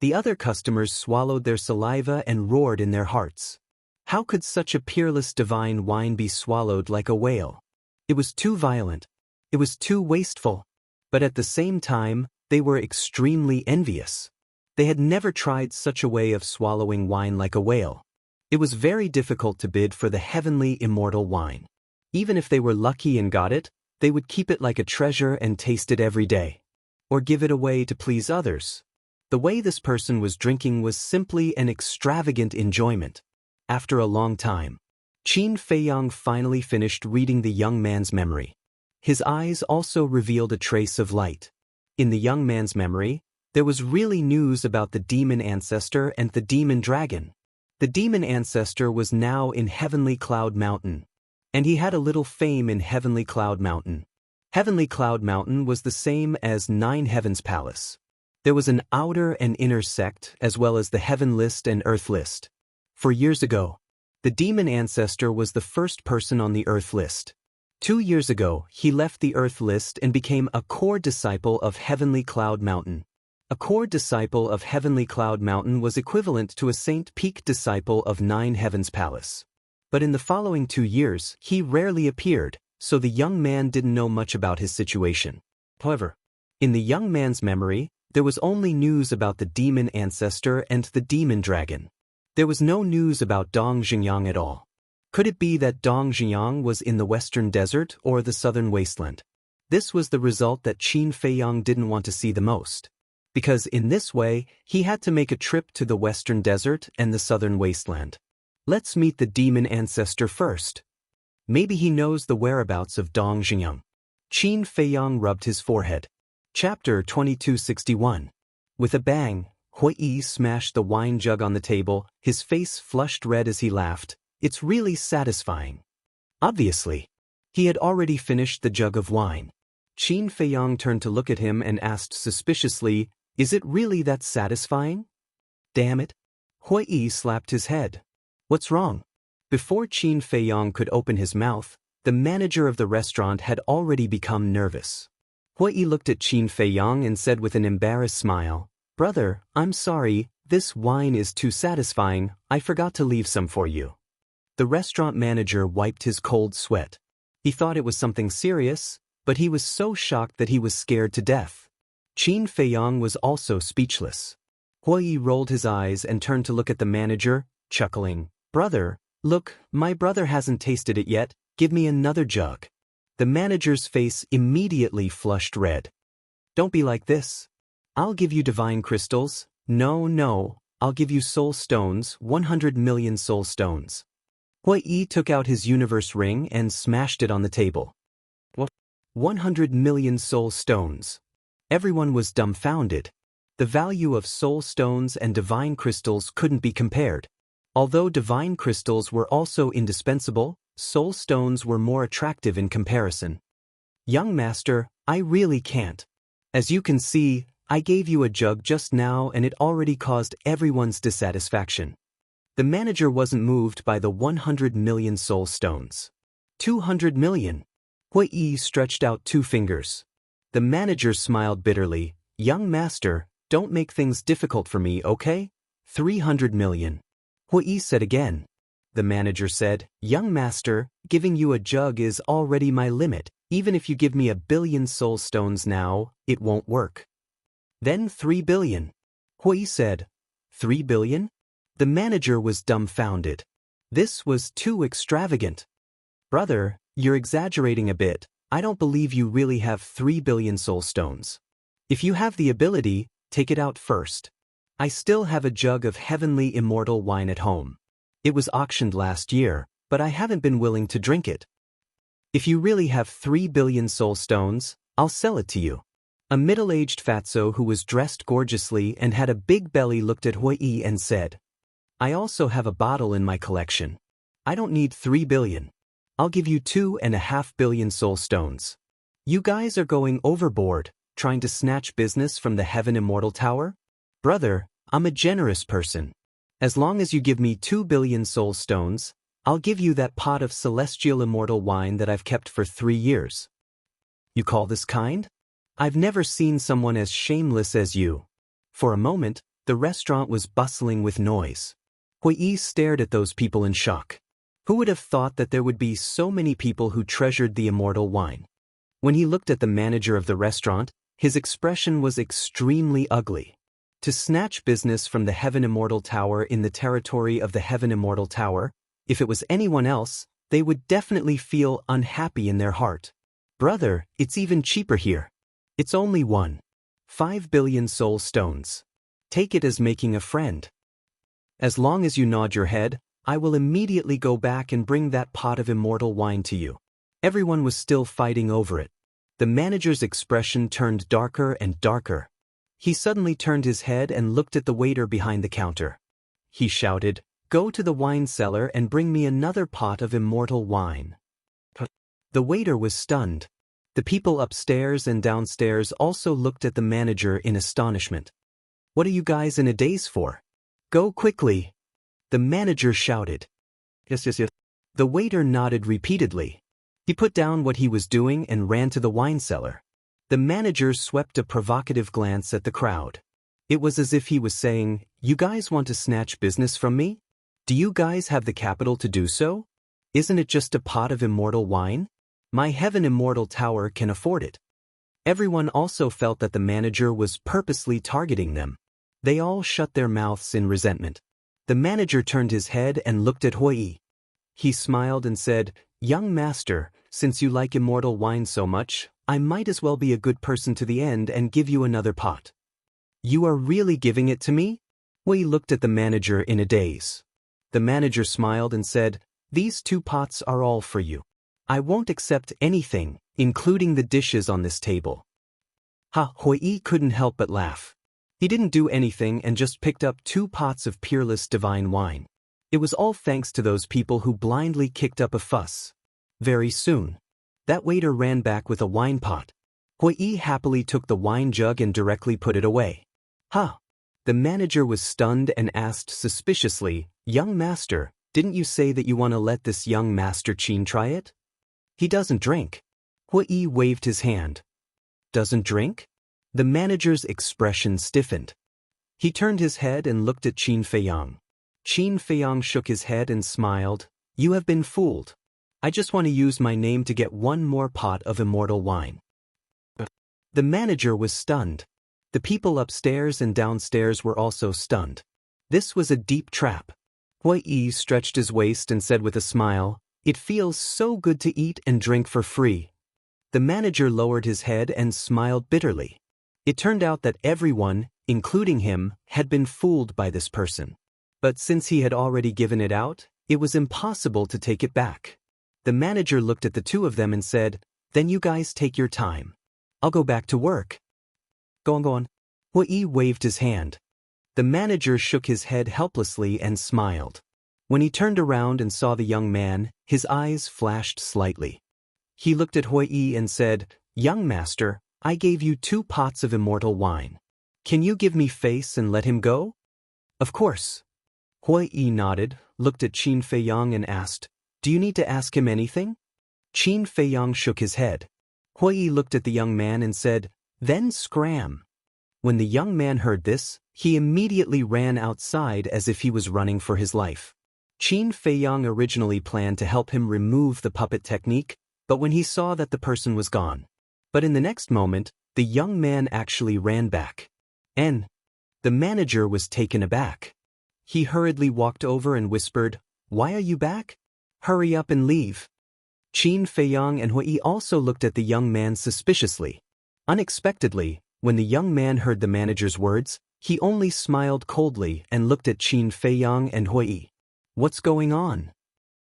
The other customers swallowed their saliva and roared in their hearts. How could such a peerless divine wine be swallowed like a whale? It was too violent. It was too wasteful. But at the same time, they were extremely envious. They had never tried such a way of swallowing wine like a whale. It was very difficult to bid for the heavenly immortal wine. Even if they were lucky and got it, they would keep it like a treasure and taste it every day. Or give it away to please others. The way this person was drinking was simply an extravagant enjoyment. After a long time, Qin Feiyang finally finished reading the young man's memory. His eyes also revealed a trace of light. In the young man's memory, there was really news about the demon ancestor and the demon dragon. The demon ancestor was now in Heavenly Cloud Mountain. And he had a little fame in Heavenly Cloud Mountain. Heavenly Cloud Mountain was the same as Nine Heavens Palace. There was an outer and inner sect as well as the Heaven List and Earth List. For years ago, the demon ancestor was the first person on the Earth List. 2 years ago, he left the Earth List and became a core disciple of Heavenly Cloud Mountain. A core disciple of Heavenly Cloud Mountain was equivalent to a Saint Peak disciple of Nine Heavens Palace. But in the following 2 years, he rarely appeared, so the young man didn't know much about his situation. However, in the young man's memory, there was only news about the demon ancestor and the demon dragon. There was no news about Dong Xingyang at all. Could it be that Dong Xingyang was in the western desert or the southern wasteland? This was the result that Qin Feiyang didn't want to see the most. Because in this way, he had to make a trip to the western desert and the southern wasteland. Let's meet the demon ancestor first. Maybe he knows the whereabouts of Dong Xingyang. Qin Feiyang rubbed his forehead. Chapter 2261. With a bang, Hui smashed the wine jug on the table, his face flushed red as he laughed. It's really satisfying. Obviously. He had already finished the jug of wine. Qin Feiyang turned to look at him and asked suspiciously, "Is it really that satisfying?" "Damn it." Hui slapped his head. "What's wrong?" Before Qin Feiyang could open his mouth, the manager of the restaurant had already become nervous. Hui looked at Qin Feiyang and said with an embarrassed smile, "Brother, I'm sorry, this wine is too satisfying, I forgot to leave some for you." The restaurant manager wiped his cold sweat. He thought it was something serious, but he was so shocked that he was scared to death. Qin Feiyang was also speechless. Hui rolled his eyes and turned to look at the manager, chuckling, "Brother, look, my brother hasn't tasted it yet, give me another jug." The manager's face immediately flushed red. "Don't be like this. I'll give you divine crystals. No, I'll give you soul stones, 100 million soul stones." Hui took out his universe ring and smashed it on the table. "What? 100 million soul stones?" Everyone was dumbfounded. The value of soul stones and divine crystals couldn't be compared. Although divine crystals were also indispensable, soul stones were more attractive in comparison. "Young master, I really can't. As you can see, I gave you a jug just now and it already caused everyone's dissatisfaction." The manager wasn't moved by the 100 million soul stones. 200 million. Hui stretched out 2 fingers. The manager smiled bitterly. "Young master, don't make things difficult for me, okay? 300 million. Hui said again. The manager said, "Young master, giving you a jug is already my limit. Even if you give me 1 billion soul stones now, it won't work." Then 3 billion. Hui said, 3 billion? The manager was dumbfounded. This was too extravagant. "Brother, you're exaggerating a bit. I don't believe you really have 3 billion soul stones. If you have the ability, take it out first. I still have a jug of heavenly immortal wine at home. It was auctioned last year, but I haven't been willing to drink it. If you really have 3 billion soul stones, I'll sell it to you." A middle-aged fatso who was dressed gorgeously and had a big belly looked at Hui and said, "I also have a bottle in my collection. I don't need 3 billion. I'll give you 2.5 billion soul stones. You guys are going overboard, trying to snatch business from the Heaven Immortal Tower? Brother, I'm a generous person. As long as you give me 2 billion soul stones, I'll give you that pot of celestial immortal wine that I've kept for 3 years. You call this kind? I've never seen someone as shameless as you. For a moment, the restaurant was bustling with noise. Hui stared at those people in shock. Who would have thought that there would be so many people who treasured the immortal wine? When he looked at the manager of the restaurant, his expression was extremely ugly. To snatch business from the Heaven Immortal Tower in the territory of the Heaven Immortal Tower, if it was anyone else, they would definitely feel unhappy in their heart. Brother, it's even cheaper here. It's only 1.5 billion soul stones. Take it as making a friend. As long as you nod your head, I will immediately go back and bring that pot of immortal wine to you. Everyone was still fighting over it. The manager's expression turned darker and darker. He suddenly turned his head and looked at the waiter behind the counter. He shouted, "Go to the wine cellar and bring me another pot of immortal wine." The waiter was stunned. The people upstairs and downstairs also looked at the manager in astonishment. "What are you guys in a daze for? Go quickly!" The manager shouted. Yes. The waiter nodded repeatedly. He put down what he was doing and ran to the wine cellar. The manager swept a provocative glance at the crowd. It was as if he was saying, "You guys want to snatch business from me? Do you guys have the capital to do so? Isn't it just a pot of immortal wine? My Heaven Immortal Tower can afford it." Everyone also felt that the manager was purposely targeting them. They all shut their mouths in resentment. The manager turned his head and looked at Hui. He smiled and said, "Young master, since you like immortal wine so much, I might as well be a good person to the end and give you another pot." "You are really giving it to me?" Hui looked at the manager in a daze. The manager smiled and said, "These 2 pots are all for you. I won't accept anything, including the dishes on this table." Hui couldn't help but laugh. He didn't do anything and just picked up 2 pots of peerless divine wine. It was all thanks to those people who blindly kicked up a fuss. Very soon, that waiter ran back with a wine pot. Hui happily took the wine jug and directly put it away. The manager was stunned and asked suspiciously, "Young master, didn't you say that you want to let this young master Qin try it? He doesn't drink." Hui waved his hand. "Doesn't drink?" The manager's expression stiffened. He turned his head and looked at Qin Feiyang. Qin Feiyang shook his head and smiled. "You have been fooled. I just want to use my name to get 1 more pot of immortal wine." The manager was stunned. The people upstairs and downstairs were also stunned. This was a deep trap. Hui stretched his waist and said with a smile, "It feels so good to eat and drink for free." The manager lowered his head and smiled bitterly. It turned out that everyone, including him, had been fooled by this person. But since he had already given it out, it was impossible to take it back. The manager looked at the 2 of them and said, "Then you guys take your time. I'll go back to work." Go on. Hui waved his hand. The manager shook his head helplessly and smiled. When he turned around and saw the young man, his eyes flashed slightly. He looked at Hui and said, "Young master, I gave you 2 pots of immortal wine. Can you give me face and let him go?" "Of course." Hui nodded, looked at Qin Feiyang and asked, "Do you need to ask him anything?" Qin Feiyang shook his head. Hui looked at the young man and said, "Then scram." When the young man heard this, he immediately ran outside as if he was running for his life. Qin Feiyang originally planned to help him remove the puppet technique, but when he saw that the person was gone. But in the next moment, the young man actually ran back. And the manager was taken aback. He hurriedly walked over and whispered, "Why are you back? Hurry up and leave." Qin Feiyang and Hui also looked at the young man suspiciously. Unexpectedly, when the young man heard the manager's words, he only smiled coldly and looked at Qin Feiyang and Hui. "What's going on?"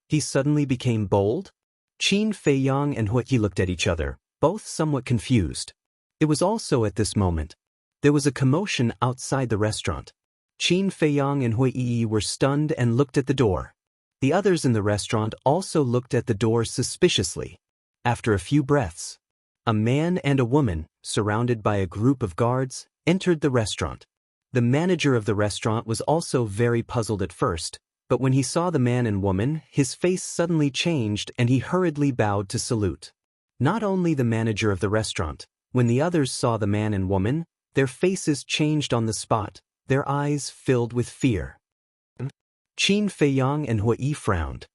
He suddenly became bold? Qin Feiyang and Hui looked at each other, both somewhat confused. It was also at this moment. There was a commotion outside the restaurant. Qin Feiyang and Hui were stunned and looked at the door. The others in the restaurant also looked at the door suspiciously. After a few breaths, a man and a woman, surrounded by a group of guards, entered the restaurant. The manager of the restaurant was also very puzzled at first, But when he saw the man and woman, his face suddenly changed and he hurriedly bowed to salute. Not only the manager of the restaurant, when the others saw the man and woman, their faces changed on the spot, their eyes filled with fear. Qin Feiyang and Hui frowned.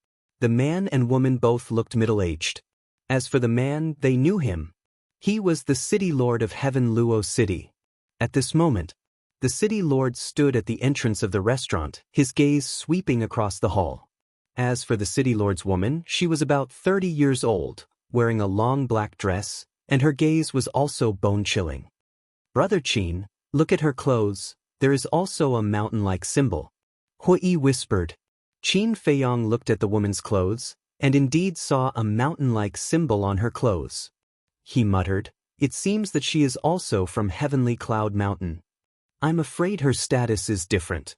The man and woman both looked middle-aged. As for the man, they knew him. He was the city lord of Heaven Luo City. At this moment, the city lord stood at the entrance of the restaurant, his gaze sweeping across the hall. As for the city lord's woman, she was about 30 years old, wearing a long black dress, and her gaze was also bone-chilling. Brother Qin, look at her clothes, there is also a mountain-like symbol. Hui whispered. Qin Feiyang looked at the woman's clothes, and indeed saw a mountain-like symbol on her clothes. He muttered, it seems that she is also from Heavenly Cloud Mountain. I'm afraid her status is different.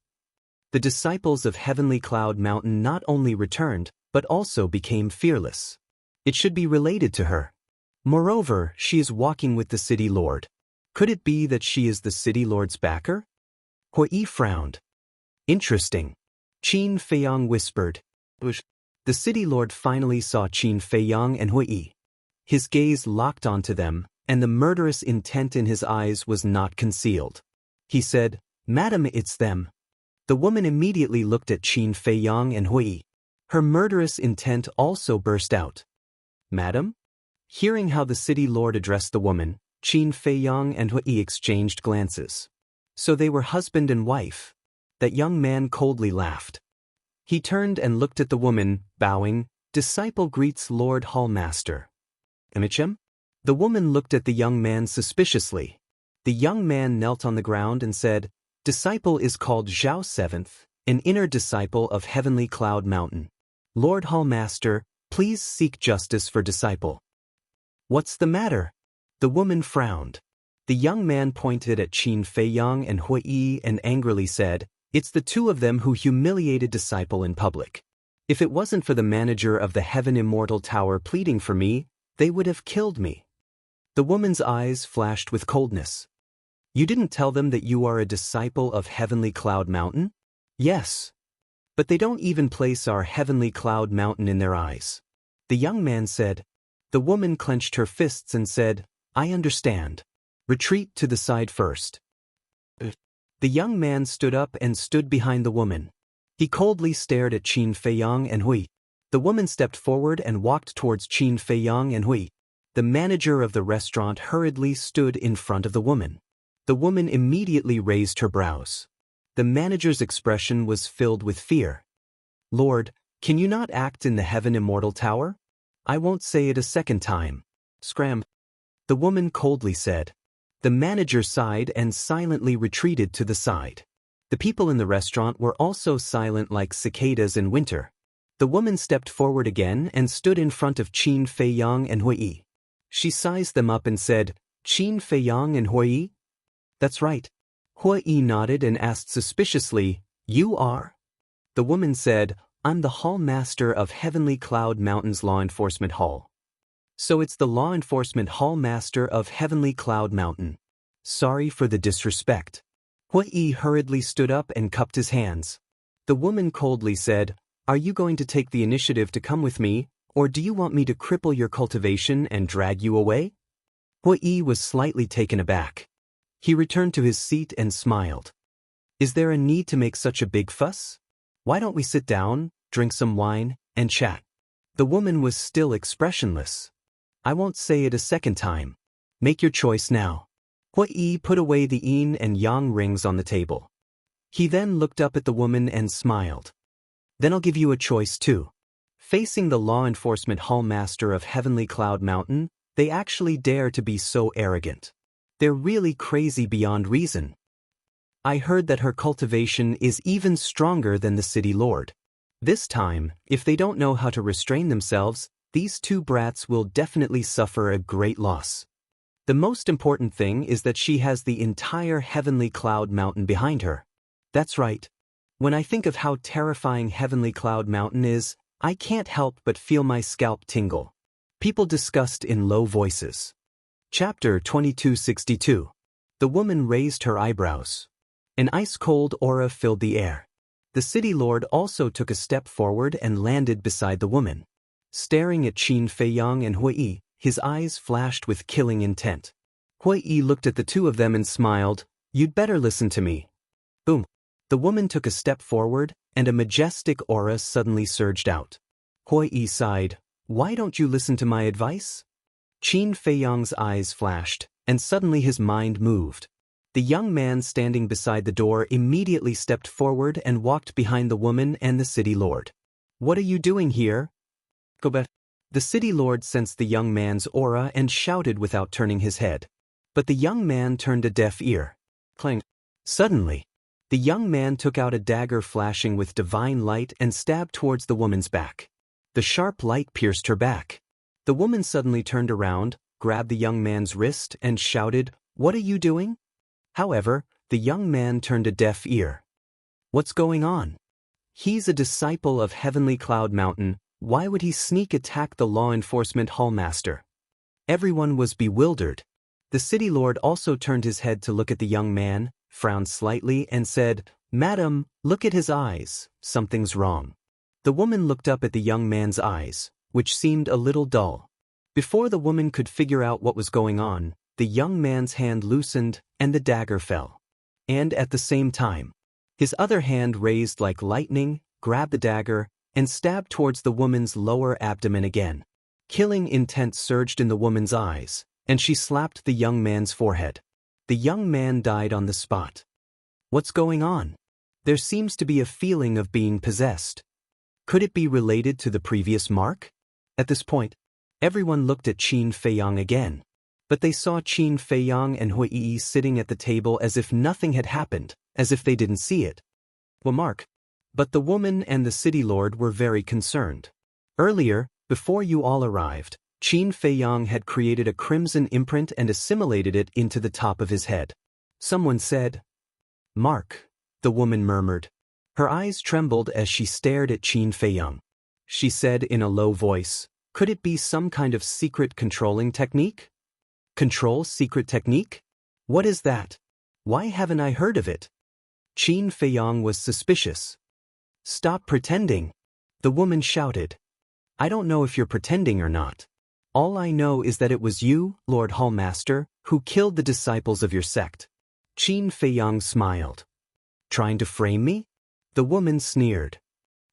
The disciples of Heavenly Cloud Mountain not only returned, but also became fearless. It should be related to her. Moreover, she is walking with the city lord. Could it be that she is the city lord's backer? Hui frowned. Interesting. Qin Feiyang whispered. The city lord finally saw Qin Feiyang and Hui. His gaze locked onto them, and the murderous intent in his eyes was not concealed. He said, Madam, it's them. The woman immediately looked at Qin Feiyang and Hui. Her murderous intent also burst out. Madam? Hearing how the city lord addressed the woman, Qin Feiyang and Hui exchanged glances. So they were husband and wife. That young man coldly laughed. He turned and looked at the woman, bowing, Disciple greets Lord Hallmaster. Amichem? The woman looked at the young man suspiciously. The young man knelt on the ground and said, Disciple is called Zhao Seventh, an inner disciple of Heavenly Cloud Mountain. Lord Hallmaster, please seek justice for disciple. What's the matter? The woman frowned. The young man pointed at Qin Feiyang and Hui and angrily said, It's the two of them who humiliated disciple in public. If it wasn't for the manager of the Heaven Immortal Tower pleading for me, they would have killed me. The woman's eyes flashed with coldness. You didn't tell them that you are a disciple of Heavenly Cloud Mountain? Yes. But they don't even place our Heavenly Cloud Mountain in their eyes. The young man said. The woman clenched her fists and said, I understand. Retreat to the side first. The young man stood up and stood behind the woman. He coldly stared at Qin Feiyang and Hui. The woman stepped forward and walked towards Qin Feiyang and Hui. The manager of the restaurant hurriedly stood in front of the woman. The woman immediately raised her brows. The manager's expression was filled with fear. Lord, can you not act in the Heaven Immortal Tower? I won't say it a second time. Scram. The woman coldly said. The manager sighed and silently retreated to the side. The people in the restaurant were also silent like cicadas in winter. The woman stepped forward again and stood in front of Qin Feiyang and Hui. She sized them up and said, Qin Feiyang and Hui? That's right. Hui nodded and asked suspiciously, You are? The woman said, I'm the hall master of Heavenly Cloud Mountain's Law Enforcement Hall. So it's the Law Enforcement Hall Master of Heavenly Cloud Mountain. Sorry for the disrespect. Hui hurriedly stood up and cupped his hands. The woman coldly said, Are you going to take the initiative to come with me, or do you want me to cripple your cultivation and drag you away? Hui was slightly taken aback. He returned to his seat and smiled. Is there a need to make such a big fuss? Why don't we sit down, drink some wine, and chat? The woman was still expressionless. I won't say it a second time. Make your choice now. Hui put away the yin and yang rings on the table. He then looked up at the woman and smiled. Then I'll give you a choice too. Facing the law enforcement hall master of Heavenly Cloud Mountain, they actually dare to be so arrogant. They're really crazy beyond reason. I heard that her cultivation is even stronger than the city lord. This time, if they don't know how to restrain themselves, these two brats will definitely suffer a great loss. The most important thing is that she has the entire Heavenly Cloud Mountain behind her. That's right. When I think of how terrifying Heavenly Cloud Mountain is, I can't help but feel my scalp tingle. People discussed in low voices. Chapter 2262. The woman raised her eyebrows. An ice-cold aura filled the air. The city lord also took a step forward and landed beside the woman. Staring at Qin Feiyang and Hui Yi, his eyes flashed with killing intent. Hui Yi looked at the two of them and smiled. "You'd better listen to me." Boom. The woman took a step forward, and a majestic aura suddenly surged out. Hui Yi sighed. "Why don't you listen to my advice?" Qin Feiyang's eyes flashed, and suddenly his mind moved. The young man standing beside the door immediately stepped forward and walked behind the woman and the city lord. "What are you doing here?" "Go back." The city lord sensed the young man's aura and shouted without turning his head. But the young man turned a deaf ear. Clang. Suddenly, the young man took out a dagger flashing with divine light and stabbed towards the woman's back. The sharp light pierced her back. The woman suddenly turned around, grabbed the young man's wrist, and shouted, "What are you doing?" However, the young man turned a deaf ear. "What's going on? He's a disciple of Heavenly Cloud Mountain. Why would he sneak attack the law enforcement hallmaster?" Everyone was bewildered. The city lord also turned his head to look at the young man, frowned slightly, and said, "Madam, look at his eyes. Something's wrong." The woman looked up at the young man's eyes, which seemed a little dull. Before the woman could figure out what was going on, the young man's hand loosened, and the dagger fell. And at the same time, his other hand raised like lightning, grabbed the dagger, and stabbed towards the woman's lower abdomen again. Killing intent surged in the woman's eyes, and she slapped the young man's forehead. The young man died on the spot. What's going on? There seems to be a feeling of being possessed. Could it be related to the previous mark? At this point, everyone looked at Qin Feiyang again. But they saw Qin Feiyang and Hui Yi sitting at the table as if nothing had happened, as if they didn't see it. Well, Mark. But the woman and the city lord were very concerned. Earlier, before you all arrived, Qin Feiyang had created a crimson imprint and assimilated it into the top of his head. Someone said, "Mark," the woman murmured. Her eyes trembled as she stared at Qin Feiyang. She said in a low voice, "Could it be some kind of secret controlling technique?" "Control secret technique? What is that? Why haven't I heard of it?" Qin Feiyang was suspicious. "Stop pretending," the woman shouted. "I don't know if you're pretending or not. All I know is that it was you, Lord Hallmaster, who killed the disciples of your sect." Qin Feiyang smiled. "Trying to frame me?" The woman sneered.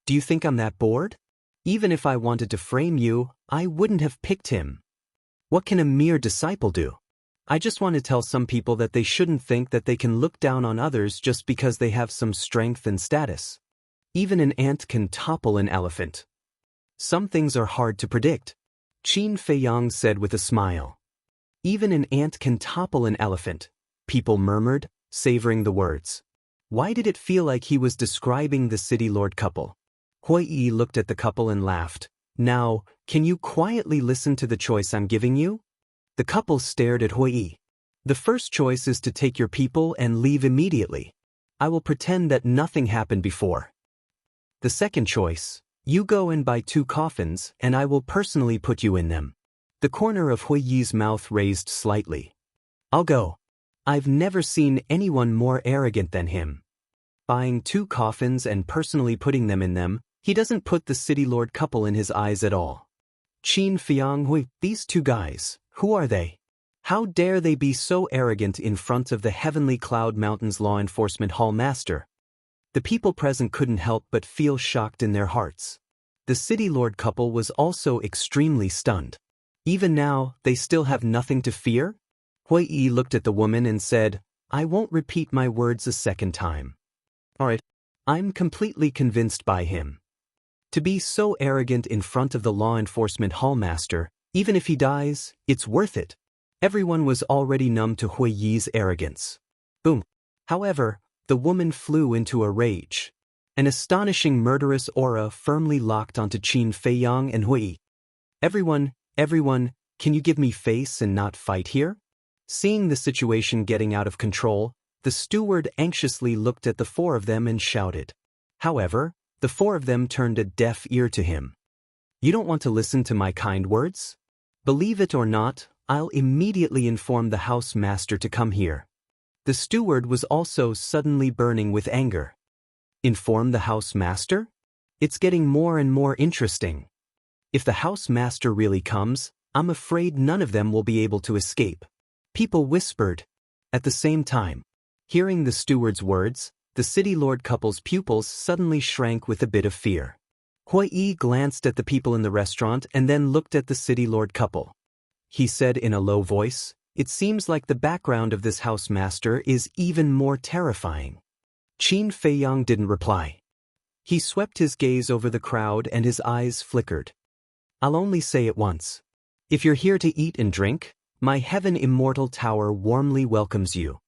"Do you think I'm that bored? Even if I wanted to frame you, I wouldn't have picked him. What can a mere disciple do? I just want to tell some people that they shouldn't think that they can look down on others just because they have some strength and status. Even an ant can topple an elephant. Some things are hard to predict," Qin Feiyang said with a smile. "Even an ant can topple an elephant," people murmured, savoring the words. Why did it feel like he was describing the city lord couple? Hui Yi looked at the couple and laughed. "Now, can you quietly listen to the choice I'm giving you?" The couple stared at Hui Yi. "The first choice is to take your people and leave immediately. I will pretend that nothing happened before. The second choice, you go and buy 2 coffins and I will personally put you in them." The corner of Hui Yi's mouth raised slightly. "I'll go. I've never seen anyone more arrogant than him. Buying 2 coffins and personally putting them in them, he doesn't put the city lord couple in his eyes at all. Qin Feiyang Hui, these 2 guys, who are they? How dare they be so arrogant in front of the Heavenly Cloud Mountain's law enforcement hall master?" The people present couldn't help but feel shocked in their hearts. The city lord couple was also extremely stunned. Even now, they still have nothing to fear? Hui Yi looked at the woman and said, "I won't repeat my words a second time. Alright, I'm completely convinced by him. To be so arrogant in front of the law enforcement hallmaster, even if he dies, it's worth it." Everyone was already numb to Hui Yi's arrogance. Boom. However, the woman flew into a rage. An astonishing murderous aura firmly locked onto Qin Feiyang and Hui Yi. Everyone, can you give me face and not fight here?" Seeing the situation getting out of control, the steward anxiously looked at the 4 of them and shouted. However, the 4 of them turned a deaf ear to him. "You don't want to listen to my kind words? Believe it or not, I'll immediately inform the house master to come here." The steward was also suddenly burning with anger. Inform the house master? It's getting more and more interesting. If the house master really comes, I'm afraid none of them will be able to escape. People whispered. At the same time, hearing the steward's words, the city lord couple's pupils suddenly shrank with a bit of fear. Hui glanced at the people in the restaurant and then looked at the city lord couple. He said in a low voice, "It seems like the background of this house master is even more terrifying." Qin Feiyang didn't reply. He swept his gaze over the crowd and his eyes flickered. "I'll only say it once. If you're here to eat and drink, my Heaven Immortal Tower warmly welcomes you.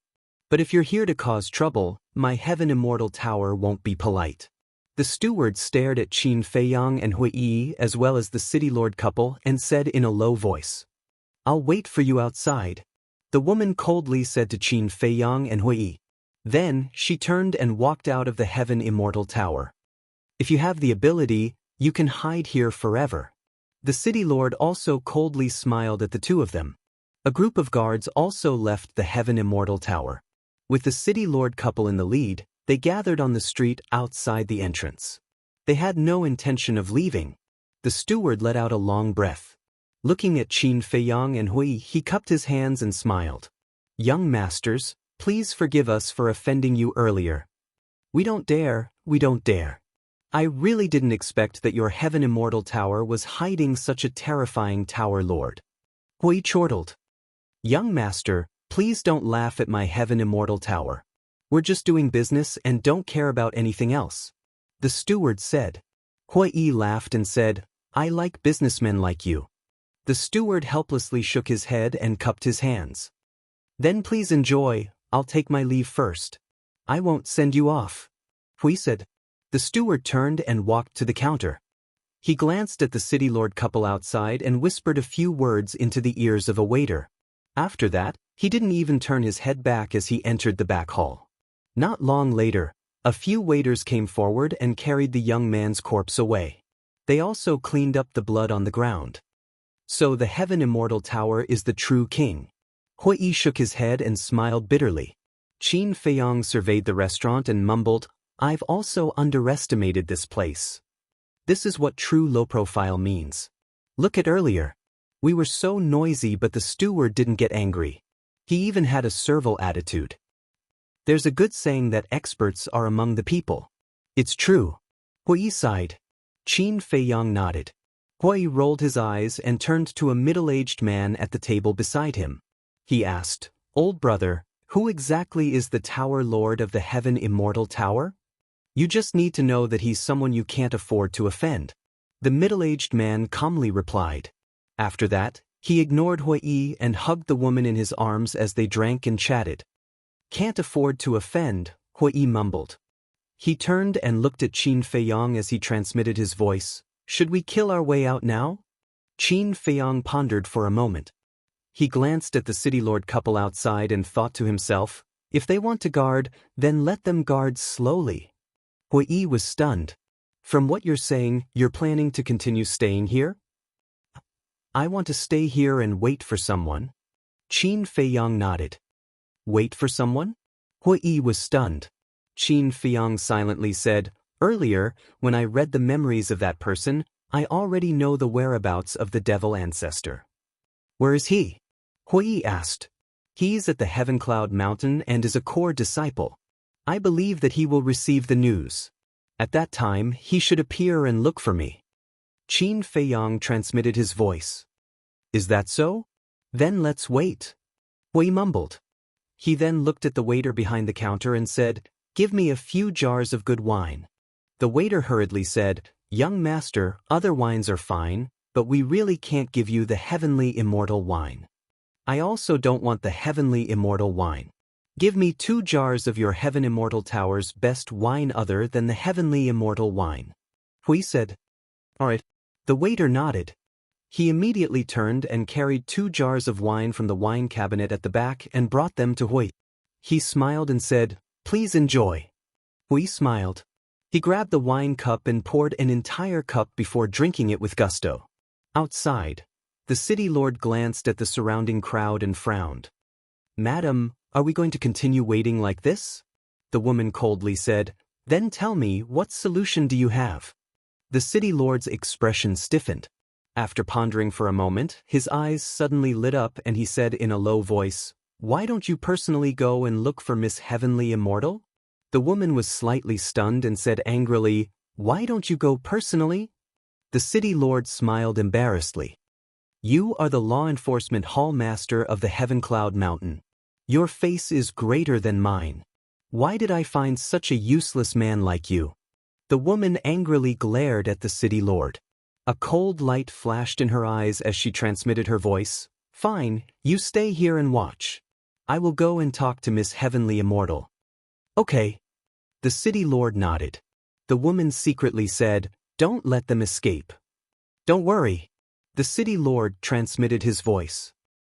But if you're here to cause trouble, my Heaven Immortal Tower won't be polite." The steward stared at Qin Feiyang and Hui as well as the city lord couple and said in a low voice, "I'll wait for you outside," the woman coldly said to Qin Feiyang and Hui. Then, she turned and walked out of the Heaven Immortal Tower. "If you have the ability, you can hide here forever." The city lord also coldly smiled at the two of them. A group of guards also left the Heaven Immortal Tower. With the city lord couple in the lead, they gathered on the street outside the entrance. They had no intention of leaving. The steward let out a long breath. Looking at Qin Feiyang and Hui, he cupped his hands and smiled. "Young masters, please forgive us for offending you earlier. We don't dare. I really didn't expect that your Heaven Immortal Tower was hiding such a terrifying tower lord." Hui chortled. "Young master, please don't laugh at my Heaven Immortal Tower. We're just doing business and don't care about anything else," the steward said. Hui laughed and said, "I like businessmen like you." The steward helplessly shook his head and cupped his hands. "Then please enjoy, I'll take my leave first. I won't send you off," Hui said. The steward turned and walked to the counter. He glanced at the city lord couple outside and whispered a few words into the ears of a waiter. After that, he didn't even turn his head back as he entered the back hall. Not long later, a few waiters came forward and carried the young man's corpse away. They also cleaned up the blood on the ground. "So the Heaven Immortal Tower is the true king." Hui shook his head and smiled bitterly. Qin Feiyang surveyed the restaurant and mumbled, "I've also underestimated this place. This is what true low profile means. Look at earlier. We were so noisy but the steward didn't get angry. He even had a servile attitude. There's a good saying that experts are among the people. It's true." Hui sighed. Qin Feiyang nodded. Hui rolled his eyes and turned to a middle-aged man at the table beside him. He asked, "Old brother, who exactly is the Tower Lord of the Heaven Immortal Tower? You just need to know that he's someone you can't afford to offend." The middle-aged man calmly replied. After that, he ignored Hui and hugged the woman in his arms as they drank and chatted. "Can't afford to offend," Hui mumbled. He turned and looked at Qin Feiyang as he transmitted his voice. "Should we kill our way out now?" Qin Feiyang pondered for a moment. He glanced at the city lord couple outside and thought to himself, if they want to guard, then let them guard slowly. Hui was stunned. "From what you're saying, you're planning to continue staying here?" "I want to stay here and wait for someone." Qin Feiyang nodded. "Wait for someone?" Hui was stunned. Qin Feiyang silently said, "Earlier, when I read the memories of that person, I already know the whereabouts of the devil ancestor." "Where is he?" Hui asked. "He's at the Heaven Cloud Mountain and is a core disciple. I believe that he will receive the news. At that time, he should appear and look for me." Qin Feiyang transmitted his voice. "Is that so? Then let's wait." Hui mumbled. He then looked at the waiter behind the counter and said, "Give me a few jars of good wine." The waiter hurriedly said, "Young master, other wines are fine, but we really can't give you the Heavenly Immortal wine. I also don't want the Heavenly Immortal wine. Give me 2 jars of your Heaven Immortal Tower's best wine other than the Heavenly Immortal wine." Hui said. "All right." The waiter nodded. He immediately turned and carried 2 jars of wine from the wine cabinet at the back and brought them to Hui. He smiled and said, "Please enjoy." Hui smiled. He grabbed the wine cup and poured an entire cup before drinking it with gusto. Outside, the city lord glanced at the surrounding crowd and frowned. "Madam, are we going to continue waiting like this?" The woman coldly said, Then tell me, what solution do you have? The city lord's expression stiffened. After pondering for a moment, his eyes suddenly lit up and he said in a low voice, "Why don't you personally go and look for Miss Heavenly Immortal?" The woman was slightly stunned and said angrily, "Why don't you go personally?" The city lord smiled embarrassedly. "You are the law enforcement hall master of the Heaven Cloud Mountain. Your face is greater than mine. Why did I find such a useless man like you?" The woman angrily glared at the city lord. A cold light flashed in her eyes as she transmitted her voice. "Fine, you stay here and watch. I will go and talk to Miss Heavenly Immortal." "Okay." The city lord nodded. The woman secretly said, "Don't let them escape." "Don't worry." The city lord transmitted his voice.